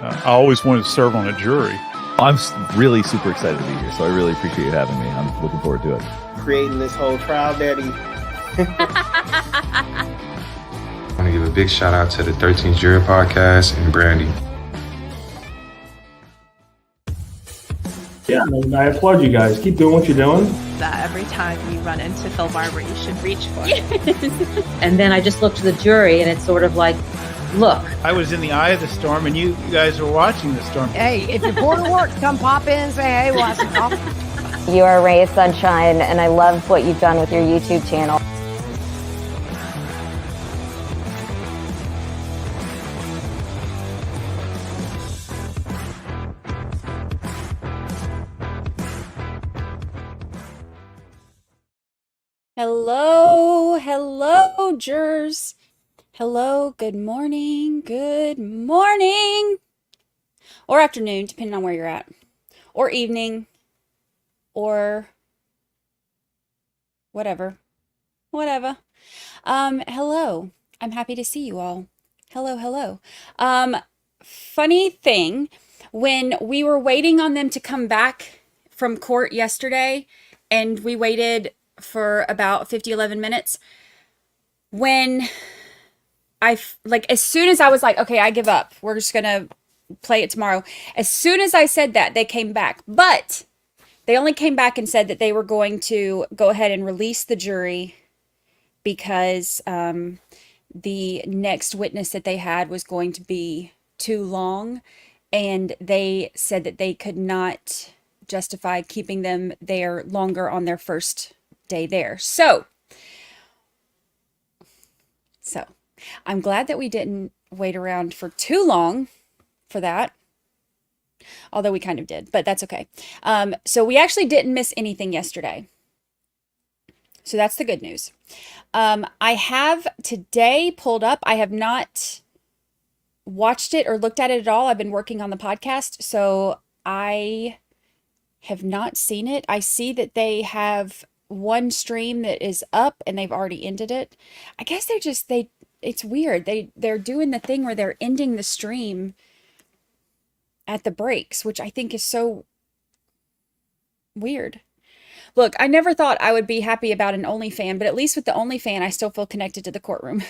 I always wanted to serve on a jury. I'm really super excited to be here, so I really appreciate you having me. I'm looking forward to it. Creating this whole trial, Daddy. I want to give a big shout out to the 13th Jury Podcast and Brandi. Yeah, I applaud you guys. Keep doing what you're doing. That every time you run into Phil Barber, you should reach for it. And then I just looked to the jury, and it's sort of like, look. I was in the eye of the storm, and you guys were watching the storm. Hey, if you're bored of work, come pop in and say, hey, want some coffee? You are a ray of sunshine, and I love what you've done with your YouTube channel. Hello, jurors. Hello, good morning, or afternoon, depending on where you're at, or evening, or whatever. Hello, I'm happy to see you all. Hello. Funny thing, when we were waiting on them to come back from court yesterday, and we waited for about 11 minutes, when as soon as I was like, okay, I give up, we're just gonna play it tomorrow. As soon as I said that, they came back, but they only came back and said that they were going to go ahead and release the jury because the next witness that they had was going to be too long, and they said that they could not justify keeping them there longer on their first day there. So I'm glad that we didn't wait around for too long for that, although we kind of did, but that's okay. So we actually didn't miss anything yesterday, so that's the good news. I have today pulled up. I have not watched it or looked at it at all. I've been working on the podcast, so I have not seen it. I see that they have one stream that is up and they've already ended it. I guess it's weird. They're doing the thing where they're ending the stream at the breaks, which I think is so weird. Look, I never thought I would be happy about an OnlyFan, but at least with the OnlyFan, I still feel connected to the courtroom.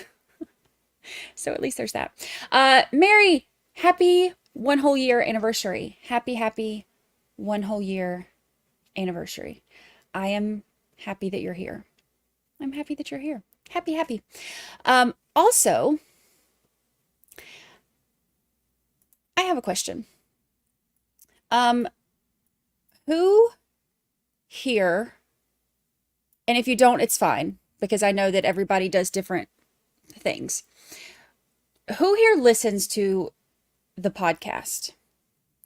So at least there's that. Mary, happy 1 whole year anniversary. Happy 1 whole year anniversary. I am happy that you're here. I'm happy that you're here. Happy. Also, I have a question. Who here, and if you don't, it's fine, because I know that everybody does different things. Who here listens to the podcast?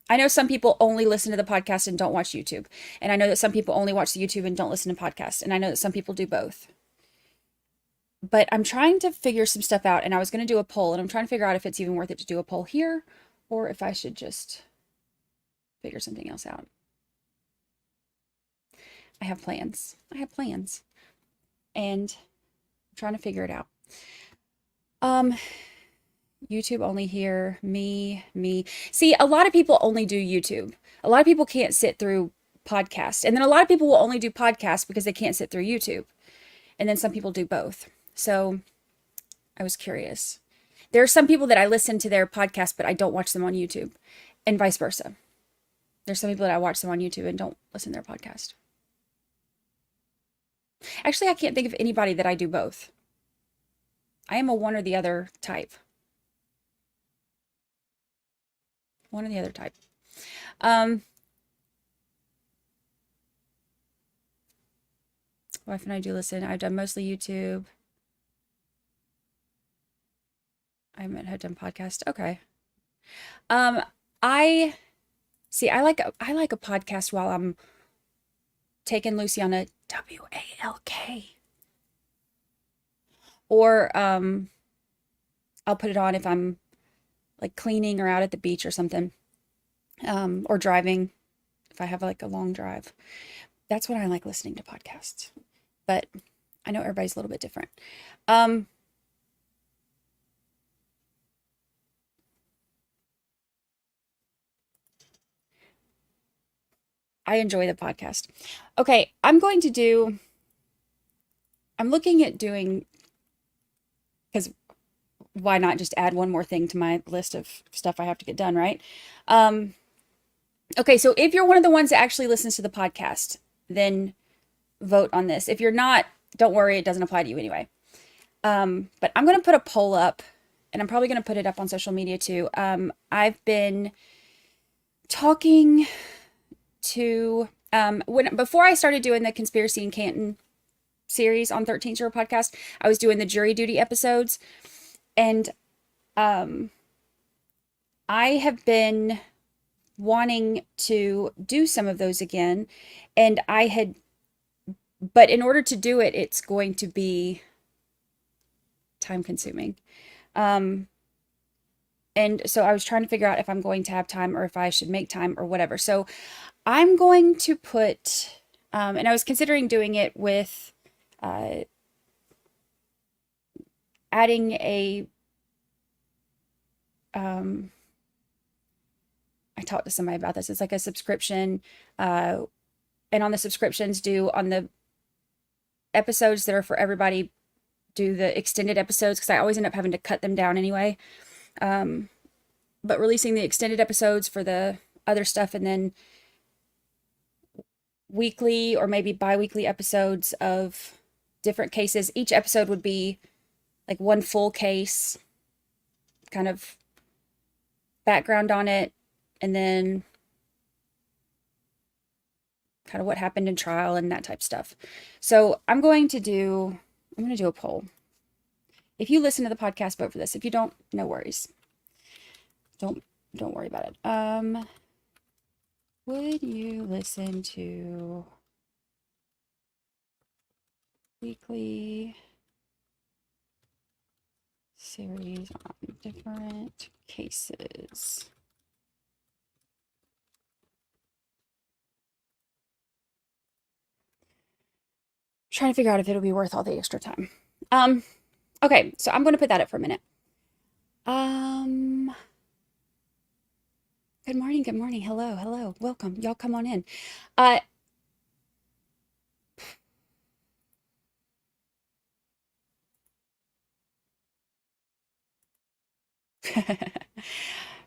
I know some people only listen to the podcast and don't watch YouTube. And I know that some people only watch the YouTube and don't listen to podcasts. And I know that some people do both. But I'm trying to figure some stuff out, and I was going to do a poll, and I'm trying to figure out if it's even worth it to do a poll here or if I should just figure something else out. I have plans. And I'm trying to figure it out. YouTube only here, me. See, a lot of people only do YouTube. A lot of people can't sit through podcasts. And then a lot of people will only do podcasts because they can't sit through YouTube. And then some people do both. So I was curious. There are some people that I listen to their podcast, but I don't watch them on YouTube, and vice versa. There's some people that I watch them on YouTube and don't listen to their podcast. Actually, I can't think of anybody that I do both. I am a one or the other type. One or the other type. Wife and I do listen. I've done mostly YouTube. I have done podcast. Okay. I like a podcast while I'm taking Lucy on a WALK. Or I'll put it on if I'm like cleaning or out at the beach or something. Or driving if I have like a long drive. That's when I like listening to podcasts. But I know everybody's a little bit different. I enjoy the podcast. Okay, I'm looking at doing, because why not just add one more thing to my list of stuff I have to get done, right? Okay, so if you're one of the ones that actually listens to the podcast, then vote on this. If you're not, don't worry, it doesn't apply to you anyway. But I'm going to put a poll up, and I'm probably going to put it up on social media too. I've been talking to, before I started doing the Conspiracy in Canton series on 13 Zero podcast, I was doing the jury duty episodes, and I have been wanting to do some of those again, and but in order to do it, it's going to be time consuming. And so I was trying to figure out if I'm going to have time or if I should make time or whatever. So I'm going to put, and I was considering doing it with adding a, I talked to somebody about this. It's like a subscription, and on the subscriptions, on the episodes that are for everybody, do the extended episodes, because I always end up having to cut them down anyway. But releasing the extended episodes for the other stuff, and then weekly or maybe bi-weekly episodes of different cases. Each episode would be like one full case, kind of background on it, and then kind of what happened in trial and that type stuff. So I'm going to do a poll. If you listen to the podcast, vote for this. If you don't, no worries. Don't worry about it. Would you listen to weekly series on different cases? Trying to figure out if it'll be worth all the extra time. Okay, so I'm going to put that up for a minute. Good morning. Hello. Welcome. Y'all come on in.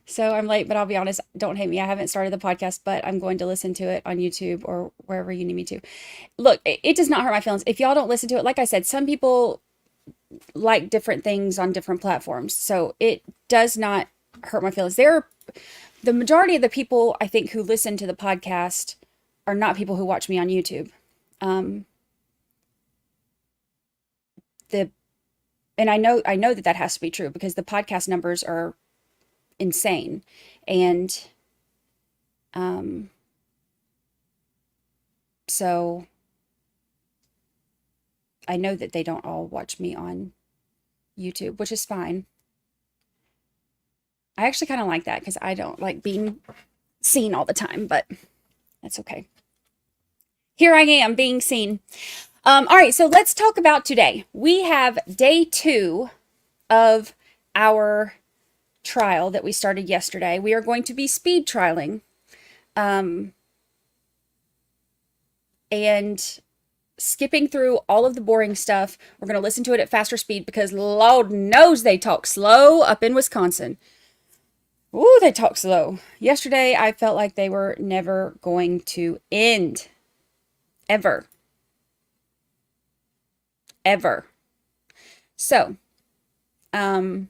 So I'm late, but I'll be honest, don't hate me. I haven't started the podcast, but I'm going to listen to it on YouTube or wherever you need me to. Look, it does not hurt my feelings. If y'all don't listen to it, like I said, some people like different things on different platforms. So it does not hurt my feelings. The majority of the people, I think, who listen to the podcast are not people who watch me on YouTube. And I know that has to be true, because the podcast numbers are insane. And so I know that they don't all watch me on YouTube, which is fine. I actually kind of like that, because I don't like being seen all the time, but that's okay. Here I am being seen. All right, so let's talk about today. We have day 2 of our trial that we started yesterday. We are going to be speed trialing. And skipping through all of the boring stuff. We're going to listen to it at faster speed, because Lord knows they talk slow up in Wisconsin. Ooh, they talk slow. Yesterday, I felt like they were never going to end. Ever. So, we're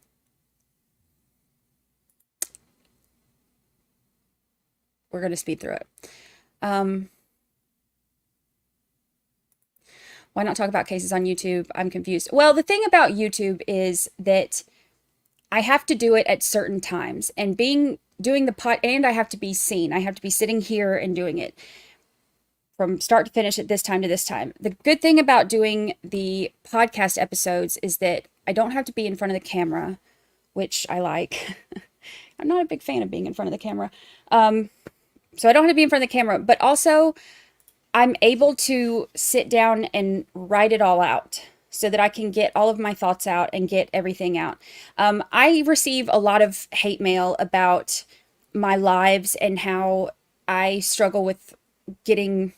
going to speed through it. Why not talk about cases on YouTube? I'm confused. Well, the thing about YouTube is that I have to do it at certain times, and doing the pod, and I have to be seen. I have to be sitting here and doing it from start to finish at this time to this time. The good thing about doing the podcast episodes is that I don't have to be in front of the camera, which I like. I'm not a big fan of being in front of the camera. So I don't have to be in front of the camera, but also I'm able to sit down and write it all out, so that I can get all of my thoughts out and get everything out. I receive a lot of hate mail about my lives and how I struggle with getting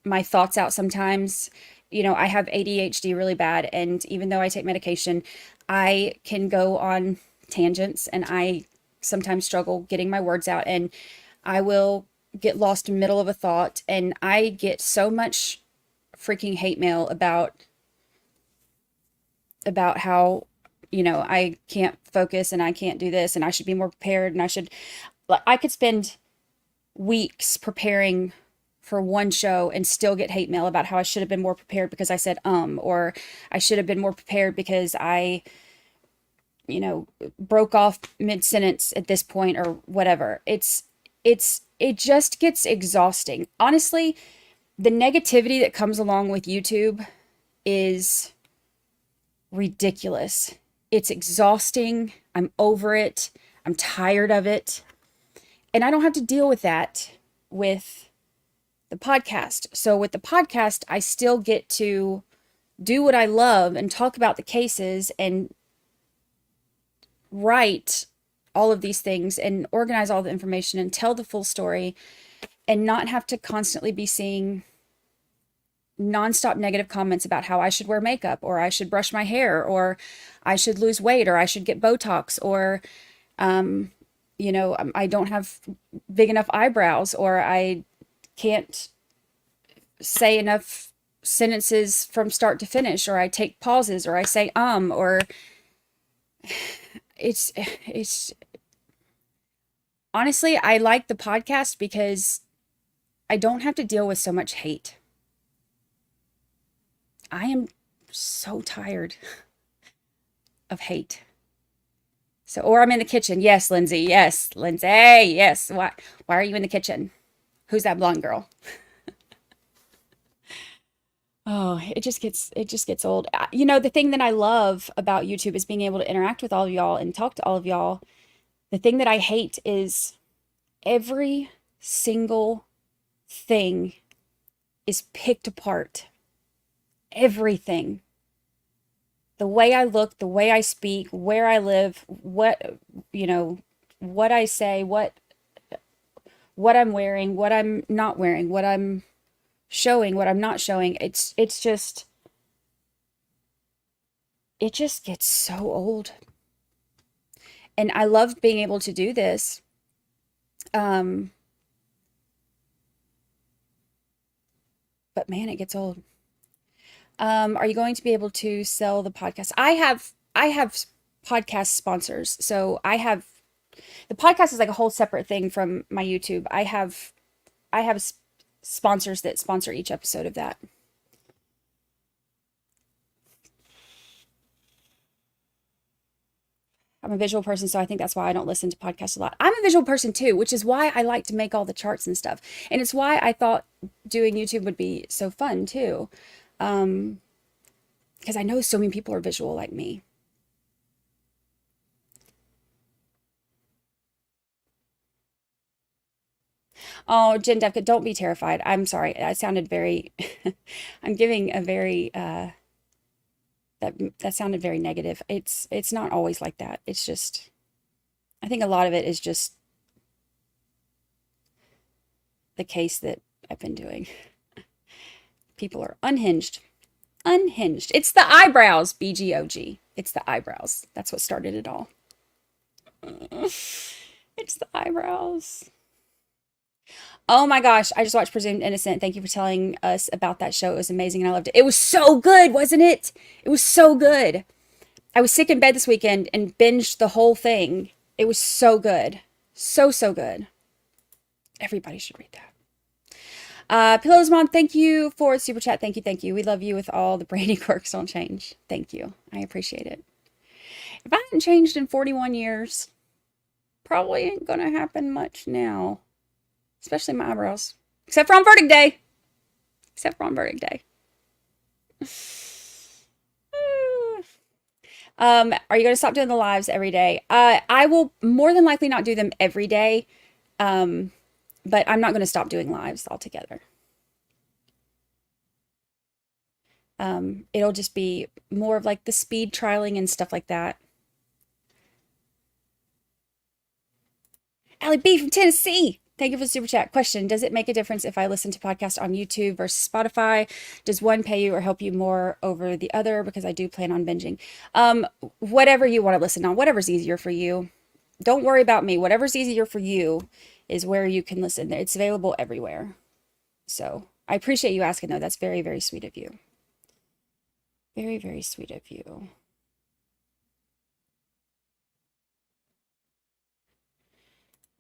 my thoughts out sometimes. I have ADHD really bad, and even though I take medication, I can go on tangents, and I sometimes struggle getting my words out, and I will get lost in the middle of a thought, and I get so much freaking hate mail about how, I can't focus and I can't do this and I should be more prepared and I could spend weeks preparing for one show and still get hate mail about how I should have been more prepared because I said, or I should have been more prepared because I, broke off mid-sentence at this point or whatever. It just gets exhausting. Honestly, the negativity that comes along with YouTube is ridiculous. It's exhausting. I'm over it. I'm tired of it. And I don't have to deal with that with the podcast. So with the podcast, I still get to do what I love and talk about the cases and write all of these things and organize all the information and tell the full story and not have to constantly be seeing nonstop negative comments about how I should wear makeup or I should brush my hair or I should lose weight or I should get Botox or, I don't have big enough eyebrows or I can't say enough sentences from start to finish or I take pauses or I say, or it's honestly, I like the podcast because I don't have to deal with so much hate. I am so tired of hate. So, or I'm in the kitchen. Yes, Lindsay. Yes, Lindsay. Yes. Why are you in the kitchen? Who's that blonde girl? Oh, it just gets old. The thing that I love about YouTube is being able to interact with all of y'all and talk to all of y'all. The thing that I hate is every single thing is picked apart. Everything. The way I look, the way I speak, where I live, what I say, what I'm wearing, what I'm not wearing, what I'm showing, what I'm not showing. It just gets so old. And I love being able to do this. But man, it gets old. Are you going to be able to sell the podcast? I have podcast sponsors. So the podcast is like a whole separate thing from my YouTube. I have sponsors that sponsor each episode of that. I'm a visual person, so I think that's why I don't listen to podcasts a lot. I'm a visual person too, which is why I like to make all the charts and stuff. And it's why I thought doing YouTube would be so fun too. Because I know so many people are visual like me. Oh, Jen Devka, don't be terrified. I'm sorry. I sounded very, I'm giving a very, that sounded very negative. It's not always like that. It's just, I think a lot of it is just the case that I've been doing. People are unhinged. Unhinged. It's the eyebrows, BGOG. It's the eyebrows. That's what started it all. It's the eyebrows. Oh my gosh, I just watched Presumed Innocent. Thank you for telling us about that show. It was amazing and I loved it. It was so good, wasn't it? It was so good. I was sick in bed this weekend and binged the whole thing. It was so good. So good. Everybody should read that. Pillows Mom, thank you for the super chat. Thank you. We love you with all the Brandi quirks don't change. Thank you. I appreciate it. If I hadn't changed in 41 years, probably ain't gonna happen much now. Especially my eyebrows. Except for on verdict day. Are you going to stop doing the lives every day? I will more than likely not do them every day. But I'm not going to stop doing lives altogether. It'll just be more of like the speed trialing and stuff like that. Allie B from Tennessee. Thank you for the super chat. Question: does it make a difference if I listen to podcasts on YouTube versus Spotify? Does one pay you or help you more over the other? Because I do plan on binging. Whatever you want to listen on, whatever's easier for you. Don't worry about me. Whatever's easier for you is where you can listen. It's available everywhere. So I appreciate you asking, though. That's very, very sweet of you. Very, very sweet of you.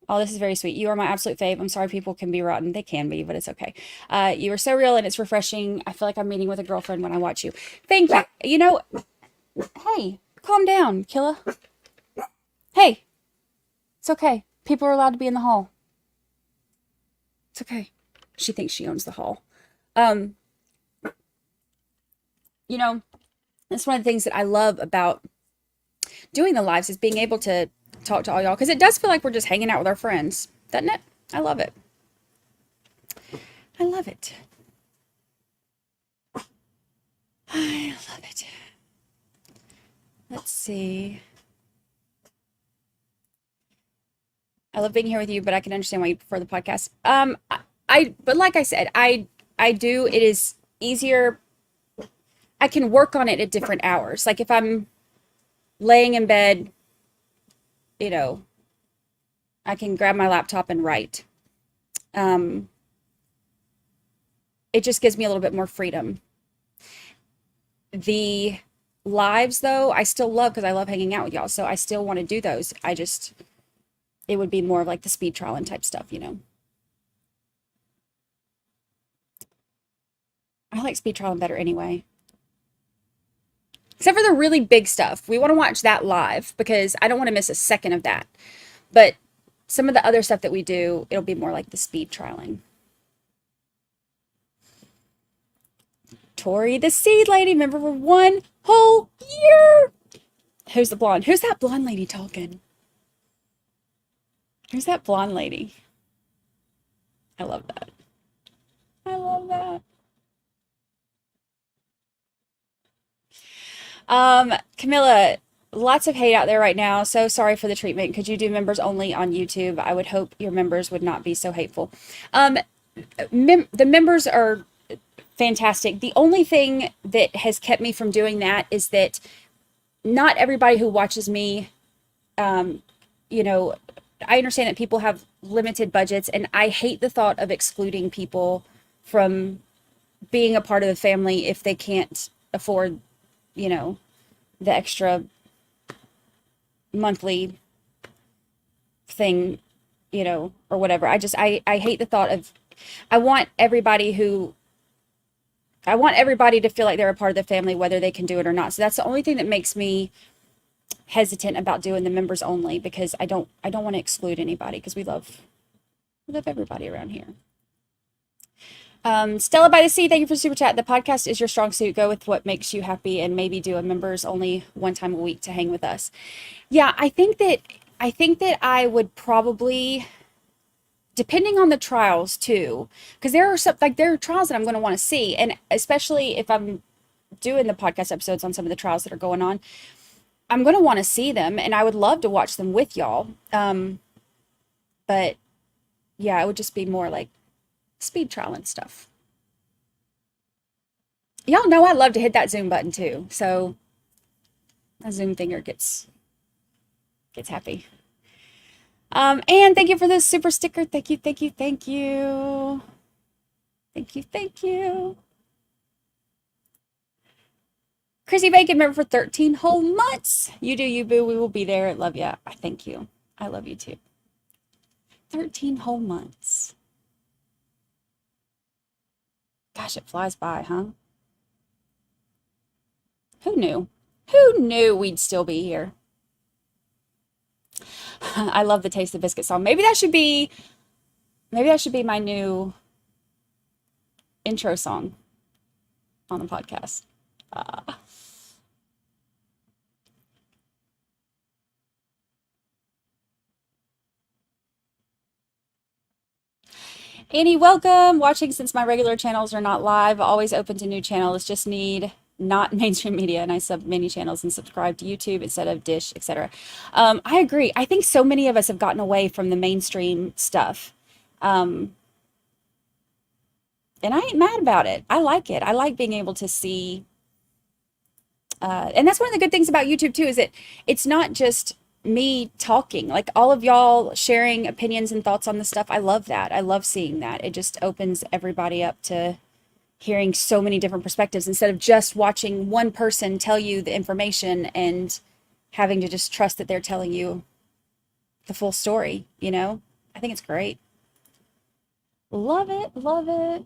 Oh, this is very sweet. You are my absolute fave. I'm sorry people can be rotten. They can be, but it's okay. You are so real and it's refreshing. I feel like I'm meeting with a girlfriend when I watch you. Thank you. You know, hey, calm down, Killa. Hey, it's okay. People are allowed to be in the hall. It's okay. She thinks she owns the hall. You know, that's one of the things that I love about doing the lives is being able to talk to all y'all, because it does feel like we're just hanging out with our friends, doesn't it? I love it. I love it. I love it. Let's see. I love being here with you, but I can understand why you prefer the podcast. But like I said, I do. It is easier. I can work on it at different hours. Like if I'm laying in bed, you know, I can grab my laptop and write. It just gives me a little bit more freedom. The lives, though, I still love because I love hanging out with y'all. So I still want to do those. It would be more of like the speed trial type stuff, you know. I like speed trial better anyway. Except for the really big stuff. We want to watch that live because I don't want to miss a second of that. But some of the other stuff that we do, it'll be more like the speed trialing. Tori, the seed lady, member for 1 whole year. Who's the blonde? Who's that blonde lady talking? Who's that blonde lady? I love that. I love that. Camilla, lots of hate out there right now. So sorry for the treatment. Could you do members only on YouTube? I would hope your members would not be so hateful. The members are fantastic. The only thing that has kept me from doing that is that not everybody who watches me, you know, I understand that people have limited budgets, and I hate the thought of excluding people from being a part of the family if they can't afford, you know, the extra monthly thing, you know, or whatever. I hate the thought of, I want everybody to feel like they're a part of the family, whether they can do it or not. So that's the only thing that makes me hesitant about doing the members only, because I don't want to exclude anybody, because we love everybody around here. Stella by the Sea, thank you for super chat. The podcast is your strong suit. Go with what makes you happy, and maybe do a members only 1 time a week to hang with us. Yeah, I think that I would probably, depending on the trials too, because there are trials that I'm going to want to see, and especially if I'm doing the podcast episodes on some of the trials that are going on, I'm going to want to see them, and I would love to watch them with y'all. But yeah, it would just be more like speed trial and stuff. Y'all know I love to hit that Zoom button too, so my Zoom finger gets happy. And thank you for this super sticker. Thank you. Chrissy Bacon, member for 13 whole months. You do you, boo. We will be there. Love ya. I thank you. I love you too. 13 whole months. Gosh, it flies by, huh? Who knew? Who knew we'd still be here? I love the Taste of Biscuit song. Maybe that should be my new intro song on the podcast. Annie, welcome. Watching since my regular channels are not live. Always open to new channels. Just need not mainstream media, and I sub many channels and subscribe to YouTube instead of Dish, etc. I agree. I think so many of us have gotten away from the mainstream stuff, And I ain't mad about it. I like it. I like being able to see. And that's one of the good things about YouTube too, is that it's not just me talking, like all of y'all sharing opinions and thoughts on the stuff. I love that. I love seeing that. It just opens everybody up to hearing so many different perspectives instead of just watching one person tell you the information and having to just trust that they're telling you the full story, you know? I think it's great. Love it. Love it.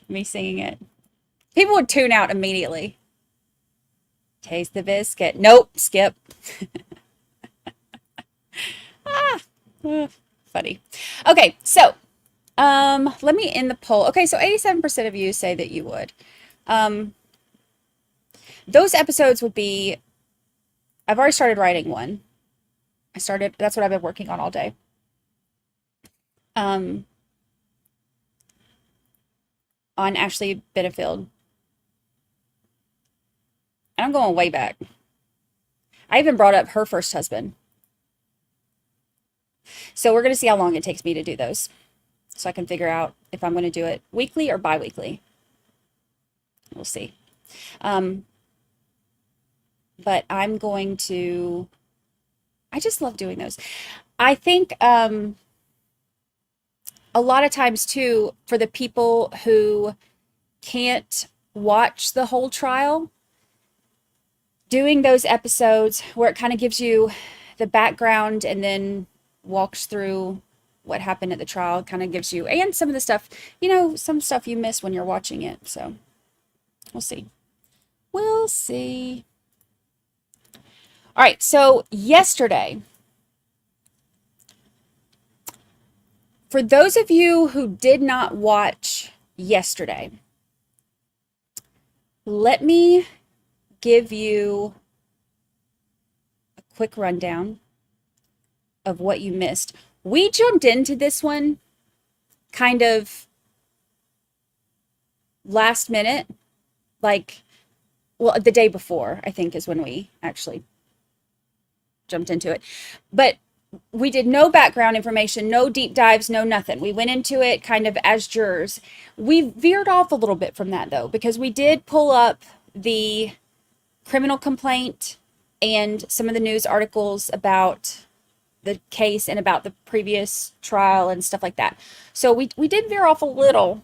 Me singing it. People would tune out immediately. Taste the biscuit. Nope, skip. Funny. Okay, so let me end the poll. Okay, so 87% of you say that you would. Those episodes would be, I've already started writing one. That's what I've been working on all day. On Ashley Benefield. And I'm going way back. I even brought up her first husband. So we're going to see how long it takes me to do those. So I can figure out if I'm going to do it weekly or bi-weekly. We'll see. But I'm going to... I just love doing those. I think... a lot of times too, for the people who can't watch the whole trial, doing those episodes where it kind of gives you the background and then walks through what happened at the trial, kind of gives you, and some of the stuff, you know, some stuff you miss when you're watching it. So we'll see. We'll see. All right. So yesterday, for those of you who did not watch yesterday, let me give you a quick rundown of what you missed. We jumped into this one kind of last minute, like, well, the day before, I think, is when we actually jumped into it. But we did no background information, no deep dives, no nothing. We went into it kind of as jurors. We veered off a little bit from that, though, because we did pull up the criminal complaint and some of the news articles about the case and about the previous trial and stuff like that. So we did veer off a little.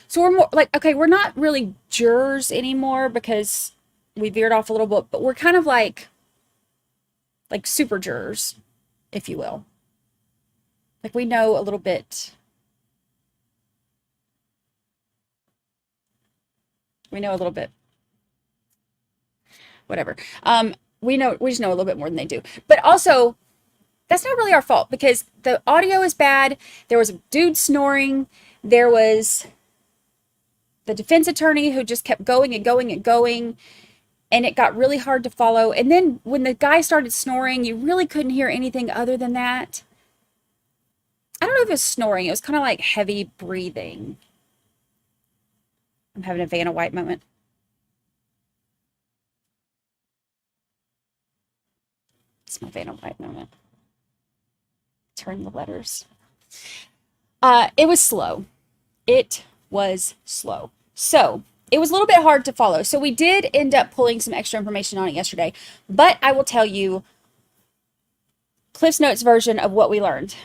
So we're more like, okay, we're not really jurors anymore because we veered off a little bit, but we're kind of like super jurors, if you will. Like we know a little bit. We know a little bit. Whatever. We just know a little bit more than they do. But also, that's not really our fault because the audio is bad. There was a dude snoring. There was the defense attorney who just kept going and going and going. And it got really hard to follow. And then when the guy started snoring, you really couldn't hear anything other than that. I don't know if it was snoring. It was kind of like heavy breathing. I'm having a Vanna White moment. It's my Vanna White moment. Turn the letters. It was slow. It was slow. So it was a little bit hard to follow. So we did end up pulling some extra information on it yesterday. But I will tell you Cliff's Notes version of what we learned.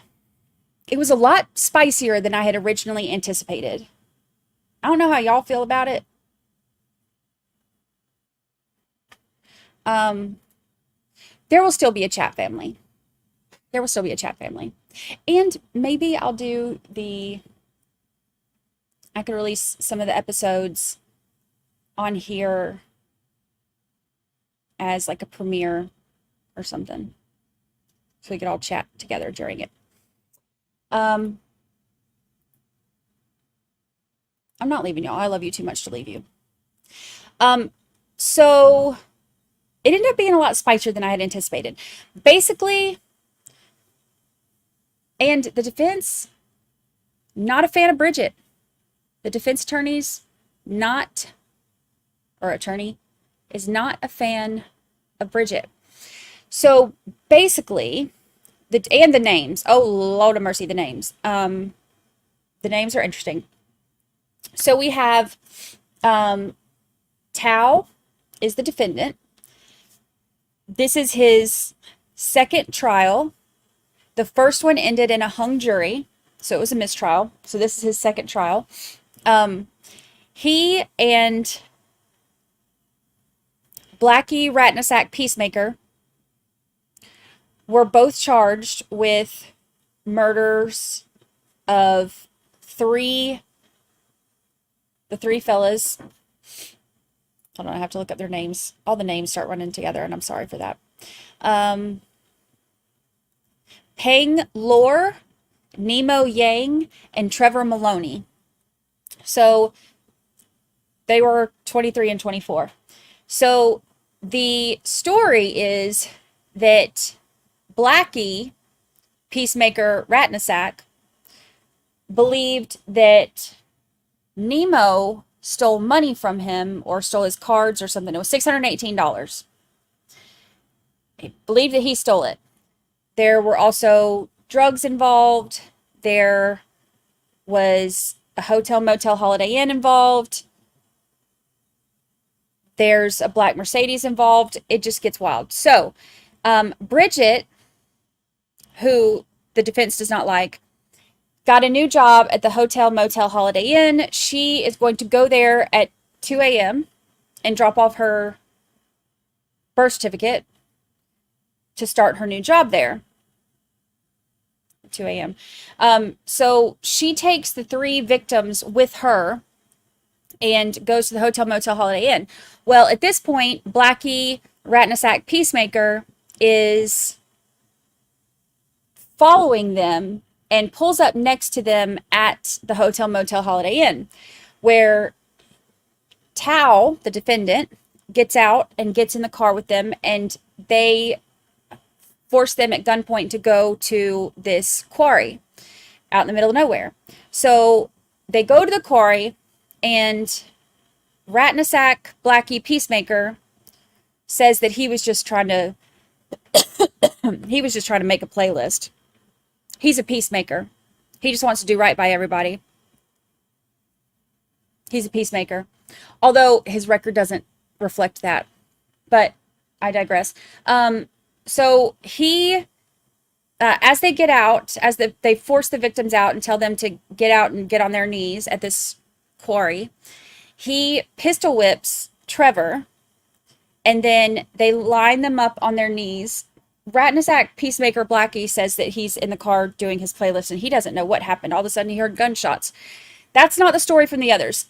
It was a lot spicier than I had originally anticipated. I don't know how y'all feel about it. There will still be a chat family. There will still be a chat family. And maybe I'll do I could release some of the episodes on here as like a premiere or something. So we could all chat together during it. I'm not leaving y'all. I love you too much to leave you. So it ended up being a lot spicier than I had anticipated. Basically, and the defense, not a fan of Bridget. The defense attorney is not a fan of Bridget. So basically, the names. Oh, Lord of mercy, the names. The names are interesting. So we have Thao is the defendant. This is his second trial. The first one ended in a hung jury, so it was a mistrial. So this is his second trial. He and Blackie Rattanasack Peacemaker were both charged with murders of the three fellas. Hold on, I have to look up their names. All the names start running together, and I'm sorry for that. Peng Lor, Nemo Yang, and Trevor Maloney. So they were 23 and 24. So the story is that Blackie, Peacemaker Rattanasack, believed that Nemo stole money from him or stole his cards or something. It was $618. He believed that he stole it. There were also drugs involved. There was a hotel, motel, Holiday Inn involved. There's a black Mercedes involved. It just gets wild. So, Bridget, who the defense does not like, got a new job at the hotel, motel, Holiday Inn. She is going to go there at 2 a.m. and drop off her birth certificate to start her new job there. 2 a.m. So she takes the three victims with her and goes to the hotel, motel, Holiday Inn. Well, at this point, Blackie Rattanasack Peacemaker is following them and pulls up next to them at the hotel, motel, Holiday Inn, where Thao, the defendant, gets out and gets in the car with them, and they force them at gunpoint to go to this quarry out in the middle of nowhere. So they go to the quarry, and Rattanasack Blackie Peacemaker says that he was just trying to make a playlist. He's a peacemaker. He just wants to do right by everybody. He's a peacemaker. Although his record doesn't reflect that. But I digress. So he, as they get out, they force the victims out and tell them to get out and get on their knees at this quarry, he pistol whips Trevor, and then they line them up on their knees. Rattanasack Peacemaker Blackie says that he's in the car doing his playlist and he doesn't know what happened. All of a sudden he heard gunshots. That's not the story from the others.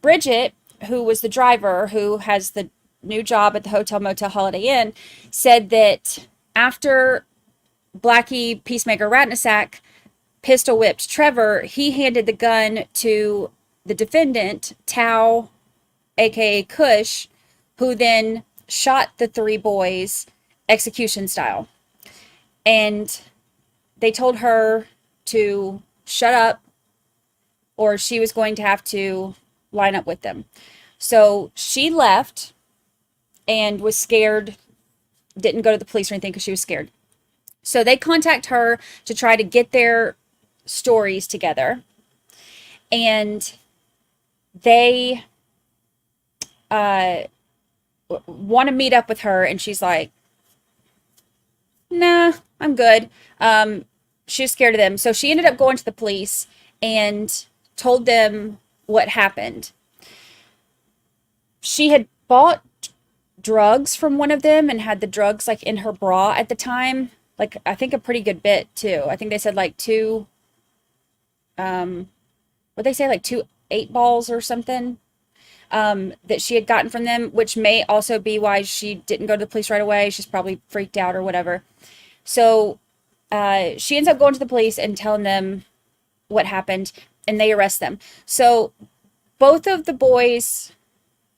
Bridget, who was the driver, who has the new job at the hotel, motel, Holiday Inn, said that after Blackie Peacemaker Rattanasack pistol whipped Trevor, he handed the gun to the defendant, Thao, aka Kush, who then shot the three boys execution style. And they told her to shut up or she was going to have to line up with them. So she left and was scared, didn't go to the police or anything because she was scared. So they contact her to try to get their stories together. And they want to meet up with her, and she's like, nah, I'm good. She's scared of them. So she ended up going to the police and told them what happened. She had bought drugs from one of them and had the drugs like in her bra at the time. Like, I think a pretty good bit too. I think they said like two 8-balls or something that she had gotten from them, which may also be why she didn't go to the police right away. She's probably freaked out or whatever. So she ends up going to the police and telling them what happened, and they arrest them. So both of the boys,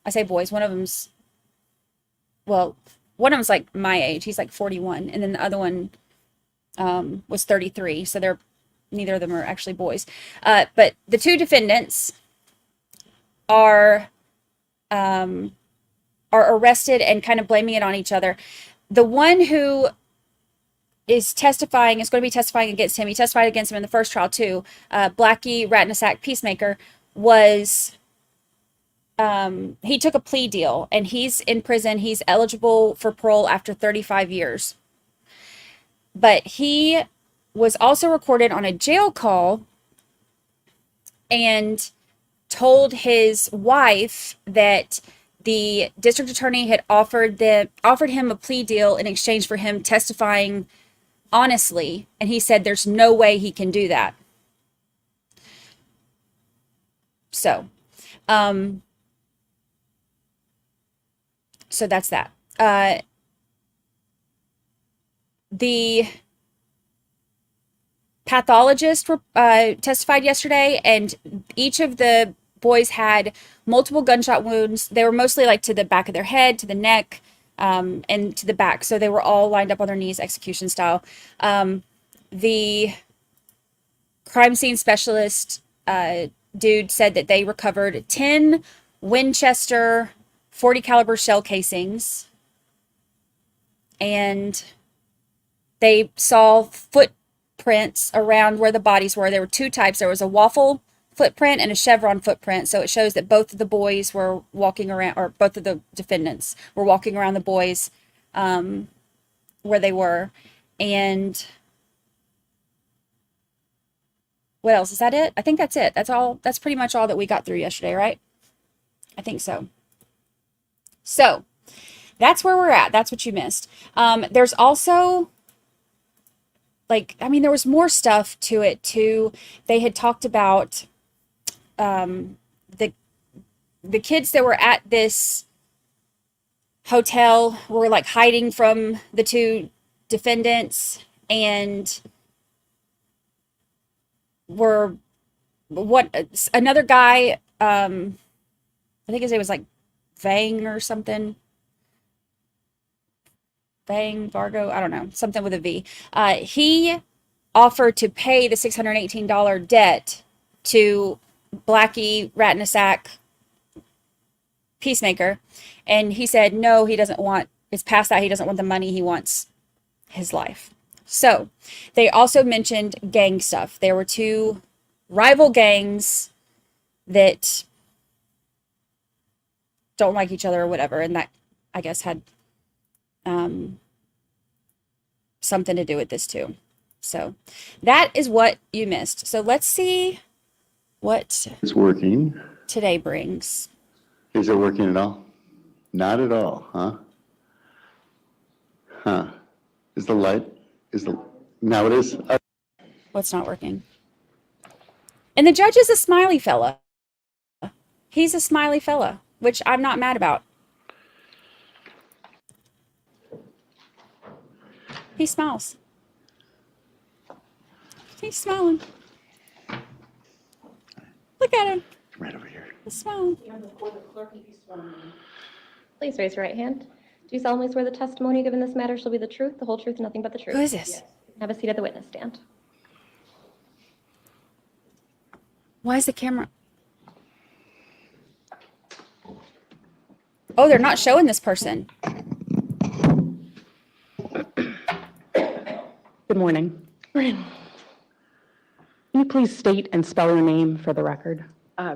I say boys, one of them's like my age. He's like 41. And then the other one was 33. So neither of them are actually boys. But the two defendants are arrested and kind of blaming it on each other. the one who is going to be testifying against him. He testified against him in the first trial too. Blackie Rattanasack Peacemaker was, he took a plea deal and he's in prison. He's eligible for parole after 35 years. But he was also recorded on a jail call and told his wife that the district attorney had offered him a plea deal in exchange for him testifying honestly, and he said there's no way he can do that. So that's that. The pathologist testified yesterday, and each of the boys had multiple gunshot wounds. They were mostly like to the back of their head, to the neck, and to the back. So they were all lined up on their knees, execution style. The crime scene specialist dude said that they recovered 10 Winchester 40 caliber shell casings, and they saw footprints around where the bodies were. There were two types. There was a waffle footprint and a chevron footprint. So it shows that both of the boys were walking around, or both of the defendants were walking around the boys where they were. And what else? Is that it? I think that's it. That's all. That's pretty much all that we got through yesterday, right? I think so. So that's where we're at. That's what you missed. There's also, there was more stuff to it too. They had talked about the kids that were at this hotel were like hiding from the two defendants, and were another guy, I think his name was like Vang or something. Vang, Vargo, I don't know, something with a V. He offered to pay the $618 debt to Blackie Rattanasack Peacemaker, and he said no, he doesn't want, it's past that, he doesn't want the money, he wants his life. So they also mentioned gang stuff. There were two rival gangs that don't like each other or whatever, and that I guess had something to do with this too. So that is what you missed. So let's see what it's working today brings. Is it working at all? Not at all, huh? Huh. Is the light, now it is? What's not working? And the judge is a smiley fella. He's a smiley fella, which I'm not mad about. He smiles. He's smiling. Look at him. Right over here. He's smiling. Please raise your right hand. Do you solemnly swear the testimony you give in this matter shall be the truth, the whole truth, and nothing but the truth? Who is this? Yes. Have a seat at the witness stand. Why is the camera? Oh, they're not showing this person. Good morning. Can you please state and spell your name for the record?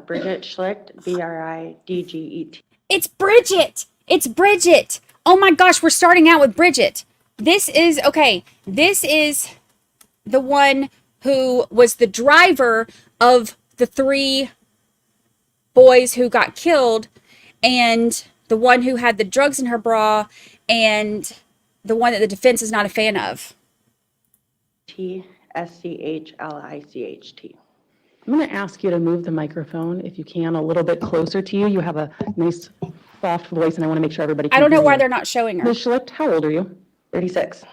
Bridget Schlicht, Bridget. It's Bridget. It's Bridget. Oh my gosh, we're starting out with Bridget. This is the one who was the driver of the three boys who got killed, and the one who had the drugs in her bra, and the one that the defense is not a fan of. Schlicht. I'm going to ask you to move the microphone, if you can, a little bit closer to you. You have a nice, soft voice, and I want to make sure everybody can I don't know hear why you. they're not showing her. Ms. Schlicht, how old are you? 36.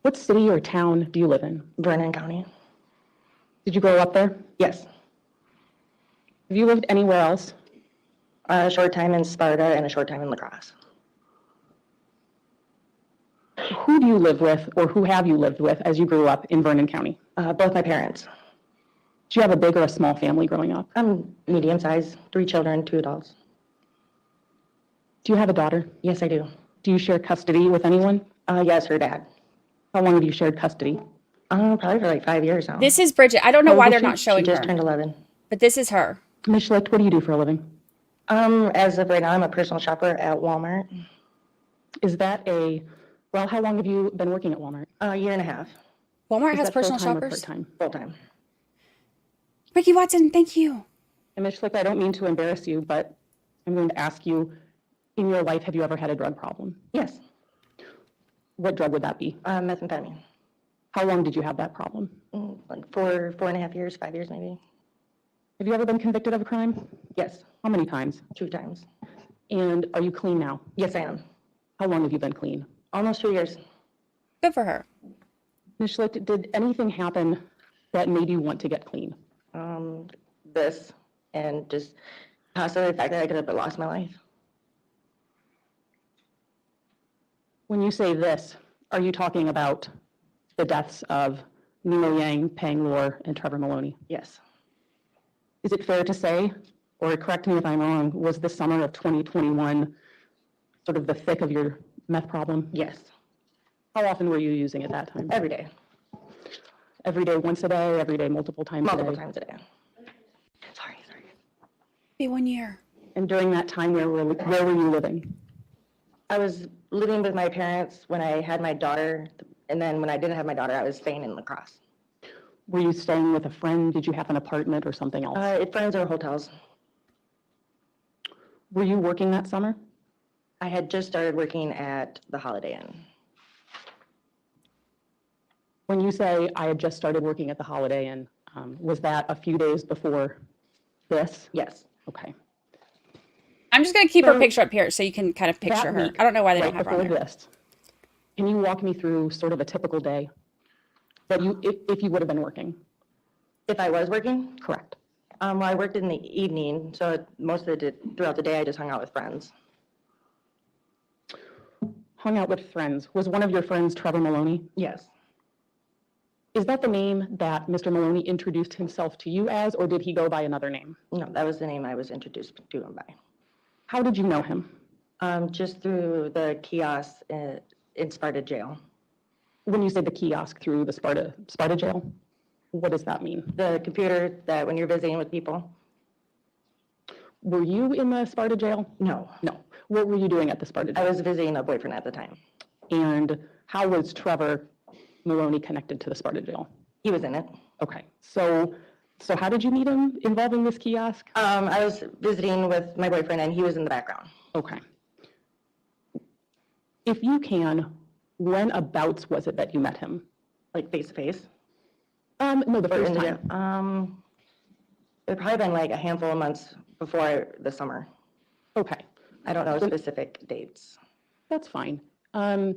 What city or town do you live in? Vernon County. Did you grow up there? Yes. Have you lived anywhere else? A short time in Sparta and a short time in La Crosse. Who do you live with, or who have you lived with as you grew up in Vernon County? Both my parents. Do you have a big or a small family growing up? I'm medium sized, 3 children, 2 adults. Do you have a daughter? Yes, I do. Do you share custody with anyone? Yes, her dad. How long have you shared custody? Probably for like 5 years now. This is Bridget. I don't know How why old they're is not she? showing She just her, turned 11. but this is her. Ms. Schlicht, what do you do for a living? As of right now, I'm a personal shopper at Walmart. Is that well, how long have you been working at Walmart? A year and a half. Walmart Is has that personal full-time or shoppers. part-time? Full-time. Ricky Watson, thank you. And Ms. Schlicht, I don't mean to embarrass you, but I'm going to ask you, in your life, have you ever had a drug problem? Yes. What drug would that be? Methamphetamine. How long did you have that problem? Like 4.5 years, 5 years maybe. Have you ever been convicted of a crime? Yes. How many times? 2 times. And are you clean now? Yes, I am. How long have you been clean? Almost 2 years. Good for her. Ms. Schlicht, did anything happen that made you want to get clean? This and just possibly the fact that I could have lost my life. When you say this, are you talking about the deaths of Nemo Yang, Peng Lor, and Trevor Maloney? Yes. Is it fair to say, or correct me if I'm wrong, was the summer of 2021 sort of the thick of your meth problem? Yes. How often were you using at that time? Every day. Every day, once a day, every day, multiple times a day? Multiple times a day. Sorry. Be 1 year. And during that time, where were you living? I was living with my parents when I had my daughter, and then when I didn't have my daughter, I was staying in La Crosse. Were you staying with a friend? Did you have an apartment or something else? Friends or hotels. Were you working that summer? I had just started working at the Holiday Inn. When you say I had just started working at the Holiday Inn, was that a few days before this? Yes. Okay. I'm just going to keep her picture up here so you can kind of picture her. Week, I don't know why they right don't have her on before there. this, can you walk me through sort of a typical day that if you would have been working? If I was working? Correct. Well, I worked in the evening, so most of throughout the day, I just hung out with friends. Hung out with friends. Was one of your friends Trevor Maloney? Yes. Is that the name that Mr. Maloney introduced himself to you as, or did he go by another name? No, that was the name I was introduced to him by. How did you know him? Just through the kiosk in Sparta jail. When you say the kiosk through the Sparta jail, what does that mean? The computer that when you're visiting with people. Were you in the Sparta jail? No. No. What were you doing at the Sparta jail? I was visiting a boyfriend at the time. And how was Trevor Maloney connected to the Sparta jail? He was in it. Okay. So how did you meet him involving this kiosk? I was visiting with my boyfriend and he was in the background. Okay. If you can, when abouts was it that you met him? Like face to face? No, the first time. It had probably been like a handful of months before the summer. Okay. I don't know specific dates. That's fine. Do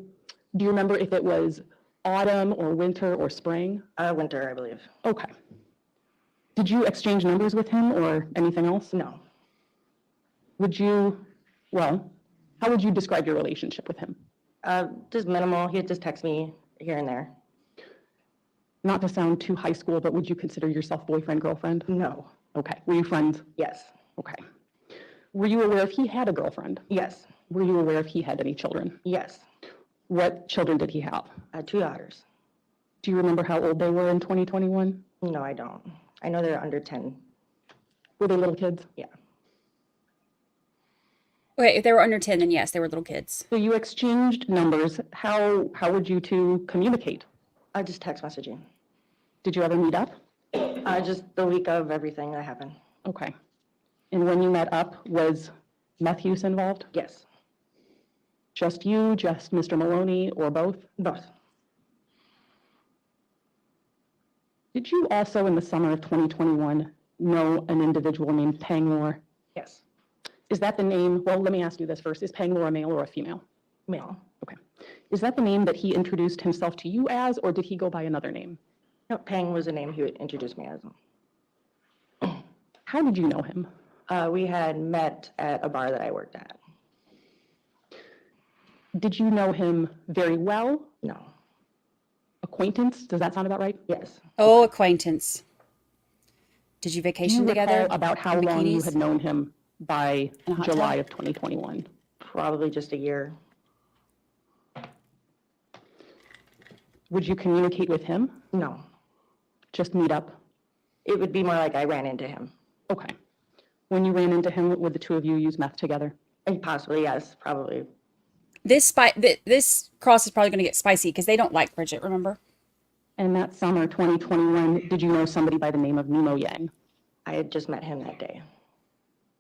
you remember if it was autumn or winter or spring? Winter, I believe. Okay. Did you exchange numbers with him or anything else? No. How would you describe your relationship with him? Just minimal. He'd just text me here and there. Not to sound too high school, but would you consider yourself boyfriend, girlfriend? No. Okay. Were you friends? Yes. Okay. Were you aware if he had a girlfriend? Yes. Were you aware if he had any children? Yes. What children did he have? 2 daughters. Do you remember how old they were in 2021? No, I don't. I know they're under 10. Were they little kids? Yeah. Okay, if they were under 10, then yes, they were little kids. So you exchanged numbers. How would you two communicate? Just text messaging. Did you ever meet up? Just the week of everything that happened. Okay. And when you met up, was meth use involved? Yes. Just you, just Mr. Maloney, or both? Both. Did you also, in the summer of 2021, know an individual named Peng Lor? Yes. Is that the name? Well, let me ask you this first. Is Peng Lor a male or a female? Male. Okay. Is that the name that he introduced himself to you as, or did he go by another name? No, Peng was the name he would introduce me as. How did you know him? We had met at a bar that I worked at. Did you know him very well? No. Acquaintance? Does that sound about right? Yes. Oh, acquaintance. Did you Do vacation you together? recall about how in long you bikinis? had known him by In a hot July tub? of 2021? Probably just a year. Would you communicate with him? No. Just meet up? It would be more like I ran into him. Okay. When you ran into him, would the two of you use meth together? And possibly, yes, probably. This cross is probably going to get spicy because they don't like Bridget, remember? And that summer, 2021, did you know somebody by the name of Nemo Yang? I had just met him that day.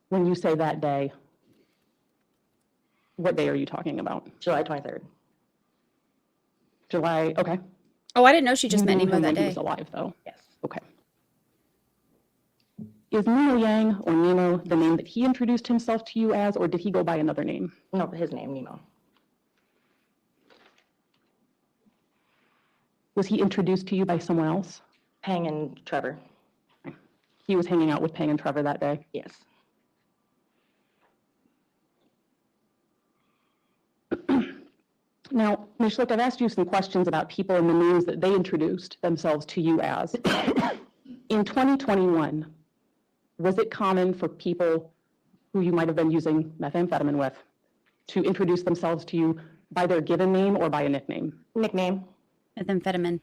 When you say that day, what day are you talking about? July 23rd. July, okay. Oh, I didn't know she just You met knew Nemo him that when he day. was alive, though? Yes. Okay. Is Nemo Yang or Nemo the name that he introduced himself to you as, or did he go by another name? No, his name, Nemo. Was he introduced to you by someone else? Peng and Trevor. He was hanging out with Peng and Trevor that day? Yes. Now, Ms. Schlick, I've asked you some questions about people and the names that they introduced themselves to you as. In 2021, was it common for people who you might have been using methamphetamine with to introduce themselves to you by their given name or by a nickname? Nickname. Methamphetamine.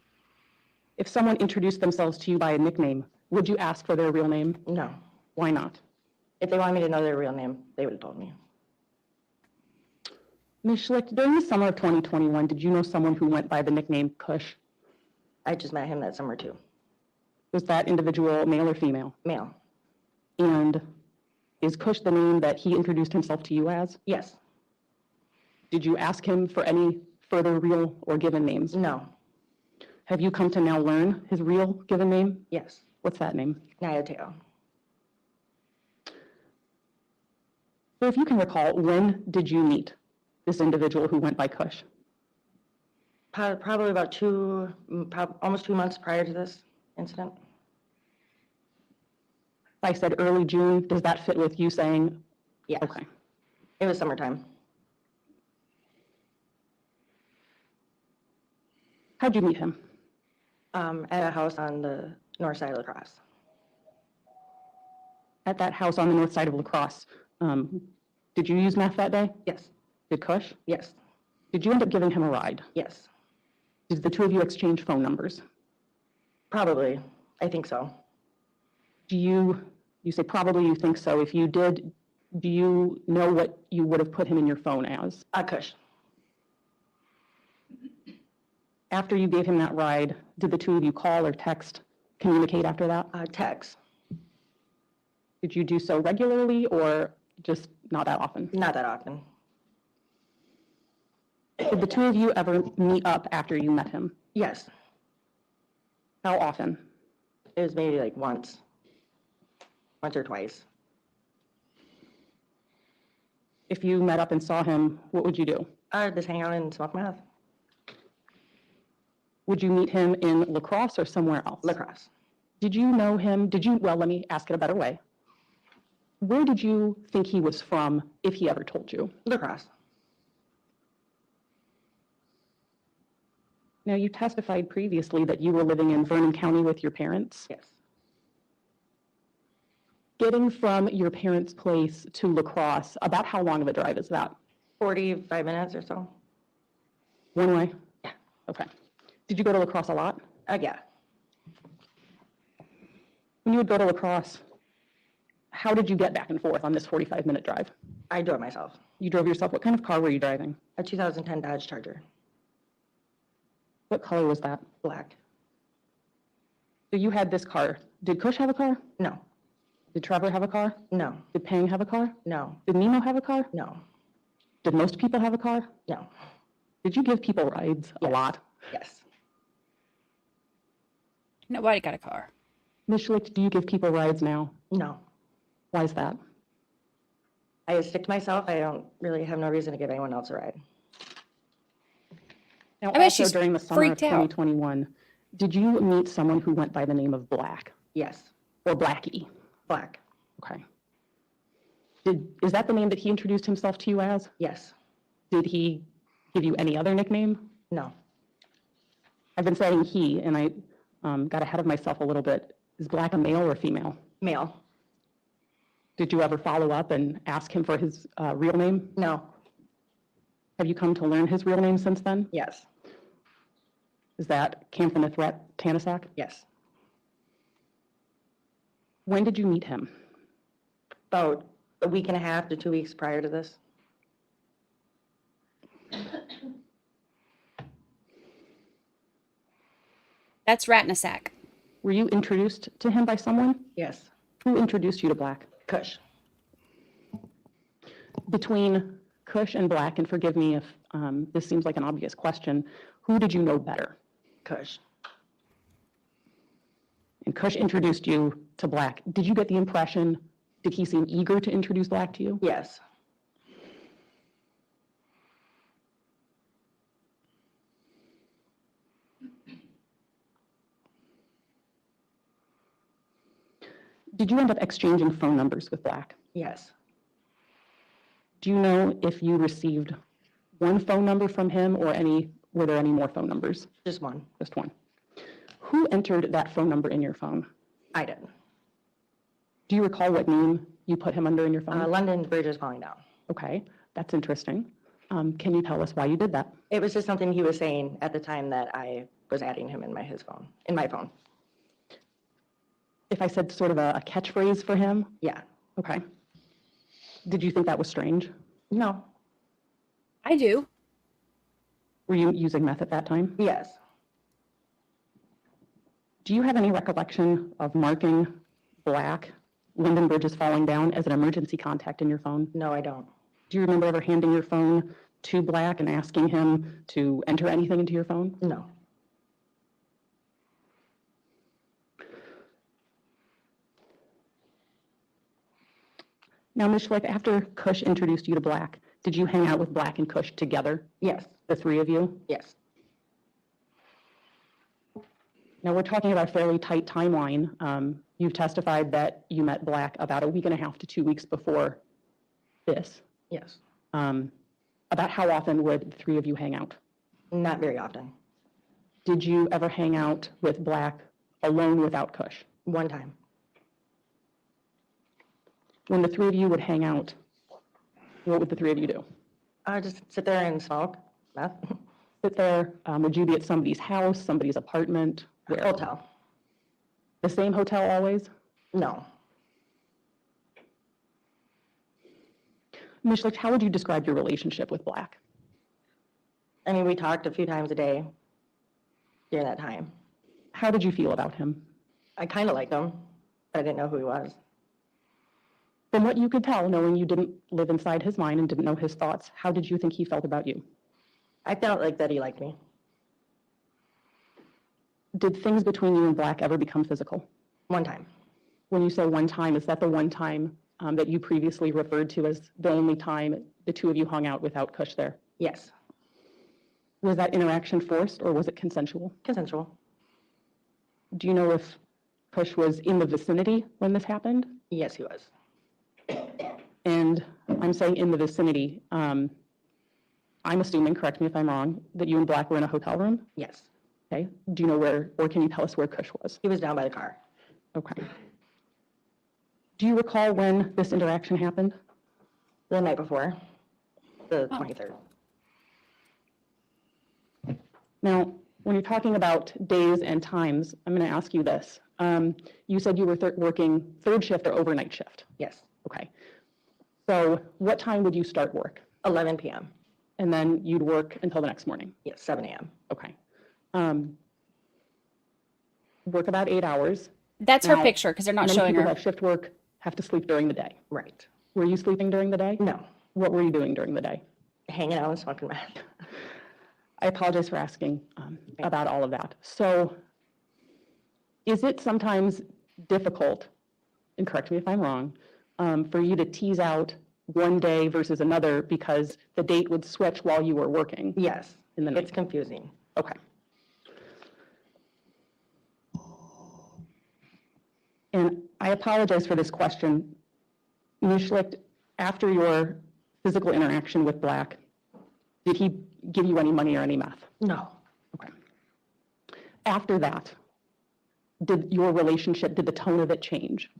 If someone introduced themselves to you by a nickname, would you ask for their real name? No. Why not? If they wanted me to know their real name, they would have told me. Ms. Schlick, during the summer of 2021, did you know someone who went by the nickname Kush? I just met him that summer too. Was that individual male or female? Male. And is Kush the name that he introduced himself to you as? Yes. Did you ask him for any further real or given names? No. Have you come to now learn his real given name? Yes. What's that name? Nya Thao. So if you can recall, when did you meet this individual who went by Kush? Probably about almost 2 months prior to this incident. I said early June. Does that fit with you saying? Yes. Okay. It was summertime. How'd you meet him? At a house on the north side of the cross. At that house on the north side of La Crosse. Did you use meth that day? Yes. Did Kush? Yes. Did you end up giving him a ride? Yes. Did the two of you exchange phone numbers? Probably. I think so. Do you say probably you think so. If you did, do you know what you would have put him in your phone as? Kush. After you gave him that ride, did the two of you call or text, communicate after that? Text. Did you do so regularly or just not that often? Not that often. Did the two of you ever meet up after you met him? Yes. How often? It was maybe like once or twice. If you met up and saw him, what would you do? Just hang out and smoke meth. Would you meet him in La Crosse or somewhere else? La Crosse. Did you know him? Well, let me ask it a better way. Where did you think he was from, if he ever told you? La Crosse. Now, you testified previously that you were living in Vernon County with your parents. Yes. Getting from your parents' place to La Crosse, about how long of a drive is that? 45 minutes or so. One way? Yeah. Okay. Did you go to La Crosse a lot? Yeah. When you would go to La Crosse, how did you get back and forth on this 45-minute drive? I drove myself. You drove yourself. What kind of car were you driving? A 2010 Dodge Charger. What color was that? Black. So you had this car. Did Kush have a car? No. Did Trevor have a car? No. Did Peng have a car? No. Did Nemo have a car? No. Did most people have a car? No. Did you give people rides a lot? Yes. Nobody got a car. Ms. Schlicht, do you give people rides now? No. Why is that? I stick to myself. I don't really have no reason to give anyone else a ride. Now, I bet also she's during the summer of freaked out. 2021, did you meet someone who went by the name of Black Yes. or Blackie? Black. Okay. Is that the name that he introduced himself to you as? Yes. Did he give you any other nickname? No. I've been saying he, and I got ahead of myself a little bit. Is Black a male or female? Male. Did you ever follow up and ask him for his real name? No. Have you come to learn his real name since then? Yes. Is that Khamthaneth Rattanasack? Yes. When did you meet him? About a week and a half to 2 weeks prior to this. That's Rattanasack. Were you introduced to him by someone? Yes. Who introduced you to Black? Kush. Between Kush and Black, and forgive me if this seems like an obvious question, who did you know better? Kush. And Kush introduced you to Black. Did you get the impression, did he seem eager to introduce Black to you? Yes. Did you end up exchanging phone numbers with Black? Yes. Do you know if you received one phone number from him or were there any more phone numbers? Just one. Just one. Who entered that phone number in your phone? I did. Do you recall what name you put him under in your phone? London Bridge is falling down. Okay, that's interesting. Can you tell us why you did that? It was just something he was saying at the time that I was adding him in my phone. If I said sort of a catchphrase for him? Yeah. Okay. Did you think that was strange? No. I do. Were you using meth at that time? Yes. Do you have any recollection of marking Black, London Bridge is falling down, as an emergency contact in your phone? No, I don't. Do you remember ever handing your phone to Black and asking him to enter anything into your phone? No. Now, Ms. Schlick, after Kush introduced you to Black, did you hang out with Black and Kush together? Yes. The three of you? Yes. Now, we're talking about a fairly tight timeline. You've testified that you met Black about a week and a half to 2 weeks before this. Yes. About how often would the three of you hang out? Not very often. Did you ever hang out with Black alone without Kush? One time. When the three of you would hang out, what would the three of you do? Just sit there and smoke meth. Sit there? Would you be at somebody's house, somebody's apartment? Where? Hotel. The same hotel always? No. Ms. Schlick, how would you describe your relationship with Black? I mean, we talked a few times a day during that time. How did you feel about him? I kind of liked him, but I didn't know who he was. From what you could tell, knowing you didn't live inside his mind and didn't know his thoughts, how did you think he felt about you? I felt like that he liked me. Did things between you and Black ever become physical? One time. When you say one time, is that the one time that you previously referred to as the only time the two of you hung out without Kush there? Yes. Was that interaction forced or was it consensual? Consensual. Do you know if Kush was in the vicinity when this happened? Yes, he was. And I'm saying in the vicinity, I'm assuming, correct me if I'm wrong, that you and Black were in a hotel room? Yes. Okay. Do you know where, or can you tell us where Kush was? He was down by the car. Okay. Do you recall when this interaction happened? The night before, the 23rd. Now, when you're talking about days and times, I'm going to ask you this. You said you were working third shift or overnight shift? Yes. Okay. So what time would you start work? 11 p.m. And then you'd work until the next morning? Yes, 7 a.m. Okay. Work about 8 hours. That's her picture because they're not showing people her. that shift work have to sleep during the day. Right. Were you sleeping during the day? No. What were you doing during the day? Hanging out and smoking meth. I apologize for asking about all of that. So is it sometimes difficult, and correct me if I'm wrong, for you to tease out one day versus another because the date would switch while you were working? Yes. In the night? It's confusing. Okay. And I apologize for this question. Ms. Schlicht, after your physical interaction with Black, did he give you any money or any meth? No. Okay. After that, did your relationship, did the tone of it change?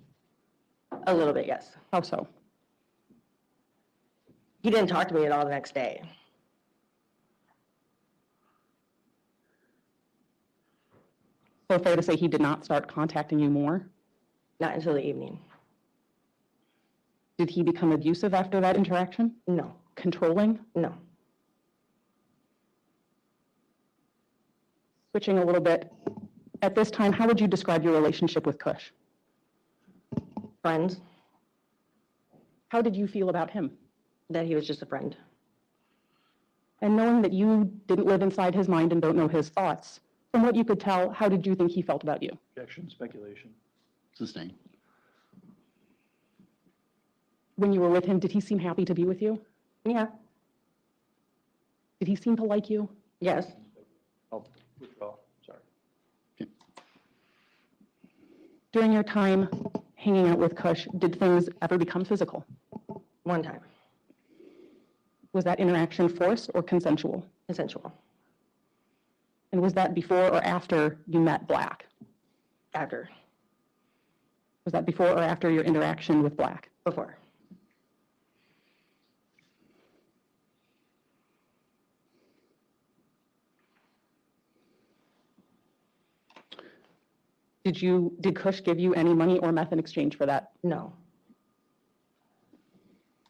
A little bit, yes. How so? He didn't talk to me at all the next day. So fair to say he did not start contacting you more? Not until the evening. Did he become abusive after that interaction? No. Controlling? No. Switching a little bit, at this time, how would you describe your relationship with Kush? Friends. How did you feel about him? That he was just a friend. And knowing that you didn't live inside his mind and don't know his thoughts, from what you could tell, how did you think he felt about you? Objection, speculation. Sustained. When you were with him, did he seem happy to be with you? Yeah. Did he seem to like you? Yes. Oh, withdraw, sorry. During your time hanging out with Kush, did things ever become physical? One time. Was that interaction forced or consensual? Consensual. And was that before or after you met Black? After. Was that before or after your interaction with Black? Before. Did Kush give you any money or meth in exchange for that? No.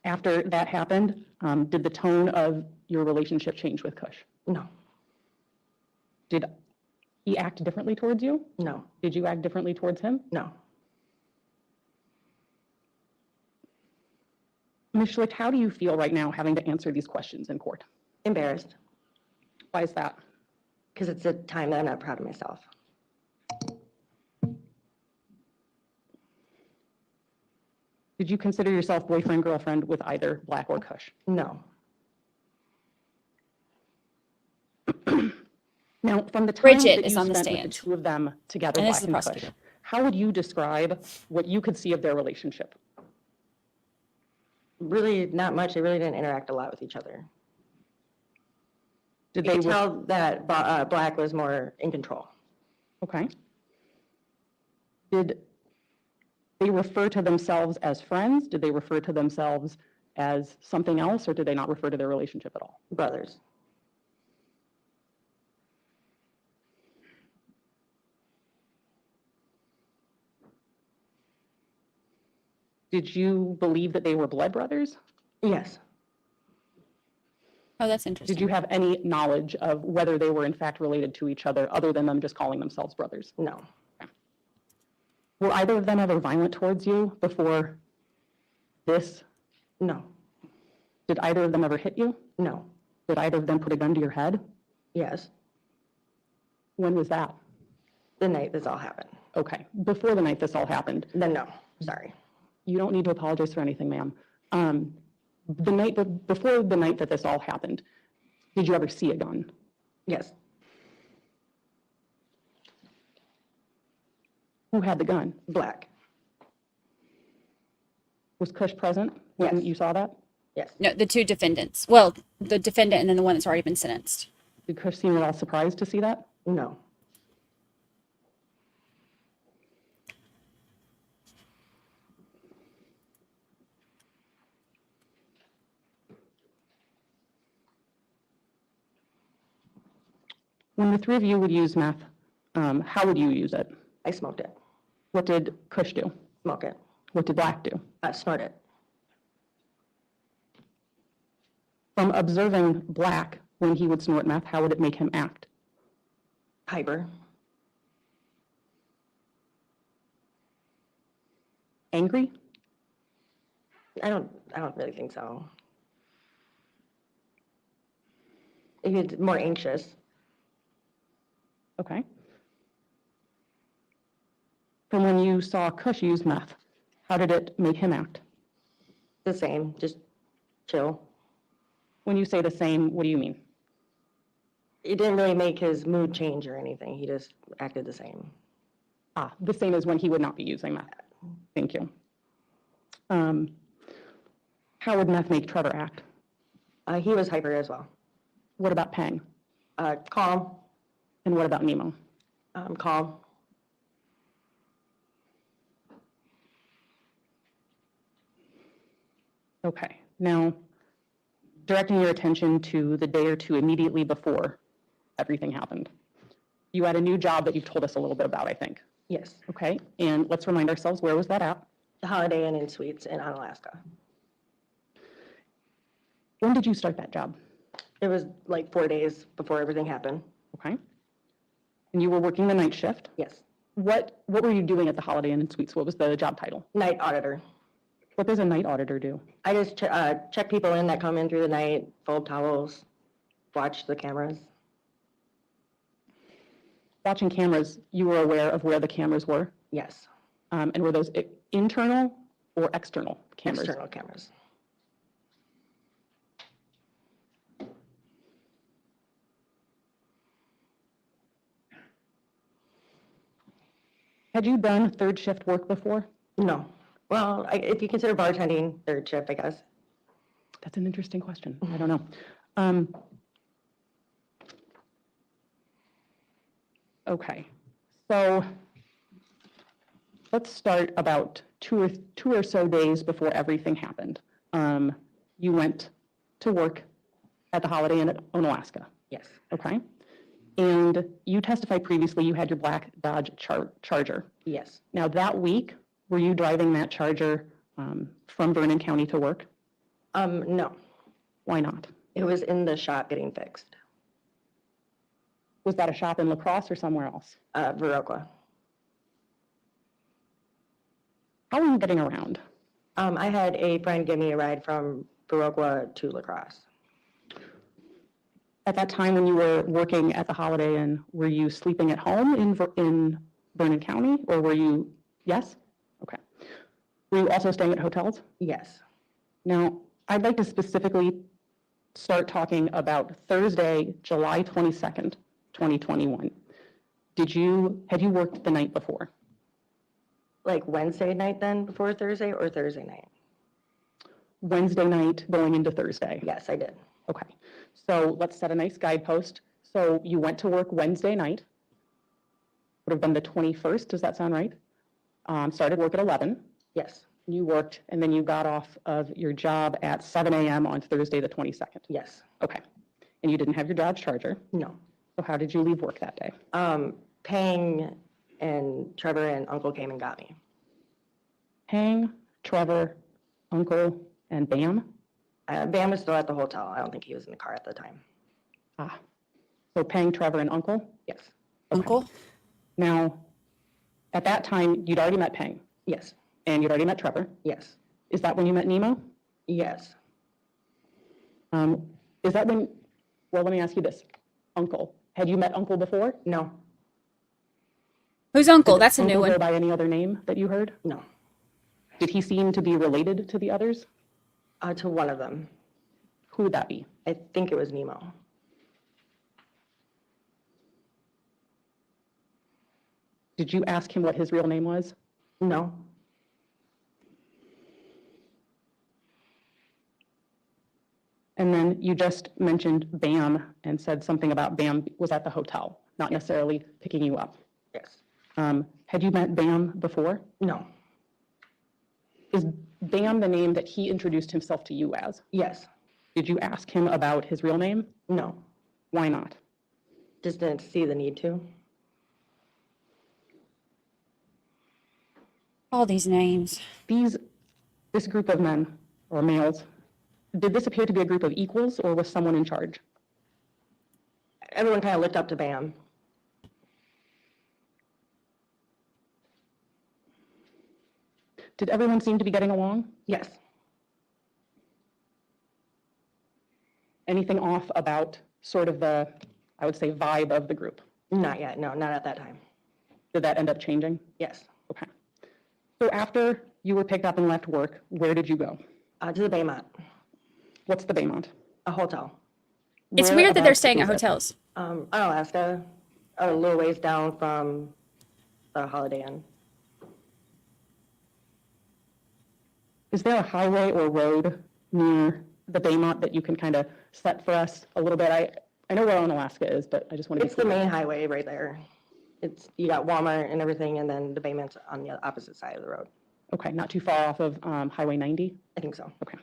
After that happened, did the tone of your relationship change with Kush? No. Did he act differently towards you? No. Did you act differently towards him? No. Ms. Schlicht, how do you feel right now having to answer these questions in court? Embarrassed. Why is that? Because it's a time that I'm not proud of myself. Did you consider yourself boyfriend, girlfriend with either Black or Kush? No. Now, from the time Bridget that is you on the spent with stand. the two of them together, And this Black is the and Kush, prosecutor. how would you describe what you could see of their relationship? Really not much. They really didn't interact a lot with each other. Did You they could tell that Black was more in control. Okay. Did they refer to themselves as friends? Did they refer to themselves as something else, or did they not refer to their relationship at all? Brothers. Did you believe that they were blood brothers? Yes. Oh, that's interesting. Did you have any knowledge of whether they were in fact related to each other other than them just calling themselves brothers? No. Were either of them ever violent towards you before this? No. Did either of them ever hit you? No. Did either of them put a gun to your head? Yes. When was that? The night this all happened. Okay, before the night this all happened. Then no. Sorry. You don't need to apologize for anything, ma'am. The night before the night that this all happened, did you ever see a gun? Yes. Who had the gun? Black. Was Kush present when Yes. you saw that? Yes. No, the two defendants. Well, the defendant and then the one that's already been sentenced. Did Kush seem at all surprised to see that? No. When the three of you would use meth, how would you use it? I smoked it. What did Kush do? Smoke it. What did Black do? Snort it. From observing Black when he would snort meth, how would it make him act? Hyper. Angry? I don't really think so. He was more anxious. Okay. From when you saw Kush use meth, how did it make him act? The same, just chill. When you say the same, what do you mean? It didn't really make his mood change or anything. He just acted the same. Ah, the same as when he would not be using meth. Thank you. How would meth make Trevor act? He was hyper as well. What about Peng? Calm. And what about Nemo? Calm. Okay, now directing your attention to the day or two immediately before everything happened. You had a new job that you've told us a little bit about, I think. Yes. Okay, and let's remind ourselves, where was that at? The Holiday Inn and Suites in Alaska. When did you start that job? It was like 4 days before everything happened. Okay. And you were working the night shift? Yes. What were you doing at the Holiday Inn and Suites? What was the job title? Night auditor. What does a night auditor do? I just check people in that come in through the night, fold towels, watch the cameras. Watching cameras, you were aware of where the cameras were? Yes. And were those internal or external cameras? External cameras. Had you done third shift work before? No. Well, if you consider bartending third shift, I guess. That's an interesting question. I don't know. Okay, so let's start about two or so days before everything happened. You went to work at the Holiday Inn in Alaska. Yes. Okay. And you testified previously you had your black Dodge Charger. Yes. Now that week, were you driving that Charger from Vernon County to work? No. Why not? It was in the shop getting fixed. Was that a shop in La Crosse or somewhere else? Viroqua. How were you getting around? I had a friend give me a ride from Viroqua to La Crosse. At that time when you were working at the Holiday Inn, were you sleeping at home in Vernon County, or were you, yes? Okay. Were you also staying at hotels? Yes. Now, I'd like to specifically start talking about Thursday, July 22nd, 2021. Had you worked the night before? Like Wednesday night then, before Thursday, or Thursday night? Wednesday night going into Thursday? Yes, I did. Okay. So let's set a nice guidepost. So you went to work Wednesday night. Would have been the 21st. Does that sound right? Started work at 11. Yes. You worked, and then you got off of your job at 7 a.m. on Thursday, the 22nd. Yes. Okay. And you didn't have your Dodge Charger. No. So how did you leave work that day? Peng and Trevor and Uncle came and got me. Peng, Trevor, Uncle, and Bam? Bam was still at the hotel. I don't think he was in the car at the time. Ah. So Peng, Trevor, and Uncle? Yes. Okay. Uncle? Now, at that time, you'd already met Peng. Yes. And you'd already met Trevor. Yes. Is that when you met Nemo? Yes. Is that when, well, let me ask you this. Uncle, had you met Uncle before? No. Who's Uncle? Did That's a new Uncle go one. by any other name that you heard? No. Did he seem to be related to the others? To one of them. Who would that be? I think it was Nemo. Did you ask him what his real name was? No. And then you just mentioned Bam and said something about Bam was at the hotel, not necessarily picking you up. Yes. Had you met Bam before? No. Is Bam the name that he introduced himself to you as? Yes. Did you ask him about his real name? No. Why not? Just didn't see the need to. All these names. This group of men or males, did this appear to be a group of equals, or was someone in charge? Everyone kind of looked up to Bam. Did everyone seem to be getting along? Yes. Anything off about sort of the, I would say, vibe of the group? Not yet. No, not at that time. Did that end up changing? Yes. Okay. So after you were picked up and left work, where did you go? To the Baymont. What's the Baymont? A hotel. It's weird that they're Whereabouts staying at is it? hotels. Alaska. A little ways down from the Holiday Inn. Is there a highway or road near the Baymont that you can kind of set for us a little bit? I know where on Alaska is, but I just want to be It's the clear. main highway right there. You got Walmart and everything, and then the Baymont's on the opposite side of the road. Okay, not too far off of Highway 90? I think so. Okay.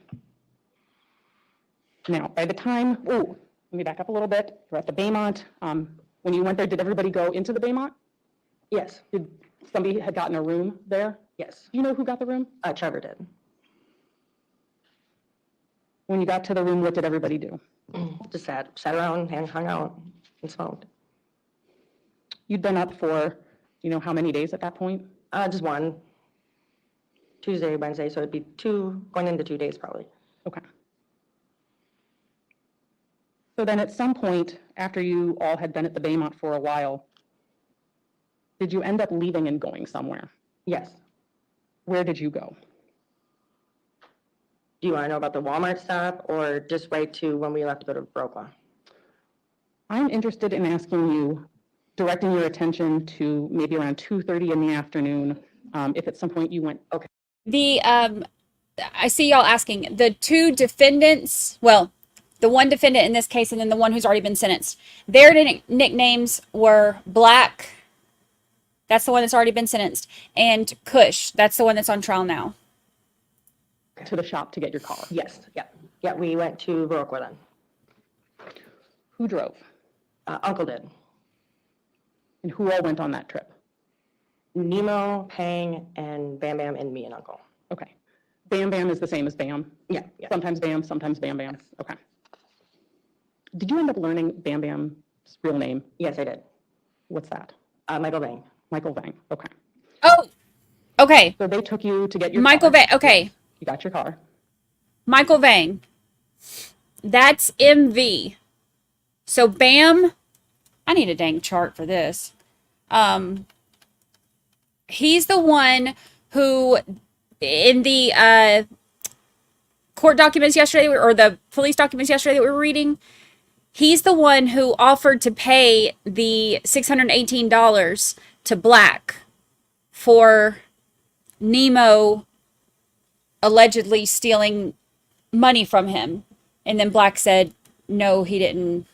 Now, by the time, let me back up a little bit. You're at the Baymont. When you went there, did everybody go into the Baymont? Yes, Did somebody had gotten a room there? yes. Do you know who got the room? Trevor did. When you got to the room, what did everybody do? Just sat around and hung out and smoked. You'd been up for, how many days at that point? Just one. Tuesday, Wednesday, so it'd be going into 2 days probably. Okay. So then at some point, after you all had been at the Baymont for a while, did you end up leaving and going somewhere? Yes. Where did you go? Do you want to know about the Walmart stop or just right to when we left to go to Broqua? I'm interested in asking you, directing your attention to maybe around 2:30 in the afternoon, if at some point you went, okay. I see y'all asking the two defendants, well, the one defendant in this case and then the one who's already been sentenced. Their nicknames were Black, that's the one that's already been sentenced, and Kush, that's the one that's on trial now. To the shop to get your car? Yes, yeah. Yeah, we went to Broqua then. Who drove? Uncle did. And who all went on that trip? Nemo, Peng, and Bam Bam, and me and Uncle. Okay. Bam Bam is the same as Bam? Yeah, yeah. Sometimes Bam, sometimes Bam Bam. Okay. Did you end up learning Bam Bam's real name? Yes, I did. What's that? Michael Vang. Michael Vang. Okay. Oh, okay. So they took you to get your Michael car. Vang, okay. You got your car. Michael Vang. That's MV. So Bam, I need a dang chart for this. He's the one who, in the court documents yesterday, or the police documents yesterday that we were reading, he's the one who offered to pay the $618 to Black for Nemo allegedly stealing money from him. And then Black said, no, he didn't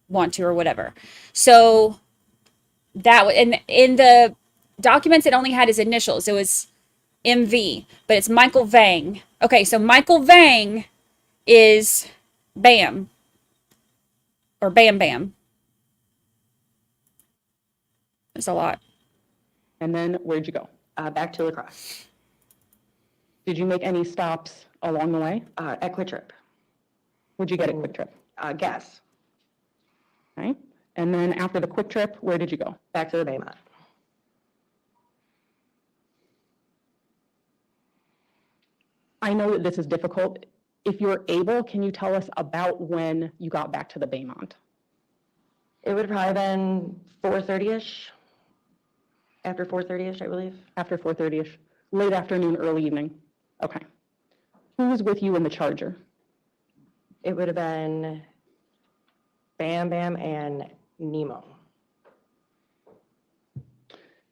want to or whatever. So that in the documents, it only had his initials. It was MV, but it's Michael Vang. Okay, so Michael Vang is Bam. Or Bam Bam. That's a lot. And then where'd you go? Back to La Crosse. Did you make any stops along the way? At Quick Trip. Where'd you get at Quick Trip? Gas. Okay. And then after the Quick Trip, where did you go? Back to the Baymont. I know that this is difficult. If you're able, can you tell us about when you got back to the Baymont? It would have probably been 4:30ish. After 4:30ish, I believe. After 4:30ish, late afternoon, early evening. Okay. Who was with you in the Charger? It would have been Bam Bam and Nemo.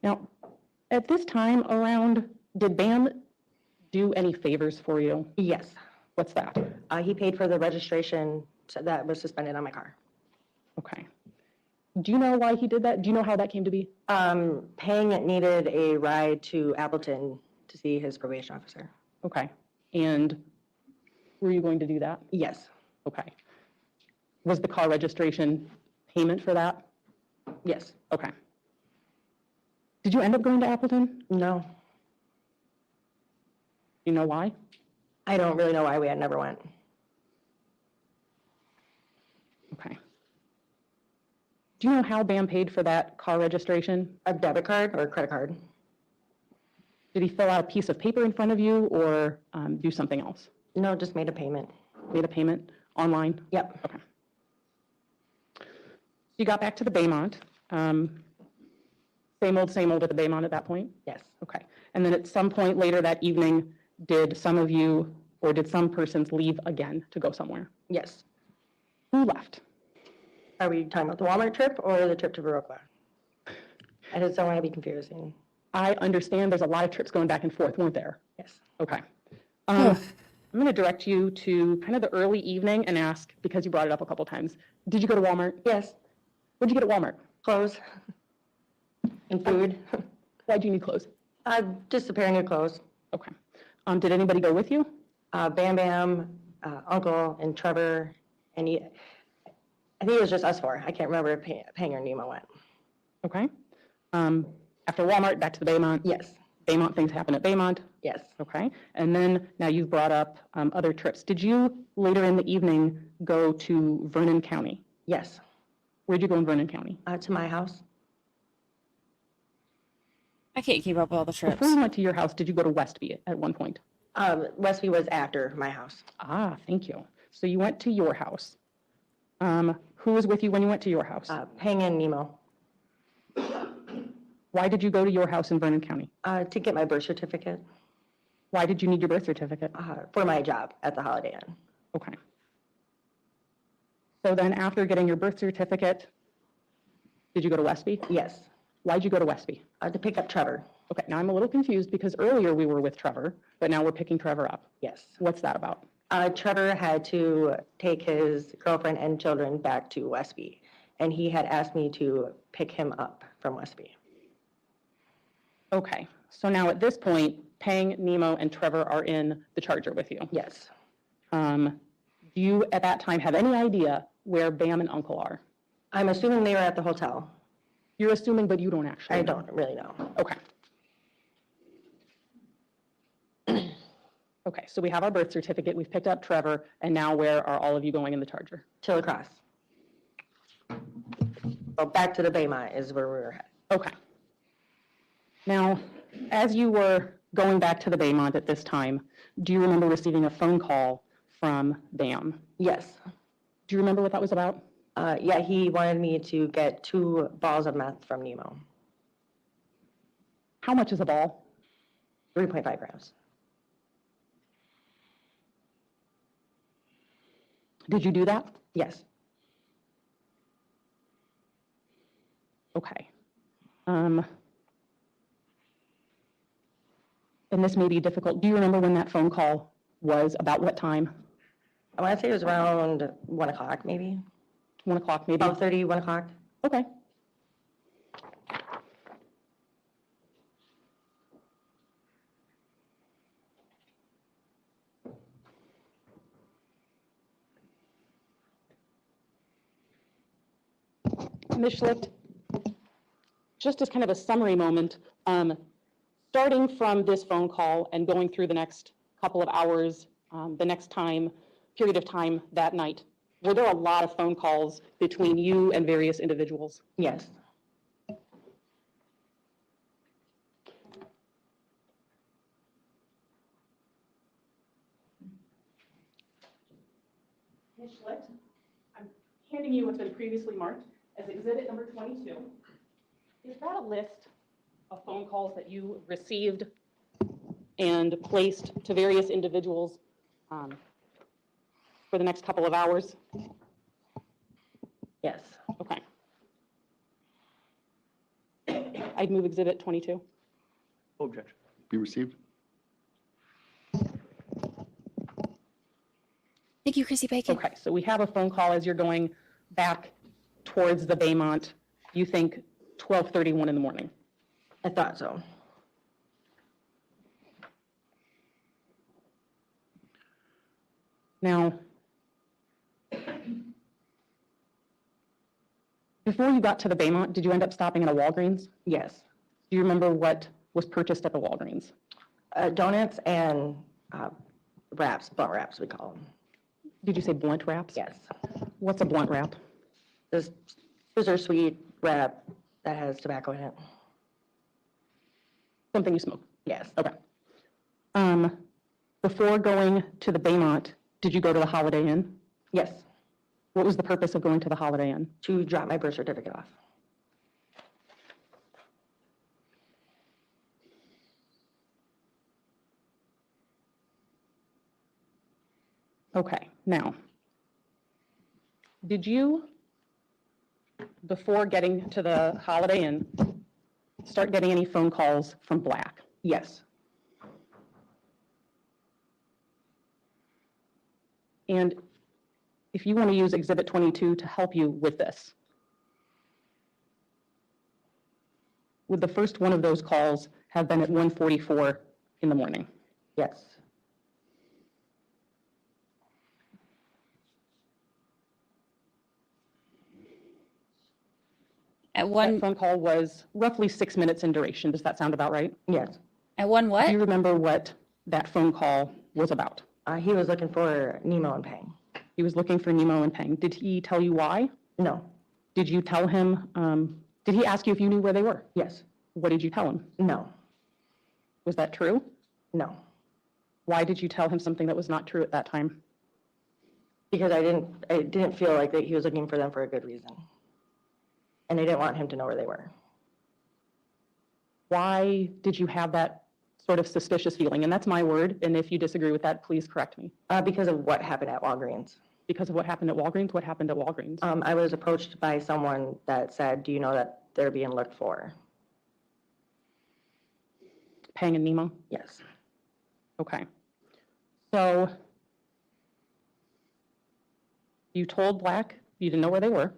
Now, at this time around, did Bam do any favors for you? Yes. What's that? He paid for the registration that was suspended on my car. Okay. Do you know why he did that? Do you know how that came to be? Peng needed a ride to Appleton to see his probation officer. Okay. And were you going to do that? Yes. Okay. Was the car registration payment for that? Yes. Okay. Did you end up going to Appleton? No. You know why? I don't really know why we never went. Okay. Do you know how Bam paid for that car registration? A debit card or a credit card? Did he fill out a piece of paper in front of you or do something else? No, just made a payment. Made a payment online? Yep. Okay. You got back to the Baymont. Same old at the Baymont at that point? Yes. Okay. And then at some point later that evening, did some of you or did some persons leave again to go somewhere? Yes. Who left? Are we talking about the Walmart trip or the trip to Baroqua? I just don't want to be confusing. I understand there's a lot of trips going back and forth, weren't there? Yes. Okay. I'm going to direct you to kind of the early evening and ask, because you brought it up a couple times, did you go to Walmart? Yes. What'd you get at Walmart? Clothes and food. Why'd you need clothes? Just a pair of new clothes. Okay. Did anybody go with you? Bam Bam, Uncle, and Trevor, and I I think it was just us four. I can't remember if Peng or Nemo went. Okay. After Walmart, back to the Baymont? Yes. Baymont, things happen at Baymont? Yes. Okay. And then now you've brought up other trips. Did you later in the evening go to Vernon County? Yes. Where'd you go in Vernon County? To my house. I can't keep up with all the trips. Before you went to your house, did you go to Westby at one point? Westby was after my house. Ah, thank you. So you went to your house. Who was with you when you went to your house? Peng and Nemo. Why did you go to your house in Vernon County? To get my birth certificate. Why did you need your birth certificate? For my job at the Holiday Inn. Okay. So then after getting your birth certificate, did you go to Westby? Yes. Why'd you go to Westby? To pick up Trevor. Okay, now I'm a little confused because earlier we were with Trevor, but now we're picking Trevor up. Yes. What's that about? Trevor had to take his girlfriend and children back to Westby, and he had asked me to pick him up from Westby. Okay, so now at this point, Peng, Nemo, and Trevor are in the Charger with you. Yes. Do you at that time have any idea where Bam and Uncle are? I'm assuming they were at the hotel. You're assuming, but you don't actually I know. don't really know. Okay. Okay, so we have our birth certificate, we've picked up Trevor, and now where are all of you going in the Charger? Chillicross. So back to the Baymont is where we were at. Okay. Now, as you were going back to the Baymont at this time, do you remember receiving a phone call from Bam? Yes. Do you remember what that was about? Yeah, he wanted me to get 2 balls of meth from Nemo. How much is a ball? 3.5 grams. Did you do that? Yes. Okay. And this may be difficult. Do you remember when that phone call was? About what time? I want to say it was around 1 o'clock, maybe. 1 o'clock, maybe? 12:30, 1 o'clock. Okay. Ms. Schlicht, just as kind of a summary moment, starting from this phone call and going through the next couple of hours, the next period of time that night, were there a lot of phone calls between you and various individuals? Yes. Ms. Schlicht, I'm handing you what's been previously marked as exhibit number 22. Is that a list of phone calls that you received and placed to various individuals for the next couple of hours? Yes. Okay. I'd move exhibit 22. Objection. Be received. Thank you, Chrissy Bacon. Okay, so we have a phone call as you're going back towards the Baymont. You think 12:31 in the morning? I thought so. Now, before you got to the Baymont, did you end up stopping at a Walgreens? Yes. Do you remember what was purchased at the Walgreens? Donuts and wraps, blunt wraps we call them. Did you say blunt wraps? Yes. What's a blunt wrap? This scissor sweet wrap that has tobacco in it. Something you smoke? Yes. Okay. Before going to the Baymont, did you go to the Holiday Inn? Yes. What was the purpose of going to the Holiday Inn? To drop my birth certificate off. Okay, now, did you, before getting to the Holiday Inn, start getting any phone calls from Black? Yes. And if you want to use Exhibit 22 to help you with this, would the first one of those calls have been at 1:44 in the morning? Yes. At That one, phone call was roughly 6 minutes in duration. Does that sound about right? Yes. at one Do what? you remember what that phone call was about? He was looking for Nemo and Peng. He was looking for Nemo and Peng. Did he tell you why? No. Did you tell him, did he ask you if you knew where they were? Yes. What did you tell him? No. Was that true? No. Why did you tell him something that was not true at that time? Because I didn't feel like that he was looking for them for a good reason. And I didn't want him to know where they were. Why did you have that sort of suspicious feeling? And that's my word. And if you disagree with that, please correct me. Because of what happened at Walgreens. Because of what happened at Walgreens? What happened at Walgreens? I was approached by someone that said, do you know that they're being looked for? Peng and Nemo? Yes. Okay. So you told Black you didn't know where they were.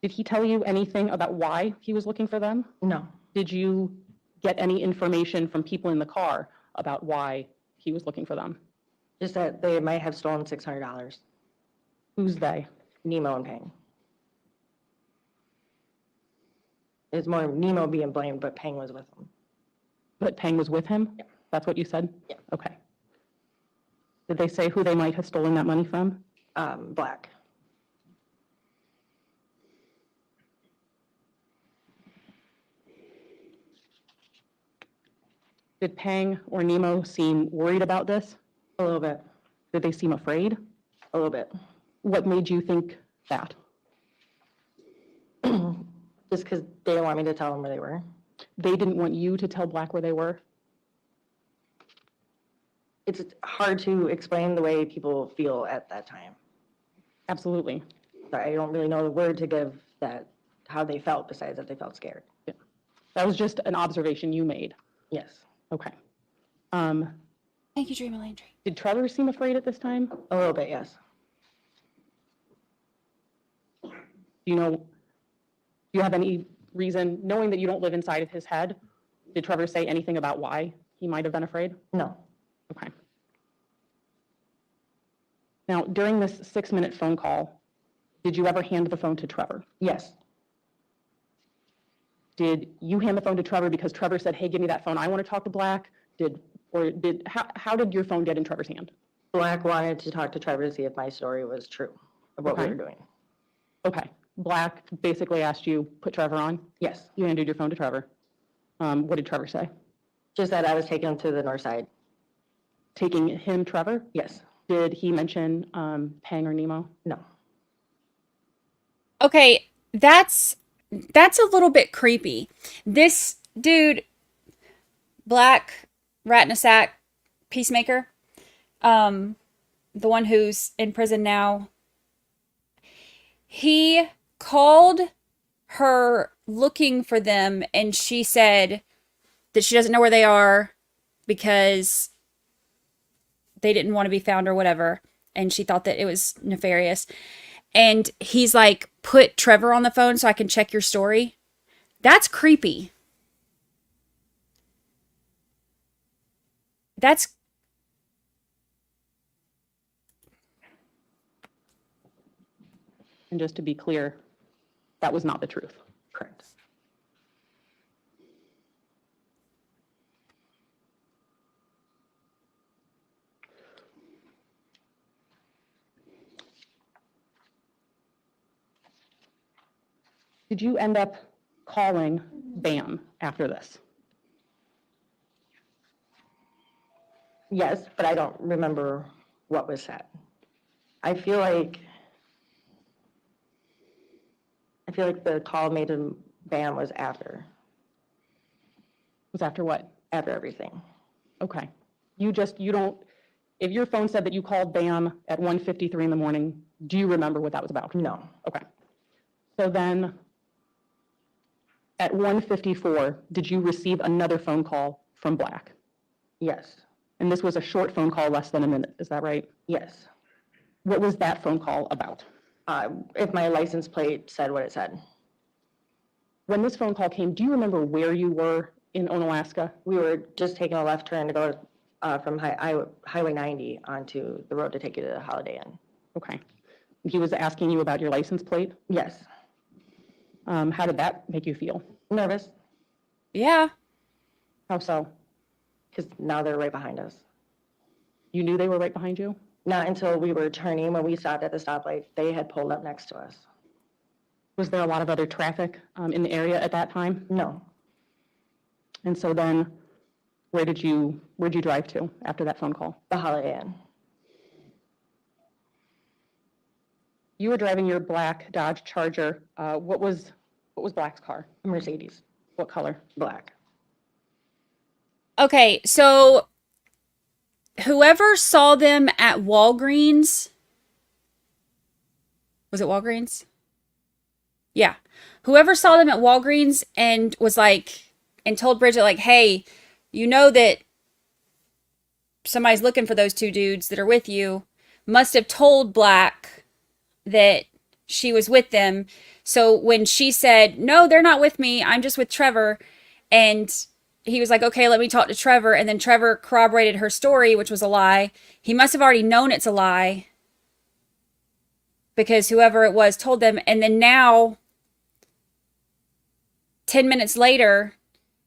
Did he tell you anything about why he was looking for them? No. Did you get any information from people in the car about why he was looking for them? Just that they might have stolen $600. Who's they? Nemo and Peng. It's more Nemo being blamed, but Peng was with them. But Peng was with him? Yeah. That's what you said? Yeah. Okay. Did they say who they might have stolen that money from? Black. Did Peng or Nemo seem worried about this? A little bit. Did they seem afraid? A little bit. What made you think that? Just because they didn't want me to tell them where they were. They didn't want you to tell Black where they were? It's hard to explain the way people feel at that time. Absolutely. So I don't really know the word to give that, how they felt, besides that they felt scared. Yeah. That was just an observation you made. Yes. Okay. Thank you, Dreamer Landry. Did Trevor seem afraid at this time? A little bit, yes. Do you have any reason, knowing that you don't live inside of his head, did Trevor say anything about why he might have been afraid? No. Okay. Now, during this 6-minute phone call, did you ever hand the phone to Trevor? Yes. Did you hand the phone to Trevor because Trevor said, hey, give me that phone, I want to talk to Black? How did your phone get in Trevor's hand? Black wanted to talk to Trevor to see if my story was true of what we were doing. Okay. Black basically asked you, put Trevor on? Yes. You handed your phone to Trevor. What did Trevor say? Just that I was taking him to the north side. Taking him, Trevor? Yes. Did he mention Peng or Nemo? No. Okay, that's a little bit creepy. This dude, Black Rattanasack Peacemaker, the one who's in prison now, he called her looking for them, and she said that she doesn't know where they are because they didn't want to be found or whatever, and she thought that it was nefarious. And he's like, put Trevor on the phone so I can check your story. That's creepy. That's... And just to be clear, that was not the truth. Correct. Did you end up calling BAM after this? Yes, but I don't remember what was said. I feel like the call made to BAM was after. Was after what? After everything. Okay. You don't, if your phone said that you called BAM at 1:53 in the morning, do you remember what that was about? No. Okay. So then at 1:54, did you receive another phone call from Black? Yes. And this was a short phone call, less than a minute, is that right? Yes. What was that phone call about? If my license plate said what it said. When this phone call came, do you remember where you were in Onalaska? We were just taking a left turn to go from Highway 90 onto the road to take you to the Holiday Inn. Okay. He was asking you about your license plate? Yes. How did that make you feel? Nervous, Yeah. How so? because now they're right behind us. You knew they were right behind you? Not until we were turning, when we stopped at the stoplight, they had pulled up next to us. Was there a lot of other traffic in the area at that time? No, And so then, where'd you drive to after that phone call? the Holiday Inn. You were driving your black Dodge Charger. What was Black's car? Mercedes, What color? black. Okay, so whoever saw them at Walgreens, was it Walgreens? Yeah. Whoever saw them at Walgreens and was like, and told Bridget, like, hey, you know that somebody's looking for those two dudes that are with you, must have told Black that she was with them. So when she said, no, they're not with me, I'm just with Trevor, and he was like, okay, let me talk to Trevor. And then Trevor corroborated her story, which was a lie. He must have already known it's a lie because whoever it was told them. And then now, 10 minutes later,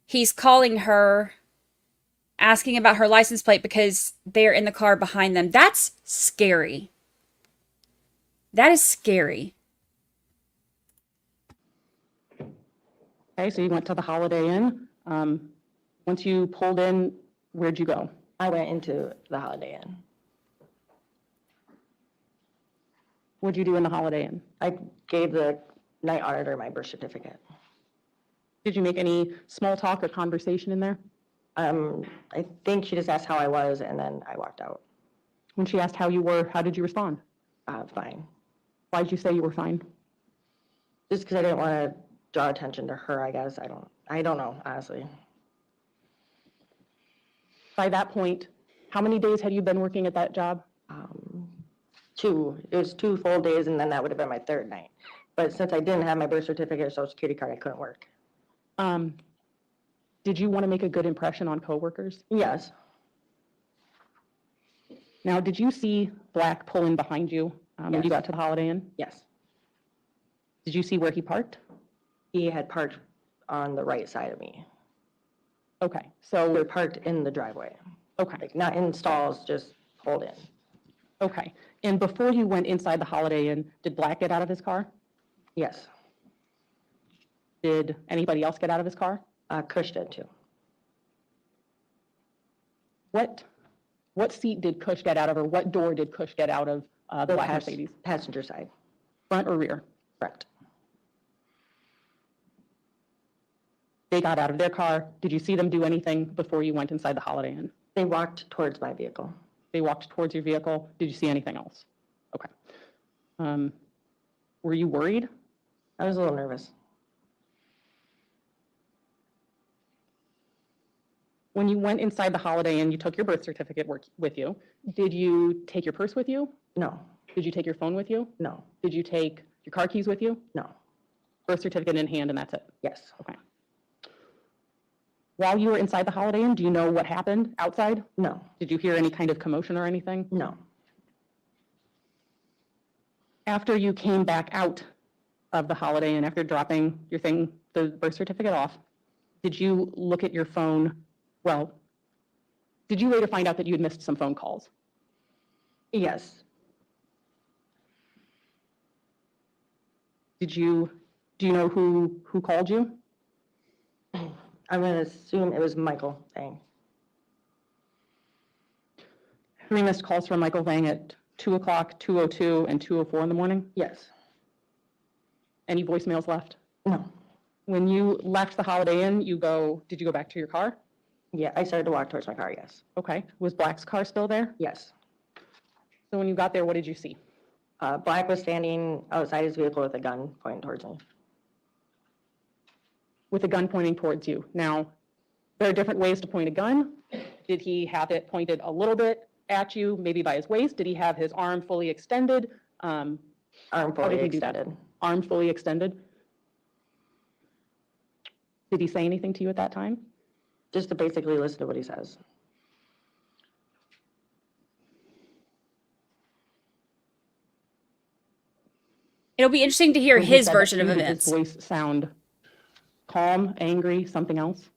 he's calling her, asking about her license plate because they're in the car behind them. That's scary. That is scary. Okay, so you went to the Holiday Inn. Once you pulled in, where'd you go? I went into the Holiday Inn. What'd you do in the Holiday Inn? I gave the night auditor my birth certificate. Did you make any small talk or conversation in there? I think she just asked how I was, and then I walked out. When she asked how you were, how did you respond? Fine. Why'd you say you were fine? Just because I didn't want to draw attention to her, I guess. I don't know, honestly. By that point, how many days had you been working at that job? 2. It was 2 full days, and then that would have been my 3rd night. But since I didn't have my birth certificate or social security card, I couldn't work. Did you want to make a good impression on coworkers? Yes. Now, did you see Black pull in behind you when you Yes. got to the Holiday Inn? Yes. Did you see where he parked? He had parked on the right side of me. Okay, They were so, parked in the driveway. okay, Like, not in stalls, just pulled in. okay. And before you went inside the Holiday Inn, did Black get out of his car? Yes. Did anybody else get out of his car? Kush did too. What seat did Kush get out of, or what door did Kush get out of the Black Mercedes? Passenger side. Front or rear? Front. They got out of their car. Did you see them do anything before you went inside the Holiday Inn? They walked towards my vehicle. They walked towards your vehicle. Did you see anything else? Okay. Were you worried? I was a little nervous. When you went inside the Holiday Inn, you took your birth certificate with you. Did you take your purse with you? No. Did you take your phone with you? No. Did you take your car keys with you? No. Birth certificate in hand, and that's it? Yes. Okay. While you were inside the Holiday Inn, do you know what happened outside? No. Did you hear any kind of commotion or anything? No. After you came back out of the Holiday Inn, after dropping your thing, the birth certificate off, did you look at your phone? Well, did you later find out that you had missed some phone calls? Yes. Do you know who called you? I'm going to assume it was Michael Yang. 3 missed calls from Michael Vang at 2 o'clock, 2:02, and 2:04 in the morning? Yes. Any voicemails left? No. When you left the Holiday Inn, did you go back to your car? Yeah, I started to walk towards my car, yes. Okay. Was Black's car still there? Yes. So when you got there, what did you see? Black was standing outside his vehicle with a gun pointing towards me. With a gun pointing towards you. Now, there are different ways to point a gun. Did he have it pointed a little bit at you, maybe by his waist? Did he have his arm fully extended? Arm How fully did he do that? extended. Arm fully extended? Did he say anything to you at that time? Just to basically listen to what he says. It'll be interesting to hear When he his said that version to of you, did events. his voice sound calm, angry, something else?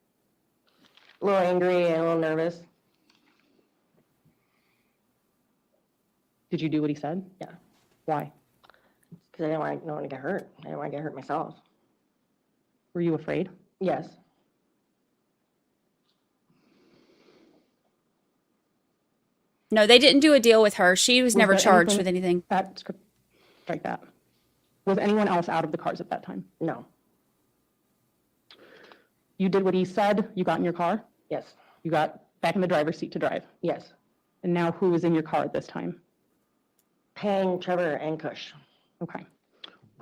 A little angry and a little nervous. Did you do what he said? Yeah. Why? Because I didn't want no one to get hurt. I didn't want to get hurt myself. Were you afraid? Yes. No, they didn't do a deal with her. She was never there charged with anything. Like that. Was anyone else out of the cars at that time? No. You did what he said. You got in your car. Yes. You got back in the driver's seat to drive. Yes. And now who was in your car at this time? Peng, Trevor, and Kush. Okay.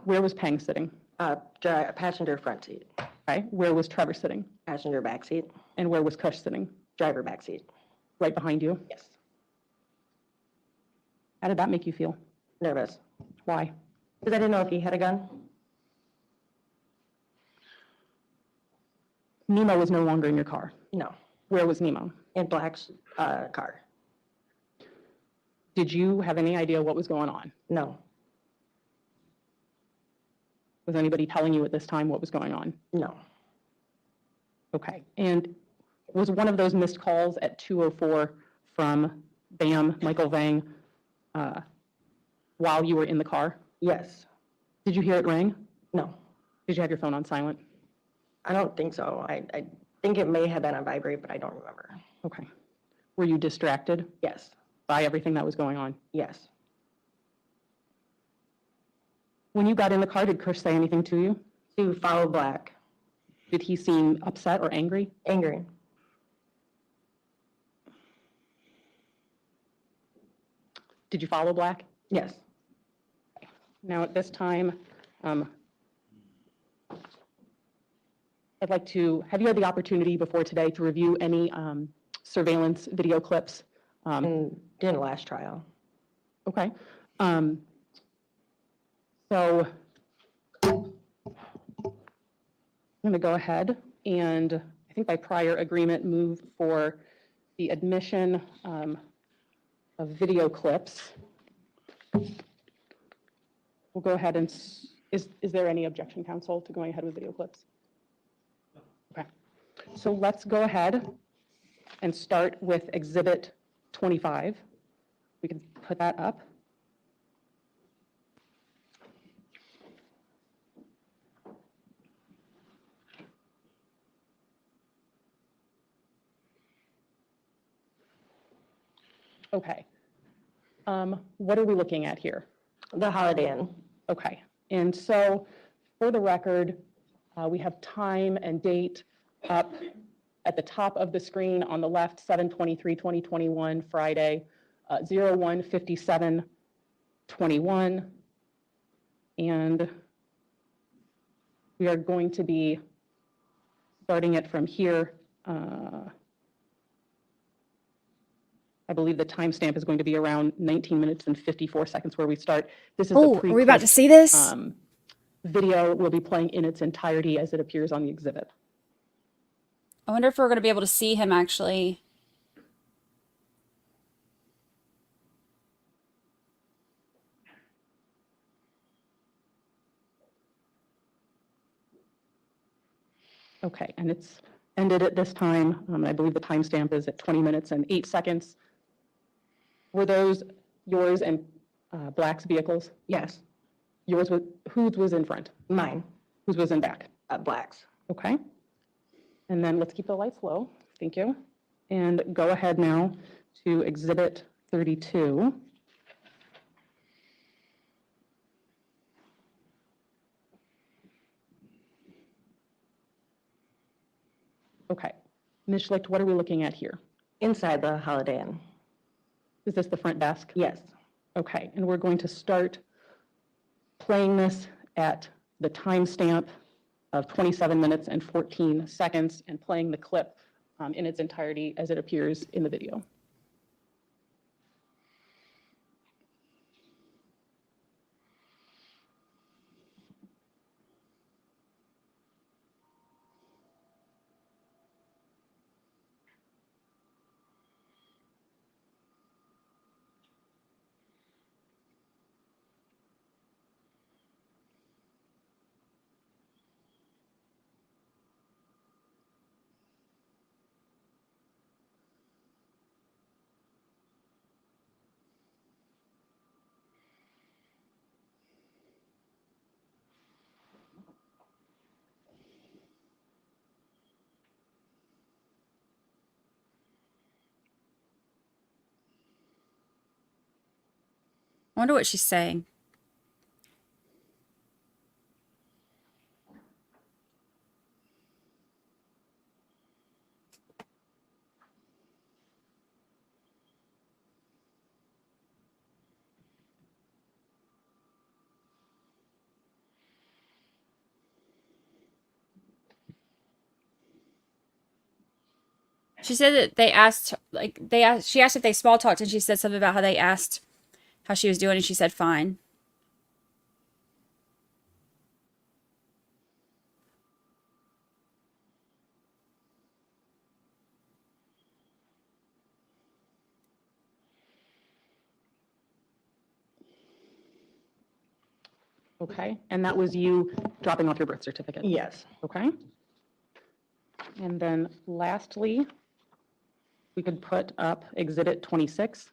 Where was Peng sitting? Passenger front seat. Okay. Where was Trevor sitting? Passenger back seat. And where was Kush sitting? Driver back seat. Right behind you? Yes. How did that make you feel? Nervous. Why? Because I didn't know if he had a gun. Nemo was no longer in your car. No. Where was Nemo? In Black's car. Did you have any idea what was going on? No. Was anybody telling you at this time what was going on? No. Okay. And was one of those missed calls at 2:04 from Bam, Michael Vang, while you were in the car? Yes. Did you hear it ring? No. Did you have your phone on silent? I don't think so. I think it may have been on vibrate, but I don't remember. Okay. Were you distracted Yes. by everything that was going on? Yes. When you got in the car, did Kush say anything to you? To follow Black. Did he seem upset or angry? Angry. Did you follow Black? Yes. Now, at this time, I'd like to, have you had the opportunity before today to review any surveillance video clips? Didn't last trial. Okay. So I'm going to go ahead and, I think by prior agreement, move for the admission of video clips. We'll go ahead and, is there any objection, counsel, to going ahead with video clips? Okay. So let's go ahead and start with Exhibit 25. We can put that up. Okay. What are we looking at here? The Holiday Inn. Okay. And so for the record, we have time and date up at the top of the screen on the left, 7/23/2021, Friday, 01/57/21. And we are going to be starting it from here. I believe the timestamp is going to be around 19 minutes and 54 seconds where we start. This is Oh, are we about to see this? Video will be playing in its entirety as it appears on the exhibit. I wonder if we're going to be able to see him actually. Okay, and it's ended at this time. I believe the timestamp is at 20 minutes and 8 seconds. Were those yours and Black's vehicles? Yes. Yours was, whose was in front? Mine. Whose was in back? Black's. Okay. And then let's keep the lights low. Thank you. And go ahead now to Exhibit 32. Okay. Ms. Schlicht, what are we looking at here? Inside the Holiday Inn. Is this the front desk? Yes. Okay, and we're going to start playing this at the timestamp of 27 minutes and 14 seconds and playing the clip in its entirety as it appears in the video. I wonder what she's saying. She said that she asked if they small talked, and she said something about how they asked how she was doing, and she said fine. Okay, and that was you dropping off your birth certificate? Yes. Okay. And then lastly, we could put up Exhibit 26.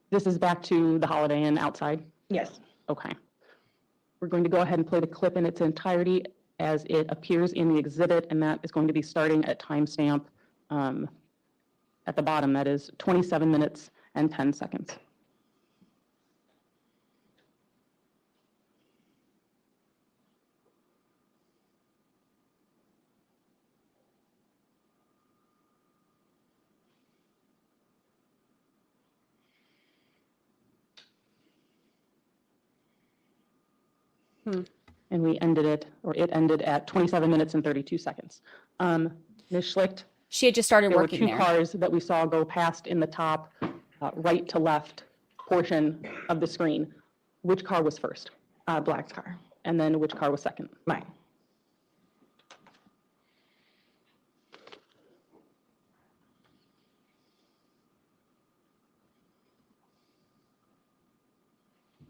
This is back to the Holiday Inn outside? Yes. Okay. We're going to go ahead and play the clip in its entirety as it appears in the exhibit, and that is going to be starting at timestamp at the bottom. That is 27 minutes and 10 seconds. And we ended it, or it ended at 27 minutes and 32 seconds. Ms. Schlicht, She had just started working there there. were two cars that we saw go past in the top right to left portion of the screen. Which car was first? Black's car. And then which car was second? Mine.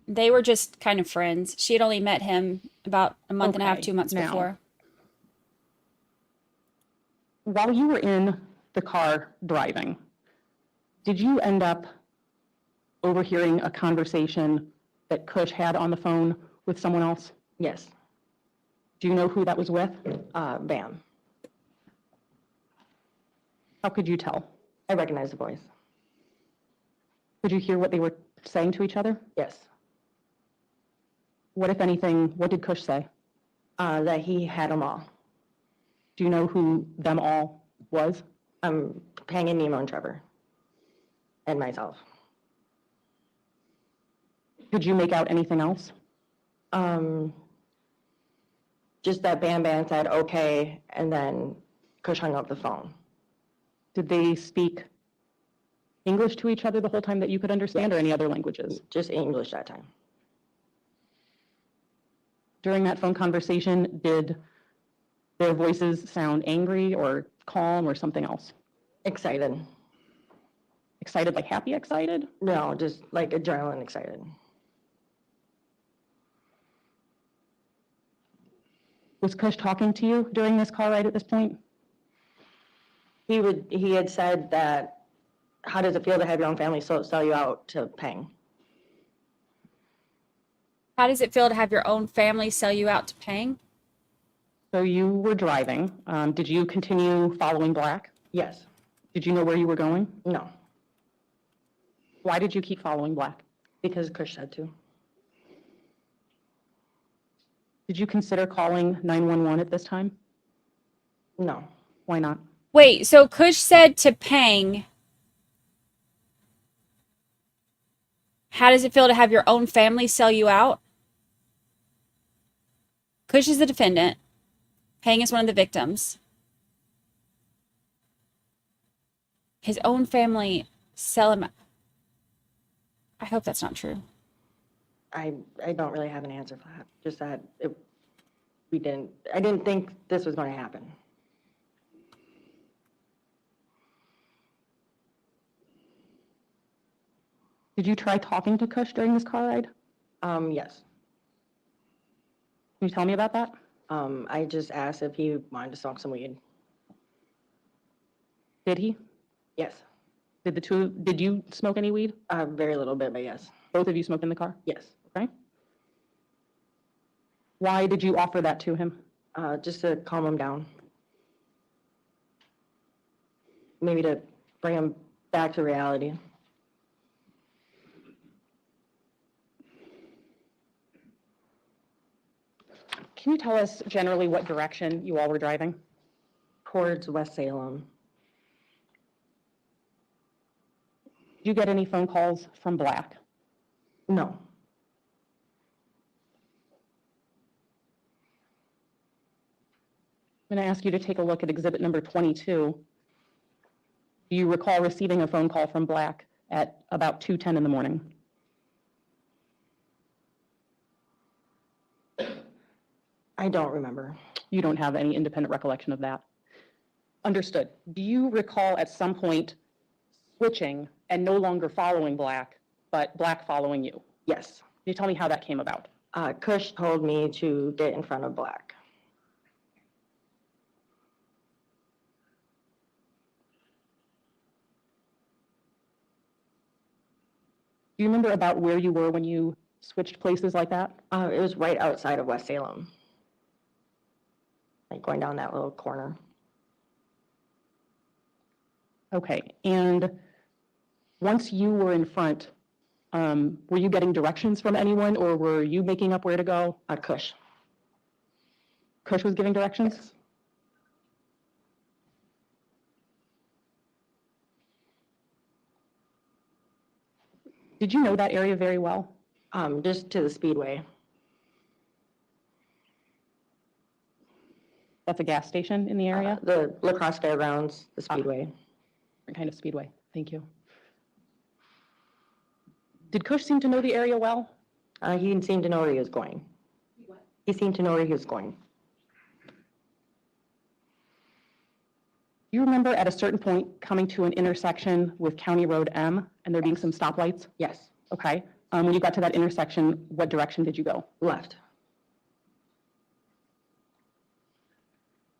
They were just kind of friends. She had only met him about a month and a half, Okay, 2 months now- before. While you were in the car driving, did you end up overhearing a conversation that Kush had on the phone with someone else? Yes. Do you know who that was with? Bam. How could you tell? I recognize the voice. Could you hear what they were saying to each other? Yes. What, if anything, what did Kush say? That he had them all. Do you know who them all was? Peng and Nemo and Trevor. And myself. Could you make out anything else? Just that Bam Bam said, okay, and then Kush hung up the phone. Did they speak English to each other the whole time that you could understand, or any other languages? Just English that time. During that phone conversation, did their voices sound angry or calm or something else? Excited. Excited, like happy excited? No, just like adrenaline excited. Was Kush talking to you during this car ride at this point? He had said that, how does it feel to have your own family sell you out to Peng? How does it feel to have your own family sell you out to Peng? So you were driving. Did you continue following Black? Yes. Did you know where you were going? No. Why did you keep following Black? Because Kush said to. Did you consider calling 911 at this time? No. Why not? Wait, so Kush said to Peng, how does it feel to have your own family sell you out? Kush is the defendant. Peng is one of the victims. His own family sell him. I hope that's not true. I don't really have an answer for that. Just that I didn't think this was going to happen. Did you try talking to Kush during this car ride? Yes. Can you tell me about that? I just asked if he wanted to smoke some weed. Did he? Yes. Did you smoke any weed? Very little bit, but yes. Both of you smoked in the car? Yes. Okay. Why did you offer that to him? Just to calm him down. Maybe to bring him back to reality. Can you tell us generally what direction you all were driving? Towards West Salem. Did you get any phone calls from Black? No. I'm going to ask you to take a look at exhibit number 22. Do you recall receiving a phone call from Black at about 2:10 in the morning? I don't remember. You don't have any independent recollection of that. Understood. Do you recall at some point switching and no longer following Black, but Black following you? Yes. Can you tell me how that came about? Kush told me to get in front of Black. Do you remember about where you were when you switched places like that? It was right outside of West Salem. Like going down that little corner. Okay, and once you were in front, were you getting directions from anyone or were you making up where to go? Kush. Kush was giving directions? Yes. Did you know that area very well? Just to the Speedway. That's a gas station in the area? The lacrosse fairgrounds, the Speedway. Different kind of speedway. Thank you. Did Kush seem to know the area well? He seemed to know where he was going. What? He seemed to know where he was going. Do you remember at a certain point coming to an intersection with County Road M and there being some stoplights? Yes. Okay. When you got to that intersection, what direction did you go? Left.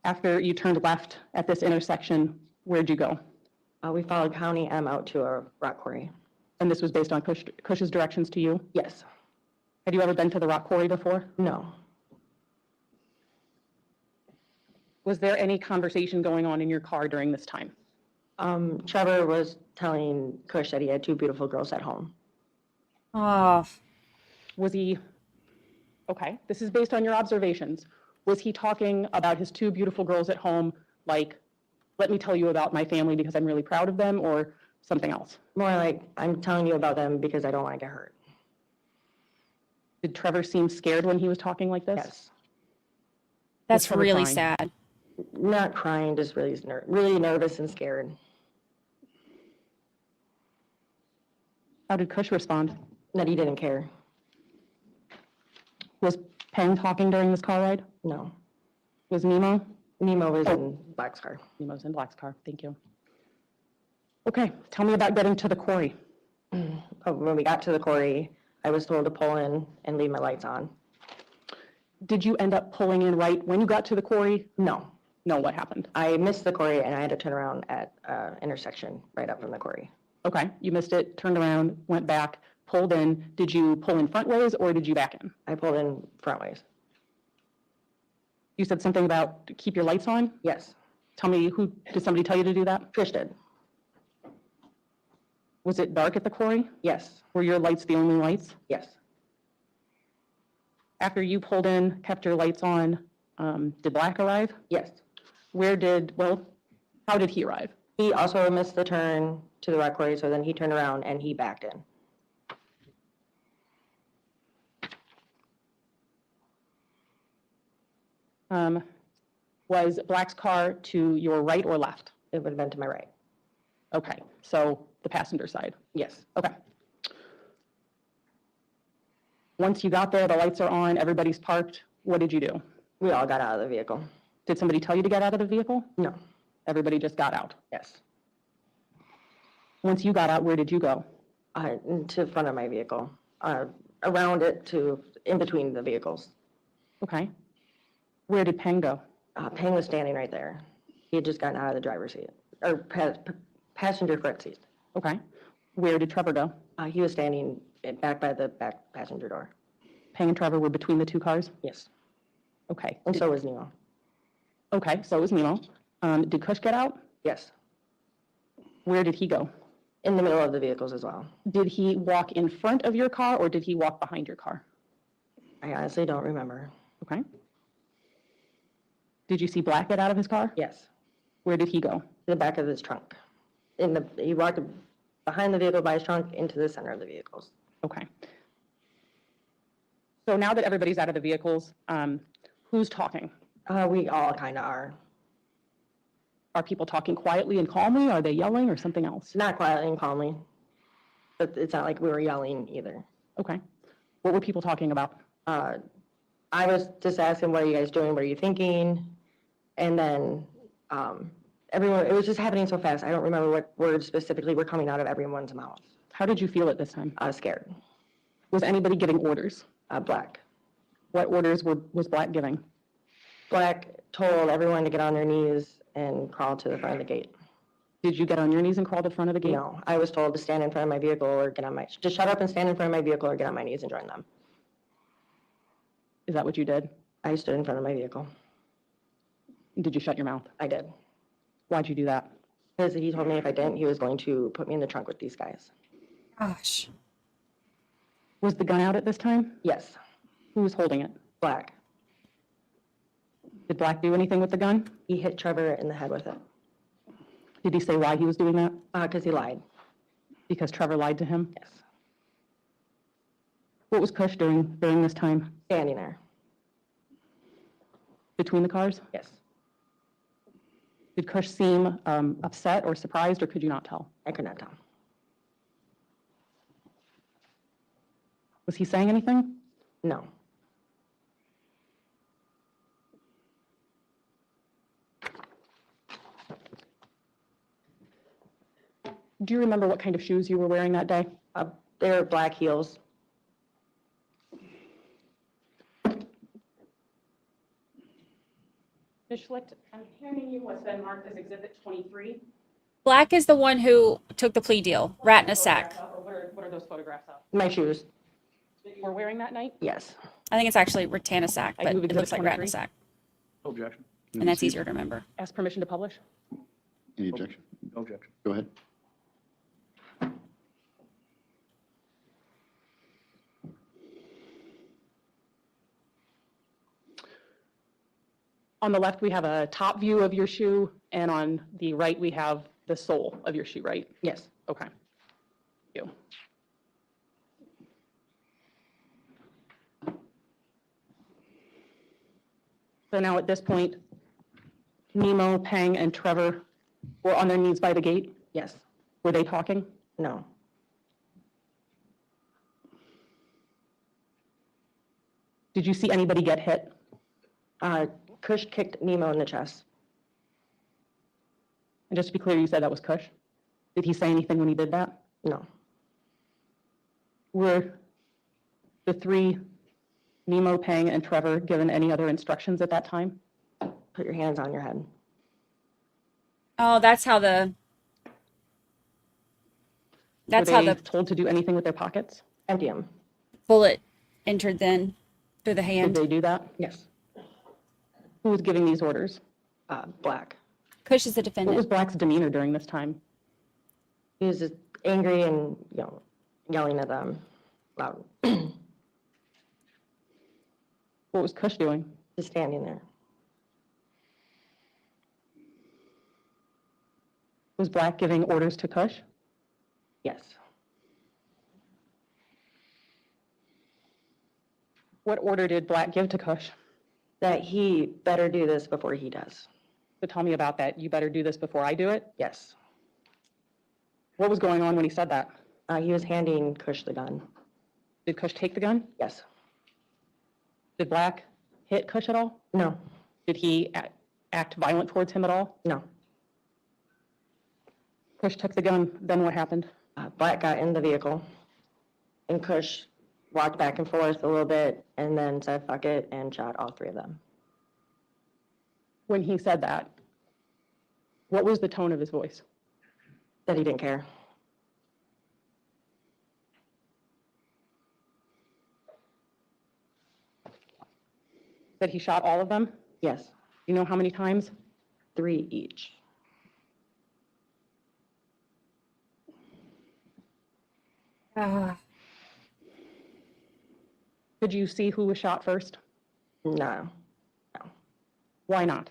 After you turned left at this intersection, where'd you go? We followed County M out to a rock quarry. And this was based on Kush's directions to you? Yes. Had you ever been to the rock quarry before? No. Was there any conversation going on in your car during this time? Trevor was telling Kush that he had two beautiful girls at home. Oh. Was he, okay, this is based on your observations. Was he talking about his two beautiful girls at home, like, let me tell you about my family because I'm really proud of them, or something else? More like, I'm telling you about them because I don't want to get hurt. Did Trevor seem scared when he was talking like this? Yes. That's Trevor really crying? sad. Not crying, just really nervous and scared. How did Kush respond? That he didn't care. Was Peng talking during this car ride? No. Was Nemo? Nemo was in Black's car. Nemo's in Black's car, thank you. Okay, tell me about getting to the quarry. When we got to the quarry, I was told to pull in and leave my lights on. Did you end up pulling in right when you got to the quarry? No. No, what happened? I missed the quarry and I had to turn around at intersection right up from the quarry. Okay, you missed it, turned around, went back, pulled in. Did you pull in front ways or did you back in? I pulled in front ways. You said something about keep your lights on? Yes. Tell me, did somebody tell you to do that? Kush did. Was it dark at the quarry? Yes. Were your lights the only lights? Yes. After you pulled in, kept your lights on, did Black arrive? Yes. How did he arrive? He also missed the turn to the rock quarry, so then he turned around and he backed in. Was Black's car to your right or left? It would have been to my right. Okay, so the passenger side. Yes. Okay. Once you got there, the lights are on, everybody's parked. What did you do? We all got out of the vehicle. Did somebody tell you to get out of the vehicle? No. Everybody just got out? Yes. Once you got out, where did you go? To front of my vehicle, around it to in between the vehicles. Okay. Where did Peng go? Peng was standing right there. He had just gotten out of the driver's seat, or passenger front seat. Okay. Where did Trevor go? He was standing back by the back passenger door. Peng and Trevor were between the two cars? Yes. Okay. And so was Nemo. Okay, so it was Nemo. Did Kush get out? Yes. Where did he go? In the middle of the vehicles as well. Did he walk in front of your car or did he walk behind your car? I honestly don't remember. Okay. Did you see Black get out of his car? Yes. Where did he go? To the back of his trunk. He walked behind the vehicle by his trunk into the center of the vehicles. Okay. So now that everybody's out of the vehicles, who's talking? We all kind of are. Are people talking quietly and calmly? Are they yelling or something else? Not quietly and calmly, but it's not like we were yelling either. Okay. What were people talking about? I was just asking, what are you guys doing? What are you thinking? And then everyone, it was just happening so fast. I don't remember what words specifically were coming out of everyone's mouth. How did you feel at this time? I was scared. Was anybody giving orders? Black. What orders was Black giving? Black told everyone to get on their knees and crawl to the front of the gate. Did you get on your knees and crawl to the front of the gate? No, I was told to stand in front of my vehicle or to shut up and stand in front of my vehicle or get on my knees and join them. Is that what you did? I stood in front of my vehicle. Did you shut your mouth? I did. Why'd you do that? Because he told me if I didn't, he was going to put me in the trunk with these guys. Gosh. Was the gun out at this time? Yes. Who was holding it? Black. Did Black do anything with the gun? He hit Trevor in the head with it. Did he say why he was doing that? Because he lied. Because Trevor lied to him? Yes. What was Kush doing during this time? Standing there. Between the cars? Yes. Did Kush seem upset or surprised, or could you not tell? I could not tell. Was he saying anything? No. Do you remember what kind of shoes you were wearing that day? They were black heels. Ms. Schlicht, I'm handing you what's been marked as Exhibit 23. Black is the one who took the plea deal, Rattanasack. What are those photographs of? My shoes. That you were wearing that night? Yes. I think it's actually Rattanasack, but move it looks like exhibit 23. Rattanasack, No objection. and that's easier to remember. Ask permission to publish? Any objection? No objection. Go ahead. On the left, we have a top view of your shoe, and on the right, we have the sole of your shoe, right? Yes. Okay. Thank you. So now at this point, Nemo, Peng, and Trevor were on their knees by the gate. Yes. Were they talking? No. Did you see anybody get hit? Kush kicked Nemo in the chest. And just to be clear, you said that was Kush. Did he say anything when he did that? No. Were the three, Nemo, Peng, and Trevor, given any other instructions at that time? Put your hands on your head. Oh, that's how the. That's Were how they the told to do anything with their pockets? Empty them. bullet entered then through the hand. Did they do that? Yes. Who was giving these orders? Black. Kush is the What was defendant. Black's demeanor during this time? He was just angry and yelling at them loud. What was Kush doing? Just standing there. Was Black giving orders to Kush? Yes. What order did Black give to Kush? That he better do this before he does. So tell me about that. You better do this before I do it? Yes. What was going on when he said that? He was handing Kush the gun. Did Kush take the gun? Yes. Did Black hit Kush at all? No. Did he act violent towards him at all? No. Kush took the gun, then what happened? Black got in the vehicle, and Kush walked back and forth a little bit, and then said fuck it, and shot all three of them. When he said that, what was the tone of his voice? That he didn't care. That he shot all of them? Yes. You know how many times? 3 each. Could you see who was shot first? No. Why not?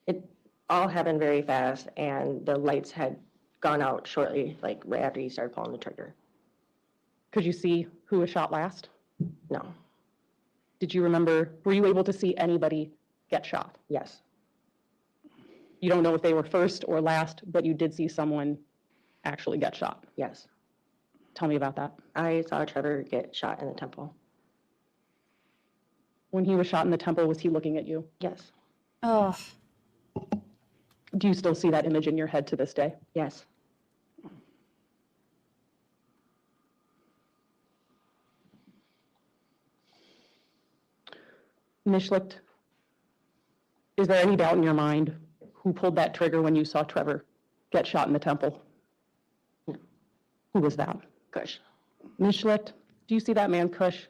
It all happened very fast, and the lights had gone out shortly, like right after you started pulling the trigger. Could you see who was shot last? No. Did you remember, were you able to see anybody get shot? Yes. You don't know if they were first or last, but you did see someone actually get shot. Yes. Tell me about that. I saw Trevor get shot in the temple. When he was shot in the temple, was he looking at you? Yes. Oh, Do you still see that image in your head to this day? Yes. Mishlicht, is there any doubt in your mind who pulled that trigger when you saw Trevor get shot in the temple? No. Who was that? Kush. Mishlicht, do you see that man, Kush,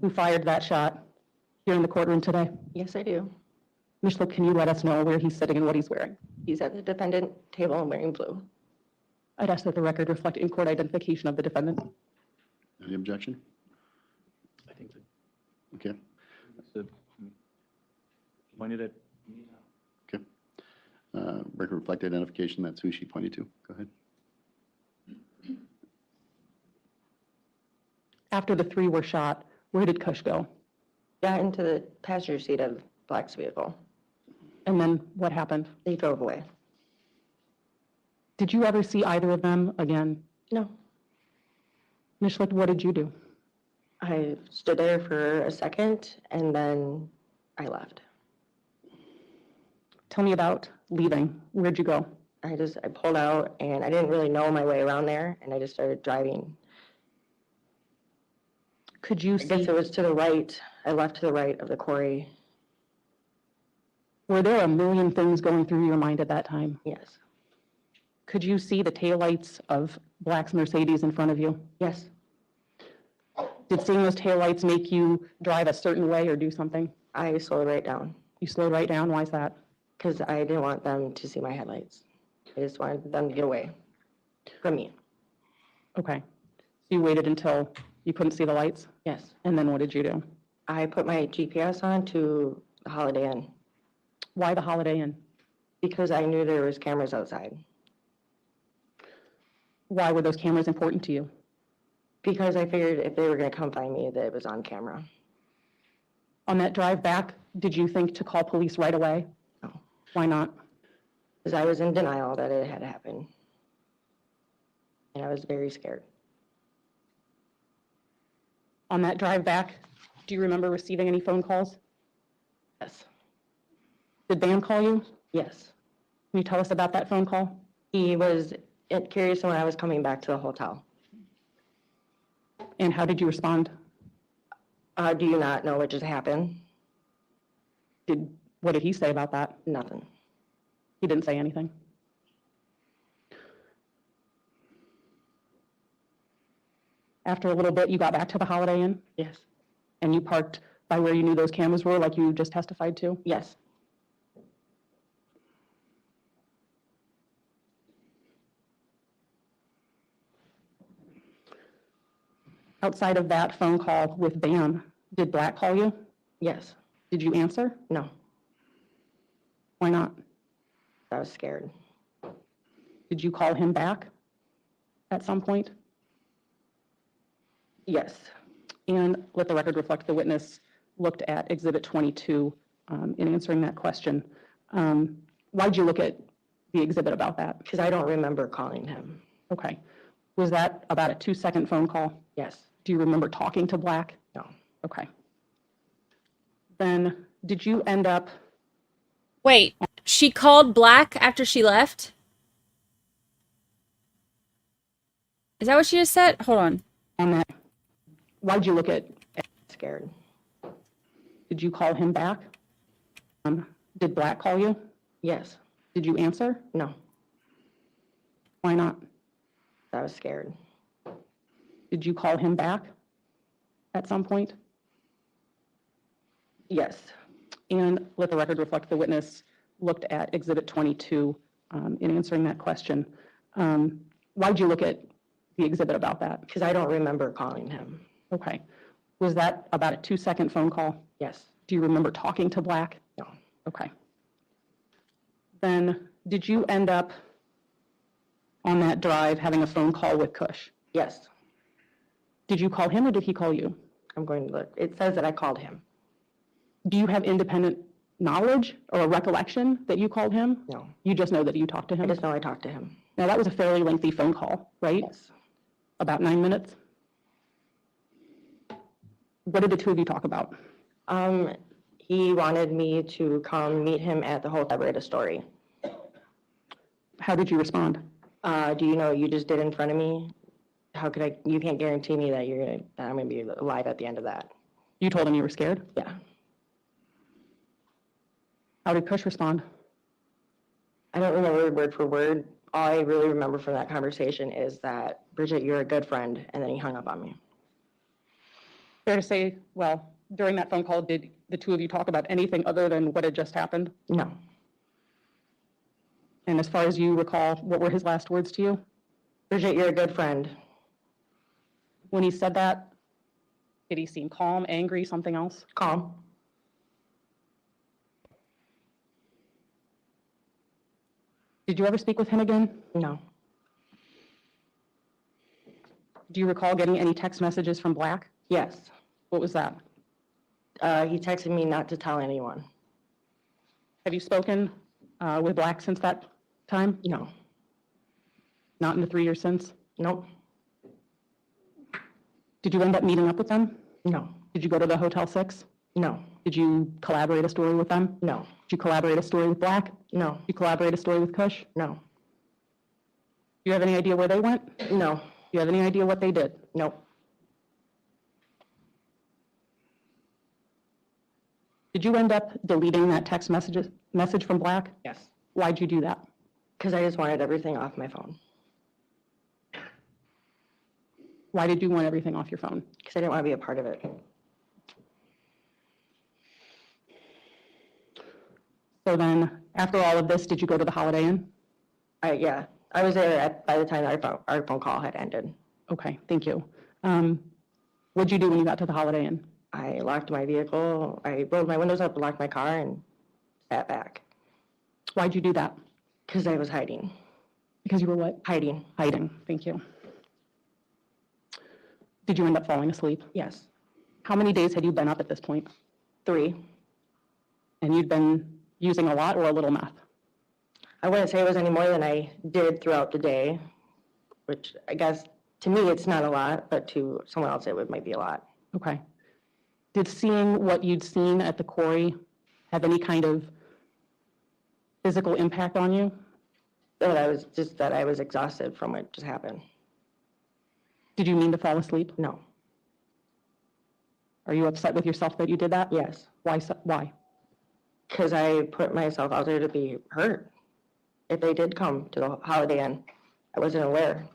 who fired that shot here in the courtroom today? Yes, I do. Mishlicht, can you let us know where he's sitting and what he's wearing? He's at the defendant table and wearing blue. I'd ask that the record reflect in-court identification of the defendant. Any objection? I think that Okay, pointed at. okay. Record reflect identification, that's who she pointed to. Go ahead. After the 3 were shot, where did Kush go? Got into the passenger seat of Black's vehicle. And then what happened? They drove away. Did you ever see either of them again? No. Mishlicht, what did you do? I stood there for a second and then I left. Tell me about leaving. Where'd you go? I pulled out and I didn't really know my way around there and I just started driving. Could you I guess see, it was to the right. I left to the right of the quarry. were there a million things going through your mind at that time? Yes. Could you see the taillights of Black's Mercedes in front of you? Yes. Did seeing those taillights make you drive a certain way or do something? I slowed right down You slowed right down. Why is that? because I didn't want them to see my headlights. I just wanted them to get away from me. Okay. So you waited until you couldn't see the lights? Yes. And then what did you do? I put my GPS on to the Holiday Inn Why the Holiday Inn? because I knew there was cameras outside. Why were those cameras important to you? Because I figured if they were going to come find me, that it was on camera. On that drive back, did you think to call police right away? No. Why not? Because I was in denial that it had happened. And I was very scared. On that drive back, do you remember receiving any phone calls? Yes. Did Bam call you? Yes. Can you tell us about that phone call? He was curious when I was coming back to the hotel. And how did you respond? Do you not know what just happened? What did he say about that? Nothing. He didn't say anything. After a little bit, you got back to the Holiday Inn Yes. and you parked by where you knew those cameras were, like you just testified to? Yes. Outside of that phone call with Bam, did Black call you? Yes. Did you answer? No. Why not? I was scared. Did you call him back at some point? Yes. And let the record reflect the witness looked at Exhibit 22 in answering that question. Why'd you look at the exhibit about that? Because I don't remember calling him. Okay. Was that about a 2-second phone call? Yes. Do you remember talking to Black? No. Okay. Then did you end up, wait. She called Black after she left? Is that what she just said? Hold on. on that, why'd you look at, Scared. did you call him back? Did Black call you? Yes. Did you answer? No. Why not? I was scared. Did you call him back at some point? Yes. And let the record reflect the witness looked at Exhibit 22 in answering that question. Why'd you look at the exhibit about that? Because I don't remember calling him. Okay. Was that about a 2-second phone call? Yes. Do you remember talking to Black? No. Okay. Then did you end up on that drive having a phone call with Cush? Yes. Did you call him or did he call you? I'm going to look. It says that I called him. Do you have independent knowledge or a recollection that you called him? No. You just know that you talked to him? I just know I talked to him. Now, that was a fairly lengthy phone call, right? Yes. About 9 minutes? What did the two of you talk about? He wanted me to come meet him at the hotel, write a story. How did you respond? Do you know what you just did in front of me? How could I, you can't guarantee me that that I'm gonna be alive at the end of that. You told him you were scared? Yeah. How did Cush respond? I don't remember word for word. All I really remember from that conversation is that, Bridget, you're a good friend, and then he hung up on me. Fair to say, well, during that phone call, did the two of you talk about anything other than what had just happened? No. And as far as you recall, what were his last words to you? Bridget, you're a good friend. When he said that, did he seem calm, angry, something else? Calm. Did you ever speak with him again? No. Do you recall getting any text messages from Black? Yes. What was that? He texted me not to tell anyone. Have you spoken with Black since that time? No. Not in the 3 years since? Nope. Did you end up meeting up with them? No. Did you go to the Hotel 6? No. Did you collaborate a story with them? No. Did you collaborate a story with Black? No. Did you collaborate a story with Cush? No. Do you have any idea where they went? No. Do you have any idea what they did? Nope. Did you end up deleting that text message from Black? Yes. Why'd you do that? Because I just wanted everything off my phone. Why did you want everything off your phone? Because I didn't want to be a part of it. So then, after all of this, did you go to the Holiday Inn? Yeah. I was there by the time our phone call had ended. Okay, thank you. What'd you do when you got to the Holiday Inn? I locked my vehicle. I rolled my windows up, locked my car, and sat back. Why'd you do that? Because I was hiding. Because you were what? Hiding. Hiding, thank you. Did you end up falling asleep? Yes. How many days had you been up at this point? 3. And you'd been using a lot or a little meth? I wouldn't say it was any more than I did throughout the day, which I guess to me it's not a lot, but to someone else it might be a lot. Okay. Did seeing what you'd seen at the quarry have any kind of physical impact on you? That I was exhausted from what just happened. Did you mean to fall asleep? No. Are you upset with yourself that you did that? Yes. Why? Why? Because I put myself out there to be hurt. If they did come to the Holiday Inn, I wasn't aware.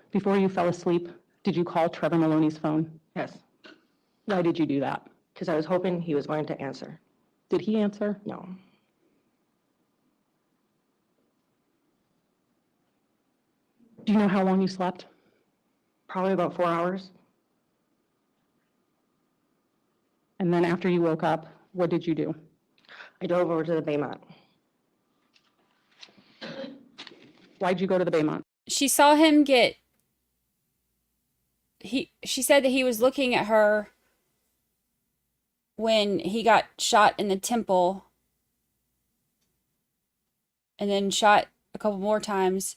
Before you fell asleep, did you call Trevor Maloney's phone? Yes. Why did you do that? Because I was hoping he was going to answer. Did he answer? No. Do you know how long you slept? Probably about 4 hours. And then after you woke up, what did you do? I drove over to the Baymont. Why'd you go to the Baymont? She saw him get... She said that he was looking at her when he got shot in the temple and then shot a couple more times,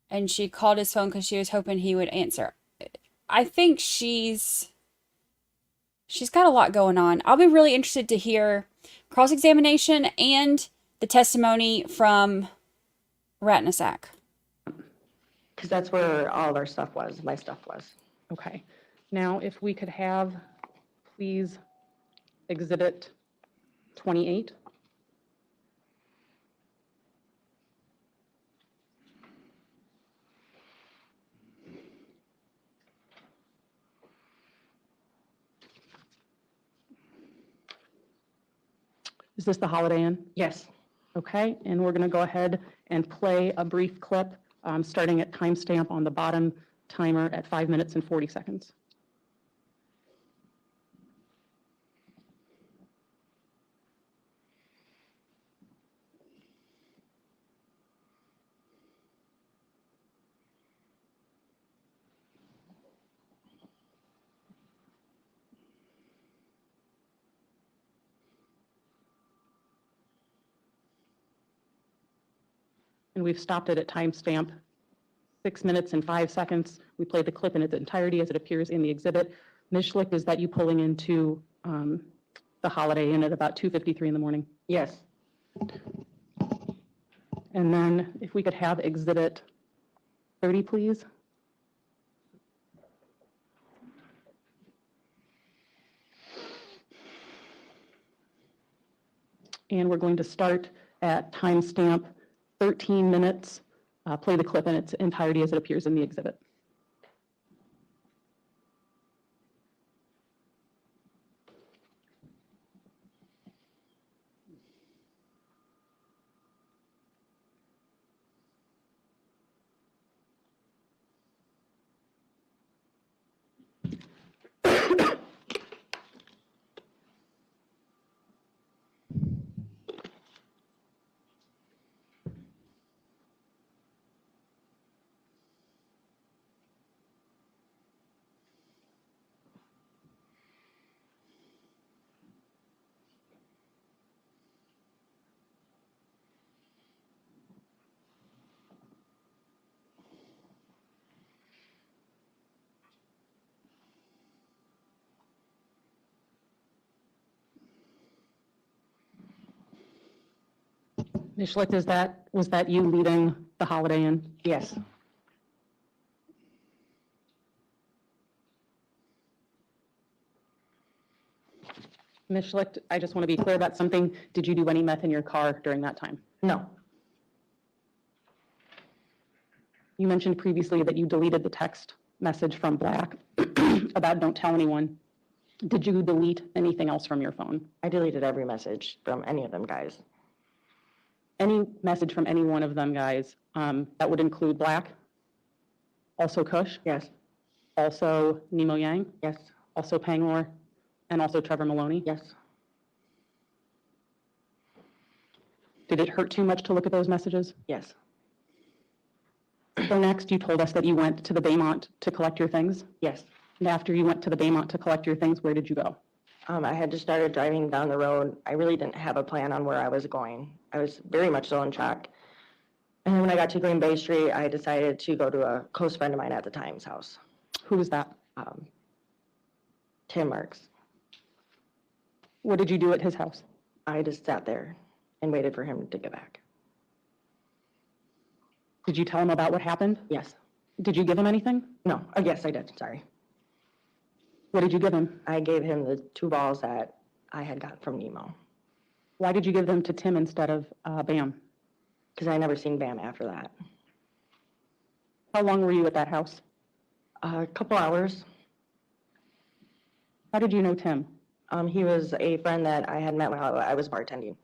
and she called his phone because she was hoping he would answer. I think she's got a lot going on. I'll be really interested to hear cross-examination and the testimony from Rattanasack. Because that's where all of our stuff was, my stuff was. Okay. Now, if we could have, please, Exhibit 28. Is this the Holiday Inn? Yes. Okay, and we're going to go ahead and play a brief clip, starting at timestamp on the bottom timer at 5 minutes and 40 seconds. And we've stopped it at timestamp 6 minutes and 5 seconds. We played the clip in its entirety as it appears in the exhibit. Ms. Schlick, is that you pulling into the Holiday Inn at about 2:53 in the morning? Yes. And then if we could have exhibit 30, please. And we're going to start at timestamp 13 minutes. Play the clip in its entirety as it appears in the exhibit. Ms. Schlicht, was that you leaving the Holiday Inn? Yes. Ms. Schlicht, I just want to be clear about something. Did you do any meth in your car during that time? No. You mentioned previously that you deleted the text message from Black about don't tell anyone. Did you delete anything else from your phone? I deleted every message from any of them guys. Any message from any one of them guys, that would include Black? Also Kush? Yes. Also Nemo Yang? Yes. Also Peng Lor? And also Trevor Maloney? Yes. Did it hurt too much to look at those messages? Yes. So next, you told us that you went to the Baymont to collect your things? Yes. And after you went to the Baymont to collect your things, where did you go? I had just started driving down the road. I really didn't have a plan on where I was going. I was very much so in shock. And then when I got to Green Bay Street, I decided to go to a close friend of mine at the time's house. Who was that? Tim Marks. What did you do at his house? I just sat there and waited for him to get back. Did you tell him about what happened? Yes. Did you give him anything? No. Yes, I did. Sorry. What did you give him? I gave him the 2 balls that I had got from Nemo. Why did you give them to Tim instead of Bam? Because I never seen Bam after that. How long were you at that house? A couple hours. How did you know Tim? He was a friend that I had met while I was bartending.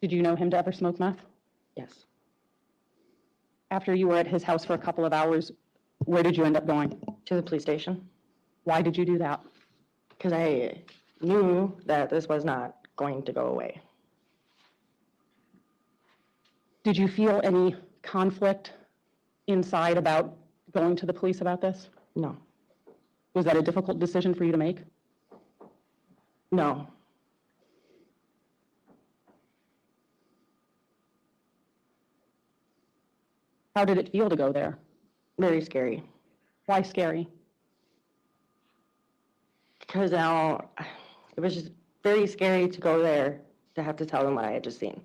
Did you know him to ever smoke meth? Yes. After you were at his house for a couple of hours, where did you end up going? To the police station. Why did you do that? Because I knew that this was not going to go away. Did you feel any conflict inside about going to the police about this? No. Was that a difficult decision for you to make? No. How did it feel to go there? Very scary. Why scary? Because now it was just very scary to go there to have to tell them what I had just seen.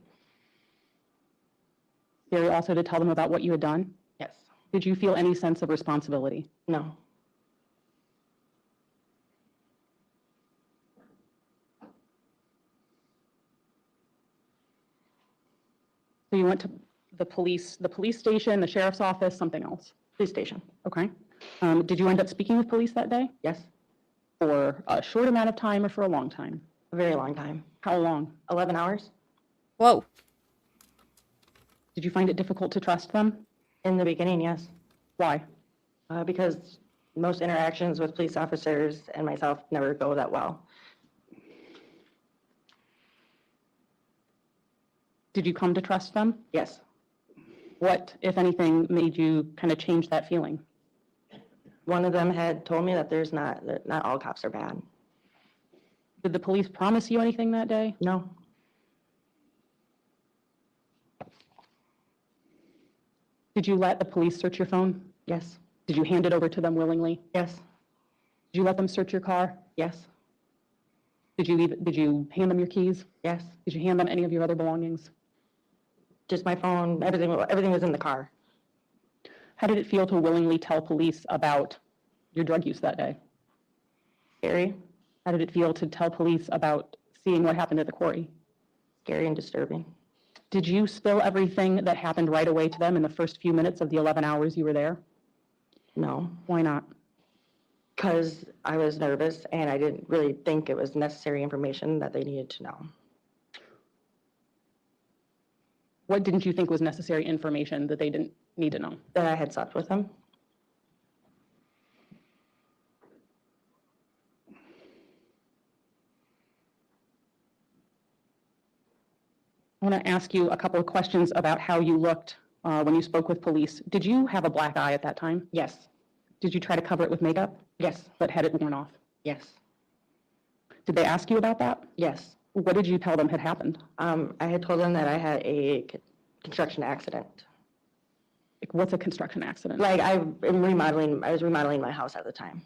Scary also to tell them about what you had done? Yes. Did you feel any sense of responsibility? No. So you went to the police station, the sheriff's office, something else? Police station. Okay. Did you end up speaking with police that day? Yes. For a short amount of time or for a long time? A very long time. How long? 11 hours. Whoa. Did you find it difficult to trust them? In the beginning, yes. Why? Because most interactions with police officers and myself never go that well. Did you come to trust them? Yes. What, if anything, made you kind of change that feeling? One of them had told me that that not all cops are bad. Did the police promise you anything that day? No. Did you let the police search your phone? Yes. Did you hand it over to them willingly? Yes. Did you let them search your car? Yes. Did you hand them your keys? Yes. Did you hand them any of your other belongings? Just my phone. Everything was in the car. How did it feel to willingly tell police about your drug use that day? Scary. How did it feel to tell police about seeing what happened at the quarry? Scary and disturbing. Did you spill everything that happened right away to them in the first few minutes of the 11 hours you were there? No. Why not? Because I was nervous and I didn't really think it was necessary information that they needed to know. What didn't you think was necessary information that they didn't need to know? That I had slept with them. I want to ask you a couple of questions about how you looked when you spoke with police. Did you have a black eye at that time? Yes. Did you try to cover it with makeup? Yes. But had it worn off? Yes. Did they ask you about that? Yes. What did you tell them had happened? I had told them that I had a construction accident. Like, what's a construction accident? Like I was remodeling my house at the time.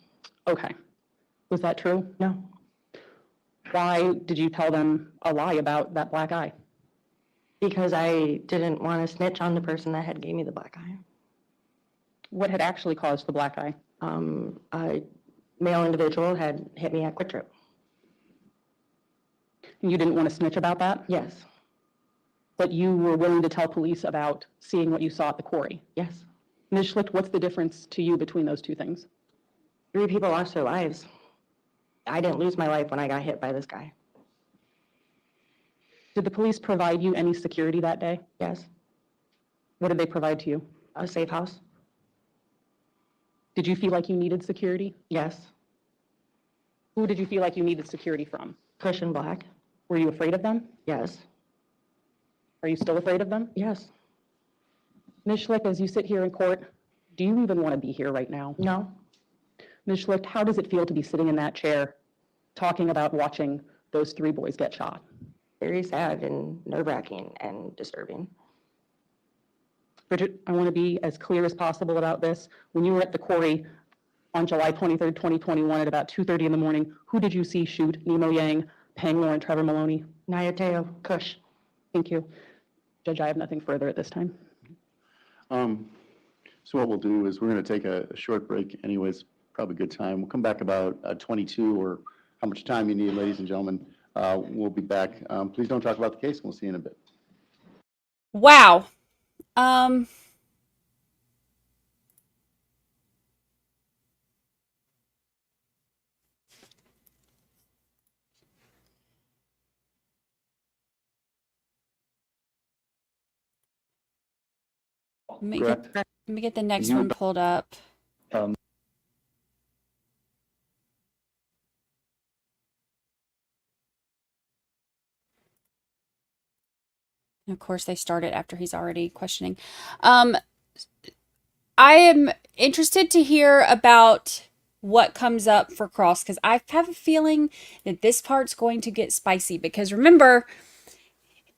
Okay. Was that true? No. Why did you tell them a lie about that black eye? Because I didn't want to snitch on the person that had gave me the black eye. What had actually caused the black eye? A male individual had hit me at Quick Trip. And you didn't want to snitch about that? Yes. But you were willing to tell police about seeing what you saw at the quarry? Yes. Ms. Schlicht, what's the difference to you between those two things? 3 people lost their lives. I didn't lose my life when I got hit by this guy. Did the police provide you any security that day? Yes. What did they provide to you? A safe house. Did you feel like you needed security? Yes. Who did you feel like you needed security from? Cush and Black. Were you afraid of them? Yes. Are you still afraid of them? Yes. Ms. Schlicht, as you sit here in court, do you even want to be here right now? No. Ms. Schlicht, how does it feel to be sitting in that chair talking about watching those 3 boys get shot? Very sad and nerve-wracking and disturbing. Bridget, I want to be as clear as possible about this. When you were at the quarry on July 23rd, 2021 at about 2:30 in the morning, who did you see shoot Nemo Yang, Peng Lor, and Trevor Maloney? Nya Thao, Cush. Thank you. Judge, I have nothing further at this time. So what we'll do is we're going to take a short break anyways, probably a good time. We'll come back about 22 or how much time you need, ladies and gentlemen. We'll be back. Please don't talk about the case, and we'll see you in a bit. Wow. Let me get the next one pulled up. And of course, they start it after he's already questioning. I am interested to hear about what comes up for cross, because I have a feeling that this part's going to get spicy. Because remember,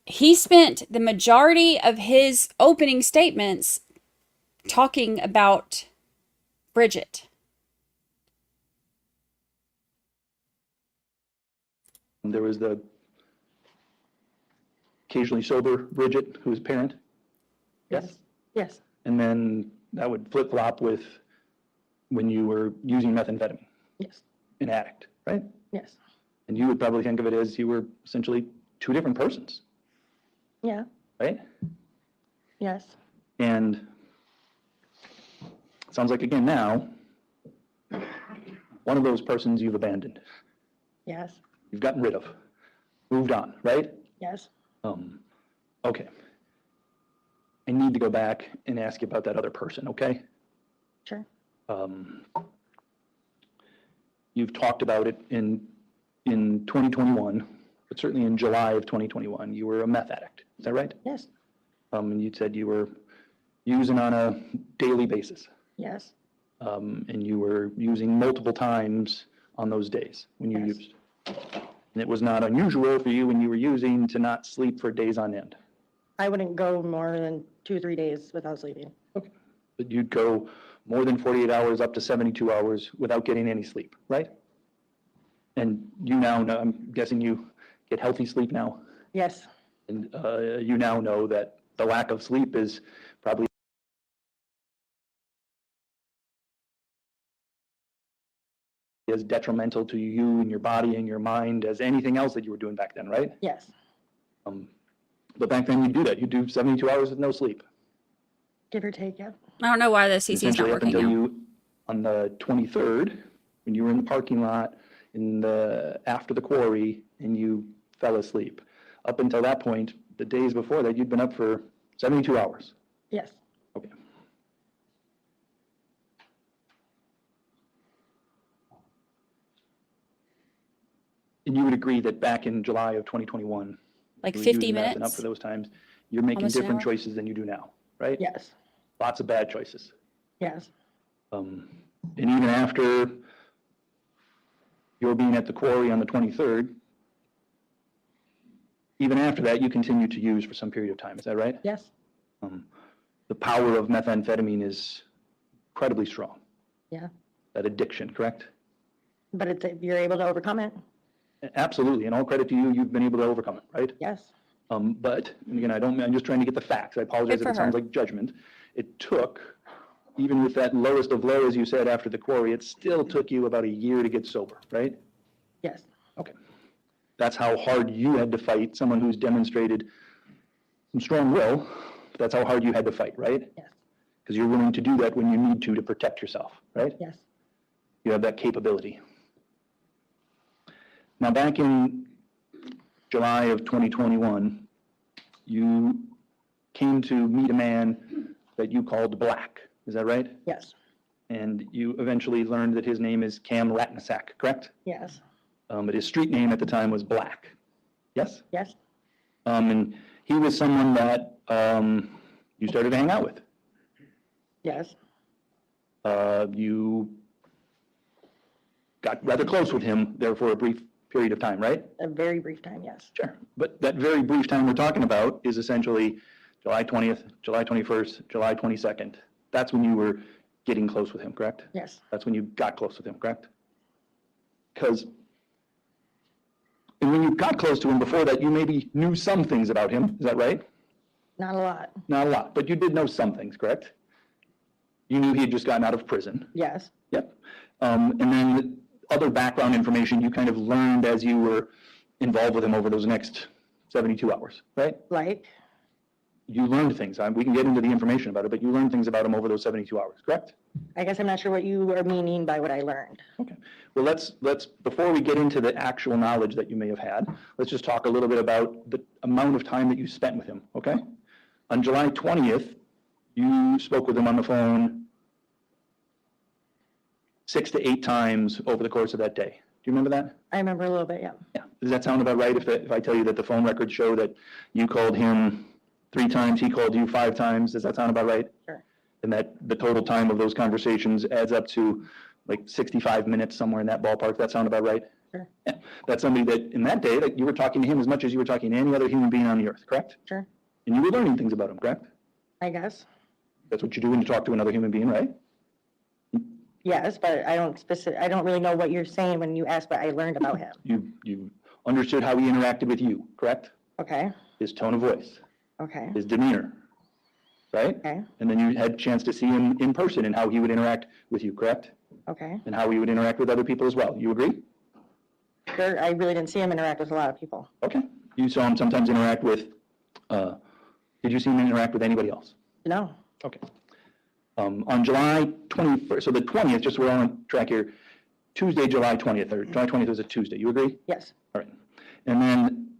he spent the majority of his opening statements talking about Bridget. There was the occasionally sober Bridget, who was parent. Yes. Yes. And then that would flip-flop with when you were using methamphetamine. Yes. An addict, right? Yes. And you would probably think of it as you were essentially 2 different persons, Yeah. right? Yes. And it sounds like, again, now, one of those persons you've abandoned, Yes. you've gotten rid of. moved on, right? Yes. Okay. I need to go back and ask you about that other person, okay? Sure. You've talked about it in 2021, but certainly in July of 2021, you were a meth addict. Is that right? Yes. And you said you were using on a daily basis. Yes. And you were using multiple times on those days when you Yes. used. And it was not unusual for you when you were using to not sleep for days on end. I wouldn't go more than 2 or 3 days without sleeping. Okay. But you'd go more than 48 hours up to 72 hours without getting any sleep, right? And you now know, I'm guessing you get healthy sleep now. Yes. And you now know that the lack of sleep is probably as detrimental to you and your body and your mind as anything else that you were doing back then, right? Yes. But back then you'd do that. You'd do 72 hours with no sleep. Give or take, yeah. I don't know why the CC is not Essentially up working until now. you, on the 23rd, when you were in the parking lot after the quarry and you fell asleep. Up until that point, the days before that, you'd been up for 72 hours. Yes. Okay. And you would agree that back in July of 2021, Like you were 50 using meth and up minutes? for those times, you're making Almost an different hour? choices than you do now, right? Yes. Lots of bad choices. Yes. And even after your being at the quarry on the 23rd, even after that, you continue to use for some period of time. Is that right? Yes. The power of methamphetamine is incredibly strong. Yeah. That addiction, correct? But you're able to overcome it. Absolutely. And all credit to you, you've been able to overcome it, right? Yes. But, and again, I'm just trying to get the facts. I apologize Good if for it sounds her. like judgment. It took, even with that lowest of low, as you said, after the quarry, it still took you about a year to get sober, right? Yes. Okay. That's how hard you had to fight, someone who's demonstrated some strong will. That's how hard you had to fight, right? Yes. Because you're willing to do that when you need to protect yourself, right? Yes. You have that capability. Now, back in July of 2021, you came to meet a man that you called Black. Is that right? Yes. And you eventually learned that his name is Cam Rattanasack, correct? Yes. But his street name at the time was Black. Yes? Yes. And he was someone that you started to hang out with. Yes. You got rather close with him there for a brief period of time, right? A very brief time, yes. Sure. But that very brief time we're talking about is essentially July 20th, July 21st, July 22nd. That's when you were getting close with him, correct? Yes. That's when you got close with him, correct? And when you got close to him before that, you maybe knew some things about him. Is that right? Not a lot. Not a lot, but you did know some things, correct? You knew he had just gotten out of prison. Yes. Yep. And then the other background information you kind of learned as you were involved with him over those next 72 hours, right? Like? You learned things. We can get into the information about it, but you learned things about him over those 72 hours, correct? I guess I'm not sure what you are meaning by what I learned. Okay. Well, let's before we get into the actual knowledge that you may have had, let's just talk a little bit about the amount of time that you spent with him, okay? On July 20th, you spoke with him on the phone 6 to 8 times over the course of that day. Do you remember that? I remember a little bit, yeah. Yeah. Does that sound about right if I tell you that the phone records show that you called him 3 times, he called you 5 times? Does that sound about right? Sure. And that the total time of those conversations adds up to like 65 minutes, somewhere in that ballpark. Does that sound about right? Sure. Yeah. That's somebody that in that day that you were talking to him as much as you were talking to any other human being on the earth, correct? Sure. And you were learning things about him, correct? I guess. That's what you do when you talk to another human being, right? Yes, but I don't really know what you're saying when you ask what I learned about him. You understood how he interacted with you, correct? Okay. His tone of voice, Okay. his demeanor, right? Okay. And then you had a chance to see him in person and how he would interact with you, correct? Okay. And how he would interact with other people as well. You agree? Sure. I really didn't see him interact with a lot of people. Okay. You saw him sometimes interact with, did you see him interact with anybody else? No. Okay. On July 21st, so the 20th, just so we're on track here, Tuesday, July 20th, or July 20th was a Tuesday. You agree? Yes. All right. And then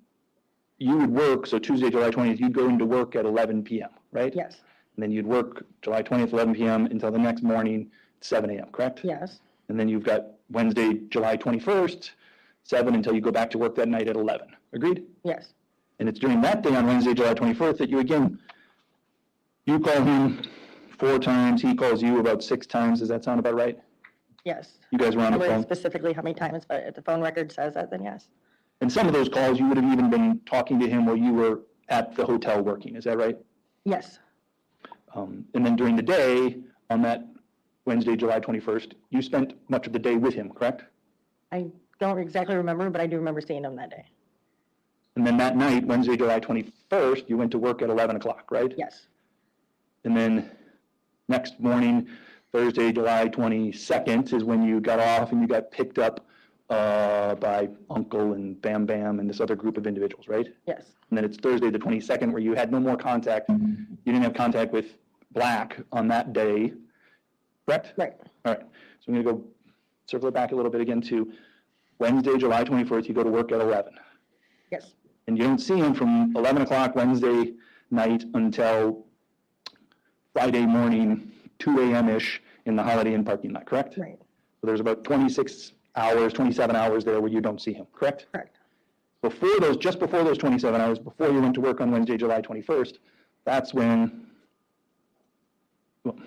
you would work, so Tuesday, July 20th, you'd go into work at 11 p.m., right? Yes. And then you'd work July 20th, 11 p.m. until the next morning, 7 a.m., correct? Yes. And then you've got Wednesday, July 21st, 7 until you go back to work that night at 11. Agreed? Yes. And it's during that day on Wednesday, July 21st that you call him 4 times, he calls you about 6 times. Does that sound about right? Yes. You guys were on the I remember phone? specifically how many times, but if the phone record says that, then yes. And some of those calls, you would have even been talking to him while you were at the hotel working. Is that right? Yes. And then during the day, on that Wednesday, July 21st, you spent much of the day with him, correct? I don't exactly remember, but I do remember seeing him that day. And then that night, Wednesday, July 21st, you went to work at 11 o'clock, right? Yes. And then next morning, Thursday, July 22nd is when you got off and you got picked up by Uncle and Bam Bam and this other group of individuals, right? Yes. And then it's Thursday, the 22nd, where you had no more contact. You didn't have contact with Black on that day, correct? Right. All right. So I'm going to go circle it back a little bit again to Wednesday, July 21st, you go to work at 11. Yes. And you don't see him from 11 o'clock Wednesday night until Friday morning, 2 a.m.-ish in the Holiday Inn parking lot, correct? Right. So there's about 26 hours, 27 hours there where you don't see him, correct? Correct. Just before those 27 hours, before you went to work on Wednesday, July 21st, that's when, well, let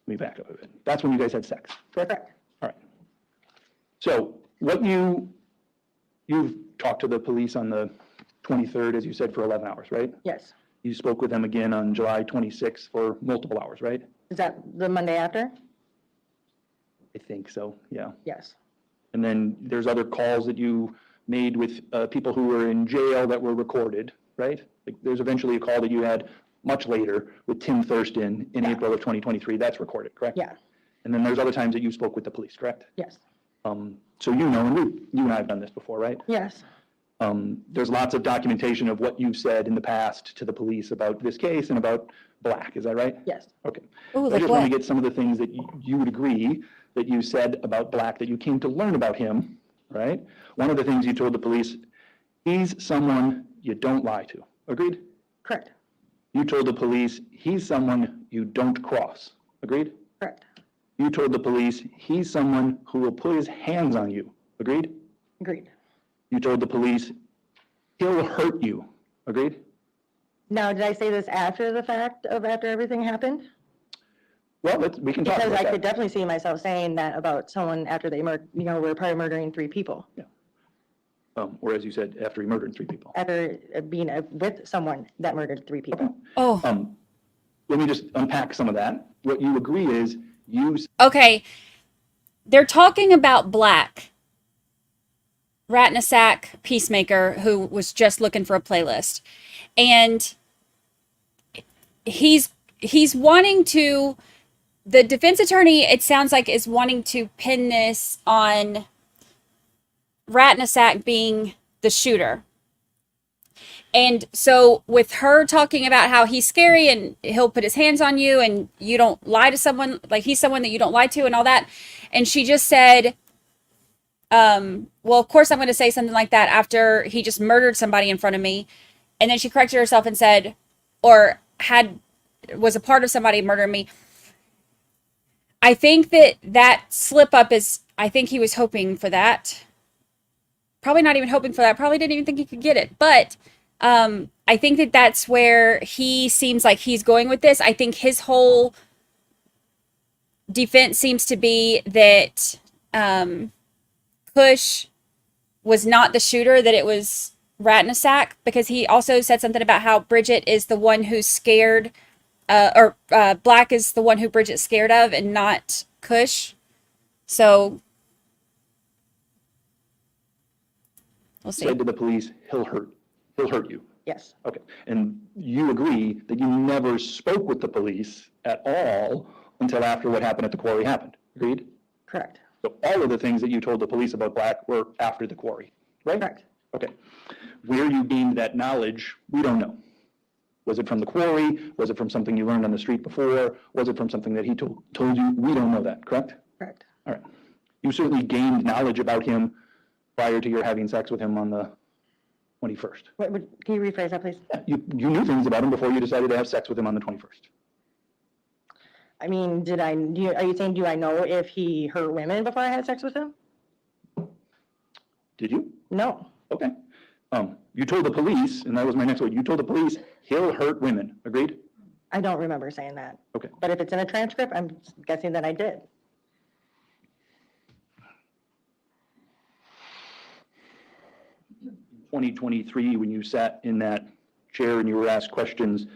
me back up a bit. That's when you guys had sex, correct? Correct. All right. So what you've talked to the police on the 23rd, as you said, for 11 hours, right? Yes. You spoke with them again on July 26th for multiple hours, right? Is that the Monday after? I think so, yeah. Yes. And then there's other calls that you made with people who were in jail that were recorded, right? Like, there's eventually a call that you had much later with Tim Thurston in April of 2023. That's recorded, correct? Yeah. And then there's other times that you spoke with the police, correct? Yes. So you know, and you and I have done this before, right? Yes. There's lots of documentation of what you've said in the past to the police about this case and about Black. Is that right? Yes. Okay. Ooh, I like just want to what? get some of the things that you would agree that you said about Black that you came to learn about him, right? One of the things you told the police, he's someone you don't lie to. Agreed? Correct. You told the police, he's someone you don't cross. Agreed? Correct. You told the police, he's someone who will put his hands on you. Agreed? Agreed. You told the police, he'll hurt you. Agreed? Now, did I say this after the fact of after everything happened? Well, we can talk Because about I that. could definitely see myself saying that about someone after they were part of murdering 3 people. Yeah. Or as you said, after he murdered 3 people. After being with someone that murdered 3 people. Oh, Let me just unpack some of that. What you agree is okay. They're talking about Black, Rattanasack, Peacemaker, who was just looking for a playlist. And he's wanting to, the defense attorney, it sounds like, is wanting to pin this on Rattanasack being the shooter. And so with her talking about how he's scary and he'll put his hands on you and you don't lie to someone, like he's someone that you don't lie to and all that. And she just said, well, of course I'm going to say something like that after he just murdered somebody in front of me. And then she corrected herself and said, or was a part of somebody murdering me. I think that slip up is, I think he was hoping for that. Probably not even hoping for that. Probably didn't even think he could get it. But I think that's where he seems like he's going with this. I think his whole defense seems to be that Push was not the shooter, that it was Rattanasack, because he also said something about how Bridget is the one who's scared, or Black is the one who Bridget's scared of and not Kush. So we'll see. said to the police, he'll hurt you. Yes. Okay. And you agree that you never spoke with the police at all until after what happened at the quarry happened. Agreed? Correct. So all of the things that you told the police about Black were after the quarry, right? Correct. Okay. Where you gained that knowledge, we don't know. Was it from the quarry? Was it from something you learned on the street before? Was it from something that he told you? We don't know that, correct? Correct. All right. You certainly gained knowledge about him prior to your having sex with him on the 21st. Can you rephrase that, please? You knew things about him before you decided to have sex with him on the 21st. I mean, are you saying, do I know if he hurt women before I had sex with him? Did you? No. Okay. You told the police, and that was my next word, you told the police he'll hurt women. Agreed? I don't remember saying that. Okay. But if it's in a transcript, I'm guessing that I did. In 2023, when you sat in that chair and you were asked questions,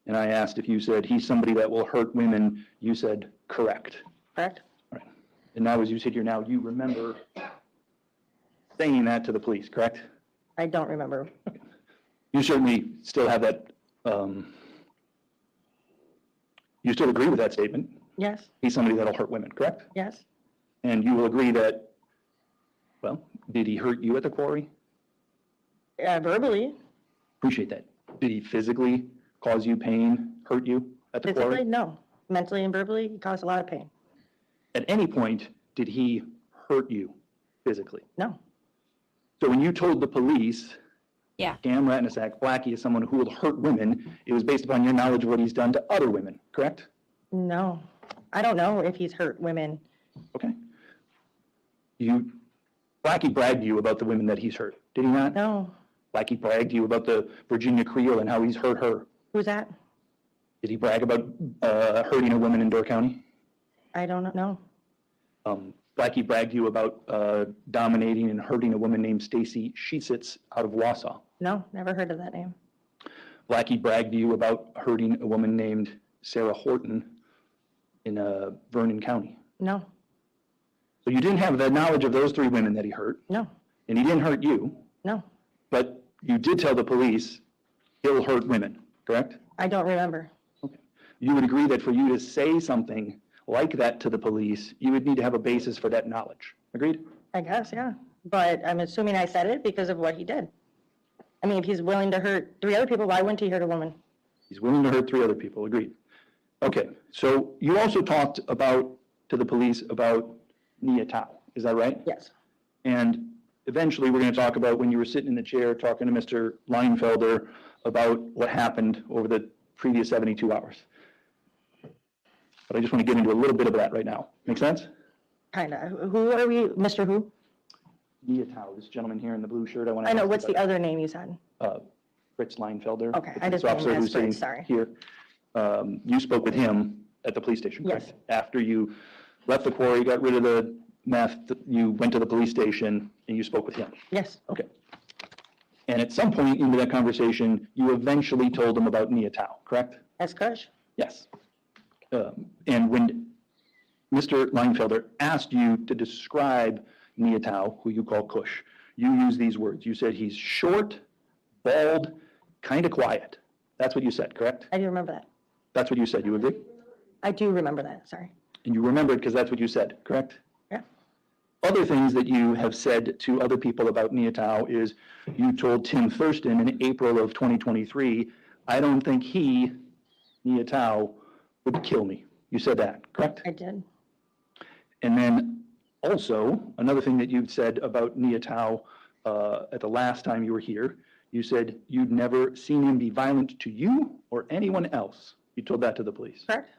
and I asked if you said he's somebody that will hurt women, you said correct. Correct. All right. And now as you sit here now, you remember saying that to the police, correct? I don't remember. Okay. You certainly still have that, you still agree with that statement? Yes. He's somebody that'll hurt women, correct? Yes. And you will agree that, well, did he hurt you at the quarry? Verbally. Appreciate that. Did he physically cause you pain, hurt you at the Physically, quarry? no. Mentally and verbally, he caused a lot of pain. At any point, did he hurt you physically? No. So when you told the police, Yeah. Cam Rattanasack, Blackie is someone who will hurt women, it was based upon your knowledge of what he's done to other women, correct? No. I don't know if he's hurt women. Okay. Blackie bragged to you about the women that he's hurt, did he not? No. Blackie bragged to you about the Virginia Creole and how he's hurt her. Who's that? Did he brag about hurting a woman in Door County? I don't know. Blackie bragged to you about dominating and hurting a woman named Stacy Sheetsitz out of Wausau. No, never heard of that name. Blackie bragged to you about hurting a woman named Sarah Horton in Vernon County. No. So you didn't have the knowledge of those three women that he hurt. No. And he didn't hurt you. No. But you did tell the police he'll hurt women, correct? I don't remember. Okay. You would agree that for you to say something like that to the police, you would need to have a basis for that knowledge. Agreed? I guess, yeah. But I'm assuming I said it because of what he did. I mean, if he's willing to hurt 3 other people, why wouldn't he hurt a woman? He's willing to hurt 3 other people. Agreed. Okay. So you also talked to the police about Nya Thao. Is that right? Yes. And eventually we're going to talk about when you were sitting in the chair talking to Mr. Leinfelder about what happened over the previous 72 hours. But I just want to get into a little bit of that right now. Make sense? Kind of. Who are we? Mr. Who? Nya Thao, this gentleman here in the blue shirt. I know. What's the other name you said? Fritz Leinfelder. Okay, the I just police officer didn't who's sitting ask Fritz, here. You spoke with him at the police station, correct? Yes. After you left the quarry, got rid of the meth, you went to the police station and you spoke with him. Yes. Okay. And at some point into that conversation, you eventually told him about Nya Thao, correct? That's Kush? Yes. And when Mr. Leinfelder asked you to describe Nya Thao, who you call Kush, you used these words. You said he's short, bald, kind of quiet. That's what you said, correct? I do remember that. That's what you said. You agree? I do remember that. Sorry. And you remember it because that's what you said, correct? Yeah. Other things that you have said to other people about Nya Thao is you told Tim Thurston in April of 2023, I don't think he, Nya Thao, would kill me. You said that, correct? I did. And then also, another thing that you said about Nya Thao at the last time you were here, you said you'd never seen him be violent to you or anyone else. You told that to the police. Correct.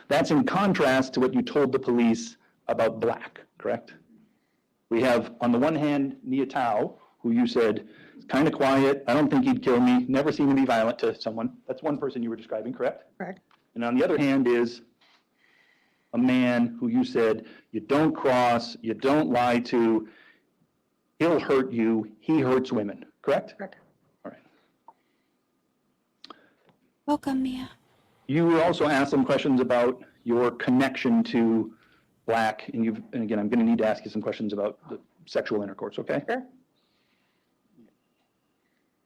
That's in contrast to what you told the police about Black, correct? We have, on the one hand, Nya Thao, who you said is kind of quiet, I don't think he'd kill me, never seen him be violent to someone. That's one person you were describing, correct? Correct. And on the other hand is a man who you said you don't cross, you don't lie to, he'll hurt you, he hurts women, correct? Correct. All right. Welcome, Mia. You were also asked some questions about your connection to Black, and again, I'm going to need to ask you some questions about the sexual intercourse, okay? Sure.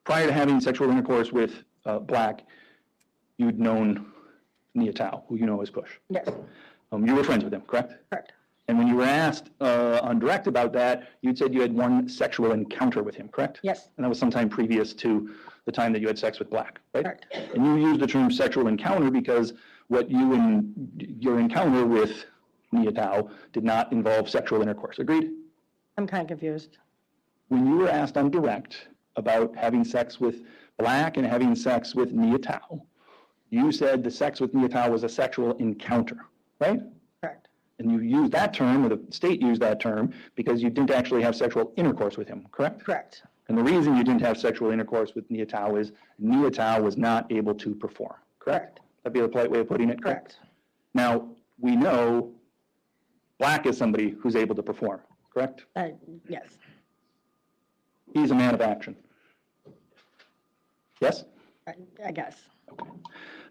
Prior to having sexual intercourse with Black, you'd known Nya Thao, who you know as Kush. Yes. You were friends with him, correct? Correct. And when you were asked on direct about that, you'd said you had one sexual encounter with him, correct? Yes. And that was sometime previous to the time that you had sex with Black, right? Correct. And you used the term sexual encounter because what you and your encounter with Nya Thao did not involve sexual intercourse. Agreed? I'm kind of confused. When you were asked on direct about having sex with Black and having sex with Nya Thao, you said the sex with Nya Thao was a sexual encounter, right? Correct. And you used that term, or the state used that term, because you didn't actually have sexual intercourse with him, correct? Correct. And the reason you didn't have sexual intercourse with Nya Thao is Nya Thao was not able to perform, correct? That'd be a polite way of putting it? Correct. Now, we know Black is somebody who's able to perform, correct? Yes. He's a man of action. Yes? I guess.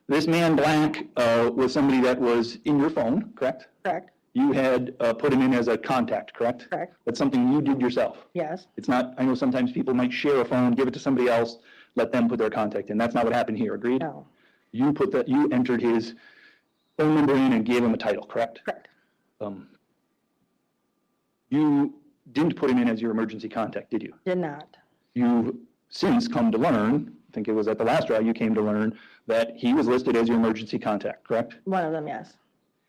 This man, Black, was somebody that was in your phone, correct? Correct. You had put him in as a contact, correct? Correct. That's something you did yourself. Yes. It's not, I know sometimes people might share a phone, give it to somebody else, let them put their contact in. That's not what happened here, agreed? No. You entered his phone number in and gave him a title, correct? Correct. You didn't put him in as your emergency contact, did you? Did not. You've since come to learn, I think it was at the last trial, you came to learn that he was listed as your emergency contact, correct? One of them, yes.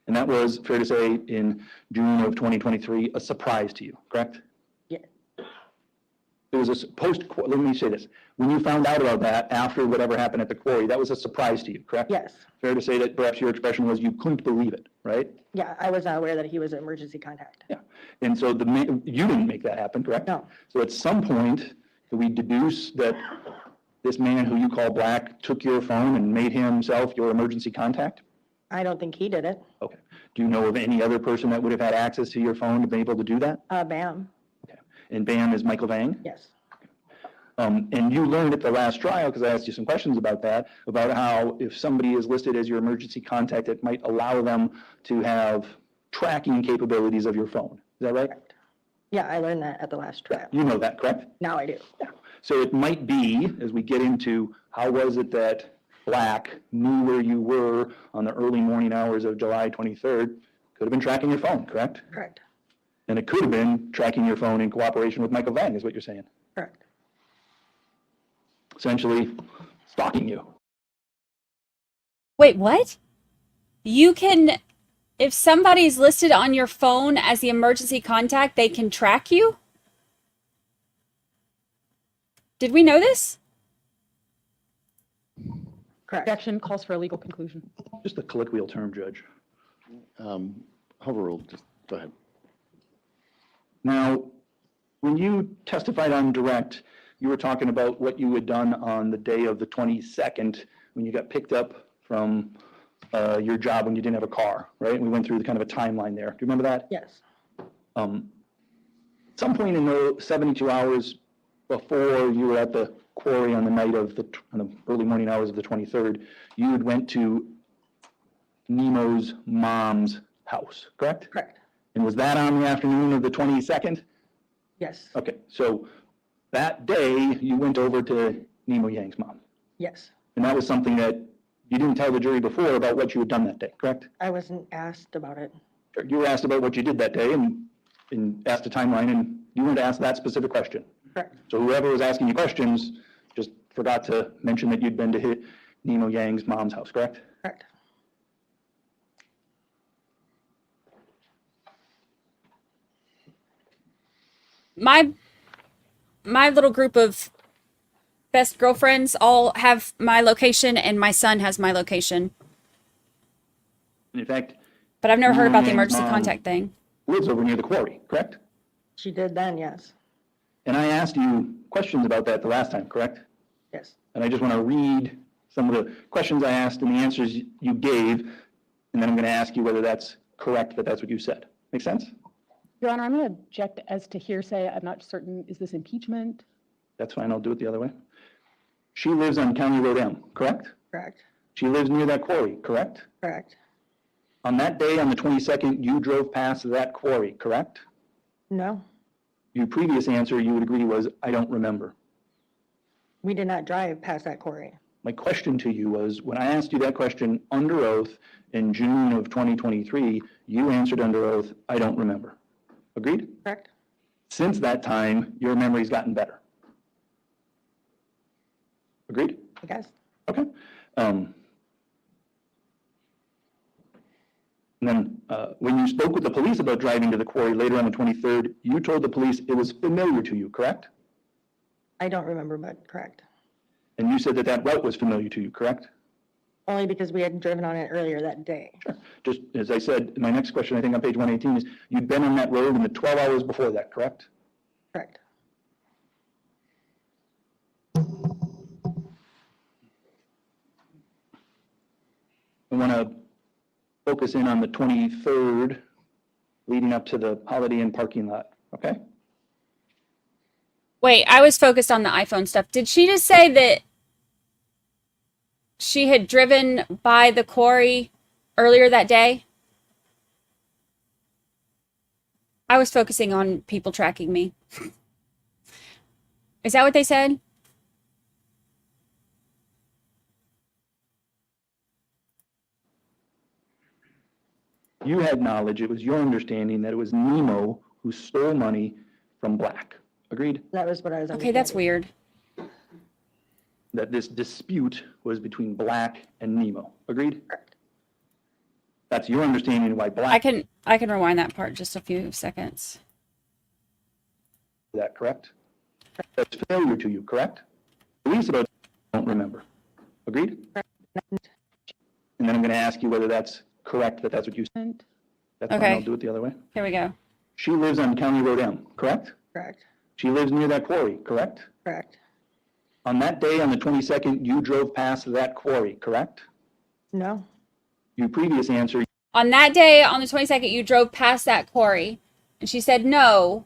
And that was, fair to say, in June of 2023, a surprise to you, correct? Yeah. It was let me say this. When you found out about that after whatever happened at the quarry, that was a surprise to you, correct? Yes. Fair to say that perhaps your expression was you couldn't believe it, right? Yeah, I was not aware that he was an emergency contact. Yeah. And so you didn't make that happen, correct? No. So at some point, we deduce that this man who you call Black took your phone and made himself your emergency contact? I don't think he did it. Okay. Do you know of any other person that would have had access to your phone to be able to do that? Bam. Okay. And Bam is Michael Vang? Yes. And you learned at the last trial, because I asked you some questions about that, about how if somebody is listed as your emergency contact, it might allow them to have tracking capabilities of your phone. Is that right? Correct. Yeah, I learned that at the last trial. You know that, correct? Now I do. Yeah. So it might be, as we get into how was it that Black knew where you were on the early morning hours of July 23rd, could have been tracking your phone, correct? Correct. And it could have been tracking your phone in cooperation with Michael Vang, is what you're saying. Correct. Essentially stalking you. Wait, what? You can, if somebody's listed on your phone as the emergency contact, they can track you? Did we know this? Correct. Objection calls for a legal conclusion. Just a colloquial term, Judge. Overruled, just go ahead. Now, when you testified on direct, you were talking about what you had done on the day of the 22nd when you got picked up from your job when you didn't have a car, right? We went through the kind of a timeline there. Do you remember that? Yes. At some point in the 72 hours before you were at the quarry on the night of the early morning hours of the 23rd, you had went to Nemo's mom's house, correct? Correct. And was that on the afternoon of the 22nd? Yes. Okay, so that day you went over to Nemo Yang's mom. Yes. And that was something that you didn't tell the jury before about what you had done that day, correct? I wasn't asked about it. You were asked about what you did that day and asked a timeline, and you weren't asked that specific question. Correct. So whoever was asking you questions just forgot to mention that you'd been to hit Nemo Yang's mom's house, correct? Correct. My little group of best girlfriends all have my location, and my son has my location. And in fact, but I've never heard about the Yang's emergency mom contact thing. Lives over near the quarry, correct? She did then, yes. And I asked you questions about that the last time, correct? Yes. And I just want to read some of the questions I asked and the answers you gave, and then I'm going to ask you whether that's correct, that that's what you said. Make sense? Your Honor, I'm going to object as to hearsay. I'm not certain. Is this impeachment? That's fine. I'll do it the other way. She lives on County Road M, correct? Correct. She lives near that quarry, correct? Correct. On that day, on the 22nd, you drove past that quarry, correct? No, Your previous answer, you would agree, was, I don't remember. we did not drive past that quarry. My question to you was, when I asked you that question under oath in June of 2023, you answered under oath, I don't remember. Agreed? Correct. Since that time, your memory's gotten better. Agreed? I guess. Okay. And then when you spoke with the police about driving to the quarry later on the 23rd, you told the police it was familiar to you, correct? I don't remember, but correct. And you said that that route was familiar to you, correct? Only because we had driven on it earlier that day. Sure. Just as I said, my next question, I think on page 118 is, you'd been on that road in the 12 hours before that, correct? Correct. I want to focus in on the 23rd, leading up to the Holiday Inn parking lot, okay? Wait, I was focused on the iPhone stuff. Did she just say that she had driven by the quarry earlier that day? I was focusing on people tracking me. Is that what they said? You had knowledge, it was your understanding that it was Nemo who stole money from Black. Agreed? That was what I was Okay, that's weird. That this dispute was between Black and Nemo. Agreed? Correct. That's your understanding of why Black. I can rewind that part just a few seconds. Is that correct? That's familiar to you, correct? Police about don't remember. Agreed? And then I'm going to ask you whether that's correct, that's what you said. That's Okay. fine, I'll do it the other way. Here we go. She lives on County Road M, correct? Correct. She lives near that quarry, correct? Correct. On that day, on the 22nd, you drove past that quarry, correct? No. Your previous answer, On that day, on the 22nd, you drove past that quarry. And she said no.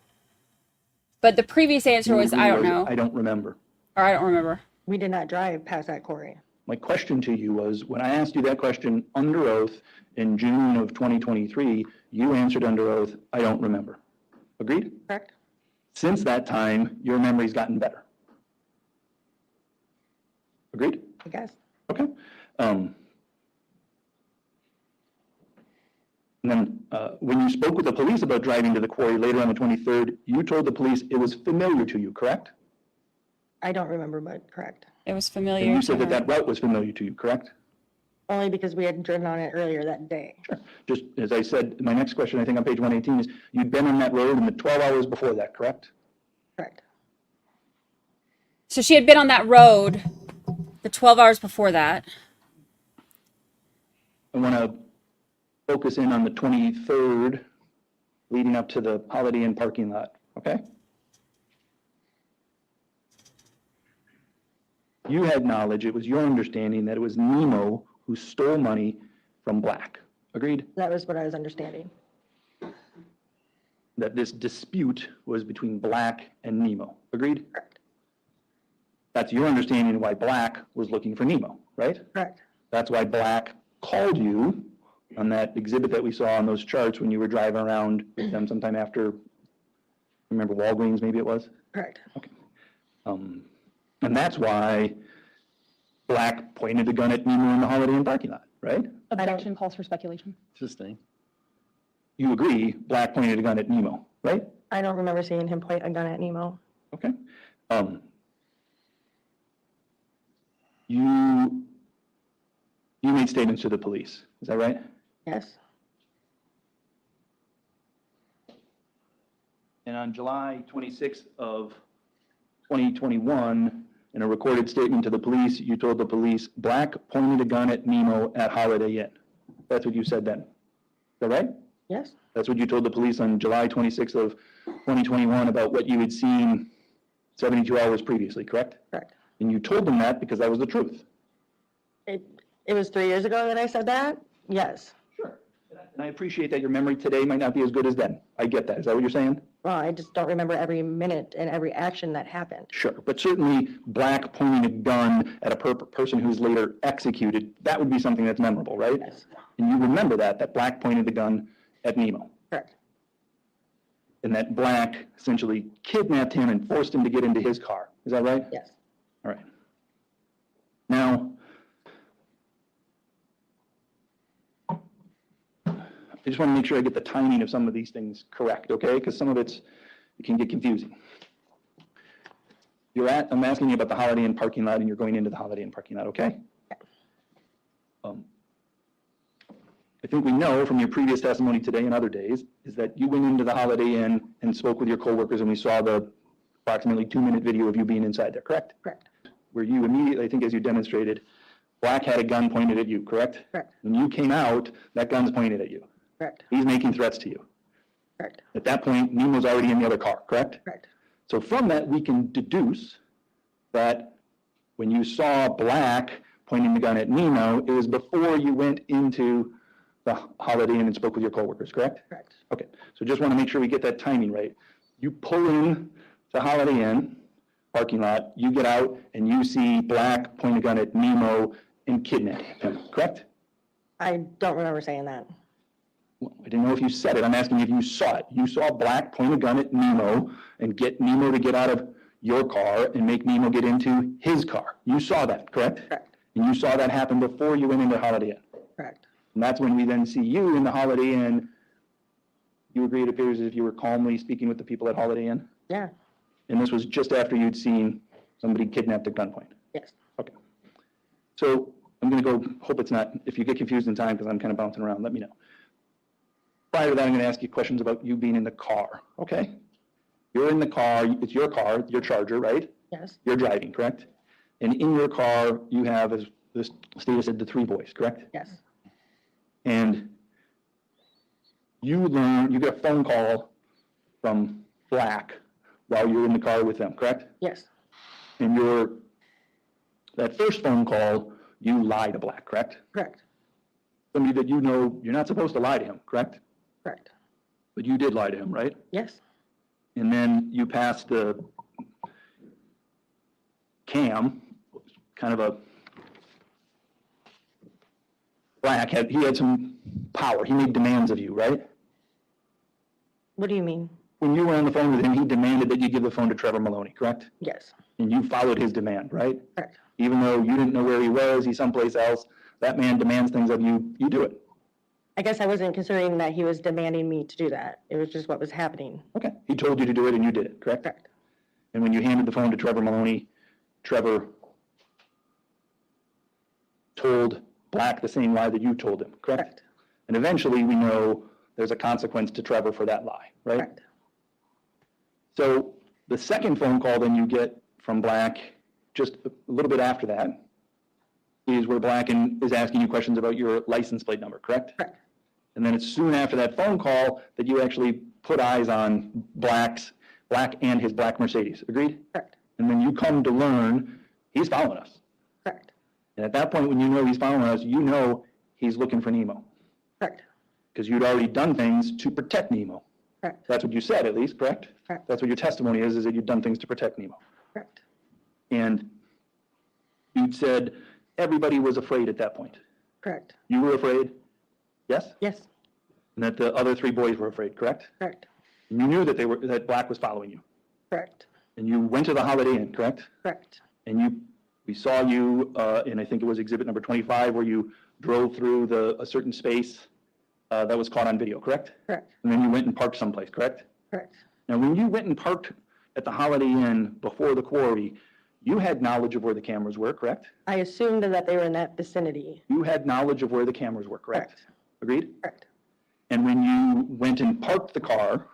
But the previous answer was, I don't know. I don't remember. Or I don't remember. We did not drive past that quarry. My question to you was, when I asked you that question under oath in June of 2023, you answered under oath, I don't remember. Agreed? Correct. Since that time, your memory's gotten better. Agreed? I guess. Okay. And then when you spoke with the police about driving to the quarry later on the 23rd, you told the police it was familiar to you, correct? I don't remember, but correct. It was familiar. And you to said that her. that route was familiar to you, correct? Only because we had driven on it earlier that day. Sure. Just as I said, my next question, I think on page 118 is, you'd been on that road in the 12 hours before that, correct? Correct. So she had been on that road the 12 hours before that. I want to focus in on the 23rd, leading up to the Holiday Inn parking lot, okay? You had knowledge, it was your understanding that it was Nemo who stole money from Black. Agreed? That was what I was understanding. That this dispute was between Black and Nemo. Agreed? Correct. That's your understanding of why Black was looking for Nemo, right? Correct. That's why Black called you on that exhibit that we saw on those charts when you were driving around with them sometime after, remember Walgreens maybe it was? Correct. Okay. And that's why Black pointed the gun at Nemo in the Holiday Inn parking lot, right? Objection calls for speculation. Interesting. You agree, Black pointed a gun at Nemo, right? I don't remember seeing him point a gun at Nemo. Okay. You made statements to the police, is that right? Yes. And on July 26th of 2021, in a recorded statement to the police, you told the police, Black pointed a gun at Nemo at Holiday Inn. That's what you said then. Is that right? Yes. That's what you told the police on July 26th of 2021 about what you had seen 72 hours previously, correct? Correct. And you told them that because that was the truth. It was 3 years ago that I said that? Yes. Sure. And I appreciate that your memory today might not be as good as then. I get that. Is that what you're saying? Well, I just don't remember every minute and every action that happened. Sure. But certainly Black pointing a gun at a person who's later executed, that would be something that's memorable, right? Yes. And you remember that Black pointed the gun at Nemo. Correct. And that Black essentially kidnapped him and forced him to get into his car. Is that right? Yes. All right. Now, I just want to make sure I get the timing of some of these things correct, okay? Because some of it can get confusing. I'm asking you about the Holiday Inn parking lot, and you're going into the Holiday Inn parking lot, okay? I think we know from your previous testimony today and other days is that you went into the Holiday Inn and spoke with your coworkers, and we saw the approximately 2-minute video of you being inside there, correct? Correct. Where you immediately, I think as you demonstrated, Black had a gun pointed at you, correct? Correct. When you came out, that gun's pointed at you. Correct. He's making threats to you. Correct. At that point, Nemo's already in the other car, correct? Correct. So from that, we can deduce that when you saw Black pointing the gun at Nemo, it was before you went into the Holiday Inn and spoke with your coworkers, correct? Correct. Okay, so just want to make sure we get that timing right. You pull in to Holiday Inn parking lot, you get out, and you see Black point a gun at Nemo and kidnap him, correct? I don't remember saying that. Well, I didn't know if you said it. I'm asking if you saw it. You saw Black point a gun at Nemo and get Nemo to get out of your car and make Nemo get into his car. You saw that, correct? Correct. And you saw that happen before you went into Holiday Inn. Correct. And that's when we then see you in the Holiday Inn. You agree it appears as if you were calmly speaking with the people at Holiday Inn? Yeah. And this was just after you'd seen somebody kidnapped at gunpoint? Yes. Okay. So I'm going to go, hope it's not, if you get confused in time because I'm kind of bouncing around, let me know. Prior to that, I'm going to ask you questions about you being in the car, okay? You're in the car, it's your car, your Charger, right? Yes. You're driving, correct? And in your car, you have, as this Steve said, the 3 boys, correct? Yes. And you get a phone call from Black while you're in the car with them, correct? Yes. And that first phone call, you lie to Black, correct? Correct. Somebody that you know you're not supposed to lie to him, correct? Correct. But you did lie to him, right? Yes. And then you passed the Cam, kind of a Black, he had some power. He made demands of you, right? What do you mean? When you were on the phone with him, he demanded that you give the phone to Trevor Maloney, correct? Yes. And you followed his demand, right? Correct. Even though you didn't know where he was, he's someplace else, that man demands things of you, you do it. I guess I wasn't considering that he was demanding me to do that. It was just what was happening. Okay. He told you to do it and you did it, correct? Correct. And when you handed the phone to Trevor Maloney, Trevor told Black the same lie that you told him, correct? Correct. And eventually we know there's a consequence to Trevor for that lie, right? Correct. So the second phone call then you get from Black, just a little bit after that, is where Black is asking you questions about your license plate number, correct? Correct. And then it's soon after that phone call that you actually put eyes on Black and his Black Mercedes, agreed? Correct. And then you come to learn he's following us. Correct. And at that point, when you know he's following us, you know he's looking for Nemo. Correct. Because you'd already done things to protect Nemo. Correct. That's what you said, at least, correct? Correct. That's what your testimony is that you've done things to protect Nemo. Correct. And you'd said everybody was afraid at that point. Correct. You were afraid? Yes? Yes. And that the other 3 boys were afraid, correct? Correct. And you knew that Black was following you. Correct. And you went to the Holiday Inn, correct? Correct. And we saw you, and I think it was exhibit number 25, where you drove through a certain space that was caught on video, correct? Correct. And then you went and parked someplace, correct? Correct. Now, when you went and parked at the Holiday Inn before the quarry, you had knowledge of where the cameras were, correct? I assumed that they were in that vicinity. You had knowledge of where the cameras were, correct? Correct. Agreed? Correct. And when you went and parked the car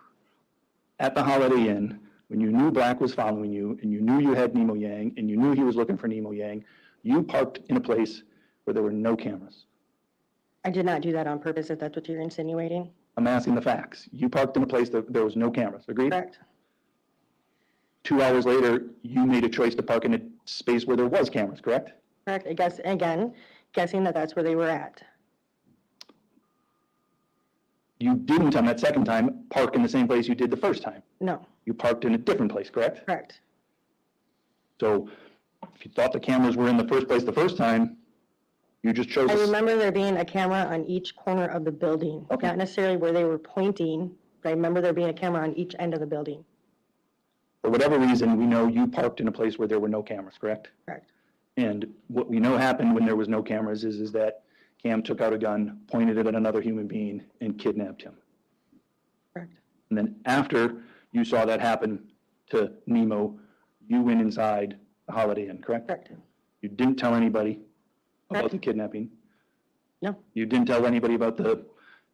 at the Holiday Inn, when you knew Black was following you, and you knew you had Nemo Yang, and you knew he was looking for Nemo Yang, you parked in a place where there were no cameras. I did not do that on purpose, if that's what you're insinuating. I'm asking the facts. You parked in a place that there was no cameras, agreed? Correct. 2 hours later, you made a choice to park in a space where there was cameras, correct? Correct. I guess, again, guessing that that's where they were at. You didn't, on that second time, park in the same place you did the first time. No. You parked in a different place, correct? Correct. So if you thought the cameras were in the first place the first time, you just chose. I remember there being a camera on each corner of the building. Okay. Not necessarily where they were pointing, but I remember there being a camera on each end of the building. For whatever reason, we know you parked in a place where there were no cameras, correct? Correct. And what we know happened when there was no cameras is that Cam took out a gun, pointed it at another human being, and kidnapped him. Correct. And then after you saw that happen to Nemo, you went inside the Holiday Inn, correct? Correct. You didn't tell anybody about Correct. the kidnapping. No. You didn't tell anybody about the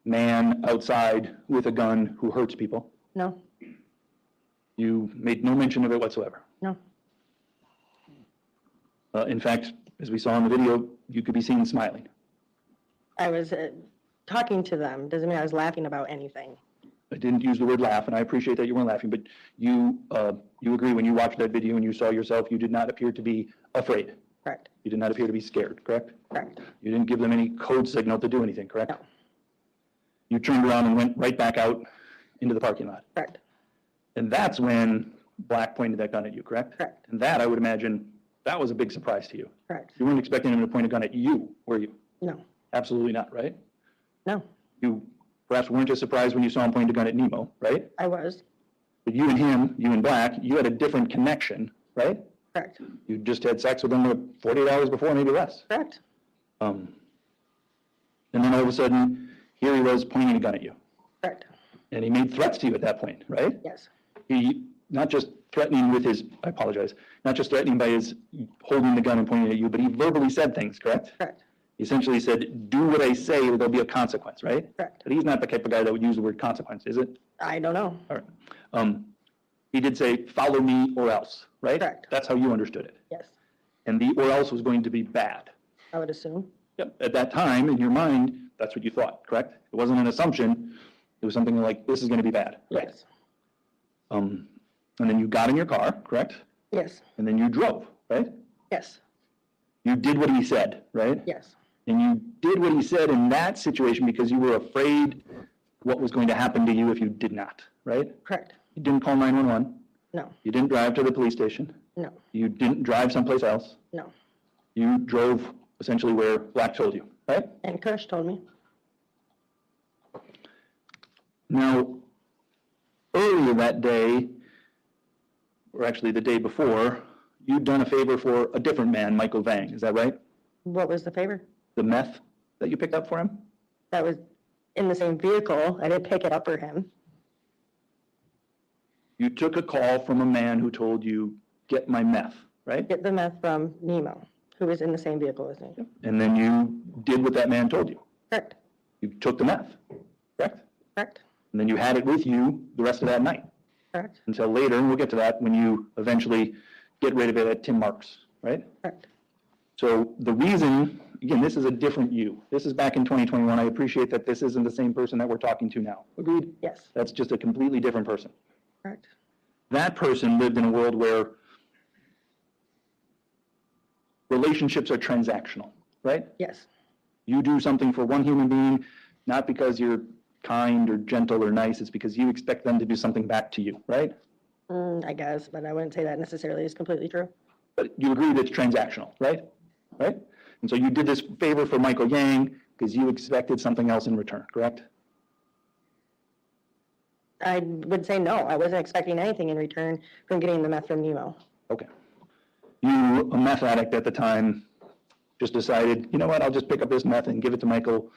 man outside with a gun who hurts people. No. You made no mention of it whatsoever. No. In fact, as we saw in the video, you could be seen smiling. I was talking to them. Doesn't mean I was laughing about anything. I didn't use the word laugh, and I appreciate that you weren't laughing, but you agree when you watched that video and you saw yourself, you did not appear to be afraid. Correct. You did not appear to be scared, correct? Correct. You didn't give them any code signal to do anything, correct? No. You turned around and went right back out into the parking lot. Correct. And that's when Black pointed that gun at you, correct? Correct. And that, I would imagine, that was a big surprise to you. Correct. You weren't expecting him to point a gun at you, were you? No. Absolutely not, right? No. You perhaps weren't as surprised when you saw him point a gun at Nemo, right? I was. But you and him, you and Black, you had a different connection, right? Correct. You just had sex with him 48 hours before, maybe less. Correct. And then all of a sudden, here he was pointing a gun at you. Correct. And he made threats to you at that point, right? Yes. He, not just threatening with his, I apologize, not just threatening by his holding the gun and pointing at you, but he verbally said things, correct? Correct. He essentially said, do what I say or there'll be a consequence, right? Correct. But he's not the type of guy that would use the word consequence, is it? I don't know. All right. He did say, follow me or else, right? Correct. That's how you understood it. Yes. And the or else was going to be bad. I would assume. Yep. At that time, in your mind, that's what you thought, correct? It wasn't an assumption. It was something like, this is going to be bad. Right? Yes. And then you got in your car, correct? Yes. And then you drove, right? Yes. You did what he said, right? Yes. And you did what he said in that situation because you were afraid what was going to happen to you if you did not, right? Correct. You didn't call 911. No. You didn't drive to the police station. No. You didn't drive someplace else. No. You drove essentially where Black told you, right? And Kush told me. Now, earlier that day, or actually the day before, you'd done a favor for a different man, Michael Vang. Is that right? What was the favor? The meth that you picked up for him? That was in the same vehicle. I didn't pick it up for him. You took a call from a man who told you, get my meth, right? Get the meth from Nemo, who was in the same vehicle as me. And then you did what that man told you. Correct. You took the meth, correct? Correct. And then you had it with you the rest of that night. Correct. Until later, and we'll get to that, when you eventually get rid of it at Tim Marks, right? Correct. So the reason, again, this is a different you. This is back in 2021. I appreciate that this isn't the same person that we're talking to now. Agreed? Yes. That's just a completely different person. Correct. That person lived in a world where relationships are transactional, right? Yes. You do something for one human being, not because you're kind or gentle or nice, it's because you expect them to do something back to you, right? I guess, but I wouldn't say that necessarily is completely true. But you agree that it's transactional, right? Right? And so you did this favor for Michael Yang because you expected something else in return, correct? I would say no. I wasn't expecting anything in return from getting the meth from Nemo. Okay. You, a meth addict at the time, just decided, you know what, I'll just pick up this meth and give it to Michael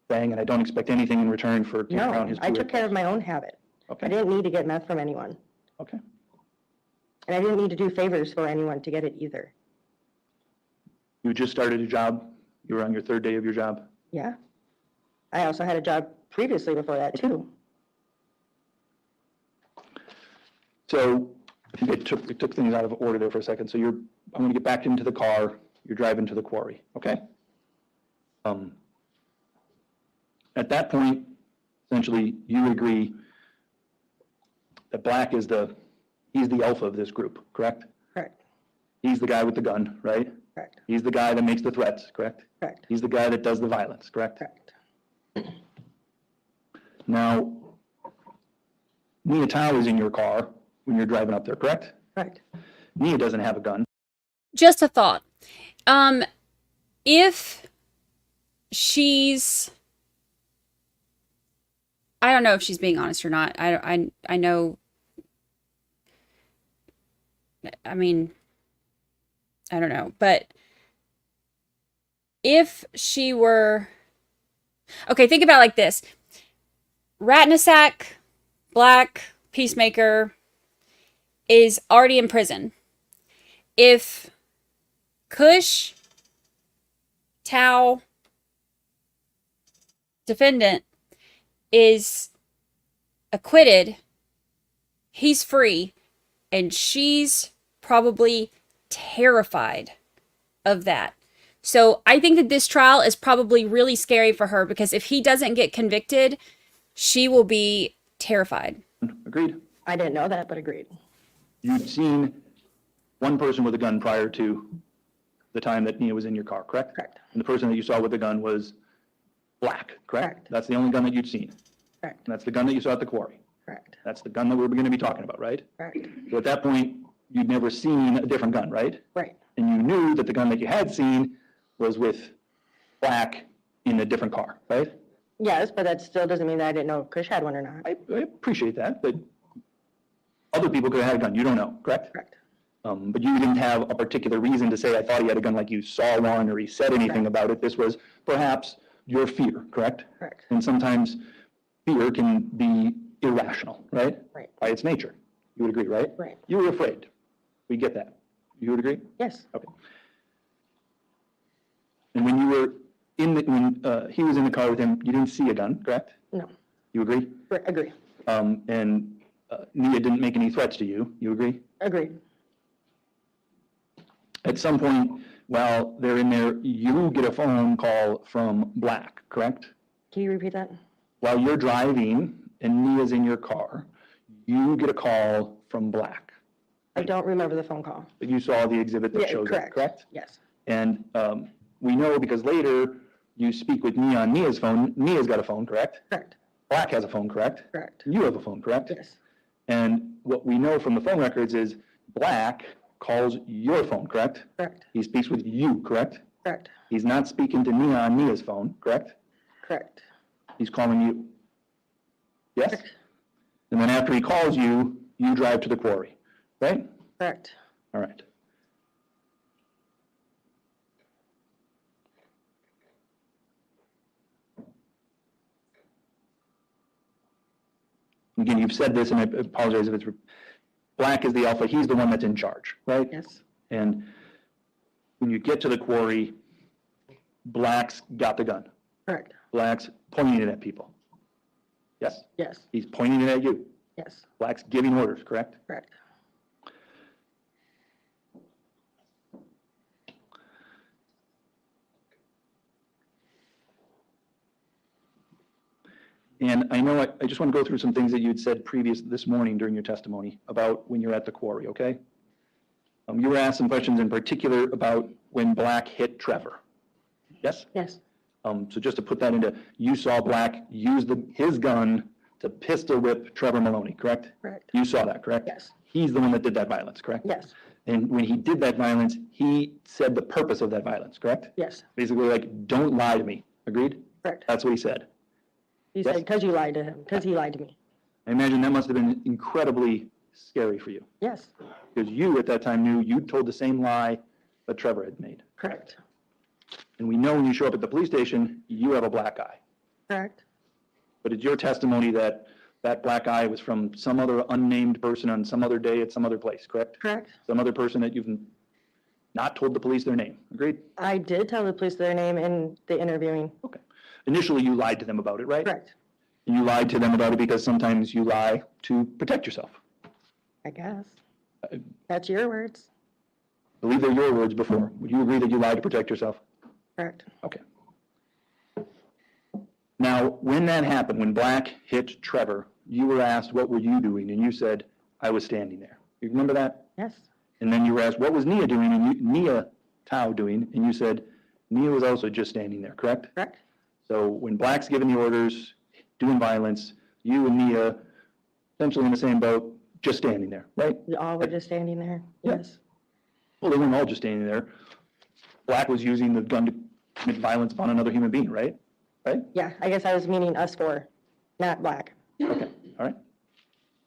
Yang, and I don't expect anything in return for keeping around No, his I took care of my own habit. Okay. I didn't need to get meth from anyone. Okay. And I didn't need to do favors for anyone to get it either. You just started a job. You were on your third day of your job. Yeah. I also had a job previously before that too. So I think it took things out of order there for a second. So I'm going to get back into the car. You're driving to the quarry, okay? At that point, essentially, you agree that Black is he's the alpha of this group, correct? Correct. He's the guy with the gun, right? Correct. He's the guy that makes the threats, correct? Correct. He's the guy that does the violence, correct? Correct. Now, Nya Thao is in your car when you're driving up there, correct? Correct. Nya doesn't have a gun. Just a thought. If she's, I don't know if she's being honest or not. I know, I mean, I don't know, but if she were, okay, think about it like this. Rattanasack, Black, Peacemaker is already in prison. If Kush, Thao, defendant is acquitted he's free, and she's probably terrified of that. So I think that this trial is probably really scary for her, because if he doesn't get convicted, she will be terrified. Agreed. I didn't know that, but agreed. You'd seen one person with a gun prior to the time that Nya was in your car, correct? Correct. And the person that you saw with the gun was black, correct? Correct. That's the only gun that you'd seen. Correct. And that's the gun that you saw at the quarry. Correct. That's the gun that we're going to be talking about, right? Correct. So at that point, you'd never seen a different gun, right? Right. And you knew that the gun that you had seen was with black in a different car, right? Yes, but that still doesn't mean that I didn't know Krish had one or not. I appreciate that, but other people could have had a gun. You don't know, correct? Correct. But you didn't have a particular reason to say, I thought he had a gun, like you saw one or he said anything about it. This was perhaps your fear, correct? Correct. And sometimes fear can be irrational, right? Right. By its nature. You would agree, right? Right. You were afraid. We get that. You would agree? Yes. Okay. And when you were when he was in the car with him, you didn't see a gun, correct? No. You agree? Agree. And Nya didn't make any threats to you. You agree? Agreed. At some point while they're in there, you get a phone call from Black, correct? Can you repeat that? While you're driving and Nia's in your car, you get a call from Black. I don't remember the phone call. But you saw the exhibit that Yeah, shows correct. it, correct? Yes. And we know because later you speak with Nya on Nia's phone. Nia's got a phone, correct? Correct. Black has a phone, correct? Correct. You have a phone, correct? Yes. And what we know from the phone records is Black calls your phone, correct? Correct. He speaks with you, correct? Correct. He's not speaking to Nya on Nia's phone, correct? Correct. He's calling you. Yes? Correct. And then after he calls you, you drive to the quarry, right? Correct. All right. Again, you've said this, and I apologize if it's, Black is the alpha, he's the one that's in charge, right? Yes. And when you get to the quarry, Black's got the gun. Correct. Black's pointing it at people. Yes? Yes. He's pointing it at you. Yes. Black's giving orders, correct? Correct. And I know I just want to go through some things that you had said this morning during your testimony about when you're at the quarry, okay? You were asked some questions in particular about when Black hit Trevor. Yes? Yes. So just to put that into, you saw Black use his gun to pistol whip Trevor Maloney, correct? Correct. You saw that, correct? Yes. He's the one that did that violence, correct? Yes. And when he did that violence, he said the purpose of that violence, correct? Yes. Basically like, don't lie to me, agreed? Correct. That's what he said. He Yes. said, because you lied to him, because he lied to me. I imagine that must have been incredibly scary for you, Yes. because you at that time knew you'd told the same lie that Trevor had made. Correct. And we know when you show up at the police station, you have a black eye. Correct. But it's your testimony that that black eye was from some other unnamed person on some other day at some other place, correct? Correct. Some other person that you've not told the police their name, agreed? I did tell the police their name in the interviewing. Okay. Initially, you lied to them about it, right? Correct. And you lied to them about it because sometimes you lie to protect yourself. I guess. That's your words. I believe they're your words before. Would you agree that you lied to protect yourself? Correct. Okay. Now, when that happened, when Black hit Trevor, you were asked, what were you doing? And you said, I was standing there. You remember that? Yes. And then you were asked, what was Nya doing? And Nya Thao doing? And you said, Nya was also just standing there, correct? Correct. So when Black's giving the orders, doing violence, you and Nya, essentially in the same boat, just standing there, right? You all were just standing there. Yeah. Yes. Well, they weren't all just standing there. Black was using the gun to commit violence upon another human being, right? Right? Yeah, I guess I was meaning us four, not Black. Okay, all right.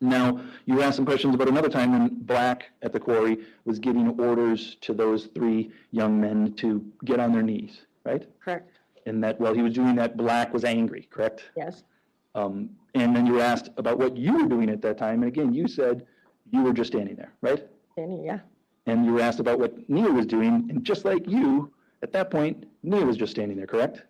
Now, you were asked some questions about another time when Black at the quarry was giving orders to those three young men to get on their knees, right? Correct. And that while he was doing that, Black was angry, correct? Yes. And then you were asked about what you were doing at that time, and again, you said you were just standing there, right? Standing, yeah. And you were asked about what Nya was doing, and just like you, at that point, Nya was just standing there, correct?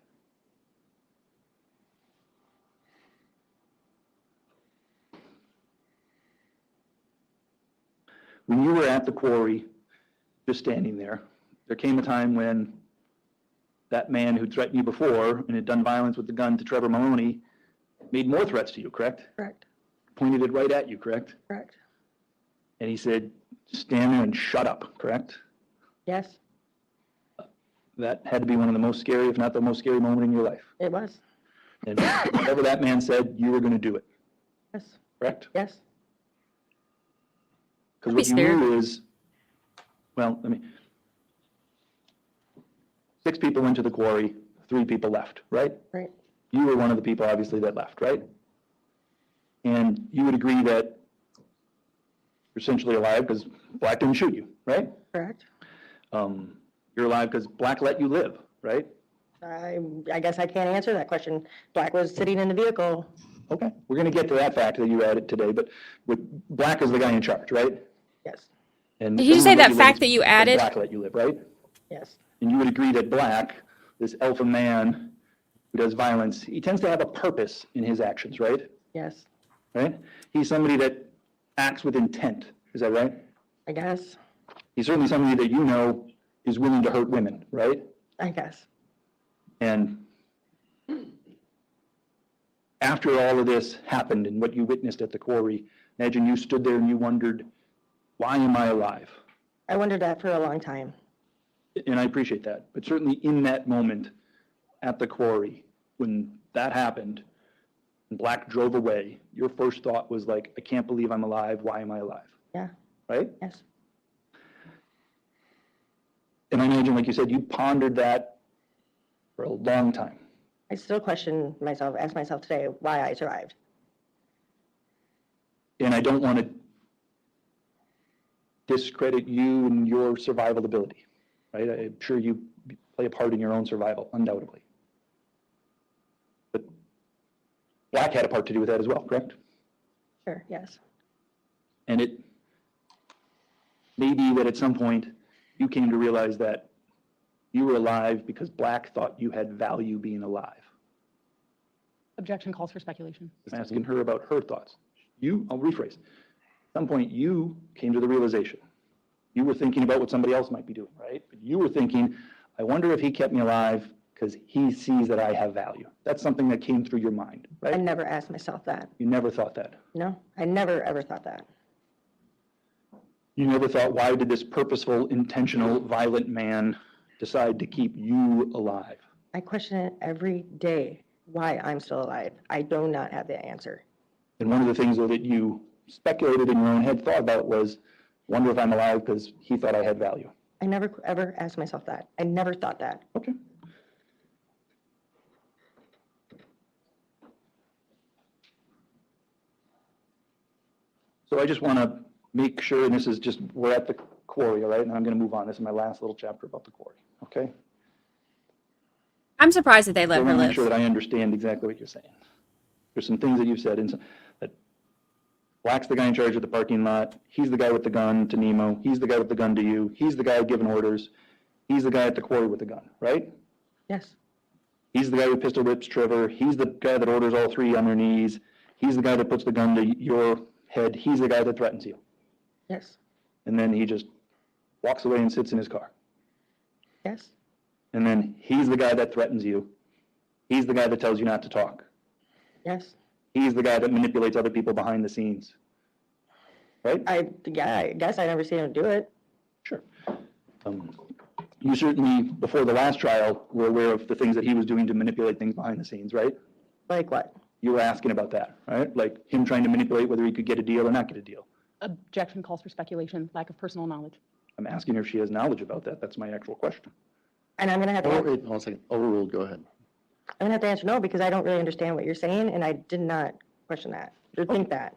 when you were at the quarry, just standing there, there came a time when that man who threatened you before and had done violence with the gun to Trevor Maloney made more threats to you, correct? Correct. Pointed it right at you, correct? Correct. And he said, stand there and shut up, correct? Yes, That had to be one of the most scary, if not the most scary moment in your life. it was. And whatever that man said, you were going to do it, Yes. correct? Yes. Because what you knew is, well, 6 people went to the quarry, 3 people left, right? Right. You were one of the people, obviously, that left, right? And you would agree that you're essentially alive because Black didn't shoot you, right? Correct. You're alive because Black let you live, right? I guess I can't answer that question. Black was sitting in the vehicle. Okay, we're going to get to that fact that you added today, but with Black is the guy in charge, right? Yes. And Did you say that fact that you and added? Black let you live, right? Yes. And you would agree that Black, this alpha man who does violence, he tends to have a purpose in his actions, right? Yes. Right? He's somebody that acts with intent. Is that right? I guess. He's certainly somebody that you know is willing to hurt women, right? I guess. And after all of this happened and what you witnessed at the quarry, imagine you stood there and you wondered, why am I alive? I wondered that for a long time. And I appreciate that. But certainly in that moment at the quarry, when that happened, and Black drove away, your first thought was like, I can't believe I'm alive. Why am I alive? Yeah. Right? Yes. And I imagine, like you said, you pondered that for a long time. I still question myself, ask myself today why I survived. And I don't want to discredit you and your survival ability, right? I'm sure you play a part in your own survival, undoubtedly. But Black had a part to do with that as well, correct? Sure, yes. And it may be that at some point you came to realize that you were alive because Black thought you had value being alive. Objection calls for speculation. I'm asking her about her thoughts. I'll rephrase. At some point you came to the realization. You were thinking about what somebody else might be doing, right? But you were thinking, I wonder if he kept me alive because he sees that I have value. That's something that came through your mind, right? I never asked myself that. You never thought that. No, I never ever thought that. You never thought, why did this purposeful, intentional, violent man decide to keep you alive? I question it every day, why I'm still alive. I do not have the answer. And one of the things though that you speculated in your own head, thought about was, wonder if I'm alive because he thought I had value. I never ever asked myself that. I never thought that. Okay. So I just want to make sure, and this is just, we're at the quarry, all right? And I'm going to move on. This is my last little chapter about the quarry, okay? I'm surprised that they So let I her want to make live. sure that I understand exactly what you're saying. There's some things that you've said, that Black's the guy in charge of the parking lot. He's the guy with the gun to Nemo. He's the guy with the gun to you. He's the guy giving orders. He's the guy at the quarry with the gun, right? Yes. He's the guy who pistol whips Trevor. He's the guy that orders all 3 on their knees. He's the guy that puts the gun to your head. He's the guy that threatens you. Yes. And then he just walks away and sits in his car. Yes. And then he's the guy that threatens you. He's the guy that tells you not to talk. Yes. He's the guy that manipulates other people behind the scenes. Right? I guess I never seen him do it. Sure. You certainly, before the last trial, were aware of the things that he was doing to manipulate things behind the scenes, right? Like what? You were asking about that, right? Like him trying to manipulate whether he could get a deal or not get a deal. Objection calls for speculation, lack of personal knowledge. I'm asking her if she has knowledge about that. That's my actual question. And I'm going to have to Oh, wait, hold on a second. Overruled, go ahead. I'm going to have to answer no because I don't really understand what you're saying and I did not question that or think that.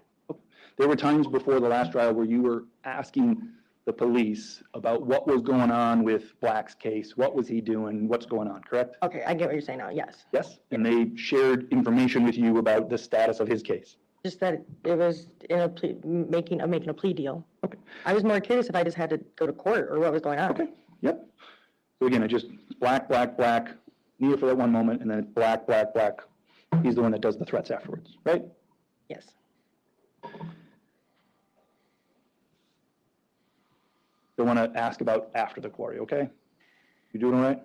There were times before the last trial where you were asking the police about what was going on with Black's case. What was he doing? What's going on, correct? Okay, I get what you're saying now, yes. Yes. And they shared information with you about the status of his case. Just that it was in a plea, making a plea deal. Okay. I was more curious if I just had to go to court or what was going on. Okay. Yep. So again, black, Nya for that one moment, and then it's black. He's the one that does the threats afterwards, right? Yes. I want to ask about after the quarry, okay? You doing all right?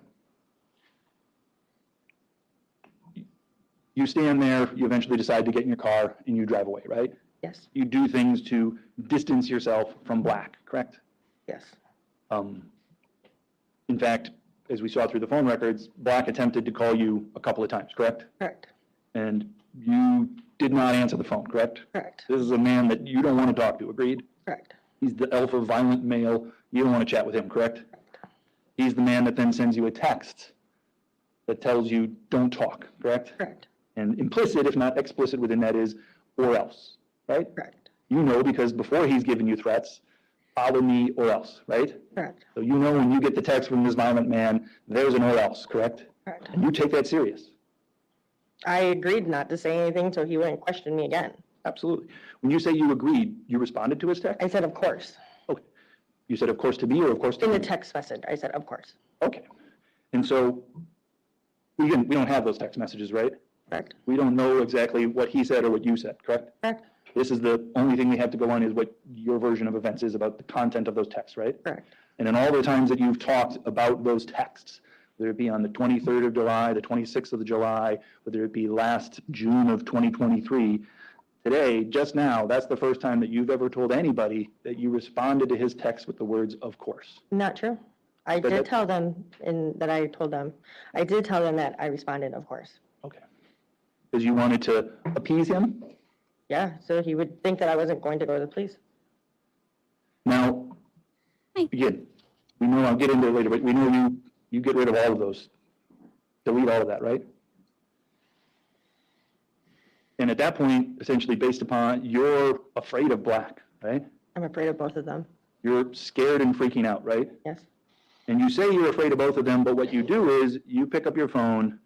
You stand there, you eventually decide to get in your car, and you drive away, right? Yes. You do things to distance yourself from Black, correct? Yes. In fact, as we saw through the phone records, Black attempted to call you a couple of times, correct? Correct. And you did not answer the phone, correct? Correct. This is a man that you don't want to talk to, agreed? Correct. He's the alpha violent male. You don't want to chat with him, correct? He's the man that then sends you a text that tells you don't talk, correct? Correct. And implicit, if not explicit within that is, or else, right? Correct. You know, because before he's given you threats, follow me or else, right? Correct. So you know when you get the text from this violent man, there's an or else, correct? Correct. And you take that serious. I agreed not to say anything so he wouldn't question me again. Absolutely. When you say you agreed, you responded to his text? I said, of course. Okay. You said, of course, to me or of course to In the me? text message, I said, of course. Okay. And so we don't have those text messages, right? Correct. We don't know exactly what he said or what you said, correct? Correct. This is the only thing we have to go on is what your version of events is about the content of those texts, right? Correct. And in all the times that you've talked about those texts, whether it be on the 23rd of July, the 26th of July, whether it be last June of 2023, today, just now, that's the first time that you've ever told anybody that you responded to his text with the words, of course. Not true. I But did that- tell them, that I told them, I did tell them that I responded, of course. Okay. Because you wanted to appease him? Yeah, so he would think that I wasn't going to go to the police. Now, again, we know, I'll get into it later, but we know you get rid of all of those. Delete all of that, right? And at that point, essentially based upon, you're afraid of Black, right? I'm afraid of both of them. You're scared and freaking out, right? Yes. And you say you're afraid of both of them, but what you do is you pick up your phone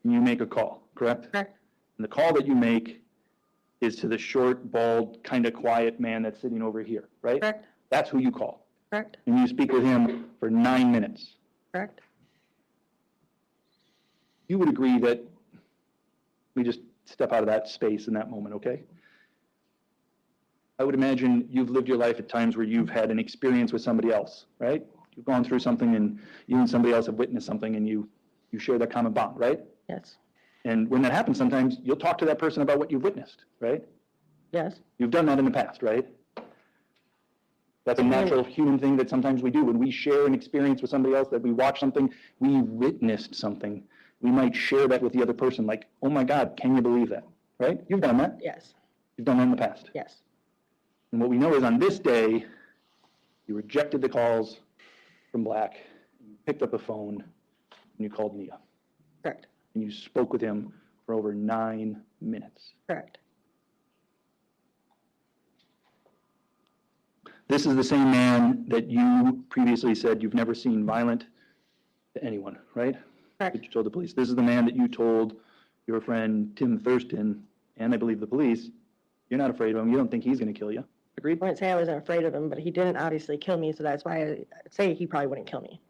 and you make a call, correct? Correct. And the call that you make is to the short, bald, kind of quiet man that's sitting over here, right? Correct. That's who you call. Correct. And you speak with him for 9 minutes. Correct. You would agree that we just step out of that space in that moment, okay? I would imagine you've lived your life at times where you've had an experience with somebody else, right? You've gone through something and you and somebody else have witnessed something and you share that common bond, right? Yes. And when that happens, sometimes you'll talk to that person about what you've witnessed, right? Yes. You've done that in the past, right? That's a natural human thing that sometimes we do. When we share an experience with somebody else, that we watch something, we witnessed something, we might share that with the other person, like, oh my God, can you believe that, right? You've done that. Yes. You've done that in the past. Yes. And what we know is on this day, you rejected the calls from Black, you picked up the phone, and you called Nya. Correct. And you spoke with him for over 9 minutes. Correct. This is the same man that you previously said you've never seen violent to anyone, right? Correct. That you told the police. This is the man that you told your friend Tim Thurston, and I believe the police, you're not afraid of him. You don't think he's going to kill you. Agreed? I wouldn't say I wasn't afraid of him, but he didn't obviously kill me, so that's why I say he probably wouldn't kill me.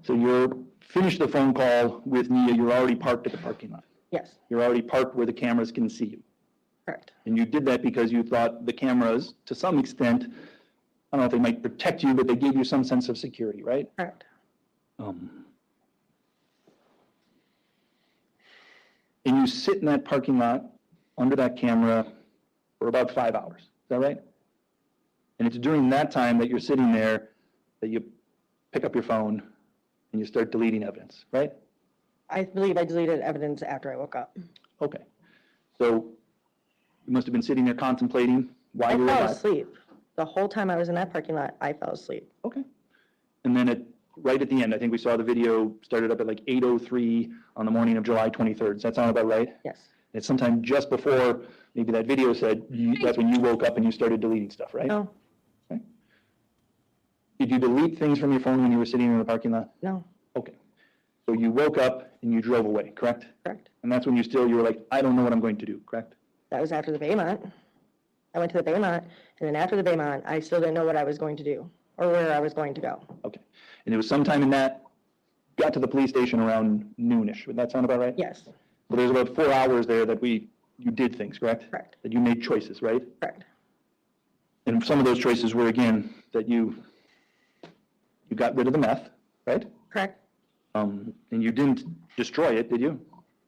So you're finished the phone call with Nya. You're already parked at the parking lot. Yes. You're already parked where the cameras can see you. Correct. And you did that because you thought the cameras, to some extent, I don't know if they might protect you, but they gave you some sense of security, right? Correct. And you sit in that parking lot under that camera for about 5 hours. Is that right? And it's during that time that you're sitting there that you pick up your phone and you start deleting evidence, right? I believe I deleted evidence after I woke up. Okay. So you must have been sitting there contemplating why I you were fell alive. asleep. The whole time I was in that parking lot, I fell asleep. Okay. And then right at the end, I think we saw the video started up at like 8:03 on the morning of July 23rd. Does that sound about right? Yes. It's sometime just before maybe that video said that's when you woke up and you started deleting stuff, right? No. Okay. Did you delete things from your phone when you were sitting in the parking lot? No. Okay. So you woke up and you drove away, correct? Correct. And that's when you were like, I don't know what I'm going to do, correct? That was after the Baymont. I went to the Baymont, and then after the Baymont, I still didn't know what I was going to do or where I was going to go. Okay. And it was sometime in that, got to the police station around noonish. Would that sound about right? Yes. So there's about 4 hours there that you did things, correct? Correct. That you made choices, right? Correct. And some of those choices were, again, that you got rid of the meth, right? Correct. And you didn't destroy it, did you?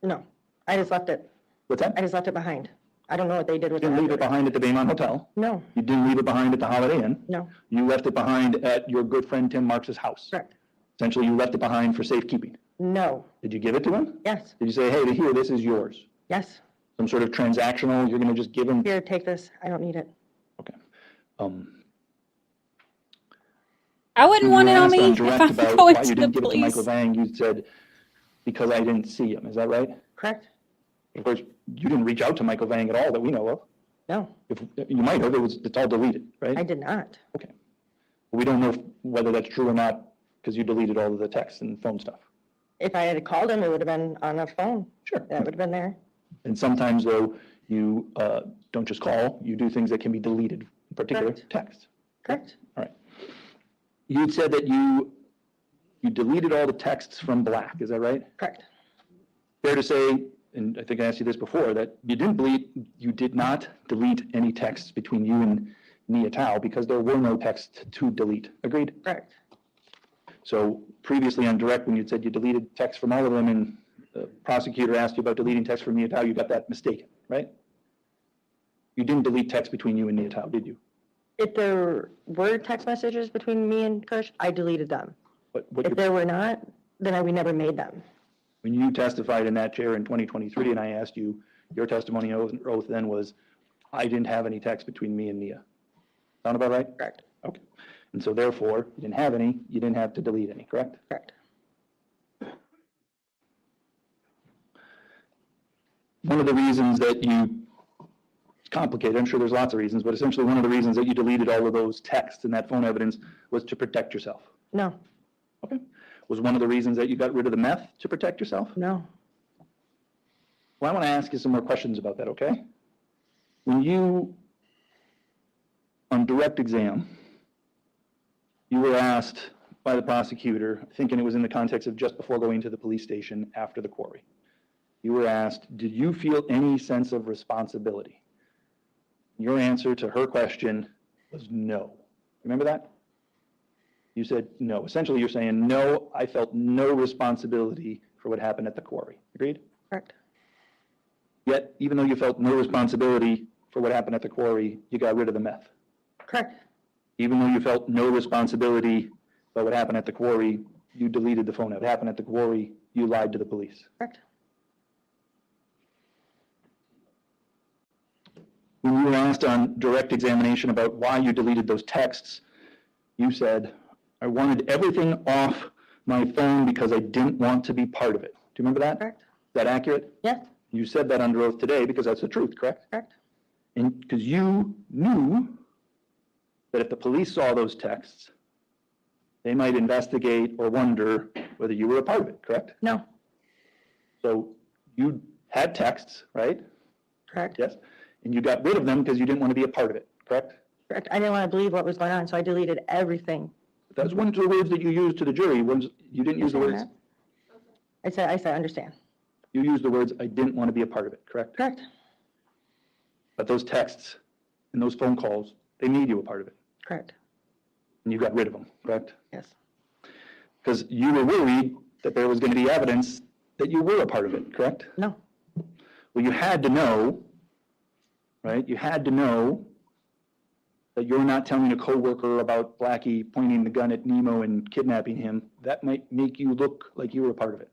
No, I just left it. What's that? I just left it behind. I don't know what they did with You it. didn't leave it behind at the Baymont Hotel. No, You didn't leave it behind at the Holiday Inn. no, You left it behind at your good friend Tim Marks' house. correct. Essentially, you left it behind for safekeeping. No, Did you give it to him? yes, Did you say, hey, here, this is yours? yes. Some sort of transactional, you're going to just give him? Here, take this. I don't need it. Okay. I wouldn't When want you it were on asked me direct if I'm about going why to you the didn't give it to Michael police. Vang, you said, because I didn't see him. Is that right? Correct? Of course, you didn't reach out to Michael Vang at all that we know of. No, If you might have, it's all deleted, right? I did not. Okay. We don't know whether that's true or not because you deleted all of the text and phone stuff. If I had called him, it would have been on a phone. Sure. That would have been there. And sometimes, though, you don't just call, you do things that can be deleted, in particular Correct. text. Correct? All right. You had said that you deleted all the texts from Black, is that right? Correct. Fair to say, and I think I asked you this before, that you did not delete any texts between you and Nya Thao because there were no texts to delete. Agreed? Correct. So previously on direct, when you said you deleted texts from all of them and the prosecutor asked you about deleting text from Nya Thao, you got that mistaken, right? You didn't delete text between you and Nya Thao, did you? If there were text messages between me and Kush, I deleted them. If there were not, then we never made them. When you testified in that chair in 2023 and I asked you, your testimony oath then was, I didn't have any text between me and Nya. Sound about right? Correct. Okay. And so therefore, you didn't have any, you didn't have to delete any, correct? Correct. One of the reasons that it's complicated, I'm sure there's lots of reasons, but essentially one of the reasons that you deleted all of those texts and that phone evidence was to protect yourself. No, Okay. Was one of the reasons that you got rid of the meth to protect yourself? no. Well, I want to ask you some more questions about that, okay? When you, on direct exam, you were asked by the prosecutor, thinking it was in the context of just before going to the police station after the quarry. You were asked, did you feel any sense of responsibility? Your answer to her question was no. Remember that? You said no. Essentially, you're saying, no, I felt no responsibility for what happened at the quarry. Agreed? Correct. Yet, even though you felt no responsibility for what happened at the quarry, you got rid of the meth. Correct. Even though you felt no responsibility about what happened at the quarry, you deleted the phone. What happened at the quarry, you lied to the police. Correct. When you were asked on direct examination about why you deleted those texts, you said, I wanted everything off my phone because I didn't want to be part of it. Do you remember that? Correct. Is that accurate? Yes. You said that under oath today because that's the truth, correct? Correct. And because you knew that if the police saw those texts, they might investigate or wonder whether you were a part of it, correct? No. So you had texts, right? Correct. Yes. And you got rid of them because you didn't want to be a part of it, correct? Correct. I didn't want to believe what was going on, so I deleted everything. That's one of the words that you used to the jury. You didn't use the words, I said, understand. you used the words, I didn't want to be a part of it, correct? Correct. But those texts and those phone calls, they made you a part of it. Correct. And you got rid of them, correct? Yes. Because you were worried that there was going to be evidence that you were a part of it, correct? No. Well, you had to know, right? You had to know that you're not telling a coworker about Blackie pointing the gun at Nemo and kidnapping him. That might make you look like you were a part of it.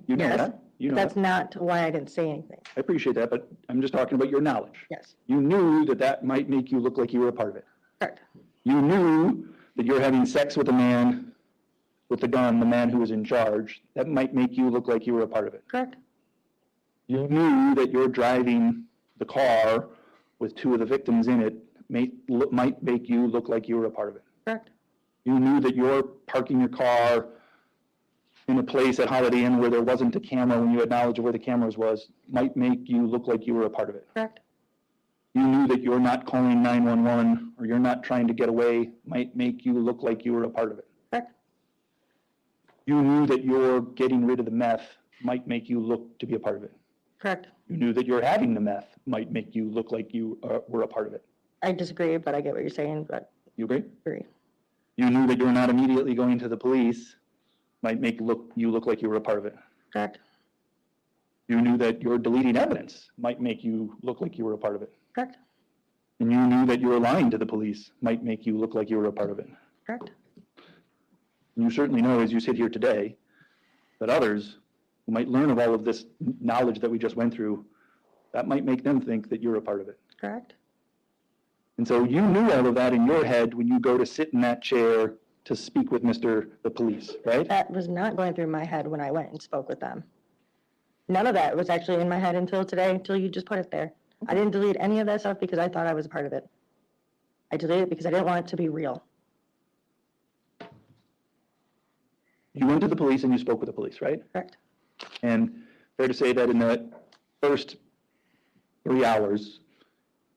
You know yes, that. You know that's that. not why I didn't say anything. I appreciate that, but I'm just talking about your knowledge. Yes. You knew that that might make you look like you were a part of it. Correct. You knew that you're having sex with a man with the gun, the man who was in charge. That might make you look like you were a part of it. Correct. You knew that you're driving the car with two of the victims in it might make you look like you were a part of it. Correct. You knew that you're parking your car in a place at Holiday Inn where there wasn't a camera when you had knowledge of where the cameras was, might make you look like you were a part of it. Correct. You knew that you're not calling 911 or you're not trying to get away, might make you look like you were a part of it. Correct. You knew that you're getting rid of the meth might make you look to be a part of it. Correct. You knew that you're having the meth might make you look like you were a part of it. I disagree, but I get what you're saying, but You agree? agree. You knew that you're not immediately going to the police might make you look like you were a part of it. Correct. You knew that your deleting evidence might make you look like you were a part of it. Correct. And you knew that you were lying to the police might make you look like you were a part of it. Correct. And you certainly know, as you sit here today, that others who might learn of all of this knowledge that we just went through, that might make them think that you're a part of it. Correct. And so you knew all of that in your head when you go to sit in that chair to speak with the police, right? That was not going through my head when I went and spoke with them. None of that was actually in my head until today, until you just put it there. I didn't delete any of that stuff because I thought I was a part of it. I deleted it because I didn't want it to be real. You went to the police and you spoke with the police, right? Correct. And fair to say that in the first 3 hours,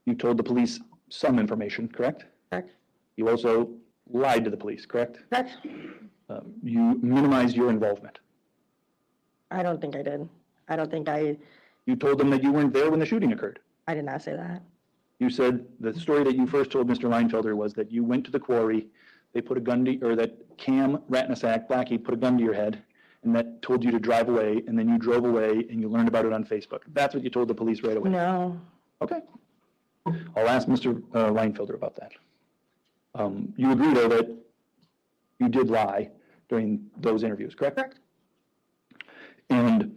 you told the police some information, correct? Correct. You also lied to the police, correct? Correct. You minimized your involvement. I don't think I did. I don't think You told them that you weren't there when the shooting occurred. I did not say that. You said the story that you first told Mr. Leinfelder was that you went to the quarry, they put a gun to, or that Cam Rattanasack, Blackie, put a gun to your head, and that told you to drive away, and then you drove away and you learned about it on Facebook. That's what you told the police right away. No. Okay. I'll ask Mr. Leinfelder about that. You agree, though, that you did lie during those interviews, correct? Correct. And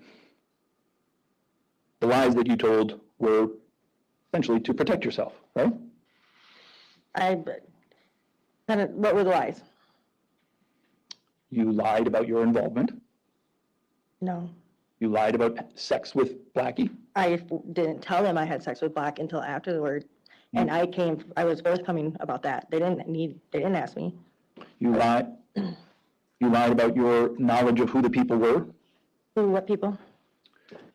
the lies that you told were essentially to protect yourself, right? What were the lies? You lied about your involvement. No. You lied about sex with Blackie. I didn't tell them I had sex with Black until afterward. And I was forthcoming about that. They didn't ask me. You lied about your knowledge of who the people were. What people?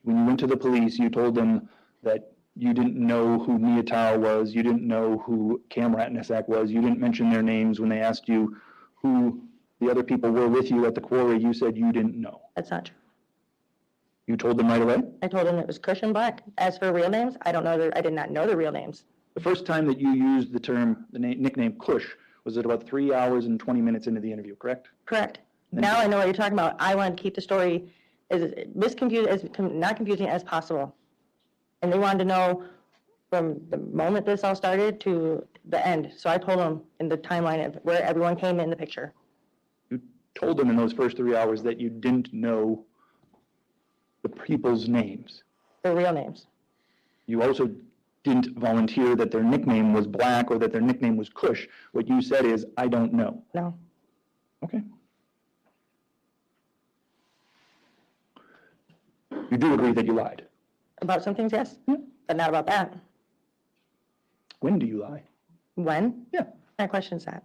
When you went to the police, you told them that you didn't know who Nya Thao was, you didn't know who Cam Rattanasack was, you didn't mention their names when they asked you who the other people were with you at the quarry, you said you didn't know. That's not true. You told them right away? I told them it was Kush and Black. As for real names, I did not know the real names. The first time that you used the nickname Kush, was it about 3 hours and 20 minutes into the interview, correct? Correct. Now I know what you're talking about. I want to keep the story as not confusing as possible. And they wanted to know from the moment this all started to the end. So I told them in the timeline of where everyone came in the picture. You told them in those first 3 hours that you didn't know the people's names. Their real names. You also didn't volunteer that their nickname was Black or that their nickname was Kush. What you said is, I don't know. No. Okay. You do agree that you lied? About some things, yes. But not about that. When do you lie? When? Yeah. What kind of question is that?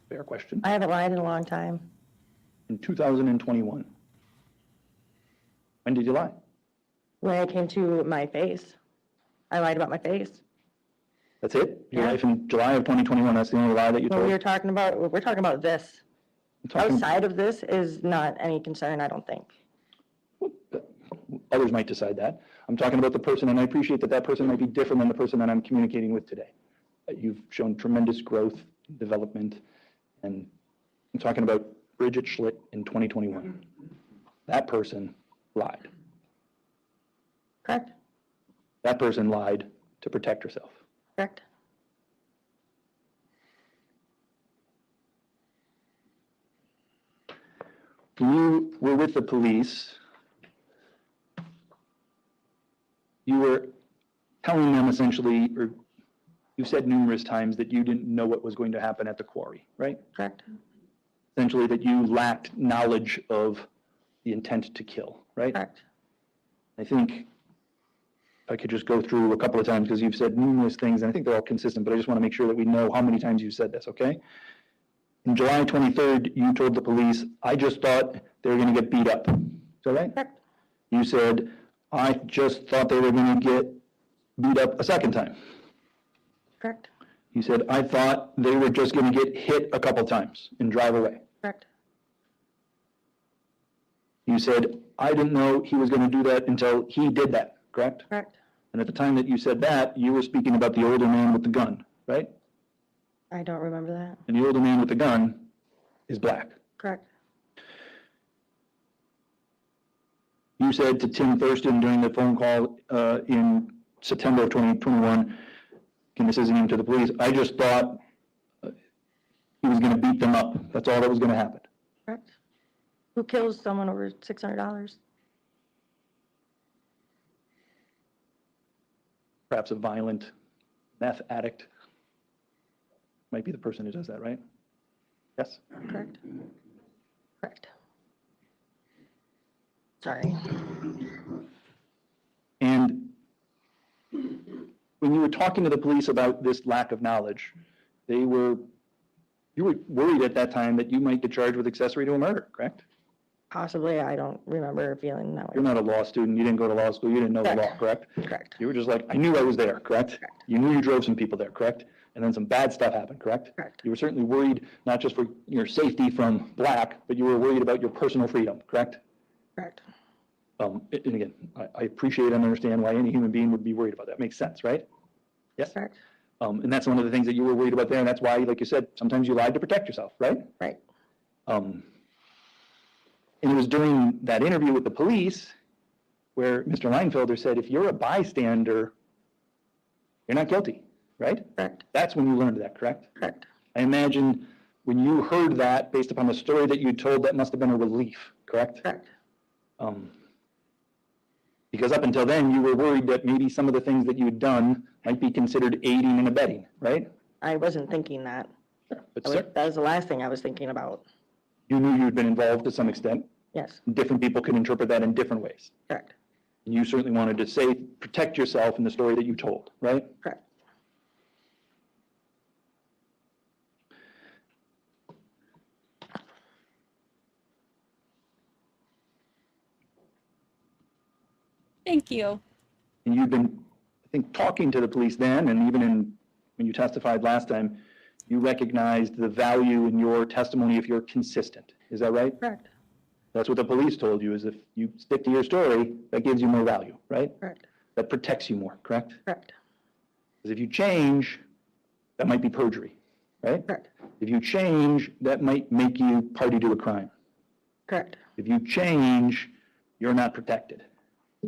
Fair question. I haven't lied in a long time. In 2021. When did you lie? When it came to my face. I lied about my face. That's it? Your Yeah. life in July of 2021, that's the only lie that you told? We're talking about this. Outside of this is not any concern, I don't think. Others might decide that. I'm talking about the person, and I appreciate that that person might be different than the person that I'm communicating with today. You've shown tremendous growth, development, and I'm talking about Bridget Schlitt in 2021. That person lied. Correct. That person lied to protect herself. Correct. You were with the police. You were telling them essentially, or you said numerous times that you didn't know what was going to happen at the quarry, right? Correct. Essentially that you lacked knowledge of the intent to kill, right? Correct. I think if I could just go through a couple of times, because you've said numerous things, and I think they're all consistent, but I just want to make sure that we know how many times you said this, okay? On July 23rd, you told the police, I just thought they were going to get beat up. Is that right? Correct. You said, I just thought they were going to get beat up a second time. Correct. You said, I thought they were just going to get hit a couple times and drive away. Correct. You said, I didn't know he was going to do that until he did that, correct? Correct. And at the time that you said that, you were speaking about the older man with the gun, right? I don't remember that. And the older man with the gun is black. Correct. You said to Tim Thurston during the phone call in September of 2021, and this isn't even to the police, I just thought he was going to beat them up. That's all that was going to happen. Correct. Who kills someone over $600? Perhaps a violent meth addict might be the person who does that, right? Yes? Correct. Correct. Sorry. And when you were talking to the police about this lack of knowledge, you were worried at that time that you might get charged with accessory to a murder, correct? Possibly. I don't remember feeling that way. You're not a law student. You didn't go to law school. You didn't know the law, correct? Correct. You were just like, I knew I was there, correct? You knew you drove some people there, correct? And then some bad stuff happened, correct? Correct. You were certainly worried, not just for your safety from black, but you were worried about your personal freedom, correct? Correct. And again, I appreciate and understand why any human being would be worried about that. Makes sense, right? Yes? Correct. And that's one of the things that you were worried about there, and that's why, like you said, sometimes you lied to protect yourself, right? Right. And it was during that interview with the police where Mr. Leinfelder said, if you're a bystander, you're not guilty, right? Correct. That's when you learned that, correct? Correct. I imagine when you heard that, based upon the story that you told, that must have been a relief, correct? Correct. Because up until then, you were worried that maybe some of the things that you had done might be considered aiding and abetting, right? I wasn't thinking that. But That was the last thing I was thinking about. you knew you had been involved to some extent. Yes. Different people could interpret that in different ways. Correct. And you certainly wanted to say, protect yourself in the story that you told, right? Correct. Thank you. And you've been, I think, talking to the police then, and even when you testified last time, you recognized the value in your testimony if you're consistent. Is that right? Correct. That's what the police told you, is if you stick to your story, that gives you more value, right? Correct. That protects you more, correct? Correct. Because if you change, that might be perjury, right? Correct. If you change, that might make you party to a crime. Correct. If you change, you're not protected,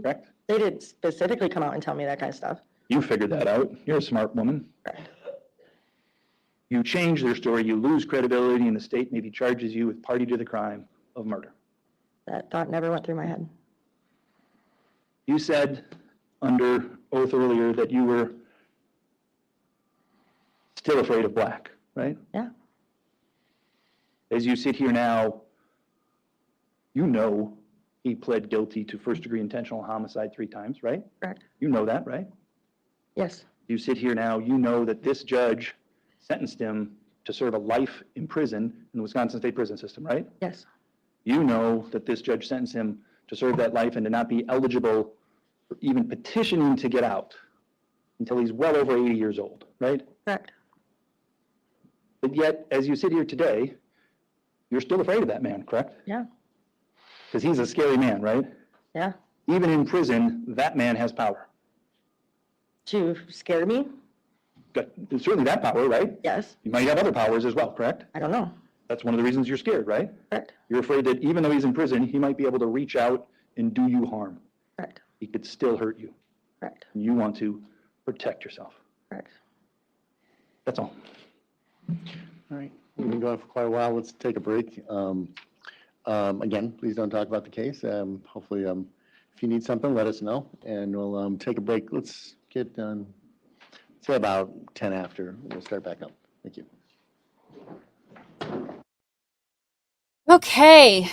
correct? They did specifically come out and tell me that kind of stuff. You figured that out. You're a smart woman. Correct. You change their story, you lose credibility, and the state maybe charges you with party to the crime of murder. That thought never went through my head. You said under oath earlier that you were still afraid of black, right? Yeah. As you sit here now, you know he pled guilty to first-degree intentional homicide 3 times, right? Correct. You know that, right? Yes. You sit here now, you know that this judge sentenced him to serve a life in prison in the Wisconsin State Prison System, right? Yes. You know that this judge sentenced him to serve that life and to not be eligible for even petitioning to get out until he's well over 80 years old, right? Correct. But yet, as you sit here today, you're still afraid of that man, correct? Yeah. Because he's a scary man, right? Yeah. Even in prison, that man has power. To scare me? Got certainly that power, right? Yes. You might have other powers as well, correct? I don't know. That's one of the reasons you're scared, right? Correct. You're afraid that even though he's in prison, he might be able to reach out and do you harm. Correct. He could still hurt you. Correct. And you want to protect yourself. Correct. That's all. All right, we've been going for quite a while. Let's take a break. Again, please don't talk about the case. Hopefully, if you need something, let us know, and we'll take a break. Let's get done, say about 10 after. We'll start back up. Thank you. Okay.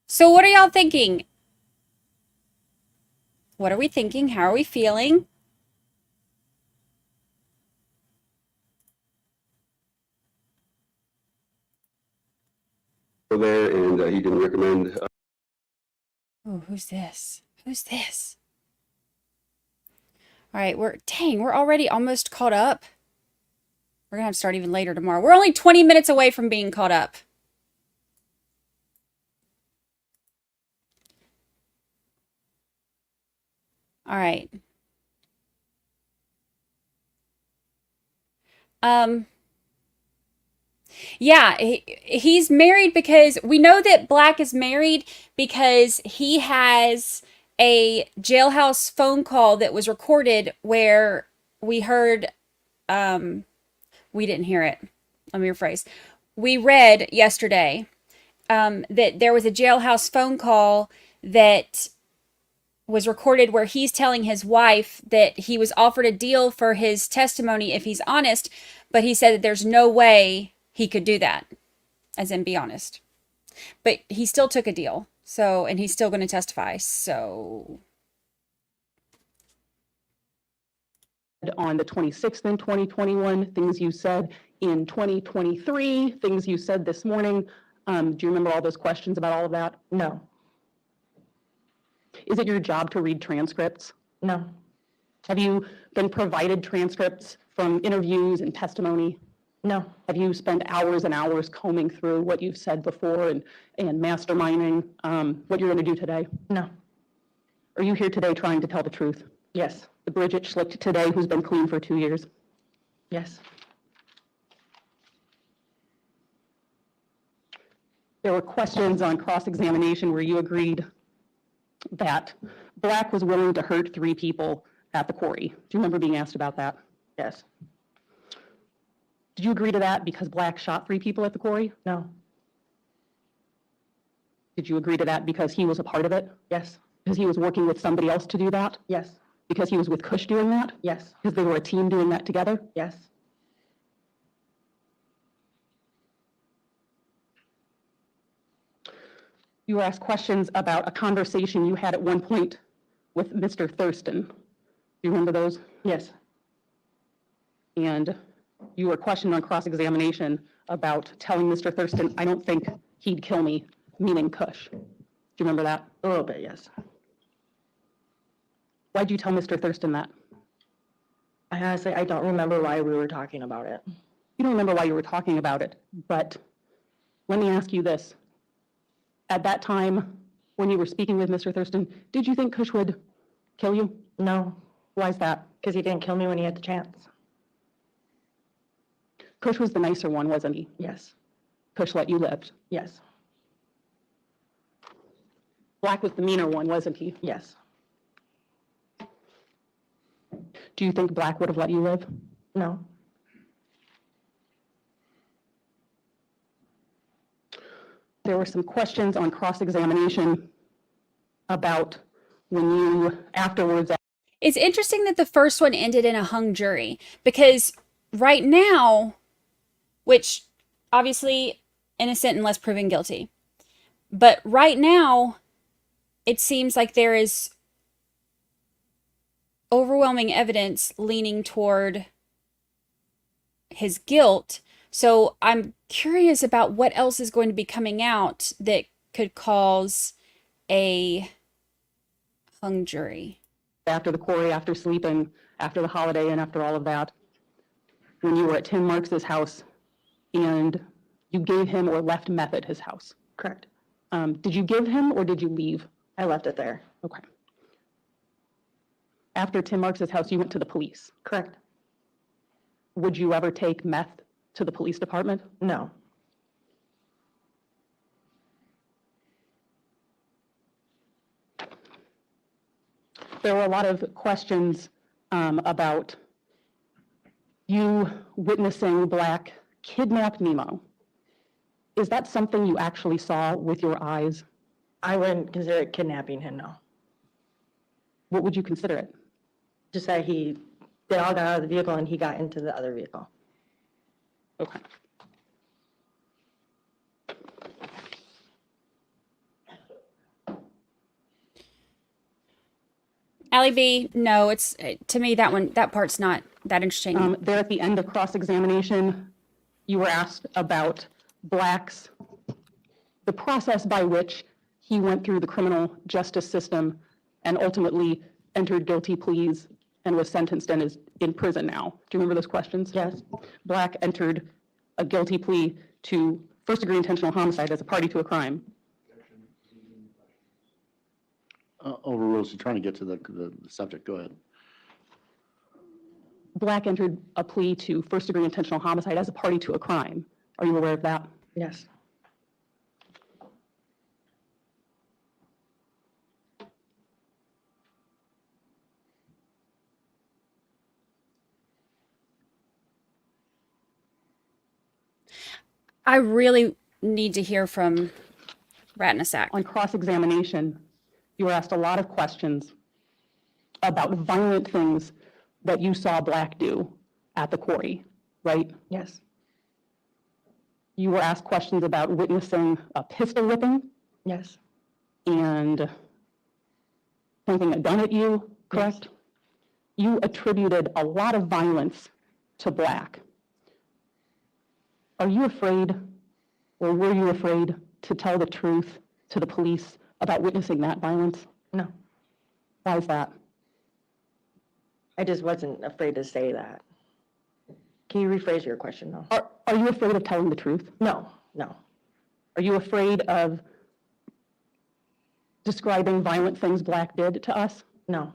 So what are y'all thinking? What are we thinking? How are we feeling? There, and he didn't recommend. Oh, who's this? Who's this? All right, we're already almost caught up. We're gonna have to start even later tomorrow. We're only 20 minutes away from being caught up. All right. Yeah, he's married because we know that Black is married because he has a jailhouse phone call that was recorded where we heard, we didn't hear it. Let me rephrase. We read yesterday that there was a jailhouse phone call that was recorded where he's telling his wife that he was offered a deal for his testimony if he's honest, but he said that there's no way he could do that, as in be honest. But he still took a deal, so, and he's still going to testify, so. On the 26th in 2021, things you said in 2023, things you said this morning. Do you remember all those questions about all of that? No. Is it your job to read transcripts? No. Have you been provided transcripts from interviews and testimony? No. Have you spent hours and hours combing through what you've said before and masterminding what you're going to do today? No. Are you here today trying to tell the truth? Yes. The Bridget Schlicht today who's been clean for 2 years? Yes. There were questions on cross-examination where you agreed that Black was willing to hurt 3 people at the quarry. Do you remember being asked about that? Yes. Did you agree to that because Black shot 3 people at the quarry? No. Did you agree to that because he was a part of it? Yes. Because he was working with somebody else to do that? Yes. Because he was with Cush doing that? Yes. Because they were a team doing that together? Yes. You were asked questions about a conversation you had at one point with Mr. Thurston. Do you remember those? Yes. And you were questioned on cross-examination about telling Mr. Thurston, I don't think he'd kill me, meaning Cush. Do you remember that? A little bit, yes. Why'd you tell Mr. Thurston that? I honestly, I don't remember why we were talking about it. You don't remember why you were talking about it, but let me ask you this. At that time, when you were speaking with Mr. Thurston, did you think Cush would kill you? No. Why is that? Because he didn't kill me when he had the chance. Cush was the nicer one, wasn't he? Yes. Cush let you live. Yes. Black was the meaner one, wasn't he? Yes. Do you think Black would have let you live? No. There were some questions on cross-examination about when you afterwards. It's interesting that the first one ended in a hung jury because right now, which obviously innocent unless proven guilty, but right now it seems like there is overwhelming evidence leaning toward his guilt. So I'm curious about what else is going to be coming out that could cause a hung jury. After the quarry, after sleeping, after the holiday, and after all of that, when you were at Tim Marks's house and you gave him or left meth at his house. Correct. Did you give him or did you leave? I left it there. Okay. After Tim Marks's house, you went to the police. Correct. Would you ever take meth to the police department? No. There were a lot of questions about you witnessing Black kidnap Nemo. Is that something you actually saw with your eyes? I wouldn't consider it kidnapping him, no. What would you consider it? Just that they all got out of the vehicle and he got into the other vehicle. Okay. Allie B, no, it's to me that part's not that interesting. There at the end of cross-examination, you were asked about Black's, the process by which he went through the criminal justice system and ultimately entered guilty pleas and was sentenced and is in prison now. Do you remember those questions? Yes. Black entered a guilty plea to first-degree intentional homicide as a party to a crime. Overrules, you're trying to get to the subject. Go ahead. Black entered a plea to first-degree intentional homicide as a party to a crime. Are you aware of that? Yes. I really need to hear from Rattanasack. On cross-examination, you were asked a lot of questions about violent things that you saw Black do at the quarry, right? Yes. You were asked questions about witnessing a pistol whipping. Yes. And pointing a gun at you, correct? Yes. You attributed a lot of violence to Black. Are you afraid, or were you afraid to tell the truth to the police about witnessing that violence? No. Why is that? I just wasn't afraid to say that. Can you rephrase your question, though? Are you afraid of telling the truth? No, no. Are you afraid of describing violent things Black did to us? No.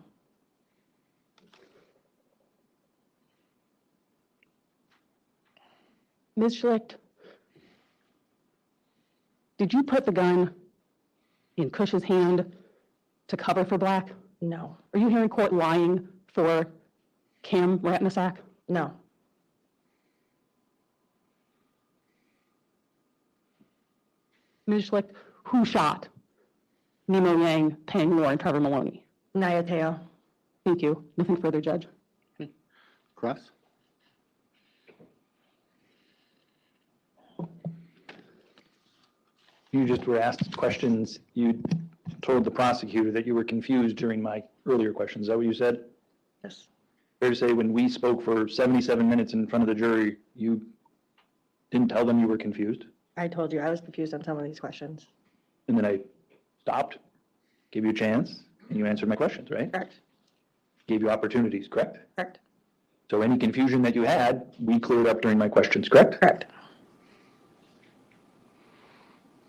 Ms. Schlicht, did you put the gun in Cush's hand to cover for Black? No. Are you here in court lying for Cam Rattanasack? No. Ms. Schlicht, who shot Nemo Yang, Peng Lor, and Trevor Maloney? Nya Thao. Thank you. Nothing further, Judge. Cross? You just were asked questions. You told the prosecutor that you were confused during my earlier questions. Is that what you said? Yes. Fair to say when we spoke for 77 minutes in front of the jury, you didn't tell them you were confused? I told you I was confused on some of these questions. And then I stopped, gave you a chance, and you answered my questions, right? Correct. Gave you opportunities, correct? Correct. So any confusion that you had, we cleared up during my questions, correct? Correct.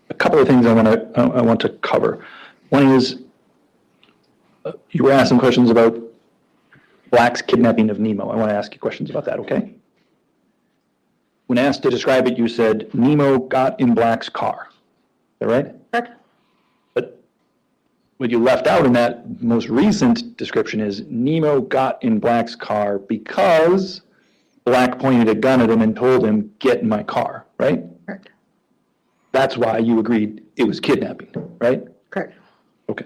A couple of things I want to cover. One is you were asked some questions about Black's kidnapping of Nemo. I want to ask you questions about that, okay? When asked to describe it, you said Nemo got in Black's car. Is that right? Correct. But what you left out in that most recent description is Nemo got in Black's car because Black pointed a gun at him and told him, "Get in my car," right? Correct. That's why you agreed it was kidnapping, right? Correct. Okay.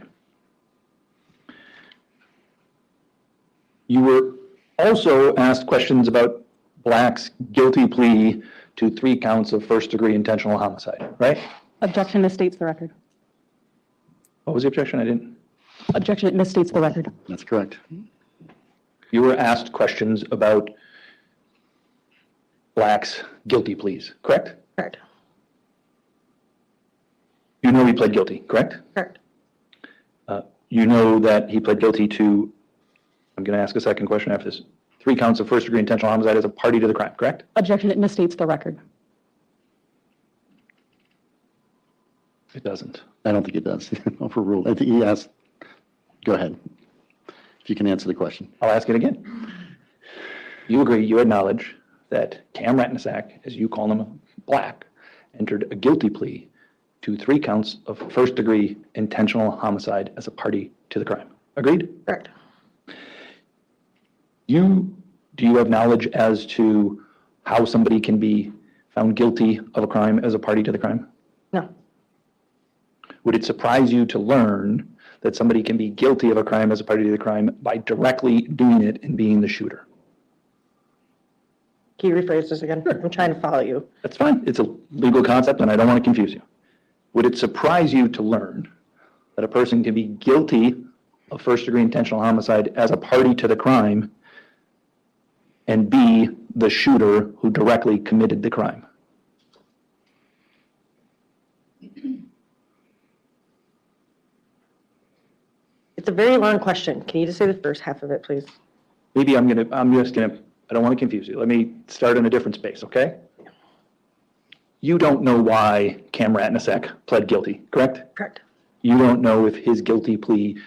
You were also asked questions about Black's guilty plea to 3 counts of first-degree intentional homicide, right? Objection misstates the record. What was the objection? I didn't. Objection, it misstates the record. That's correct. You were asked questions about Black's guilty pleas, correct? Correct. You know he pled guilty, correct? Correct. You know that he pled guilty to, I'm going to ask a second question after this, 3 counts of first-degree intentional homicide as a party to the crime, correct? Objection, it misstates the record. It doesn't. I don't think it does. Overruled. I think he asked, go ahead. If you can answer the question. I'll ask it again. You agree, you acknowledge that Cam Rattanasack, as you call him, Black, entered a guilty plea to 3 counts of first-degree intentional homicide as a party to the crime. Agreed? Correct. Do you have knowledge as to how somebody can be found guilty of a crime as a party to the crime? No. Would it surprise you to learn that somebody can be guilty of a crime as a party to the crime by directly doing it and being the shooter? Can you rephrase this again? Sure. I'm trying to follow you. That's fine. It's a legal concept and I don't want to confuse you. Would it surprise you to learn that a person can be guilty of first-degree intentional homicide as a party to the crime and be the shooter who directly committed the crime? It's a very long question. Can you just say the first half of it, please? Maybe I don't want to confuse you. Let me start in a different space, okay? You don't know why Cam Rattanasack pled guilty, correct? Correct. You don't know if his guilty plea,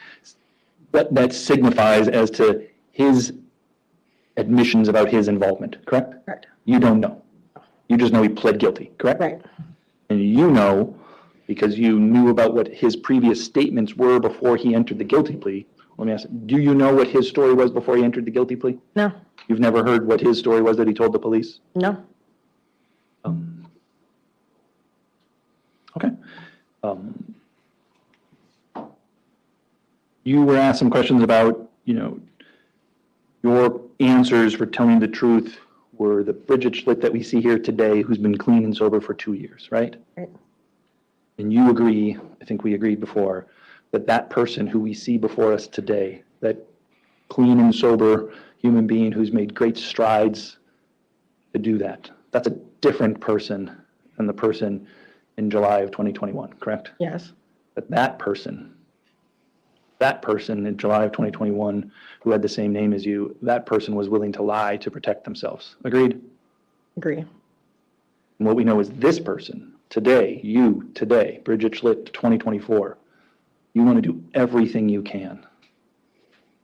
what that signifies as to his admissions about his involvement, correct? Correct. You don't know. You just know he pled guilty, correct? Right. And you know, because you knew about what his previous statements were before he entered the guilty plea. Let me ask, do you know what his story was before he entered the guilty plea? No. You've never heard what his story was that he told the police? No. Okay. You were asked some questions about, your answers for telling the truth were the Bridget Schlitt that we see here today, who's been clean and sober for 2 years, right? Right. And you agree, I think we agreed before, that that person who we see before us today, that clean and sober human being who's made great strides to do that, that's a different person than the person in July of 2021, correct? Yes. But that person in July of 2021 who had the same name as you, that person was willing to lie to protect themselves. Agreed? Agree. And what we know is this person, today, Bridget Schlitt, 2024, you want to do everything you can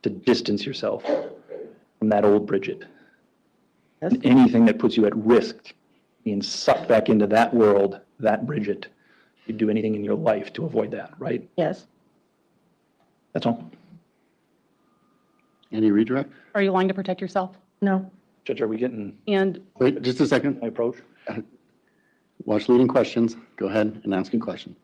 to distance yourself from that old Bridget. Yes. And anything that puts you at risk being sucked back into that world, that Bridget, you'd do anything in your life to avoid that, right? Yes. That's all. Any redirect? Are you lying to protect yourself? No. Judge, are we getting And Wait, just a second. my approach? Watch leading questions. Go ahead and ask a question.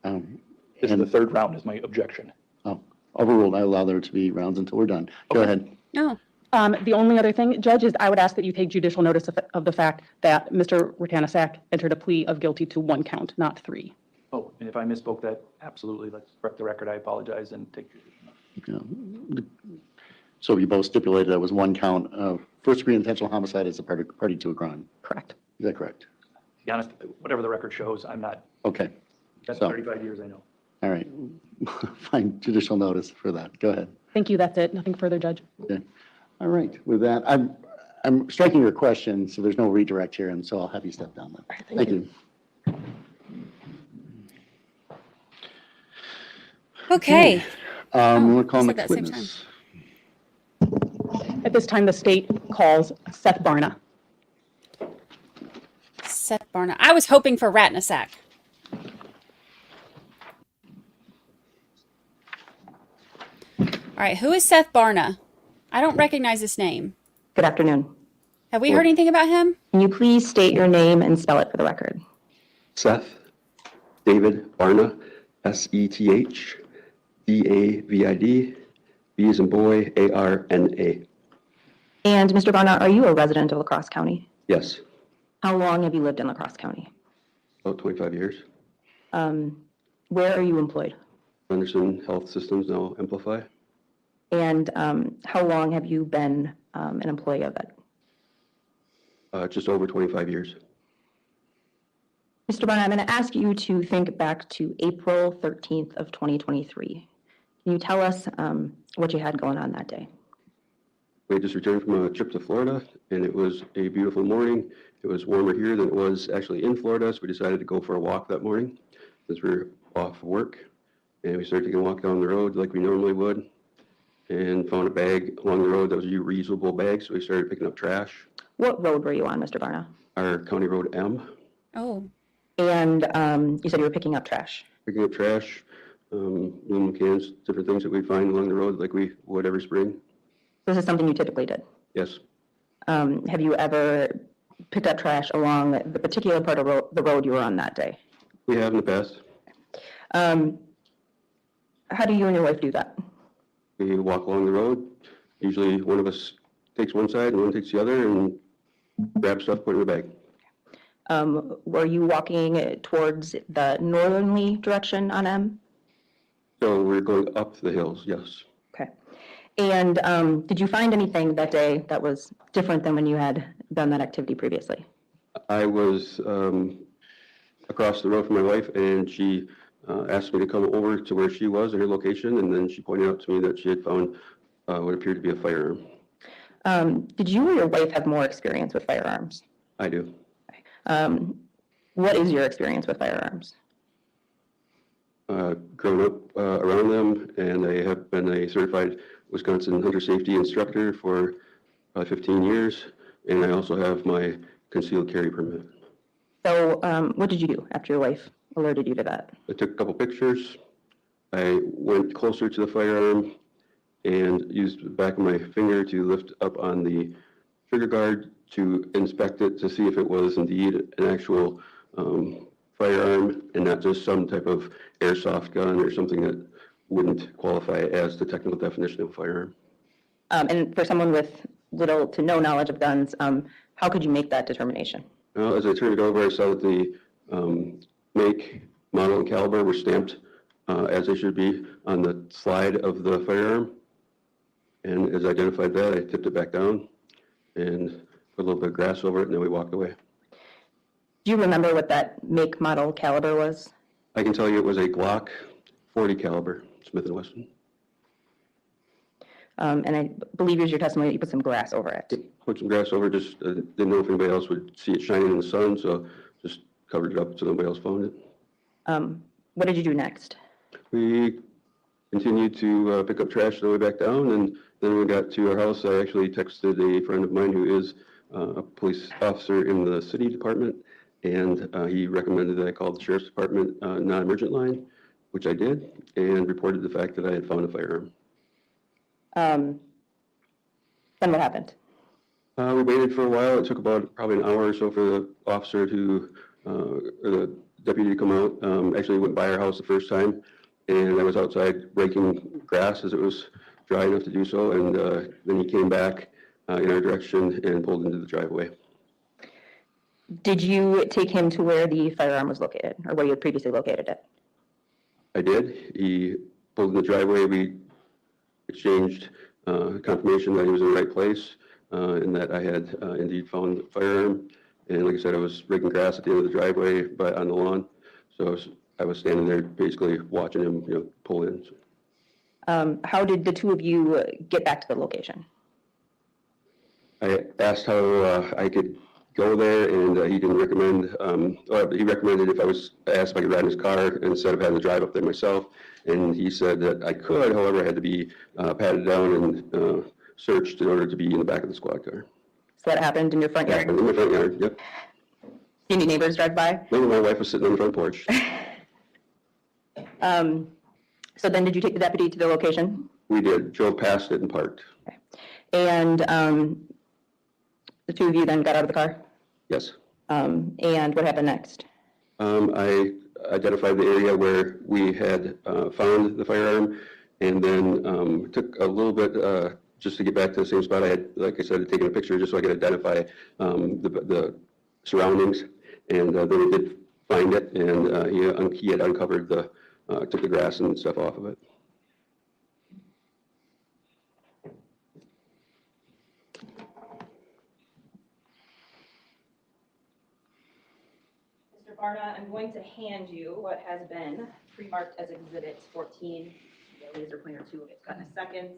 This is the third round is my objection. Oh, overruled. I allow there to be rounds until we're done. Go ahead. No. the only other thing, Judge, is I would ask that you take judicial notice of the fact that Mr. Rattanasack entered a plea of guilty to 1 count, not 3. Oh, and if I misspoke that, absolutely, let's correct the record. I apologize and take your. So you both stipulated that was 1 count of first-degree intentional homicide as a party to a crime. Correct. Is that correct? To be honest, whatever the record shows, I'm not, Okay. that's So- 35 years, I know. All right. Fine. Judicial notice for that. Go ahead. Thank you. That's it. Nothing further, Judge. Okay. All right. With that, I'm striking your question, so there's no redirect here, and so I'll have you step down then. Thank you. Okay. We'll call said next that same witness. At this time, the state calls Seth Barna. Seth Barna. I was hoping for Rattanasack. All right, who is Seth Barna? I don't recognize this name. Good afternoon. Have we heard anything about him? Can you please state your name and spell it for the record? Seth David Barna, Seth David, B as in boy, ARNA. And Mr. Barna, are you a resident of La Crosse County? Yes, How long have you lived in La Crosse County? about 25 years. Where are you employed? Anderson Health Systems, now Amplify. And how long have you been an employee of it? Just over 25 years. Mr. Barna, I'm going to ask you to think back to April 13th of 2023. Can you tell us what you had going on that day? We had just returned from a trip to Florida, and it was a beautiful morning. It was warmer here than it was actually in Florida, so we decided to go for a walk that morning since we were off work. And we started taking a walk down the road like we normally would, and found a bag along the road that was a reusable bag, so we started picking up trash. What road were you on, Mr. Barna? Our County Road M. Oh. And you said you were picking up trash. Picking up trash, aluminum cans, different things that we'd find along the road like we would every spring. This is something you typically did. Yes. Have you ever picked up trash along the particular part of the road you were on that day? We have in the past. How do you and your wife do that? We walk along the road. Usually one of us takes one side and one takes the other and grab stuff, put it in the bag. Were you walking towards the northerly direction on M? So we're going up the hills, yes. Okay. And did you find anything that day that was different than when you had done that activity previously? I was across the road from my wife, and she asked me to come over to where she was at her location, and then she pointed out to me that she had found what appeared to be a firearm. Did you or your wife have more experience with firearms? I do. What is your experience with firearms? Grown up around them, and I have been a certified Wisconsin hunter safety instructor for probably 15 years, and I also have my concealed carry permit. So what did you do after your wife alerted you to that? I took a couple pictures. I went closer to the firearm and used the back of my finger to lift up on the trigger guard to inspect it to see if it was indeed an actual firearm and not just some type of airsoft gun or something that wouldn't qualify as the technical definition of a firearm. And for someone with little to no knowledge of guns, how could you make that determination? Well, as I turned it over, I saw that the make, model, and caliber were stamped as they should be on the slide of the firearm. And as I identified that, I tipped it back down and put a little bit of grass over it, and then we walked away. Do you remember what that make, model, caliber was? I can tell you it was a Glock 40 caliber, Smith & Wesson. And I believe it was your testimony that you put some grass over it. Put some grass over it, just didn't know if anybody else would see it shining in the sun, so just covered it up so nobody else found it. What did you do next? We continued to pick up trash on the way back down, and then when we got to our house, I actually texted a friend of mine who is a police officer in the city department, and he recommended that I call the sheriff's department non-emergent line, which I did, and reported the fact that I had found a firearm. Then what happened? We waited for a while. It took about probably an hour or so for the officer to, or the deputy to come out. Actually went by our house the first time, and I was outside raking grass as it was dry enough to do so, and then he came back in our direction and pulled into the driveway. Did you take him to where the firearm was located, or where you had previously located it? I did. He pulled in the driveway. We exchanged confirmation that he was in the right place and that I had indeed found the firearm. And like I said, I was raking grass at the end of the driveway, but on the lawn. So I was standing there basically watching him, pull in. How did the two of you get back to the location? I asked how I could go there, and he didn't recommend, he recommended if I asked if I could ride in his car instead of having to drive up there myself. And he said that I could, however, I had to be patted down and searched in order to be in the back of the squad car. So that happened in your front yard? In my front yard, yep. See any neighbors drive by? No, my wife was sitting on the front porch. So then did you take the deputy to the location? We did, drove past it and parked. Okay. And the two of you then got out of the car? Yes. And what happened next? I identified the area where we had found the firearm, and then took a little bit just to get back to the same spot. I had, like I said, taken a picture just so I could identify the surroundings, and then we did find it, and he had uncovered took the grass and stuff off of it. Barna, I'm going to hand you what has been pre-marked as Exhibit 14. The laser pointer 2 will get cut in a second.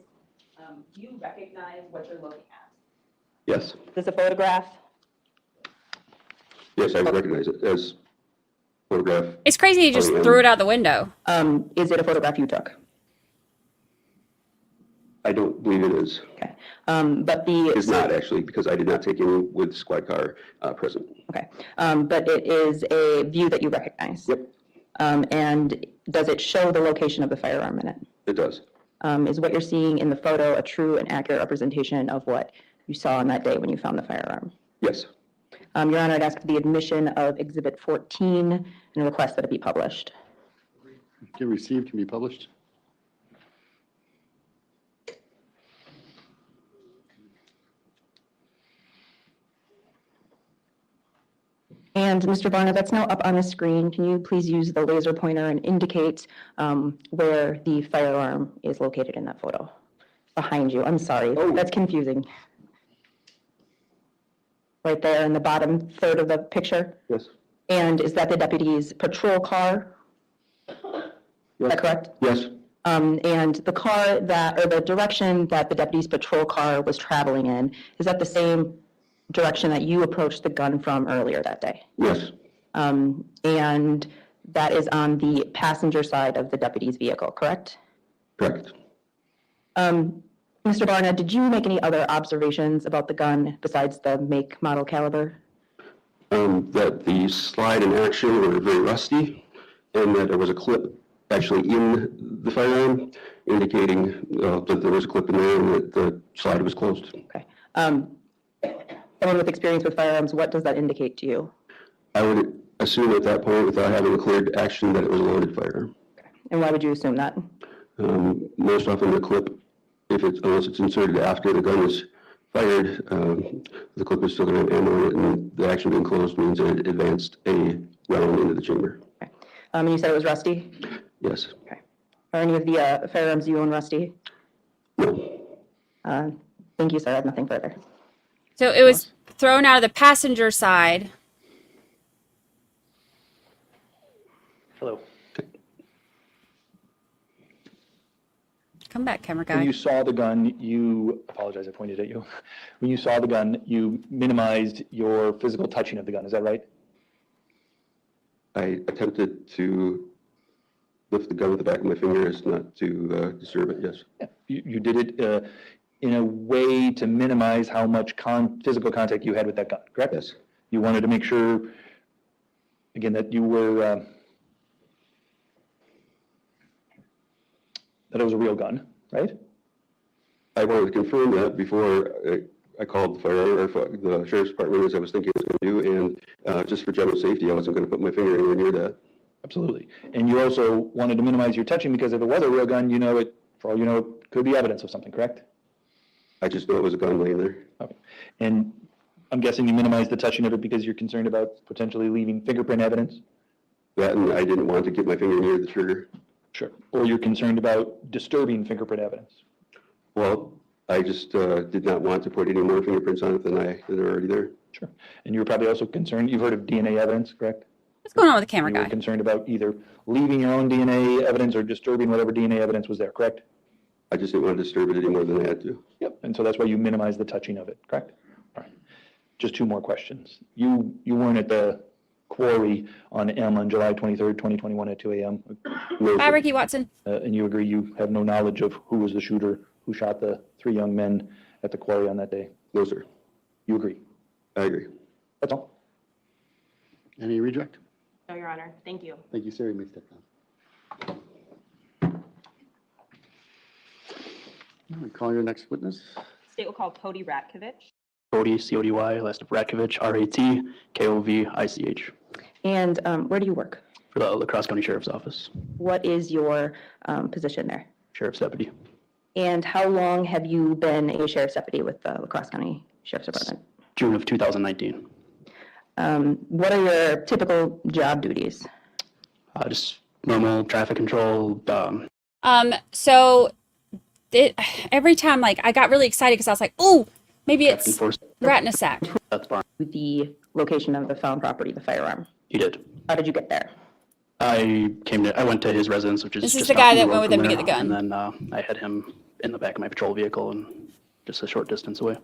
Do you recognize what you're looking at? Yes. Is this a photograph? Yes, I recognize it as photograph. It's crazy he just threw it out the window. Is it a photograph you took? I don't believe it is. Okay. But it's not actually, because I did not take any with squad car present. Okay. But it is a view that you recognize? Yep. And does it show the location of the firearm in it? It does. Is what you're seeing in the photo a true and accurate representation of what you saw on that day when you found the firearm? Yes. Your Honor, I'd ask for the admission of Exhibit 14 and request that it be published. Get received, can be published. And Mr. Barna, that's now up on the screen. Can you please use the laser pointer and indicate where the firearm is located in that photo? Behind you. I'm sorry. Oh. That's confusing. Right there in the bottom third of the picture? Yes. And is that the deputy's patrol car? Yes. Is that correct? Yes. And the car or the direction that the deputy's patrol car was traveling in, is that the same direction that you approached the gun from earlier that day? Yes. And that is on the passenger side of the deputy's vehicle, correct? Correct. Mr. Barna, did you make any other observations about the gun besides the make, model, caliber? That the slide and action were very rusty, and that there was a clip actually in the firearm indicating that there was a clip in there and that the slide was closed. Okay. Someone with experience with firearms, what does that indicate to you? I would assume at that point, without having a cleared action, that it was a loaded firearm. And why would you assume that? Most often the clip, unless it's inserted after the gun is fired, the clip is still going to have ammo in it, and the action being closed means that it advanced a round into the chamber. Okay. And you said it was rusty? Yes. Okay. Are any of the firearms you own rusty? No. Thank you, sir. I have nothing further. So it was thrown out of the passenger side. Hello. Come back, camera guy. When you saw the gun, apologize, I pointed at you. When you saw the gun, you minimized your physical touching of the gun. Is that right? I attempted to lift the gun with the back of my fingers, not to disturb it, yes. Yeah. You did it in a way to minimize how much physical contact you had with that gun, correct? Yes. You wanted to make sure, again, that you were, that it was a real gun, right? I wanted to confirm that before I called the sheriff's department, as I was thinking I was going to do, and just for general safety, I wasn't going to put my finger anywhere near that. Absolutely. And you also wanted to minimize your touching because if it was a real gun, for all you know, it could be evidence of something, correct? I just know it was a gun laying there. Okay. And I'm guessing you minimized the touching of it because you're concerned about potentially leaving fingerprint evidence? That, and I didn't want to get my finger near the trigger. Sure. Or you're concerned about disturbing fingerprint evidence? Well, I just did not want to put any more fingerprints on it than are already there. Sure. And you were probably also concerned, you've heard of DNA evidence, correct? What's going on with the camera You were guy? concerned about either leaving your own DNA evidence or disturbing whatever DNA evidence was there, correct? I just didn't want to disturb it any more than I had to. Yep. And so that's why you minimized the touching of it, correct? All right. Just two more questions. You weren't at the quarry on M on July 23rd, 2021 at 2 a.m.? No, Bye, Ricky Watson. And you agree you have no knowledge of who was the shooter who shot the three young men at the quarry on that day? No, sir. You agree? I agree. That's all. Any redirect? No, Your Honor. Thank you. Thank you, sir. You may step down. All right, call your next witness. State will call Cody Ratkovich. Cody, C-O-D-Y, last name Ratkovich, R-A-T-K-O-V-I-C-H, And where do you work? for the La Crosse County Sheriff's Office, What is your position there? Sheriff's Deputy. And how long have you been a sheriff's deputy with the La Crosse County Sheriff's Department? June of 2019. What are your typical job duties? Just normal traffic control. So every time, I got really excited because I was like, oh, maybe it's Rattanasack. That's fine. The location of the found property, the firearm. He did. How did you get there? I went to his residence, which is This is just the off guy the that road went with from him to there, get the gun. And then I had him in the back of my patrol vehicle and just a short distance away.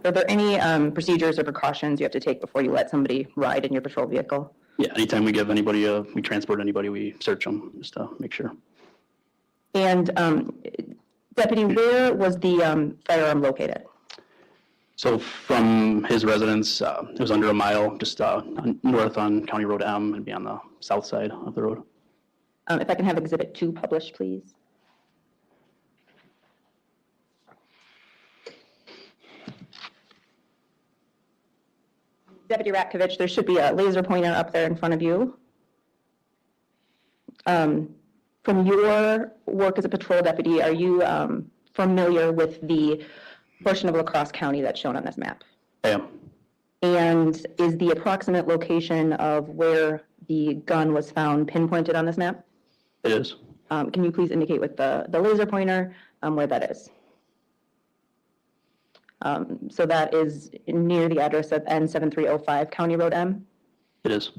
Are there any procedures or precautions you have to take before you let somebody ride in your patrol vehicle? Yeah, anytime we give anybody, we transport anybody, we search them just to make sure. And Deputy, where was the firearm located? So from his residence, it was under a mile, just north on County Road M and be on the south side of the road. If I can have Exhibit 2 published, please. Deputy Ratkovich, there should be a laser pointer up there in front of you. From your work as a patrol deputy, are you familiar with the portion of La Crosse County that's shown on this map? I am. And is the approximate location of where the gun was found pinpointed on this map? It is. Can you please indicate with the laser pointer where that is? So that is near the address of N7305 County Road M? It is.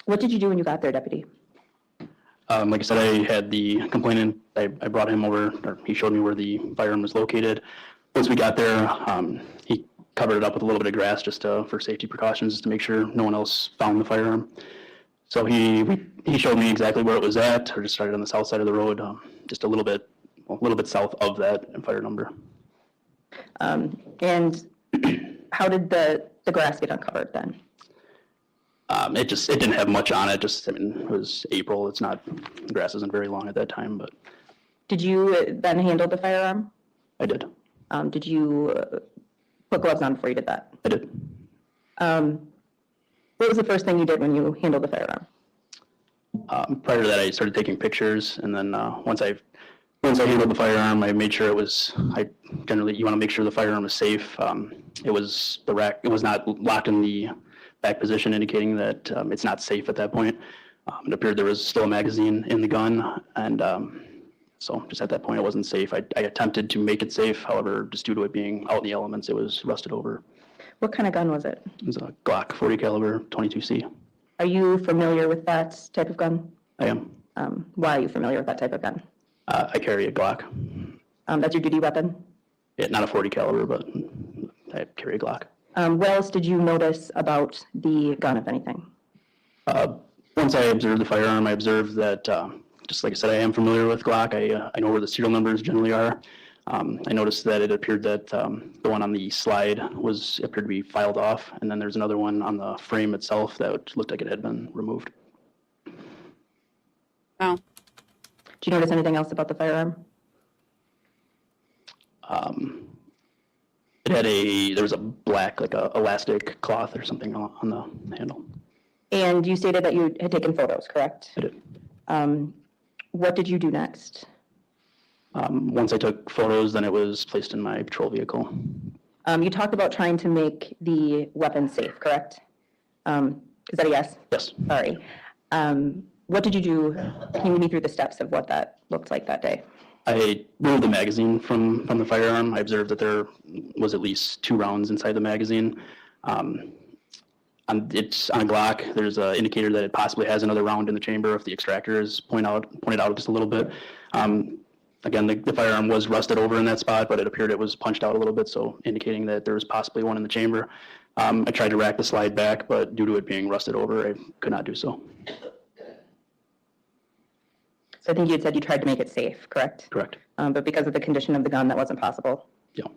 What did you do when you got there, Deputy? Like I said, I had the complainant, I brought him over, or he showed me where the firearm was located. Once we got there, he covered it up with a little bit of grass just for safety precautions, just to make sure no one else found the firearm. So he showed me exactly where it was at, or just started on the south side of the road, just a little bit a little bit south of that fire number. And how did the grass get uncovered then? It didn't have much on it. Just, I mean, it was April. The grass isn't very long at that time, but. Did you then handle the firearm? I did. Did you put gloves on before you did that? I did. What was the first thing you did when you handled the firearm? Prior to that, I started taking pictures, and then once I handled the firearm, I made sure you want to make sure the firearm is safe. It was not locked in the back position, indicating that it's not safe at that point. It appeared there was still a magazine in the gun, and so just at that point, it wasn't safe. I attempted to make it safe, however, just due to it being out in the elements, it was rusted over. What kind of gun was it? It was a Glock 40 caliber 22C. Are you familiar with that type of gun? I am. Why are you familiar with that type of gun? I carry a Glock. That's your duty weapon? Yeah, not a 40 caliber, but I carry a Glock. What else did you notice about the gun, if anything? Once I observed the firearm, I observed that, just like I said, I am familiar with Glock. I know where the serial numbers generally are. I noticed that it appeared that the one on the slide appeared to be filed off, and then there's another one on the frame itself that looked like it had been removed. Oh. Did you notice anything else about the firearm? There was a black, like a elastic cloth or something on the handle. And you stated that you had taken photos, correct? I did. What did you do next? Once I took photos, then it was placed in my patrol vehicle. You talked about trying to make the weapon safe, correct? Is that a yes? Yes. Sorry. What did you do? Can you lead me through the steps of what that looked like that day? I removed the magazine from the firearm. I observed that there was at least 2 rounds inside the magazine. It's on a Glock. There's an indicator that it possibly has another round in the chamber if the extractor is pointed out just a little bit. Again, the firearm was rusted over in that spot, but it appeared it was punched out a little bit, so indicating that there was possibly one in the chamber. I tried to rack the slide back, but due to it being rusted over, I could not do so. So I think you had said you tried to make it safe, correct? Correct. But because of the condition of the gun, that wasn't possible. Yeah.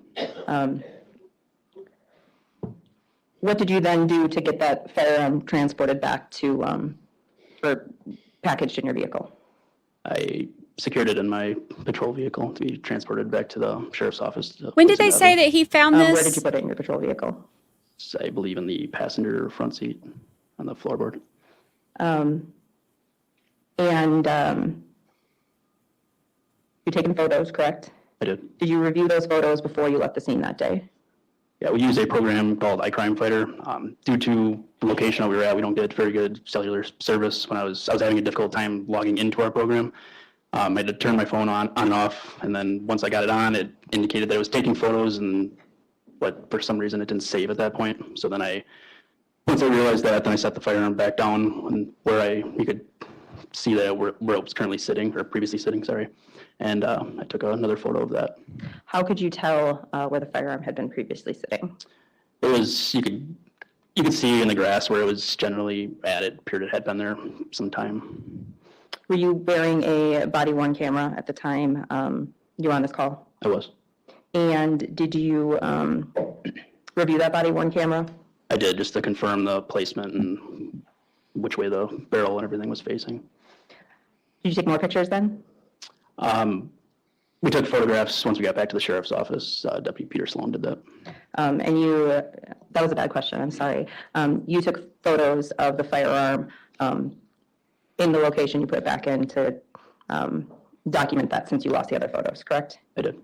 What did you then do to get that firearm transported back to, or packaged in your vehicle? I secured it in my patrol vehicle to be transported back to the sheriff's office. When did they say that he found this? Where did you put it in your patrol vehicle? I believe in the passenger front seat on the floorboard. You're taking photos, correct? I did. Did you review those photos before you left the scene that day? Yeah, we use a program called iCrime Fighter. Due to the location that we were at, we don't get very good cellular service. When I was having a difficult time logging into our program. I had to turn my phone on and off, and then once I got it on, it indicated that it was taking photos, but for some reason it didn't save at that point. So then once I realized that, then I set the firearm back down where you could see that where it was currently sitting, or previously sitting, sorry. And I took another photo of that. How could you tell where the firearm had been previously sitting? It was, you could see in the grass where it was generally at. It appeared it had been there some time. Were you wearing a body-worn camera at the time you were on this call? I was. And did you review that body-worn camera? I did, just to confirm the placement and which way the barrel and everything was facing. Did you take more pictures then? We took photographs once we got back to the sheriff's office. Deputy Peter Sloan did that. That was a bad question, I'm sorry. You took photos of the firearm in the location, you put it back in to document that since you lost the other photos, correct? I did.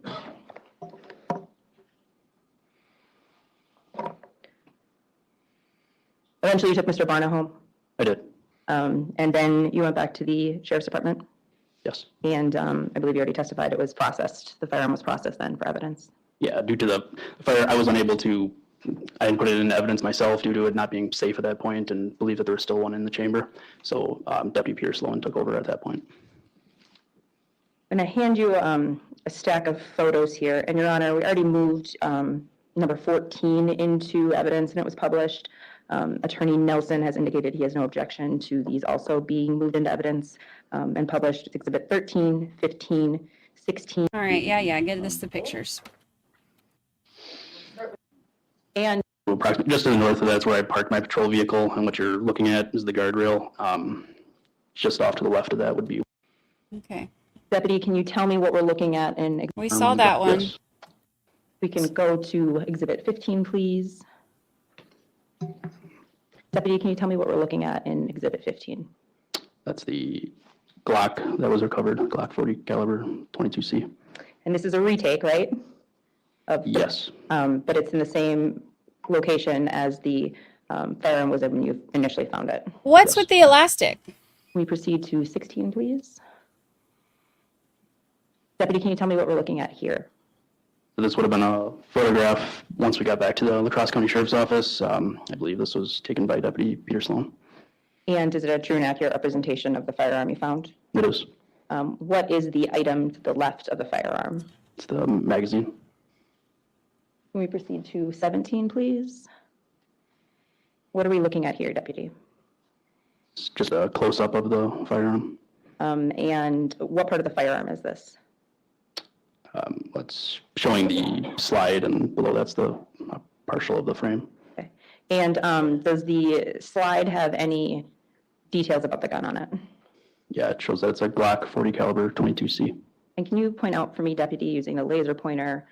Eventually you took Mr. Barna home? I did. And then you went back to the sheriff's department? Yes. And I believe you already testified it was processed. The firearm was processed then for evidence. Yeah, due to the fire, I was unable to, I didn't put it into evidence myself due to it not being safe at that point and believe that there was still one in the chamber. So Deputy Peter Sloan took over at that point. I'm going to hand you a stack of photos here. And Your Honor, we already moved number 14 into evidence and it was published. Attorney Nelson has indicated he has no objection to these also being moved into evidence and published. Exhibit 13, 15, 16. All right. Yeah. Get us the pictures. And Approximately just to the north of that's where I parked my patrol vehicle, and what you're looking at is the guardrail. Just off to the left of that would be. Okay. Deputy, can you tell me what we're looking at? And We saw that one. Yes. we can go to Exhibit 15, please. Deputy, can you tell me what we're looking at in Exhibit 15? That's the Glock that was recovered, Glock 40 caliber 22C. And this is a retake, right? Yes. But it's in the same location as the firearm was when you initially found it. What's with the elastic? Can we proceed to 16, please? Deputy, can you tell me what we're looking at here? So this would have been a photograph once we got back to the La Crosse County Sheriff's Office. I believe this was taken by Deputy Peter Sloan. And is it a true and accurate representation of the firearm you found? It is. What is the item to the left of the firearm? It's the magazine. Can we proceed to 17, please? What are we looking at here, Deputy? It's just a close-up of the firearm. And what part of the firearm is this? It's showing the slide, and below that's the partial of the frame. Okay. And does the slide have any details about the gun on it? Yeah, it shows that it's a Glock 40 caliber 22C. And can you point out for me, Deputy, using the laser pointer,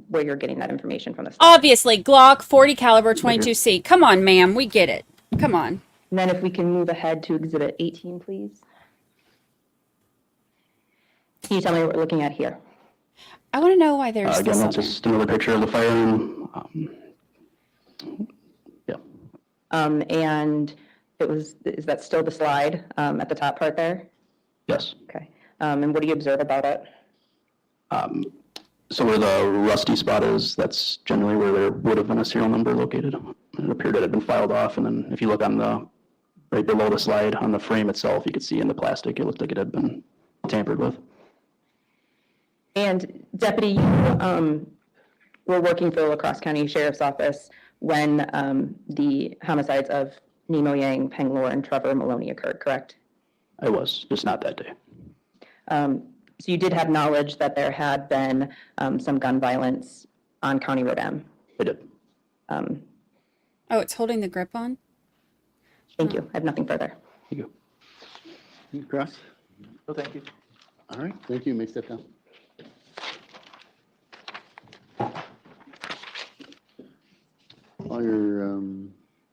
where you're getting that information from the slide? Obviously, Glock 40 caliber 22C. Come on, ma'am. We get it. Come on. And then if we can move ahead to Exhibit 18, please. Can you tell me what we're looking at here? I want to know why there's Again, that's just another picture of the firearm. Yeah. And is that still the slide at the top part there? Yes. Okay. And what do you observe about it? So where the rusty spot is, that's generally where there would have been a serial number located. It appeared it had been filed off, and then if you look on the, right below the slide on the frame itself, you could see in the plastic, it looked like it had been tampered with. And Deputy, you were working for the La Crosse County Sheriff's Office when the homicides of Nemo Yang, Peng Lor, and Trevor Maloney occurred, correct? I was, just not that day. So you did have knowledge that there had been some gun violence on County Road M? I did. Oh, it's holding the grip on? Thank you. I have nothing further. Thank you. You cross? No, thank you. All right, thank you. You may step down. Call your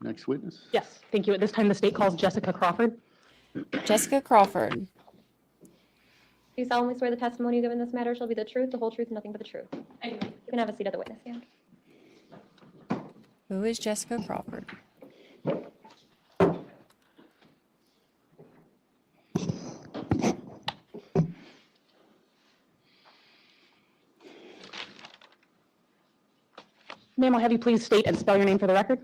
next witness. Yes, thank you. At this time, the state calls Jessica Crawford. Jessica Crawford. Do you solemnly swear the testimony you give in this matter shall be the truth, the whole truth, and nothing but the truth? I do. You can have a seat at the witness stand. Who is Jessica Crawford? Ma'am, I'll have you please state and spell your name for the record.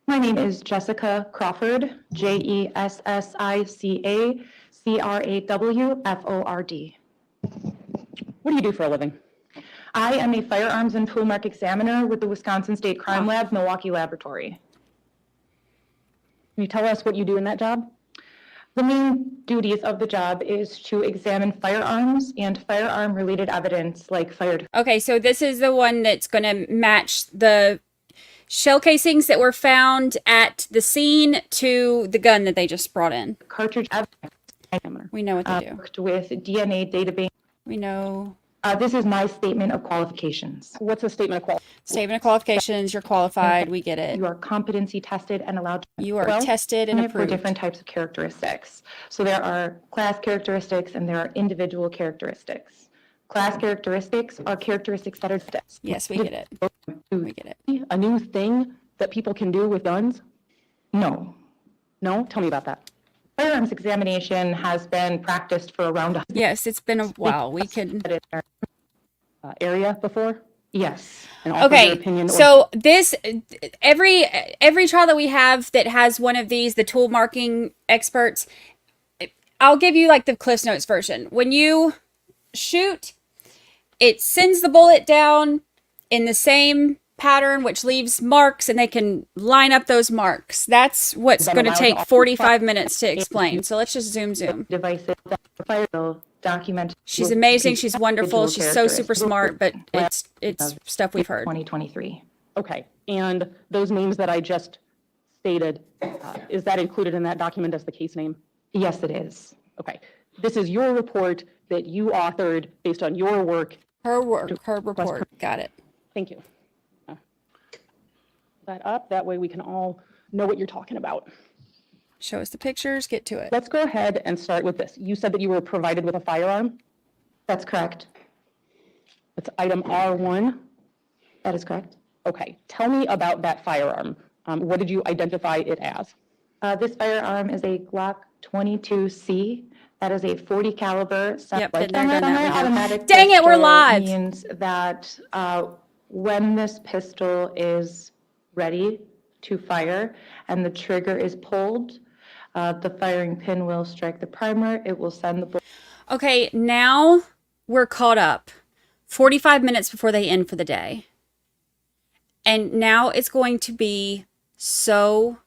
My name is Jessica Crawford, JESSICA What do you do for a living? I am a firearms and tool mark examiner with the Wisconsin State Crime Lab, Milwaukee Laboratory. Can you tell us what you do in that job? The main duties of the job is to examine firearms and firearm-related evidence like fire. Okay, so this is the one that's going to match the shell casings that were found at the scene to the gun that they just brought in. Cartridge evidence. We know what they do. Worked with DNA database. We know. This is my statement of qualifications. What's a statement of qualifications? Statement of qualifications, you're qualified, we get it. You are competency tested and allowed to. You are tested and for approved. different types of characteristics. So there are class characteristics and there are individual characteristics. Class characteristics are characteristics that are. Yes, we get it. We get it. A new thing that people can do with guns? No. No? Tell me about that. Firearms examination has been practiced for around. Yes, it's been a while. We could. Area before? Yes. And offer your Okay, opinion or- so this, every trial that we have that has one of these, the tool marking experts, I'll give you like the Cliff Notes version. When you shoot, it sends the bullet down in the same pattern, which leaves marks, and they can line up those marks. That's what's going to take 45 minutes to explain. So let's just zoom. Devices that fire document. She's amazing. She's wonderful. She's so super smart, but it's stuff we've heard. 2023. Okay. And those names that I just stated, is that included in that document as the case name? Yes, it is. Okay. This is your report that you authored based on your work. Her work, her report. Got it. Thank you. That up. That way we can all know what you're talking about. Show us the pictures. Get to it. Let's go ahead and start with this. You said that you were provided with a firearm? That's correct. It's item R1? That is correct. Okay. Tell me about that firearm. What did you identify it as? This firearm is a Glock 22C. That is a 40 caliber semi-automatic. Dang it, we're live. Means that when this pistol is ready to fire and the trigger is pulled, the firing pin will strike the primer. It will send the bullet. Okay, now we're caught up 45 minutes before they end for the day. And now it's going to be so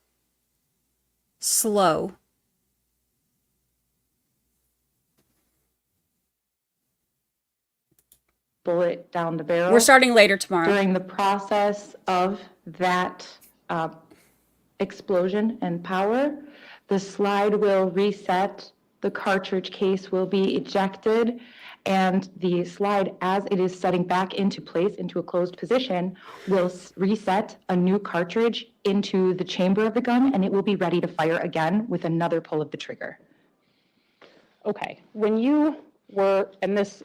slow. Bullet down the barrel. We're starting later tomorrow. During the process of that explosion and power, the slide will reset, the cartridge case will be ejected, and the slide, as it is setting back into place, into a closed position, will reset a new cartridge into the chamber of the gun, and it will be ready to fire again with another pull of the trigger. Okay, when you were, and this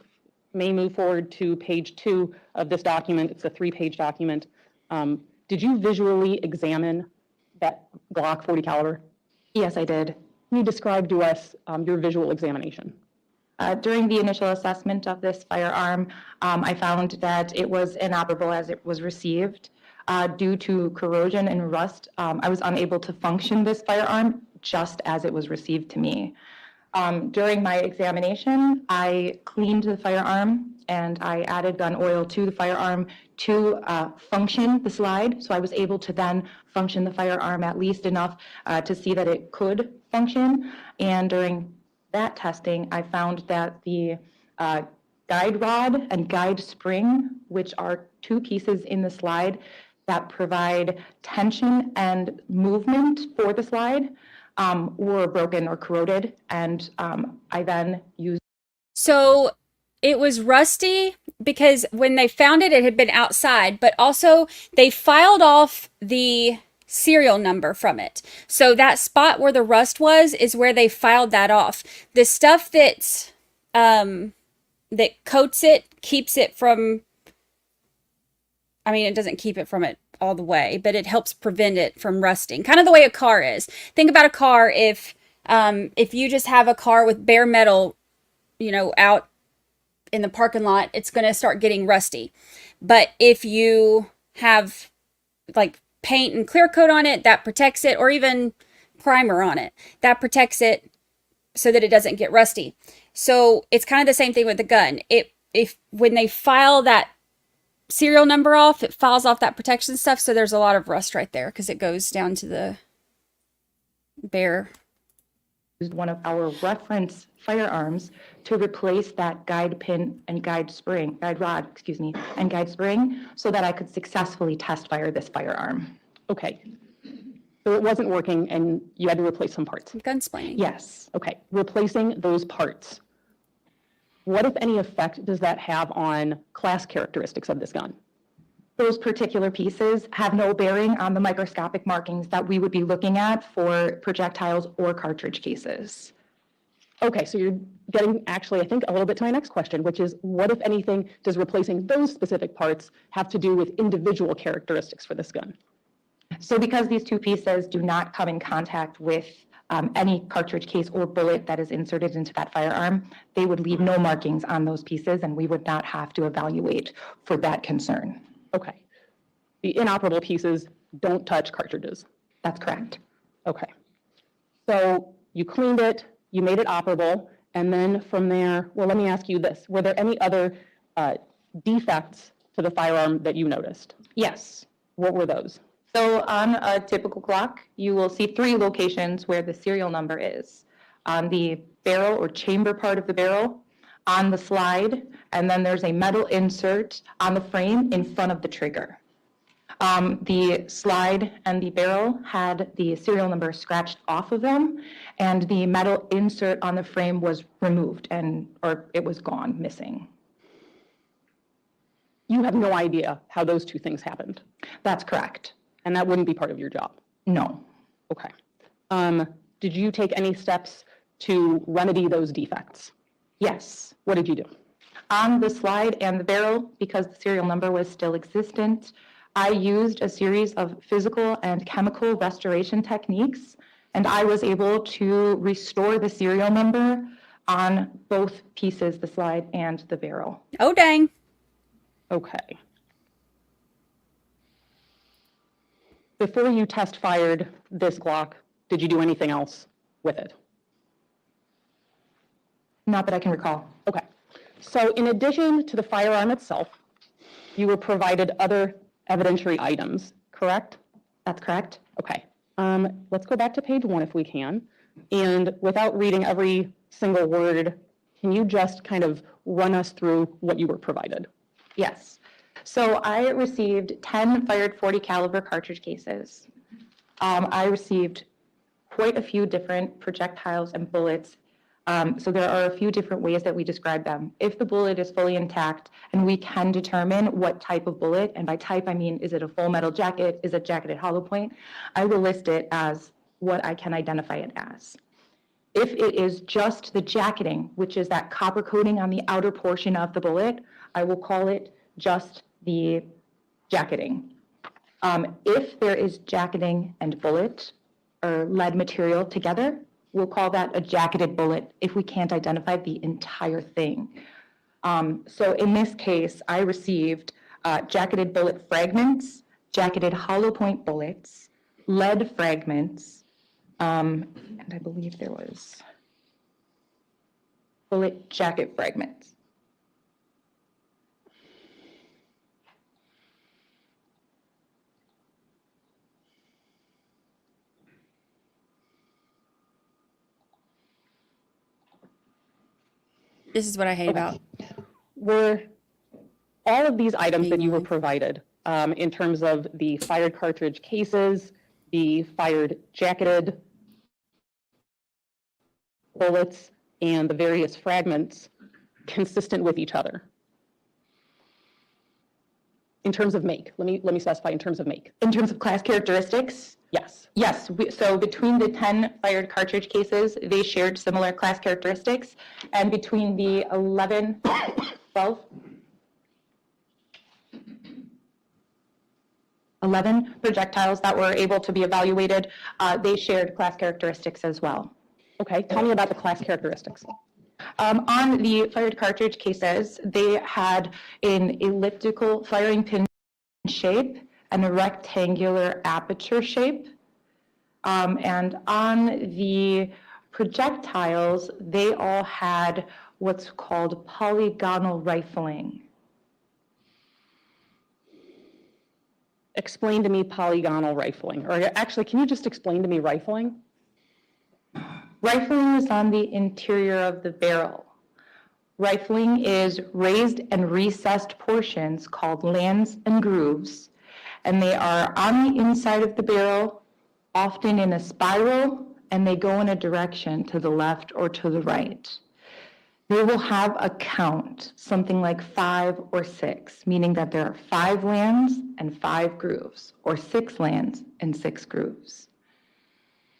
may move forward to page 2 of this document, it's a 3-page document. Did you visually examine that Glock 40 caliber? Yes, I did. Can you describe to us your visual examination? During the initial assessment of this firearm, I found that it was inoperable as it was received. Due to corrosion and rust, I was unable to function this firearm just as it was received to me. During my examination, I cleaned the firearm and I added gun oil to the firearm to function the slide. So I was able to then function the firearm at least enough to see that it could function. And during that testing, I found that the guide rod and guide spring, which are 2 pieces in the slide that provide tension and movement for the slide, were broken or corroded, and I then used. So it was rusty because when they found it, it had been outside, but also they filed off the serial number from it. So that spot where the rust was is where they filed that off. The stuff that's that coats it, keeps it from, I mean, it doesn't keep it from it all the way, but it helps prevent it from rusting. Kind of the way a car is. Think about a car. If you just have a car with bare metal, you know, out in the parking lot, it's going to start getting rusty. But if you have like paint and clear coat on it, that protects it, or even primer on it, that protects it so that it doesn't get rusty. So it's kind of the same thing with the gun. If when they file that serial number off, it files off that protection stuff, so there's a lot of rust right there because it goes down to the bare. Used one of our reference firearms to replace that guide pin and guide rod, and guide spring, so that I could successfully test fire this firearm. Okay. So it wasn't working and you had to replace some parts. Gunsplaining. Yes. Okay. Replacing those parts. What, if any, effect does that have on class characteristics of this gun? Those particular pieces have no bearing on the microscopic markings that we would be looking at for projectiles or cartridge cases. Okay, so you're getting actually, I think, a little bit to my next question, which is what, if anything, does replacing those specific parts have to do with individual characteristics for this gun? So because these 2 pieces do not come in contact with any cartridge case or bullet that is inserted into that firearm, they would leave no markings on those pieces, and we would not have to evaluate for that concern. Okay. The inoperable pieces don't touch cartridges. That's correct. Okay. So you cleaned it, you made it operable, and then from there, well, let me ask you this. Were there any other defects to the firearm that you noticed? Yes. What were those? So on a typical Glock, you will see 3 locations where the serial number is. On the barrel or chamber part of the barrel, on the slide, and then there's a metal insert on the frame in front of the trigger. The slide and the barrel had the serial number scratched off of them, and the metal insert on the frame was removed, or it was gone, missing. You have no idea how those two things happened? That's correct. And that wouldn't be part of your job? No. Okay. Did you take any steps to remedy those defects? Yes. What did you do? On the slide and the barrel, because the serial number was still existent, I used a series of physical and chemical restoration techniques, and I was able to restore the serial number on both pieces, the slide and the barrel. Oh, dang. Okay. Before you test fired this Glock, did you do anything else with it? Not that I can recall. Okay. So in addition to the firearm itself, you were provided other evidentiary items, correct? That's correct. Okay. Let's go back to page 1 if we can. And without reading every single word, can you just kind of run us through what you were provided? Yes. So I received 10 fired .40 caliber cartridge cases. I received quite a few different projectiles and bullets. So there are a few different ways that we describe them. If the bullet is fully intact and we can determine what type of bullet, and by type I mean, is it a full metal jacket, is it jacketed hollow point, I will list it as what I can identify it as. If it is just the jacketing, which is that copper coating on the outer portion of the bullet, I will call it just the jacketing. If there is jacketing and bullet or lead material together, we'll call that a jacketed bullet if we can't identify the entire thing. So in this case, I received jacketed bullet fragments, jacketed hollow point bullets, lead fragments, and I believe there was bullet jacket fragments. This is what I hate about. Were all of these items that you were provided, in terms of the fired cartridge cases, the fired jacketed bullets, and the various fragments, consistent with each other? In terms of make, let me specify in terms of make. In terms of class characteristics? Yes. Yes, so between the 10 fired cartridge cases, they shared similar class characteristics, and between the 11 projectiles that were able to be evaluated, they shared class characteristics as well. Okay, tell me about the class characteristics. On the fired cartridge cases, they had an elliptical firing pin shape and a rectangular aperture shape. And on the projectiles, they all had what's called polygonal rifling. Explain to me polygonal rifling, or actually, can you just explain to me rifling? Rifling is on the interior of the barrel. Rifling is raised and recessed portions called lands and grooves, and they are on the inside of the barrel, often in a spiral, and they go in a direction to the left or to the right. They will have a count, something like 5 or 6, meaning that there are 5 lands and 5 grooves, or 6 lands and 6 grooves.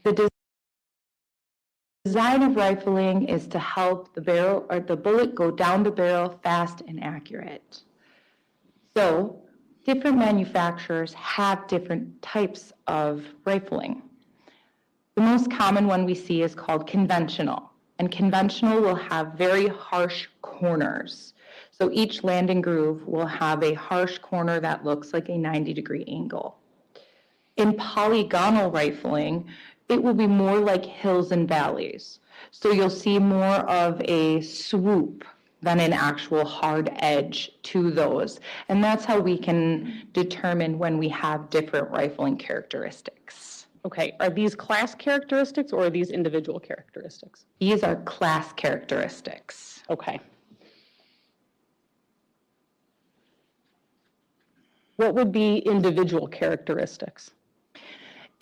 The design of rifling is to help the barrel or the bullet go down the barrel fast and accurate. So different manufacturers have different types of rifling. The most common one we see is called conventional, and conventional will have very harsh corners. So each landing groove will have a harsh corner that looks like a 90-degree angle. In polygonal rifling, it will be more like hills and valleys. So you'll see more of a swoop than an actual hard edge to those. And that's how we can determine when we have different rifling characteristics. Okay, are these class characteristics or are these individual characteristics? These are class characteristics. Okay. What would be individual characteristics?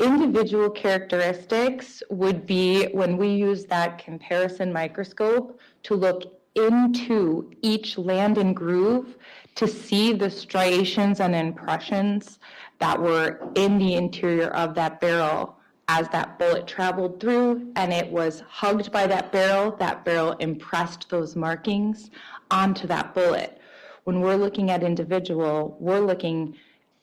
Individual characteristics would be when we use that comparison microscope to look into each land and groove to see the striations and impressions that were in the interior of that barrel as that bullet traveled through and it was hugged by that barrel impressed those markings onto that bullet. When we're looking at individual, we're looking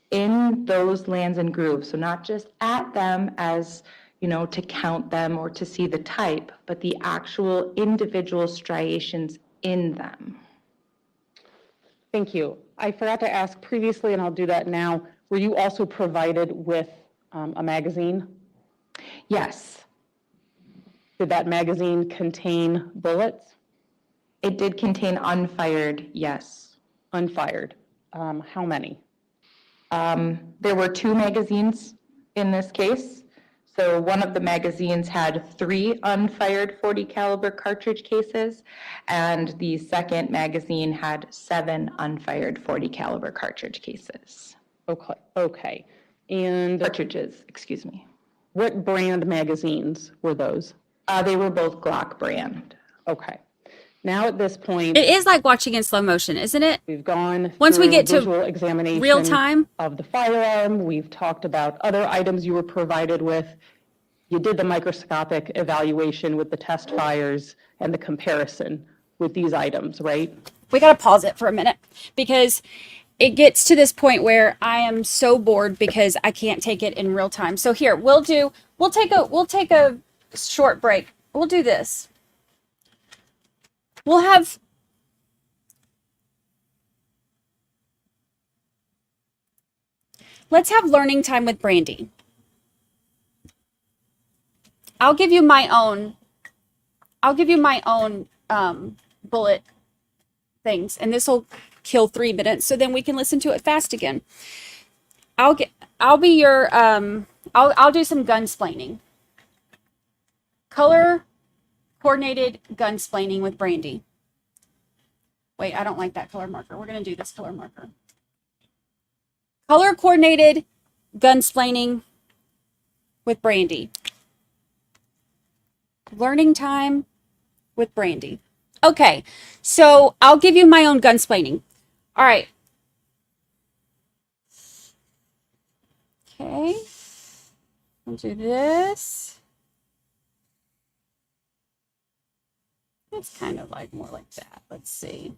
in those lands and grooves, so not just at them as, you know, to count them or to see the type, but the actual individual striations in them. Thank you. I forgot to ask previously, and I'll do that now. Were you also provided with a magazine? Yes. Did that magazine contain bullets? It did contain unfired, yes. Unfired. How many? There were 2 magazines in this case. So one of the magazines had 3 unfired .40 caliber cartridge cases, and the second magazine had 7 unfired .40 caliber cartridge cases. Okay. And cartridges, excuse me. What brand magazines were those? They were both Glock brand. Okay. Now at this point, it is like watching in slow motion, isn't it? We've gone once we get to visual examination real time of the firearm. We've talked about other items you were provided with. You did the microscopic evaluation with the test fires and the comparison with these items, right? We got to pause it for a minute because it gets to this point where I am so bored because I can't take it in real time. So here, we'll take a short break. We'll do this. Let's have learning time with Brandi. I'll give you my own bullet things, and this will kill 3 minutes, so then we can listen to it fast again. I'll do some gunsplaining. Color coordinated gunsplaining with Brandi. Wait, I don't like that color marker. We're going to do this color marker. Color coordinated gunsplaining with Brandi. Learning time with Brandi. Okay, so I'll give you my own gunsplaining. All right. Okay. I'll do this. It's kind of like more like that. Let's see.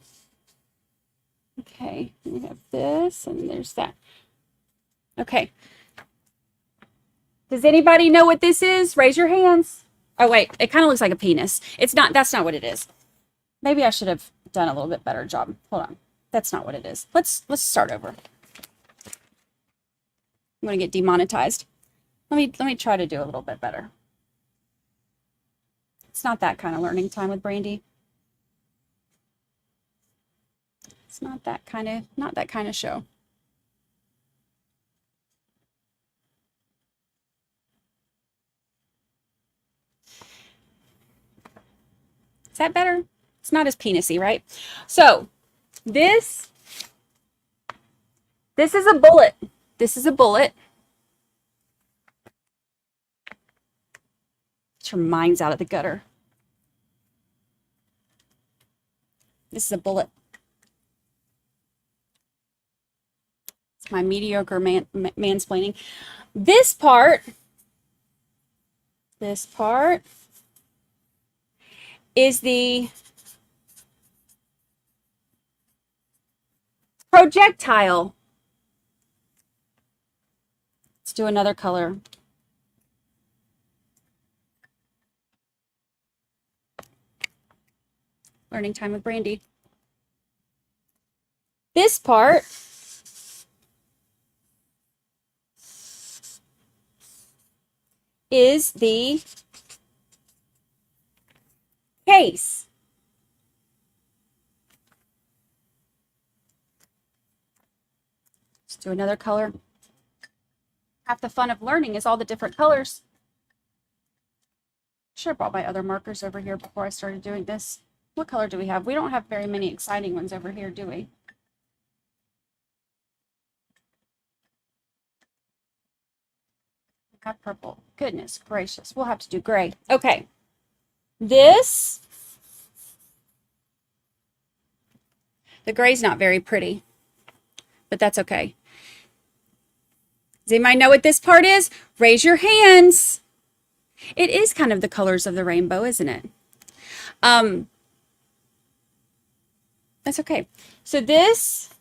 Okay, we have this and there's that. Okay. Does anybody know what this is? Raise your hands. Oh wait, it kind of looks like a penis. It's not, that's not what it is. Maybe I should have done a little bit better job. Hold on. That's not what it is. Let's start over. I'm going to get demonetized. Let me try to do a little bit better. It's not that kind of learning time with Brandi. It's not that kind of show. Is that better? It's not as penisy, right? So this is a bullet. This is a bullet. Get your minds out of the gutter. This is a bullet. It's my mediocre mansplaining. This part is the projectile. Let's do another color. Learning time with Brandi. This part is the case. Let's do another color. Half the fun of learning is all the different colors. Should have brought my other markers over here before I started doing this. What color do we have? We don't have very many exciting ones over here, do we? Got purple. Goodness gracious. We'll have to do gray. Okay. This, the gray's not very pretty, but that's okay. Does anybody know what this part is? Raise your hands. It is kind of the colors of the rainbow, isn't it? That's okay. So this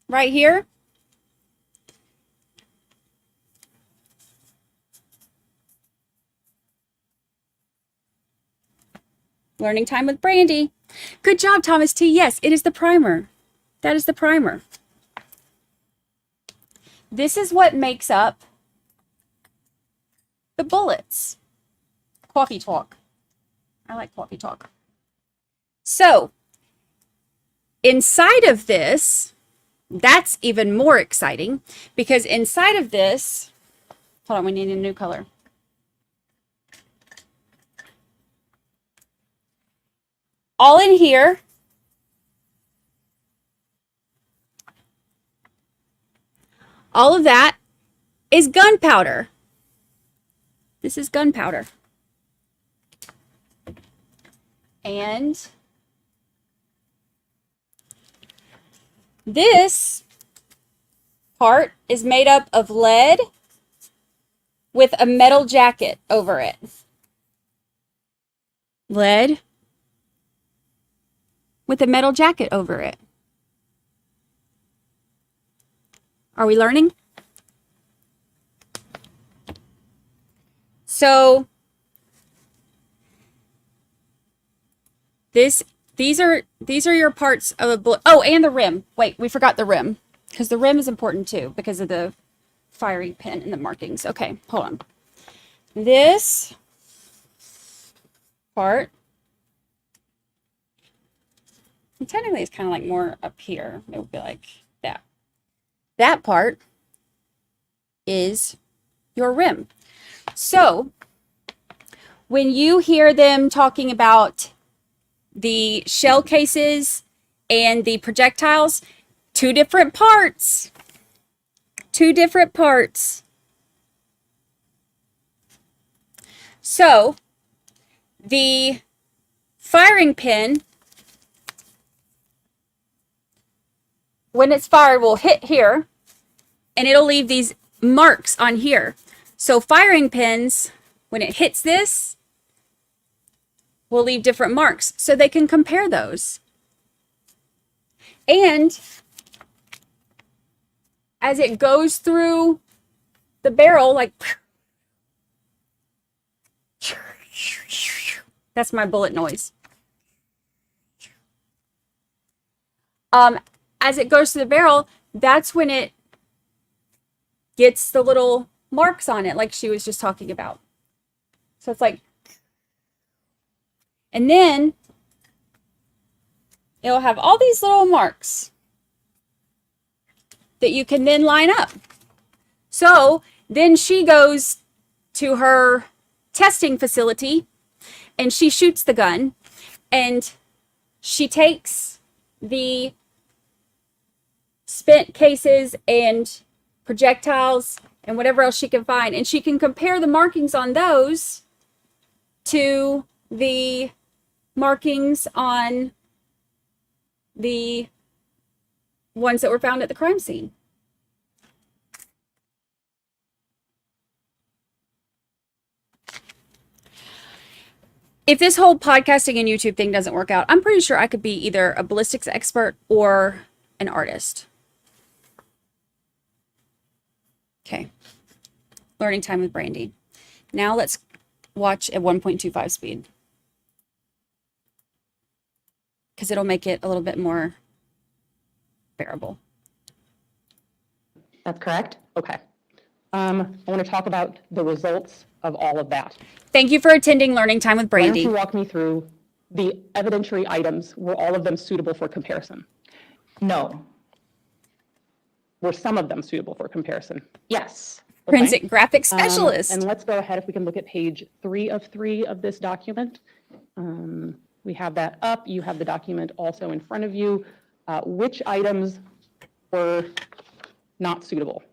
right here, learning time with Brandi. Good job, Thomas T. Yes, it is the primer. That is the primer. This is what makes up the bullets. Coffee talk. I like coffee talk. So, inside of this, that's even more exciting because inside of this, hold on, we need a new color. All in here all of that is gunpowder. This is gunpowder. And this part is made up of lead with a metal jacket over it. Lead with a metal jacket over it. Are we learning? So these are your parts of a bullet. Oh, and the rim. Wait, we forgot the rim because the rim is important too because of the firing pin and the markings. Okay, hold on. This part, and technically it's kind of like more up here. It would be like that. That part is your rim. So when you hear them talking about the shell cases and the projectiles, two different parts. Two different parts. So the firing pin, when it's fired, will hit here and it'll leave these marks on here. So firing pins, when it hits this, will leave different marks so they can compare those. And as it goes through the barrel, like, that's my bullet noise. As it goes through the barrel, that's when it gets the little marks on it, like she was just talking about. So it's like, and then it'll have all these little marks that you can then line up. So then she goes to her testing facility and she shoots the gun and she takes the spent cases and projectiles and whatever else she can find, and she can compare the markings on those to the markings on the ones that were found at the crime scene. If this whole podcasting and YouTube thing doesn't work out, I'm pretty sure I could be either a ballistics expert or an artist. Okay. Learning time with Brandi. Now let's watch at 1.25 speed, because it'll make it a little bit more bearable. That's correct? Okay. I want to talk about the results of all of that. Thank you for attending Learning Time with Why don't Brandi. you walk me through the evidentiary items? Were all of them suitable for comparison? No. Were some of them suitable for comparison? Yes. Okay. Forensic graphic specialist. And let's go ahead, if we can look at page 3 of 3 of this document. We have that up. You have the document also in front of you. Which items were not suitable?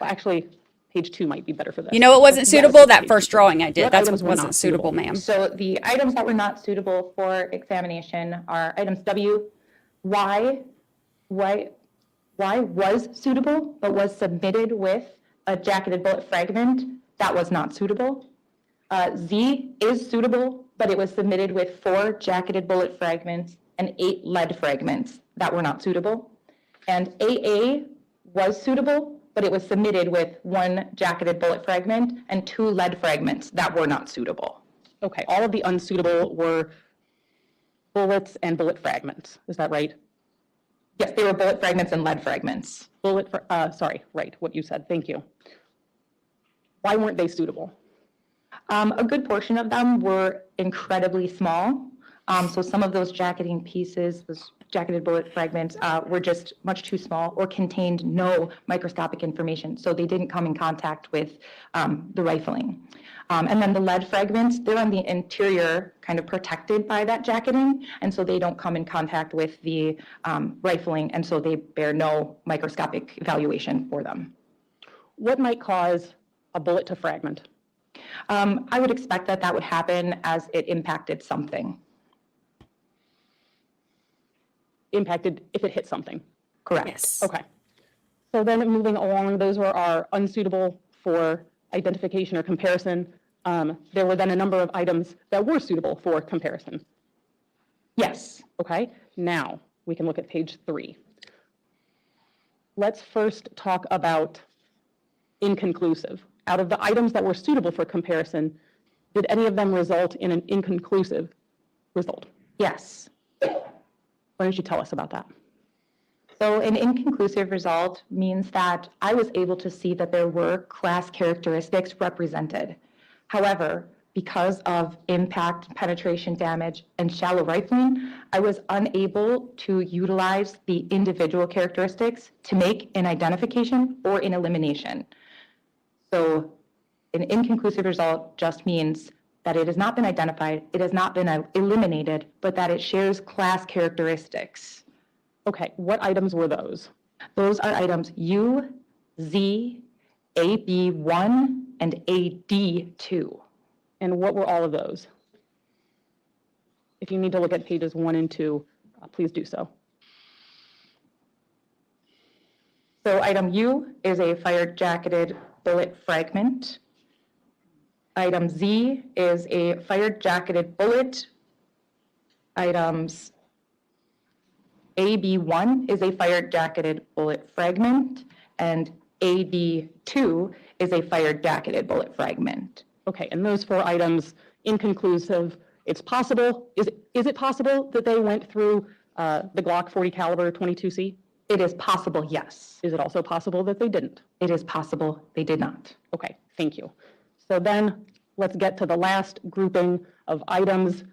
Well, actually, page 2 might be better for this. You know, it wasn't Yes, suitable. That page first 2. drawing I did. What That's items what were wasn't not suitable, ma'am. So the items that were not suitable for examination are items W, Y was suitable, but was submitted with a jacketed bullet fragment that was not suitable. Z is suitable, but it was submitted with 4 jacketed bullet fragments and 8 lead fragments that were not suitable. And AA was suitable, but it was submitted with 1 jacketed bullet fragment and 2 lead fragments that were not suitable. Okay, all of the unsuitable were bullets and bullet fragments. Is that right? Yes, they were bullet fragments and lead fragments. Sorry, right, what you said. Thank you. Why weren't they suitable? A good portion of them were incredibly small. So some of those jacketing pieces, those jacketed bullet fragments, were just much too small or contained no microscopic information. So they didn't come in contact with the rifling. And then the lead fragments, they're on the interior, kind of protected by that jacketing. And so they don't come in contact with the rifling. And so they bear no microscopic evaluation for them. What might cause a bullet to fragment? I would expect that that would happen as it impacted something. Impacted if it hit something? Correct. Yes. Okay. So then moving along, those were our unsuitable for identification or comparison. There were then a number of items that were suitable for comparison. Yes. Okay. Now we can look at page 3. Let's first talk about inconclusive. Out of the items that were suitable for comparison, did any of them result in an inconclusive result? Yes. Why don't you tell us about that? So an inconclusive result means that I was able to see that there were class characteristics represented. However, because of impact, penetration damage, and shallow rifling, I was unable to utilize the individual characteristics to make an identification or an elimination. So an inconclusive result just means that it has not been identified, it has not been eliminated, but that it shares class characteristics. Okay, what items were those? Those are items U, Z, AB1, and AD2. And what were all of those? If you need to look at pages 1 and 2, please do so. So item U is a fired jacketed bullet fragment. Item Z is a fired jacketed bullet. Items AB1 is a fired jacketed bullet fragment, and AD2 is a fired jacketed bullet fragment. Okay, and those 4 items, inconclusive. It's possible, is it possible that they went through the Glock 40 caliber 22C? It is possible, yes. Is it also possible that they didn't? It is possible they did not. Okay, thank you. So then let's get to the last grouping of items.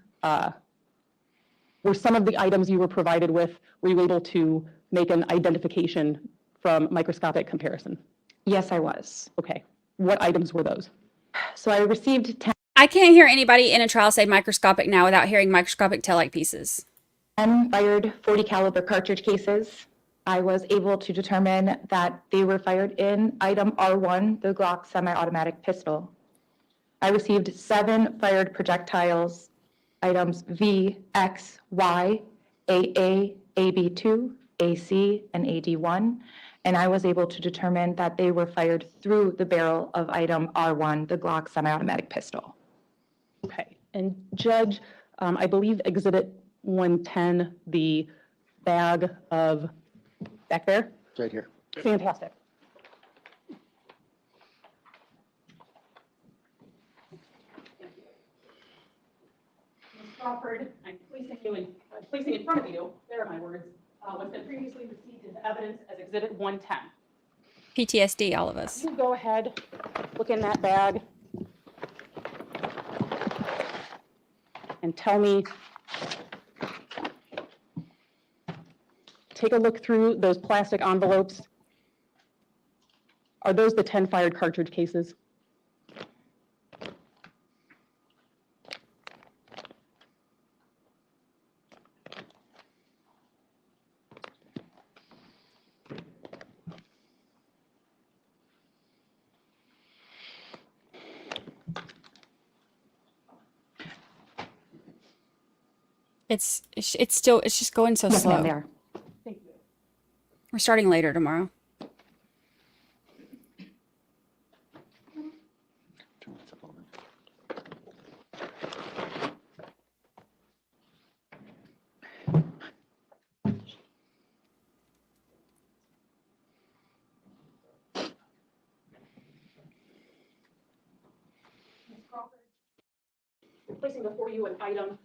Were some of the items you were provided with, were you able to make an identification from microscopic comparison? Yes, I was. Okay, what items were those? So I received 10. I can't hear anybody in a trial say microscopic now without hearing microscopic tail-like pieces. 10 fired 40 caliber cartridge cases. I was able to determine that they were fired in item R1, the Glock semi-automatic pistol. I received 7 fired projectiles, items V, X, Y, AA, AB2, AC, and AD1, and I was able to determine that they were fired through the barrel of item R1, the Glock semi-automatic pistol. Okay, and Judge, I believe Exhibit 110, the bag of, back there? It's right here. Fantastic. Ms. Crawford, I'm placing in front of you, there are my words, what's been previously received as evidence as Exhibit 110. PTSD, all of us. You go ahead, look in that bag, and tell me, take a look through those plastic envelopes. Are those the 10 fired cartridge cases? It's just going so Yes, slow. ma'am, they are. We're starting later tomorrow. Placing before you an item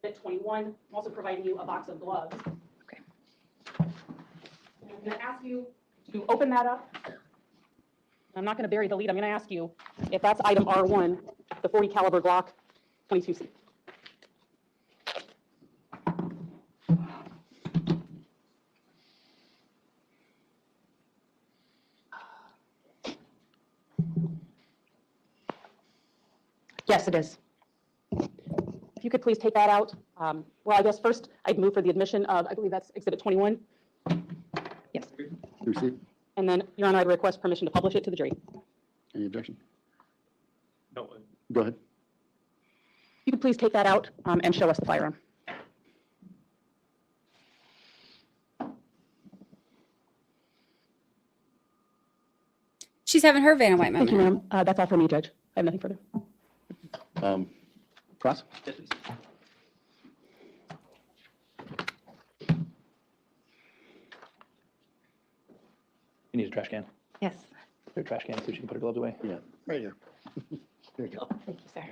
at 21. I'm also providing you a box of gloves. Okay. I'm going to ask you to open that up. I'm not going to bury the lead. I'm going to ask you if that's item R1, the 40 caliber Glock 22C. Yes, it is. If you could please take that out. Well, I guess first I'd move for the admission of, I believe that's Exhibit 21. Yes. Receipt. And then, Your Honor, I'd request permission to publish it to the jury. Any objection? No. Go ahead. You could please take that out and show us the firearm. She's having her Vanna White Thank moment. you, ma'am. That's all for me, Judge. I have nothing further. Cross? Yes, please. You need a trash can. Yes. There a trash can so she can put her gloves away. Yeah, right here. There you go. Thank you, sir.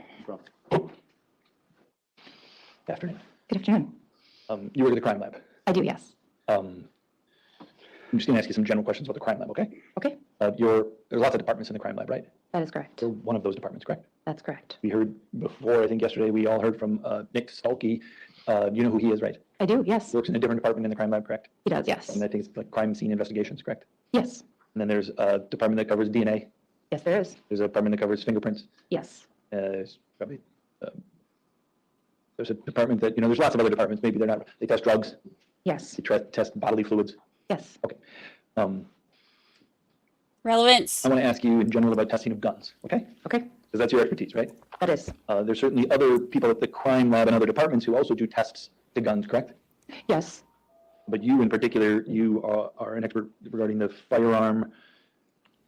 Good afternoon. Good afternoon. You work at the crime lab. I do, yes. I'm just going to ask you some general questions about the crime lab, okay? Okay. There's lots of departments in the crime lab, right? That is correct. You're one of those departments, correct? That's correct. We heard before, I think yesterday, we all heard from Nick Stolke. You know who he is, right? I do, yes. He works in a different department in the crime lab, correct? He does, yes. And I think it's like crime scene investigations, correct? Yes. And then there's a department that covers DNA. Yes, there is. There's a department that covers fingerprints. Yes. There's probably, there's a department that, there's lots of other departments. Maybe they're not, they test drugs. Yes. They test bodily fluids. Yes. Okay. Relevance. I want to ask you in general about testing of guns, okay? Okay. Because that's your expertise, right? That is. There's certainly other people at the crime lab and other departments who also do tests to guns, correct? Yes. But you in particular, you are an expert regarding the firearm,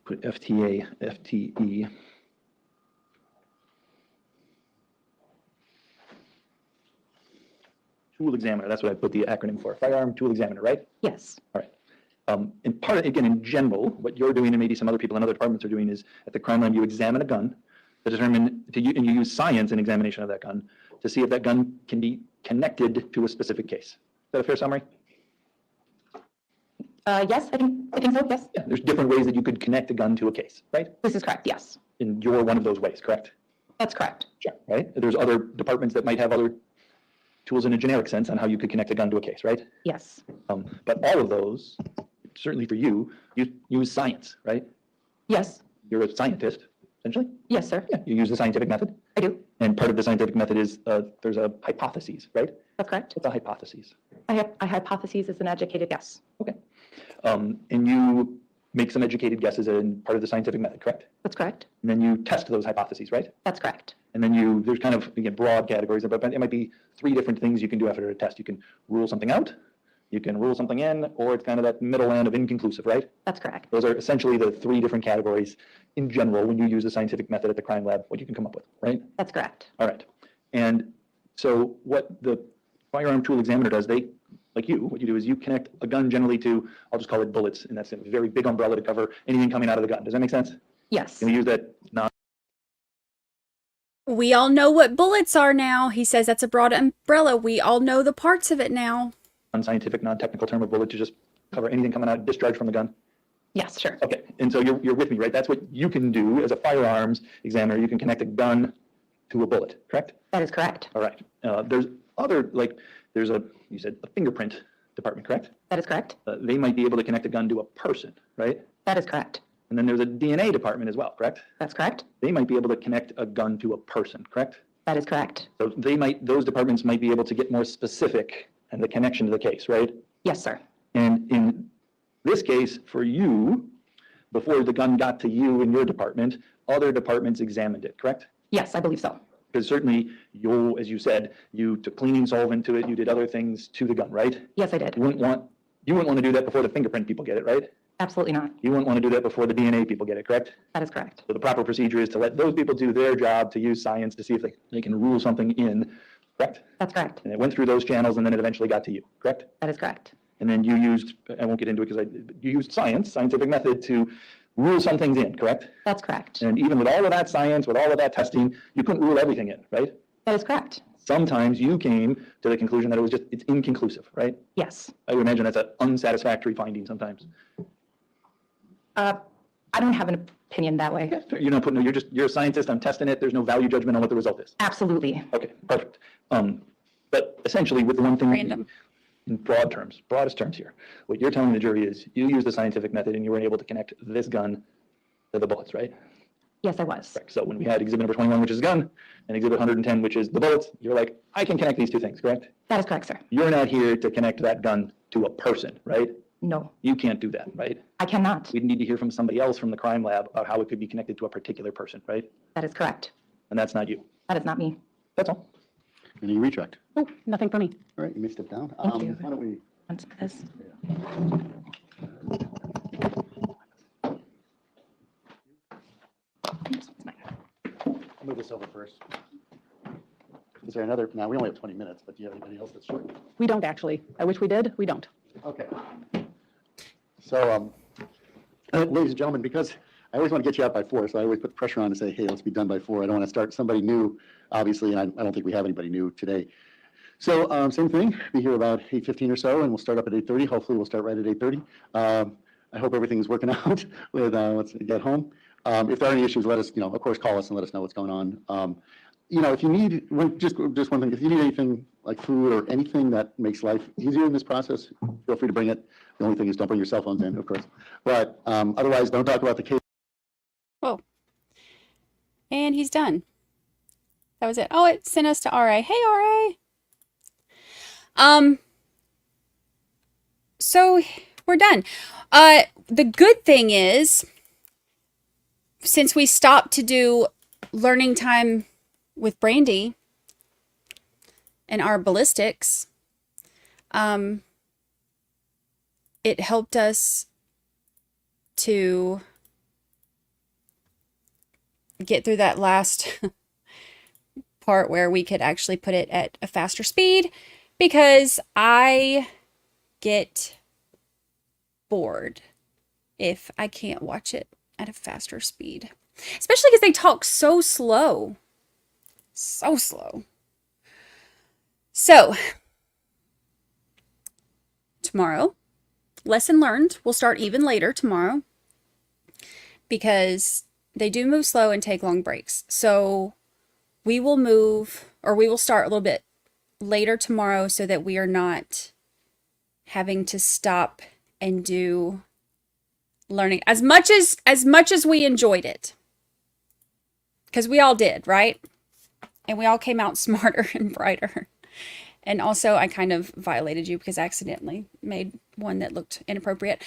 put FTE. Tool examiner, that's what I put the acronym for. Firearm tool examiner, right? Yes. All right. And part of, again, in general, what you're doing and maybe some other people in other departments are doing is at the crime lab, you examine a gun to determine, and you use science in examination of that gun to see if that gun can be connected to a specific case. Is that a fair summary? Yes, I think so, yes. Yeah, there's different ways that you could connect a gun to a case, right? This is correct, yes. And you're one of those ways, correct? That's correct. Sure. Right? There's other departments that might have other tools in a generic sense on how you could connect a gun to a case, right? Yes. But all of those, certainly for you use science, right? Yes. You're a scientist, essentially? Yes, sir. Yeah, you use the scientific method? I do. And part of the scientific method is there's a hypothesis, right? That's correct. What's a hypothesis? A hypothesis is an educated guess. Okay. And you make some educated guesses in part of the scientific method, correct? That's correct. And then you test those hypotheses, right? That's correct. And then there's kind of, again, broad categories, but it might be 3 different things you can do after a test. You can rule something out, you can rule something in, or it's kind of that middle land of inconclusive, right? That's correct. Those are essentially the 3 different categories in general when you use the scientific method at the crime lab, what you can come up with, right? That's correct. All right. And so what the firearm tool examiner does, what you do is you connect a gun generally to, I'll just call it bullets, and that's a very big umbrella to cover anything coming out of the gun. Does that make sense? Yes. Can we use that We all know what bullets are now. He says that's a broad umbrella. We all know the parts of it now. non-scientific, non-technical term of bullet to just cover anything coming out, discharge from the gun? Yes, sure. Okay, and so you're with me, right? That's what you can do as a firearms examiner. You can connect a gun to a bullet, correct? That is correct. All right. There's you said a fingerprint department, correct? That is correct. They might be able to connect a gun to a person, right? That is correct. And then there's a DNA department as well, correct? That's correct. They might be able to connect a gun to a person, correct? That is correct. So those departments might be able to get more specific and the connection to the case, right? Yes, sir. And in this case, for you, before the gun got to you in your department, other departments examined it, correct? Yes, I believe so. Because certainly you, as you said, you took cleaning solvent to it, you did other things to the gun, right? Yes, I did. You wouldn't want to do that before the fingerprint people get it, right? Absolutely not. You wouldn't want to do that before the DNA people get it, correct? That is correct. So the proper procedure is to let those people do their job, to use science to see if they can rule something in, correct? That's correct. And it went through those channels and then it eventually got to you, correct? That is correct. And then you used, I won't get into it because you used scientific method to rule some things in, correct? That's correct. And even with all of that science, with all of that testing, you couldn't rule everything in, right? That is correct. Sometimes you came to the conclusion that it's inconclusive, right? Yes. I would imagine that's an unsatisfactory finding sometimes. I don't have an opinion that way. You're not putting, you're a scientist, I'm testing it, there's no value judgment on what the result is. Absolutely. Okay, perfect. But essentially with the one thing. Random. In broadest terms here, what you're telling the jury is you used the scientific method and you weren't able to connect this gun to the bullets, right? Yes, I was. Correct. So when we had exhibit number 21, which is gun, and exhibit 110, which is the bullets, you're like, I can connect these two things, correct? That is correct, sir. You're not here to connect that gun to a person, right? No. You can't do that, right? I cannot. We'd need to hear from somebody else from the crime lab about how it could be connected to a particular person, right? That is correct. And that's not you. That is not me. That's all. Any retract? Oh, nothing for me. All right, you may step down. Thank you. Why don't we? Answer this. I'll move this over first. Is there another? Now, we only have 20 minutes, but do you have anybody else that's short? We don't actually. I wish we did. We don't. Okay. So, ladies and gentlemen, because I always want to get you out by 4, so I always put pressure on to say, hey, let's be done by 4. I don't want to start somebody new, obviously, and I don't think we have anybody new today. So, same thing, be here about 8:15 or so, and we'll start up at 8:30. Hopefully, we'll start right at 8:30. I hope everything's working out with once we get home. If there are any issues, let us, of course, call us and let us know what's going on. If you need, just one thing, if you need anything like food or anything that makes life easier in this process, feel free to bring it. The only thing is don't bring your cell phones in, of course. But otherwise, don't talk about the case. Whoa. And he's done. That was it. Oh, it sent us to RA. Hey, RA. So we're done. The good thing is, since we stopped to do learning time with Brandi and our ballistics, it helped us to get through that last part where we could actually put it at a faster speed, because I get bored if I can't watch it at a faster speed, especially because they talk so slow. So slow. So, tomorrow, lesson learned. We'll start even later tomorrow because they do move slow and take long breaks. So, we will start a little bit later tomorrow so that we are not having to stop and do learning as much as we enjoyed it, because we all did, right? And we all came out smarter and brighter. And also, I kind of violated you because I accidentally made one that looked inappropriate.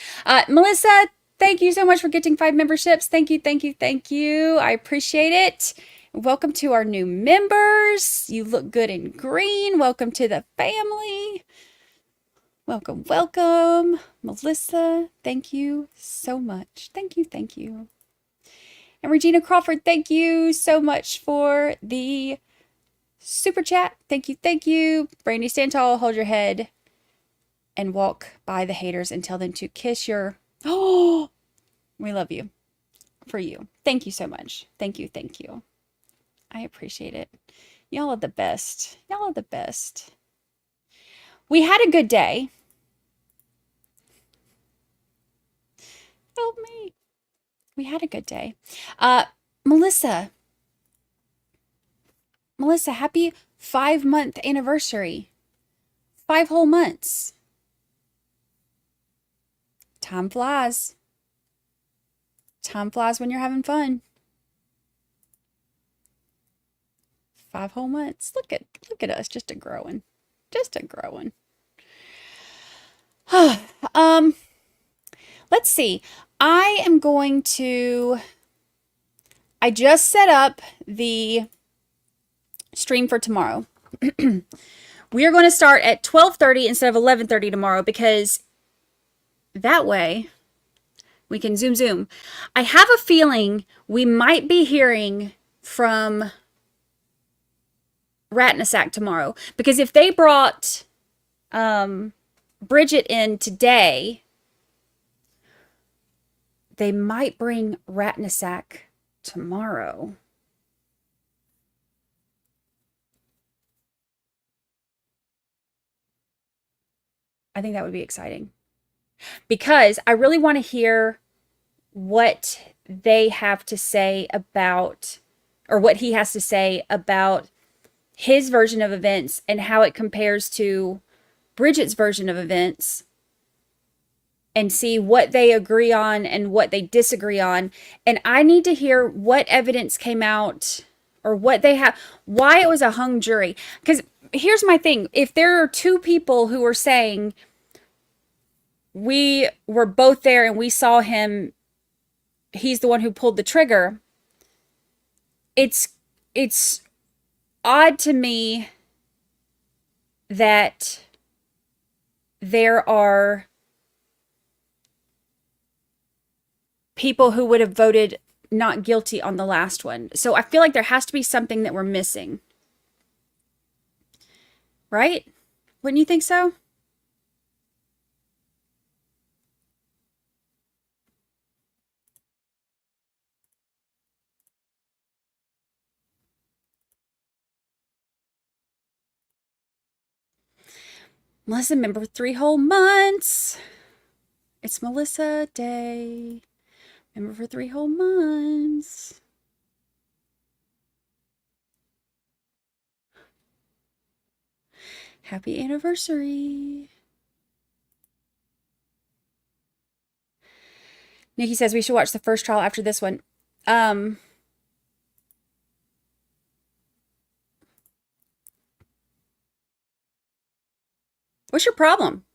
Melissa, thank you so much for getting 5 memberships. Thank you, thank you, thank you. I appreciate it. Welcome to our new members. You look good in green. Welcome to the family. Welcome, welcome. Melissa, thank you so much. Thank you, thank you. And Regina Crawford, thank you so much for the super chat. Thank you, thank you. Brandi, stand tall, hold your head, and walk by the haters and tell them to kiss your... Oh, we love you. For you. Thank you so much. Thank you, thank you. I appreciate it. Y'all are the best. Y'all are the best. We had a good day. Help me. We had a good day. Melissa, happy 5-month anniversary. 5 whole months. Time flies. Time flies when you're having fun. 5 whole months. Look at us, just a growing. Let's see. I just set up the stream for tomorrow. We are going to start at 12:30 instead of 11:30 tomorrow, because that way we can zoom. I have a feeling we might be hearing from Rattanasack tomorrow, because if they brought Bridget in today, they might bring Rattanasack tomorrow. I think that would be exciting, because I really want to hear what they have to say about, or what he has to say about his version of events and how it compares to Bridget's version of events, and see what they agree on and what they disagree on. And I need to hear what evidence came out, or what they have, why it was a hung jury. Because here's my thing. If there are two people who are saying, we were both there and we saw him, he's the one who pulled the trigger, it's odd to me that there are people who would have voted not guilty on the last one. So I feel like there has to be something that we're missing. Right? Wouldn't you think so? Melissa, member for 3 whole months. It's Melissa Day. Member for 3 whole months. Happy anniversary. Nikki says we should watch the first trial after this one. What's your problem?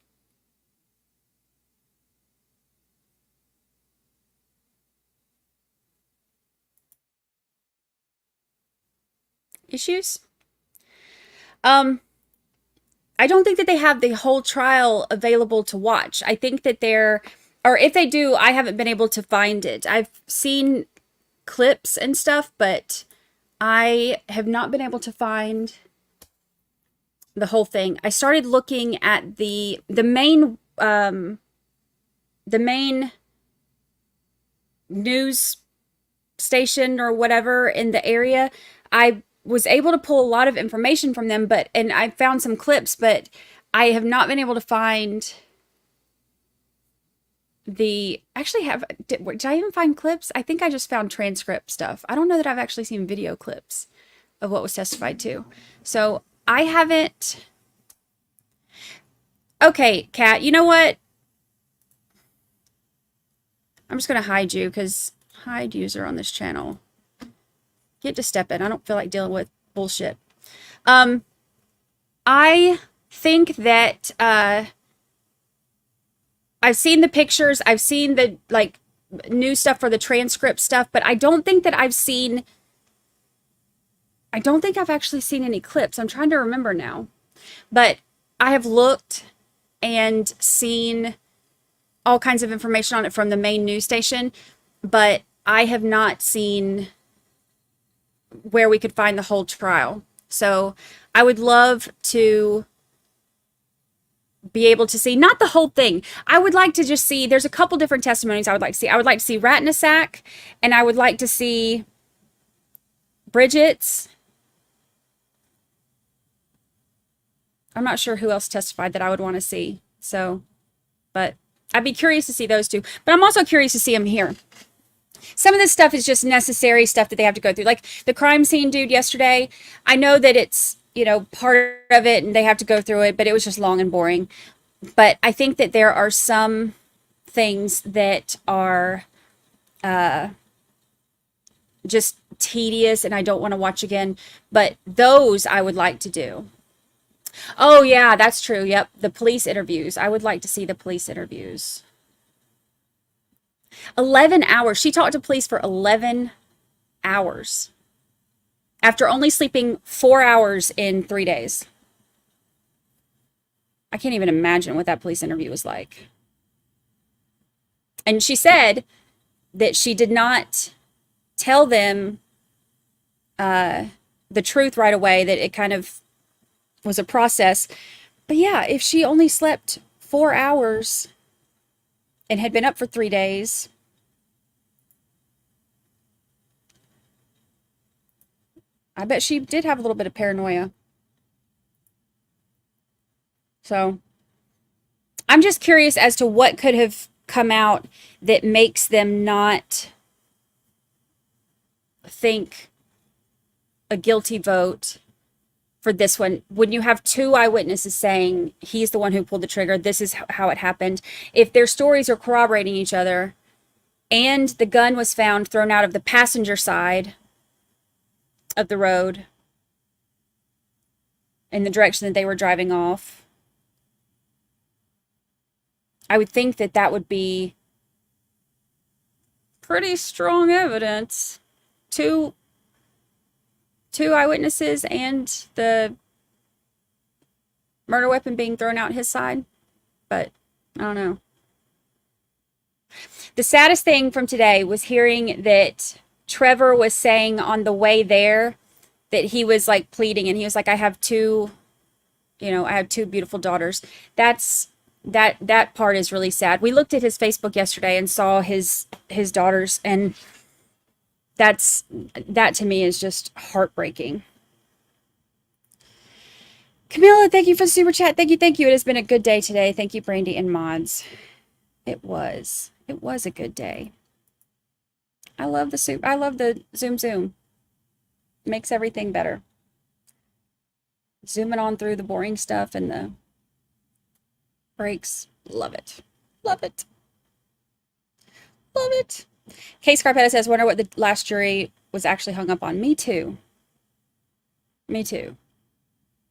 Issues? I don't think that they have the whole trial available to watch. I think that or if they do, I haven't been able to find it. I've seen clips and stuff, but I have not been able to find the whole thing. I started looking at the main news station or whatever in the area. I was able to pull a lot of information from them, and I found some clips, but I have not been able to find did I even find clips? I think I just found transcript stuff. I don't know that I've actually seen video clips of what was testified to. So I haven't. Okay, Kat, you know what? I'm just going to hide you, because hide user on this channel. Get to step in. I don't feel like dealing with bullshit. I think that I've seen the pictures. I've seen the new stuff for the transcript stuff, but I don't think I've actually seen any clips. I'm trying to remember now. But I have looked and seen all kinds of information on it from the main news station, but I have not seen where we could find the whole trial. So I would love to be able to see, not the whole thing. I would like to just see, there's a couple different testimonies I would like to see. I would like to see Rattanasack, and I would like to see Bridget's. I'm not sure who else testified that I would want to see. So, but I'd be curious to see those two. But I'm also curious to see them here. Some of this stuff is just necessary stuff that they have to go through. Like the crime scene dude yesterday, I know that it's, part of it and they have to go through it, but it was just long and boring. But I think that there are some things that are just tedious and I don't want to watch again. But those I would like to do. Oh, yeah, that's true. Yep. The police interviews. I would like to see the police interviews. 11 hours. She talked to police for 11 hours. after only sleeping 4 hours in 3 days. I can't even imagine what that police interview was like. And she said that she did not tell them the truth right away, that it kind of was a process. But yeah, if she only slept 4 hours and had been up for 3 days, I bet she did have a little bit of paranoia. So I'm just curious as to what could have come out that makes them not think a guilty vote for this one. When you have 2 eyewitnesses saying he's the one who pulled the trigger, this is how it happened. If their stories are corroborating each other, and the gun was found thrown out of the passenger side of the road in the direction that they were driving off, I would think that that would be pretty strong evidence. Two eyewitnesses and the murder weapon being thrown out his side. But I don't know. The saddest thing from today was hearing that Trevor was saying on the way there that he was like pleading, and he was like, I have two beautiful daughters. That part is really sad. We looked at his Facebook yesterday and saw his daughters, and that to me is just heartbreaking. Camilla, thank you for the super chat. Thank you. It has been a good day today. Thank you, Brandi and mods. It was a good day. I love the zoom. Makes everything better. Zooming on through the boring stuff and the breaks. Love it. Case Carpetta says, wonder what the last jury was actually hung up on. Me too.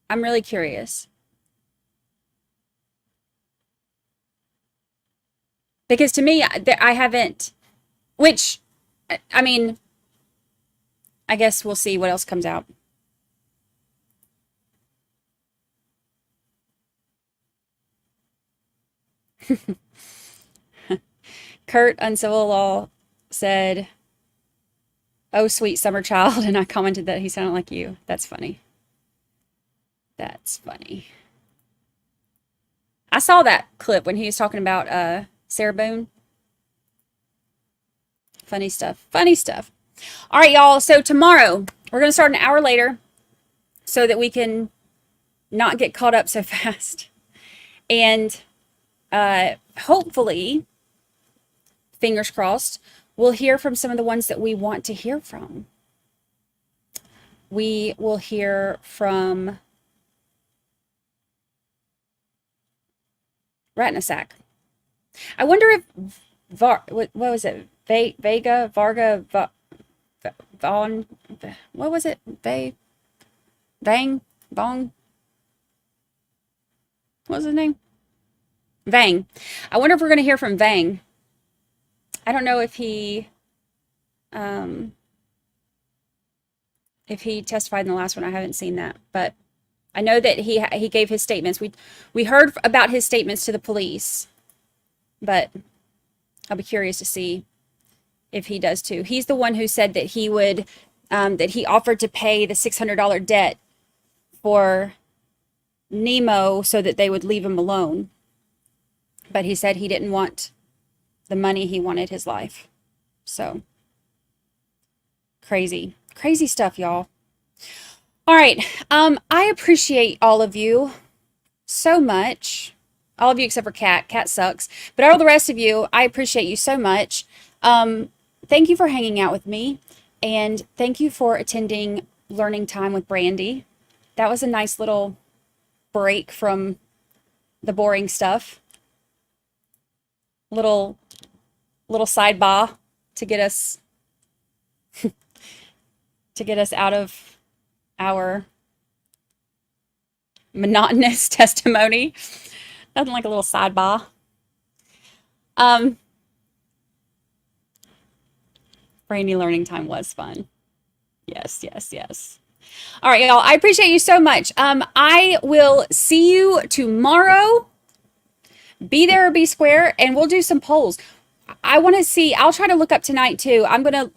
I'm really curious. Because to me, I haven't, which, I mean, I guess we'll see what else comes out. Kurt Uncivil Law said, oh, sweet summer child. And I commented that he sounded like you. That's funny. I saw that clip when he was talking about Sarah Boone. Funny stuff. All right, y'all. So tomorrow, we're going to start an hour later so that we can not get caught up so fast. And hopefully, fingers crossed, we'll hear from some of the ones that we want to hear from. We will hear from Rattanasack. I wonder if what was it? Varga, Vaughn, what was it? Vang, Vong. What was his name? Vang. I wonder if we're going to hear from Vang. I don't know if he testified in the last one. I haven't seen that, but I know that he gave his statements. We heard about his statements to the police, but I'll be curious to see if he does too. He's the one who said that he would that he offered to pay the $600 debt for Nemo so that they would leave him alone. But he said he didn't want the money, he wanted his life. So crazy stuff, y'all. All right. I appreciate all of you so much. All of you except for Kat. Kat sucks. But all the rest of you, I appreciate you so much. Thank you for hanging out with me. And thank you for attending Learning Time with Brandi. That was a nice little break from the boring stuff. Little sidebar to get us out of our monotonous testimony. Nothing like a little sidebar. Brandi Learning Time was fun. Yes. All right, y'all. I appreciate you so much. I will see you tomorrow. Be there or be square, and we'll do some polls. I want to see. I'll try to look up tonight too. I'm gonna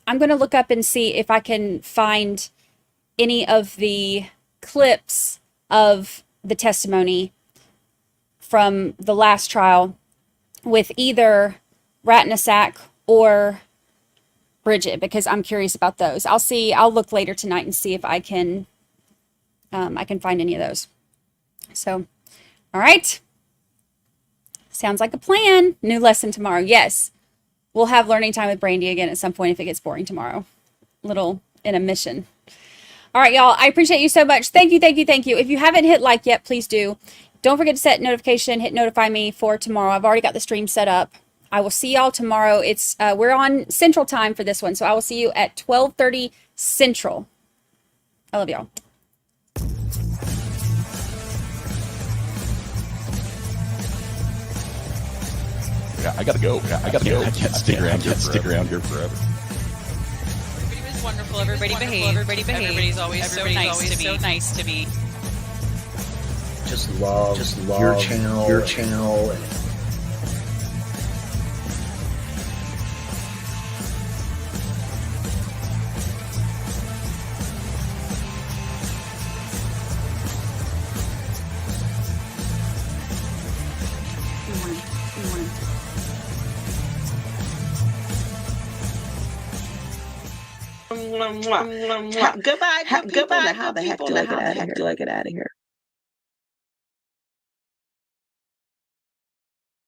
look up and see if I can find any of the clips of the testimony from the last trial with either Rattanasack or Bridget, because I'm curious about those. I'll look later tonight and see if I can find any of those. So, all right. Sounds like a plan. New lesson tomorrow. Yes. We'll have learning time with Brandi again at some point if it gets boring tomorrow. Little intermission. All right, y'all. I appreciate you so much. Thank you, thank you, thank you. If you haven't hit like yet, please do. Don't forget to set notification, hit notify me for tomorrow. I've already got the stream set up. I will see y'all tomorrow. It's we're on Central Time for this one, so I will see you at 12:30 Central. I love y'all. Yeah, I gotta go. I can't stick around here forever. It was wonderful. Everybody behaved. Everybody's always so nice to me. Just love your channel. Goodbye. How the heck do I get out of here?